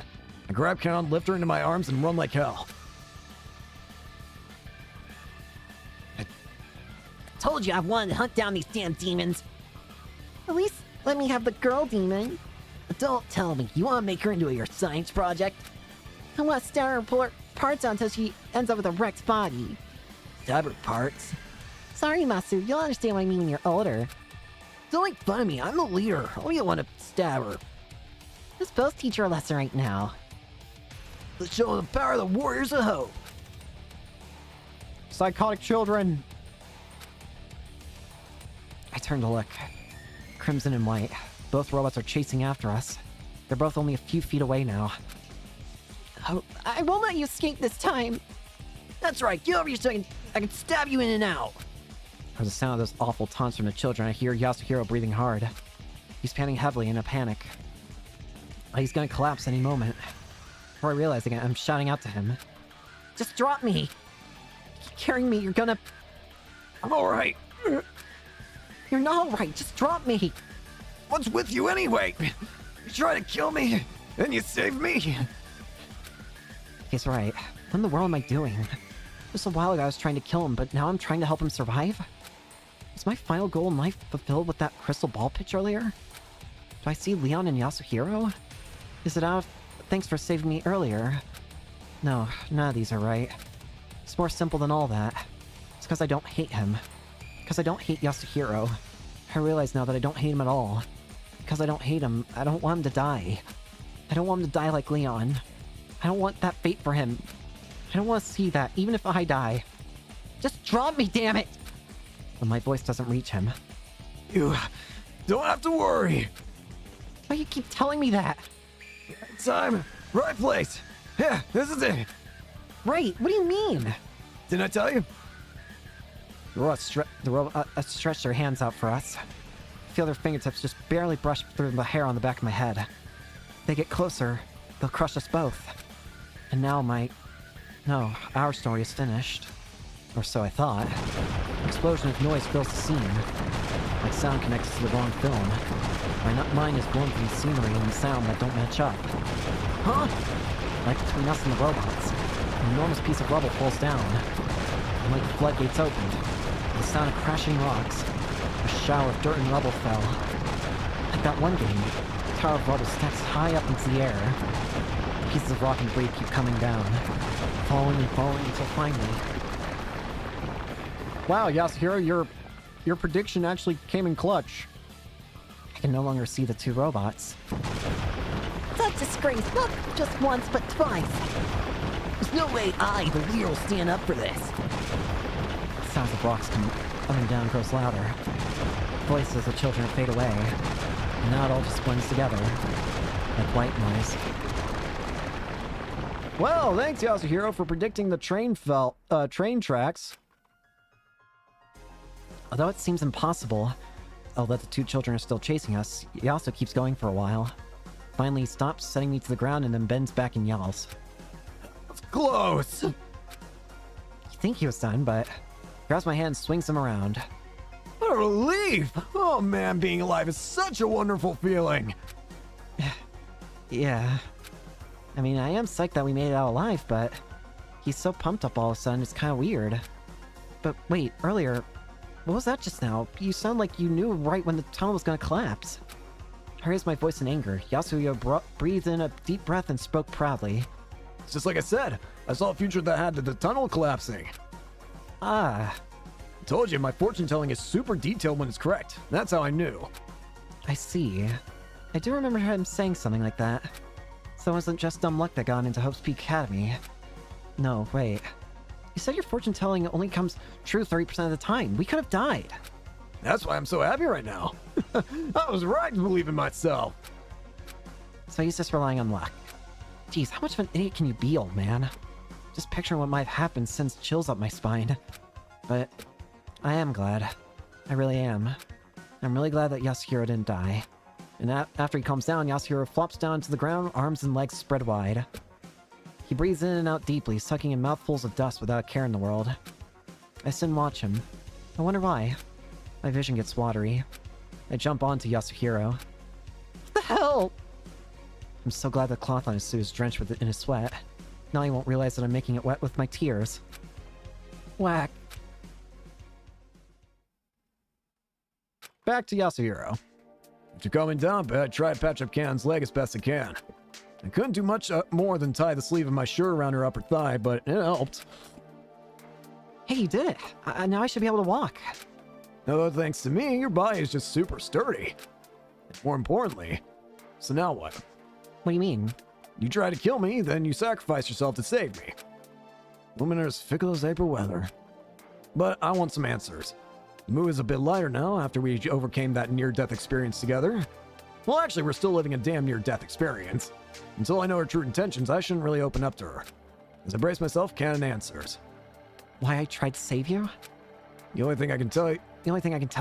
I grab Canon, lift her into my arms, and run like hell. Told you I wanted to hunt down these damn demons. At least let me have the girl demon. Don't tell me you want to make her into your science project. I want to stab her parts on until she ends up with a wrecked body. Stab her parts? Sorry, Masu. You'll understand what I mean when you're older. Don't make fun of me. I'm the leader. I don't want to stab her. Let's both teach her a lesson right now. Let's show the power of the Warriors of Hope. Psychotic children. I turn to look. Crimson and white. Both robots are chasing after us. They're both only a few feet away now. Oh, I won't let you escape this time. That's right. Get over here so I can stab you in and out. As the sound of those awful taunts from the children, I hear Yasuhiro breathing hard. He's panting heavily in a panic. He's gonna collapse any moment. Before I realize it, I'm shouting out to him. Just drop me. Keep carrying me. You're gonna... I'm alright. You're not alright. Just drop me. What's with you anyway? You try to kill me, and you save me. He's right. What in the world am I doing? Just a while ago I was trying to kill him, but now I'm trying to help him survive? Is my final goal in life fulfilled with that crystal ball pitch earlier? Do I see Leon and Yasuhiro? Is it out of thanks for saving me earlier? No, none of these are right. It's more simple than all that. It's because I don't hate him. Because I don't hate Yasuhiro. I realize now that I don't hate him at all. Because I don't hate him, I don't want him to die. I don't want him to die like Leon. I don't want that fate for him. I don't want to see that, even if I die. Just drop me, damn it! But my voice doesn't reach him. You don't have to worry. Why do you keep telling me that? Right time, right place. Yeah, this is it. Right, what do you mean? Didn't I tell you? The robot stretched their hands out for us. I feel their fingertips just barely brush through the hair on the back of my head. they get closer, they'll crush us both. And now no, our story is finished. Or so I thought. An explosion of noise fills the scene. My sound connects to the wrong film. My mind is blown from the scenery and the sound that don't match up. Huh? Right between us and the robots, an enormous piece of rubble falls down. And like the floodgates opened, the sound of crashing rocks, a shower of dirt and rubble fell. Like that one game, the tower of rubble stacks high up into the air. Pieces of rock and debris keep coming down, falling and falling until finally... Wow, Yasuhiro, your prediction actually came in clutch. I can no longer see the two robots. It's a disgrace, not just once, but twice. There's no way I, the leader, will stand up for this. The sounds of rocks coming down grows louder. Voices of children fade away. And now it all just blends together. Like white noise. Well, thanks, Yasuhiro, for predicting the train tracks. Although it seems impossible, that the two children are still chasing us, Yasu keeps going for a while. Finally, he stops, setting me to the ground, and then bends back and yells. It's close! You think he was done, but grabs my hand and swings him around. What a relief! Oh man, being alive is such a wonderful feeling! Yeah. I mean, I am psyched that we made it out alive, but he's so pumped up all of a sudden, it's kind of weird. But wait, earlier, what was that just now? You sound like you knew right when the tunnel was gonna collapse. I raised my voice in anger. Yasuhiro breathed in a deep breath and spoke proudly. It's just like I said. I saw a future that had the tunnel collapsing. Ah. I told you, my fortune telling is super detailed when it's correct. That's how I knew. I see. I do remember him saying something like that. So it wasn't just dumb luck that got into Hope's Peak Academy. No, wait. You said your fortune telling only comes true 30% of the time. We could have died. That's why I'm so happy right now. I was right to believe in myself. So he's just relying on luck. Geez, how much of an idiot can you be, old man? Just picturing what might have happened sends chills up my spine. But I am glad. I really am. I'm really glad that Yasuhiro didn't die. And after he calms down, Yasuhiro flops down to the ground, arms and legs spread wide. He breathes in and out deeply, sucking in mouthfuls of dust without a care in the world. I sit and watch him. I wonder why. My vision gets watery. I jump onto Yasuhiro. What the hell? I'm so glad the cloth on his suit is drenched in his sweat. Now he won't realize that I'm making it wet with my tears. Whack. Back to Yasuhiro. After calming down, I tried to patch up Kan's leg as best I can. I couldn't do much more than tie the sleeve of my shirt around her upper thigh, but it helped. Hey, you did it. Now I should be able to walk. No, thanks to me, your body is just super sturdy. More importantly, so now what? What do you mean? You try to kill me, then you sacrifice yourself to save me. Women are as fickle as April weather. But I want some answers. The mood is a bit lighter now after we overcame that near-death experience together. Well, actually, we're still living a damn near-death experience. Until I know her true intentions, I shouldn't really open up to her. As I brace myself, Canon answers. Why I tried to save you? The only thing I can tell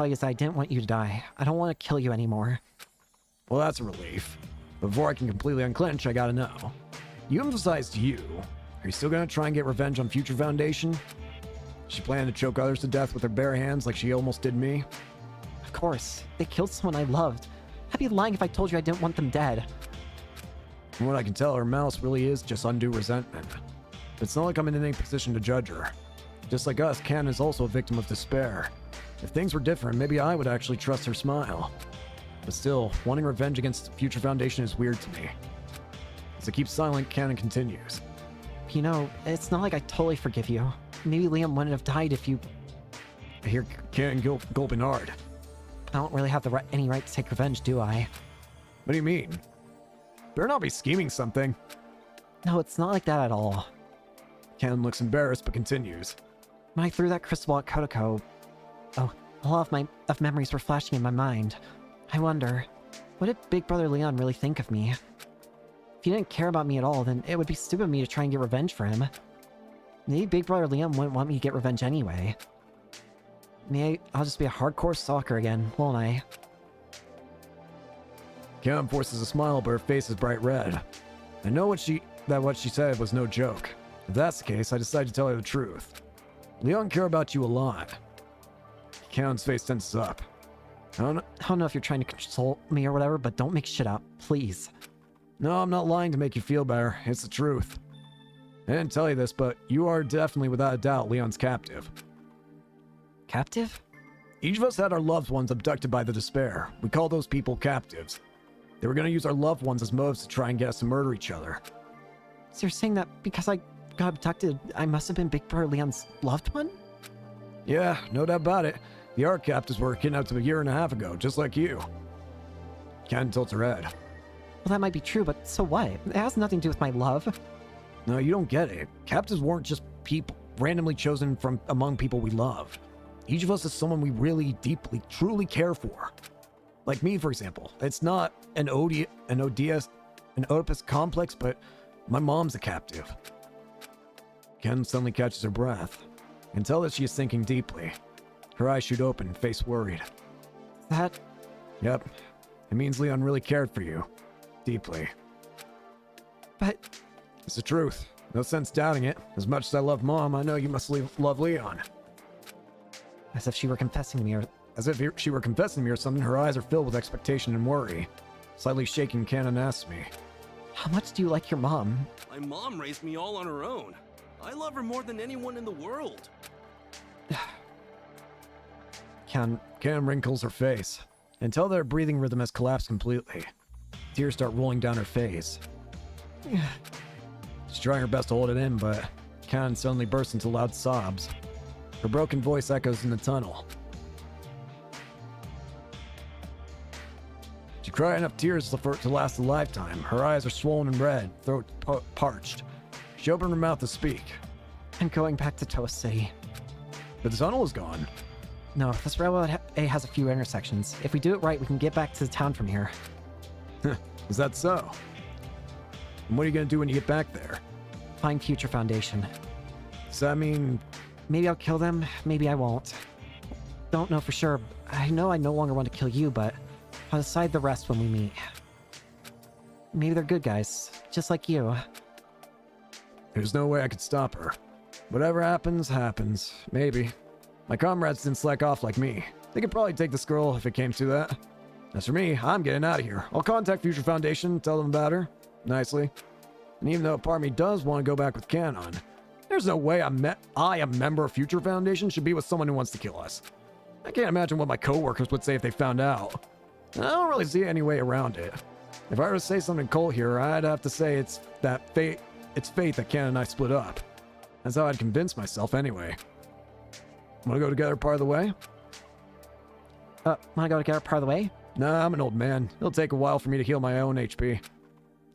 you is I didn't want you to die. I don't want to kill you anymore. Well, that's a relief. Before I can completely unclench, I gotta know. You emphasized you. Are you still gonna try and get revenge on Future Foundation? Is she planning to choke others to death with her bare hands like she almost did me? Of course. They killed someone I loved. I'd be lying if I told you I didn't want them dead. From what I can tell, her malice really is just undue resentment. But it's not like I'm in any position to judge her. Just like us, Can is also a victim of despair. If things were different, maybe I would actually trust her smile. But still, wanting revenge against Future Foundation is weird to me. As I keep silent, Canon continues. You know, it's not like I totally forgive you. Maybe Liam wouldn't have died if you... I hear Canon gulping hard. I don't really have any right to take revenge, do I? What do you mean? Better not be scheming something. No, it's not like that at all. Canon looks embarrassed, but continues. When I threw that crystal ball at Kotoko... Oh, a lot of memories were flashing in my mind. I wonder, what did Big Brother Leon really think of me? If he didn't care about me at all, then it would be stupid of me to try and get revenge for him. Maybe Big Brother Leon wouldn't want me to get revenge anyway. Maybe I'll just be a hardcore stalker again, won't I? Cam forces a smile, but her face is bright red. I know what she said was no joke. If that's the case, I decided to tell her the truth. Leon care about you a lot. Cam's face tenses up. I don't know if you're trying to console me or whatever, but don't make shit up, please. No, I'm not lying to make you feel better. It's the truth. I didn't tell you this, but you are definitely, without a doubt, Leon's captive. Captive? Each of us had our loved ones abducted by the Despair. We call those people captives. They were going to use our loved ones as motives to try and get us to murder each other. So you're saying that because I got abducted, I must have been Big Brother Leon's loved one? Yeah, no doubt about it. The art captives were kidnapped a year and a half ago, just like you. Ken tilts her head. Well, that might be true, but so what? It has nothing to do with my love. No, you don't get it. Captives weren't just people randomly chosen from among people we love. Each of us is someone we really, deeply, truly care for. Like me, for example. It's not an Oedipus complex, but my mom's a captive. Ken suddenly catches her breath. You can tell that she is thinking deeply. Her eyes shoot open, face worried. That? Yep. It means Leon really cared for you. Deeply. But... It's the truth. No sense doubting it. As much as I love Mom, I know you must love Leon. As if she were confessing to me or... As if she were confessing to me or something, her eyes are filled with expectation and worry. Slightly shaking, Cannon asks me. How much do you like your mom? My mom raised me all on her own. I love her more than anyone in the world. Cam wrinkles her face, until their breathing rhythm has collapsed completely. Tears start rolling down her face. She's trying her best to hold it in, but Cam suddenly bursts into loud sobs. Her broken voice echoes in the tunnel. She cried enough tears for it to last a lifetime. Her eyes are swollen and red, throat parched. She opened her mouth to speak. I'm going back to Toast City. But the tunnel is gone. No, this railroad A has a few intersections. If we do it right, we can get back to the town from here. Is that so? And what are you going to do when you get back there? Find Future Foundation. Does that mean... Maybe I'll kill them, maybe I won't. Don't know for sure. I know I no longer want to kill you, but I'll decide the rest when we meet. Maybe they're good guys, just like you. There's no way I could stop her. Whatever happens, happens. Maybe. My comrades didn't slack off like me. They could probably take this girl if it came to that. As for me, I'm getting out of here. I'll contact Future Foundation, tell them about her. Nicely. And even though a part of me does want to go back with Canon, there's no way a member of Future Foundation should be with someone who wants to kill us. I can't imagine what my coworkers would say if they found out. I don't really see any way around it. If I were to say something cold here, I'd have to say it's fate that Ken and I split up. That's how I'd convince myself anyway. Wanna go together part of the way? Wanna go together part of the way? Nah, I'm an old man. It'll take a while for me to heal my own HP.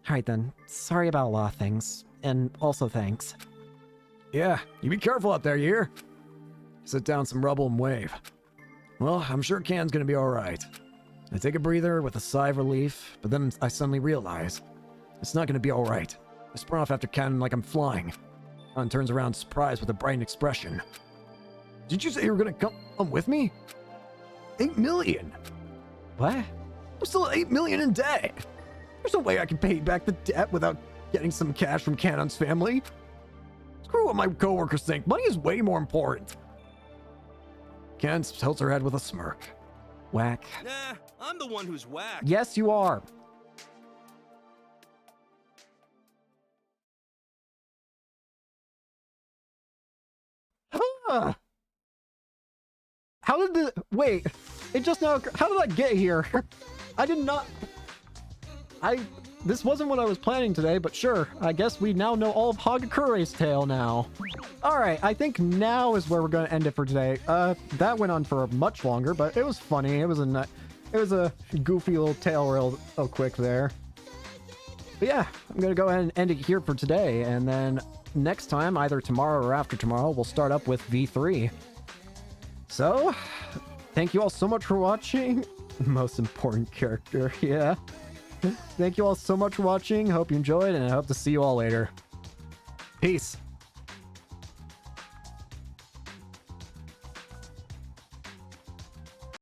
Alright then. Sorry about a lot of things. And also thanks. Yeah, you be careful out there, you hear? Sit down some rubble and wave. Well, I'm sure Can's gonna be alright. I take a breather with a sigh of relief, but then I suddenly realize it's not gonna be alright. I sprint off after Can like I'm flying. Can turns around surprised with a bright expression. Did you say you were gonna come with me? 8 million! What? I'm still at 8 million in debt! There's no way I can pay back the debt without getting some cash from Canon's family. Screw what my coworkers think. Money is way more important. Can tilts her head with a smirk. Whack. Nah, I'm the one who's whacked. Yes, you are. How did the... Wait. It just now... How did I get here? I did not... This wasn't what I was planning today, but sure. I guess we now know all of Hagakure's tale now. Alright, I think now is where we're going to end it for today. That went on for much longer, but it was funny. It was a goofy little tale real quick there. But yeah, I'm going to go ahead and end it here for today. And then next time, either tomorrow or after tomorrow, we'll start up with V3. So, thank you all so much for watching. Most important character, yeah. Thank you all so much for watching. Hope you enjoyed, and I hope to see you all later. Peace.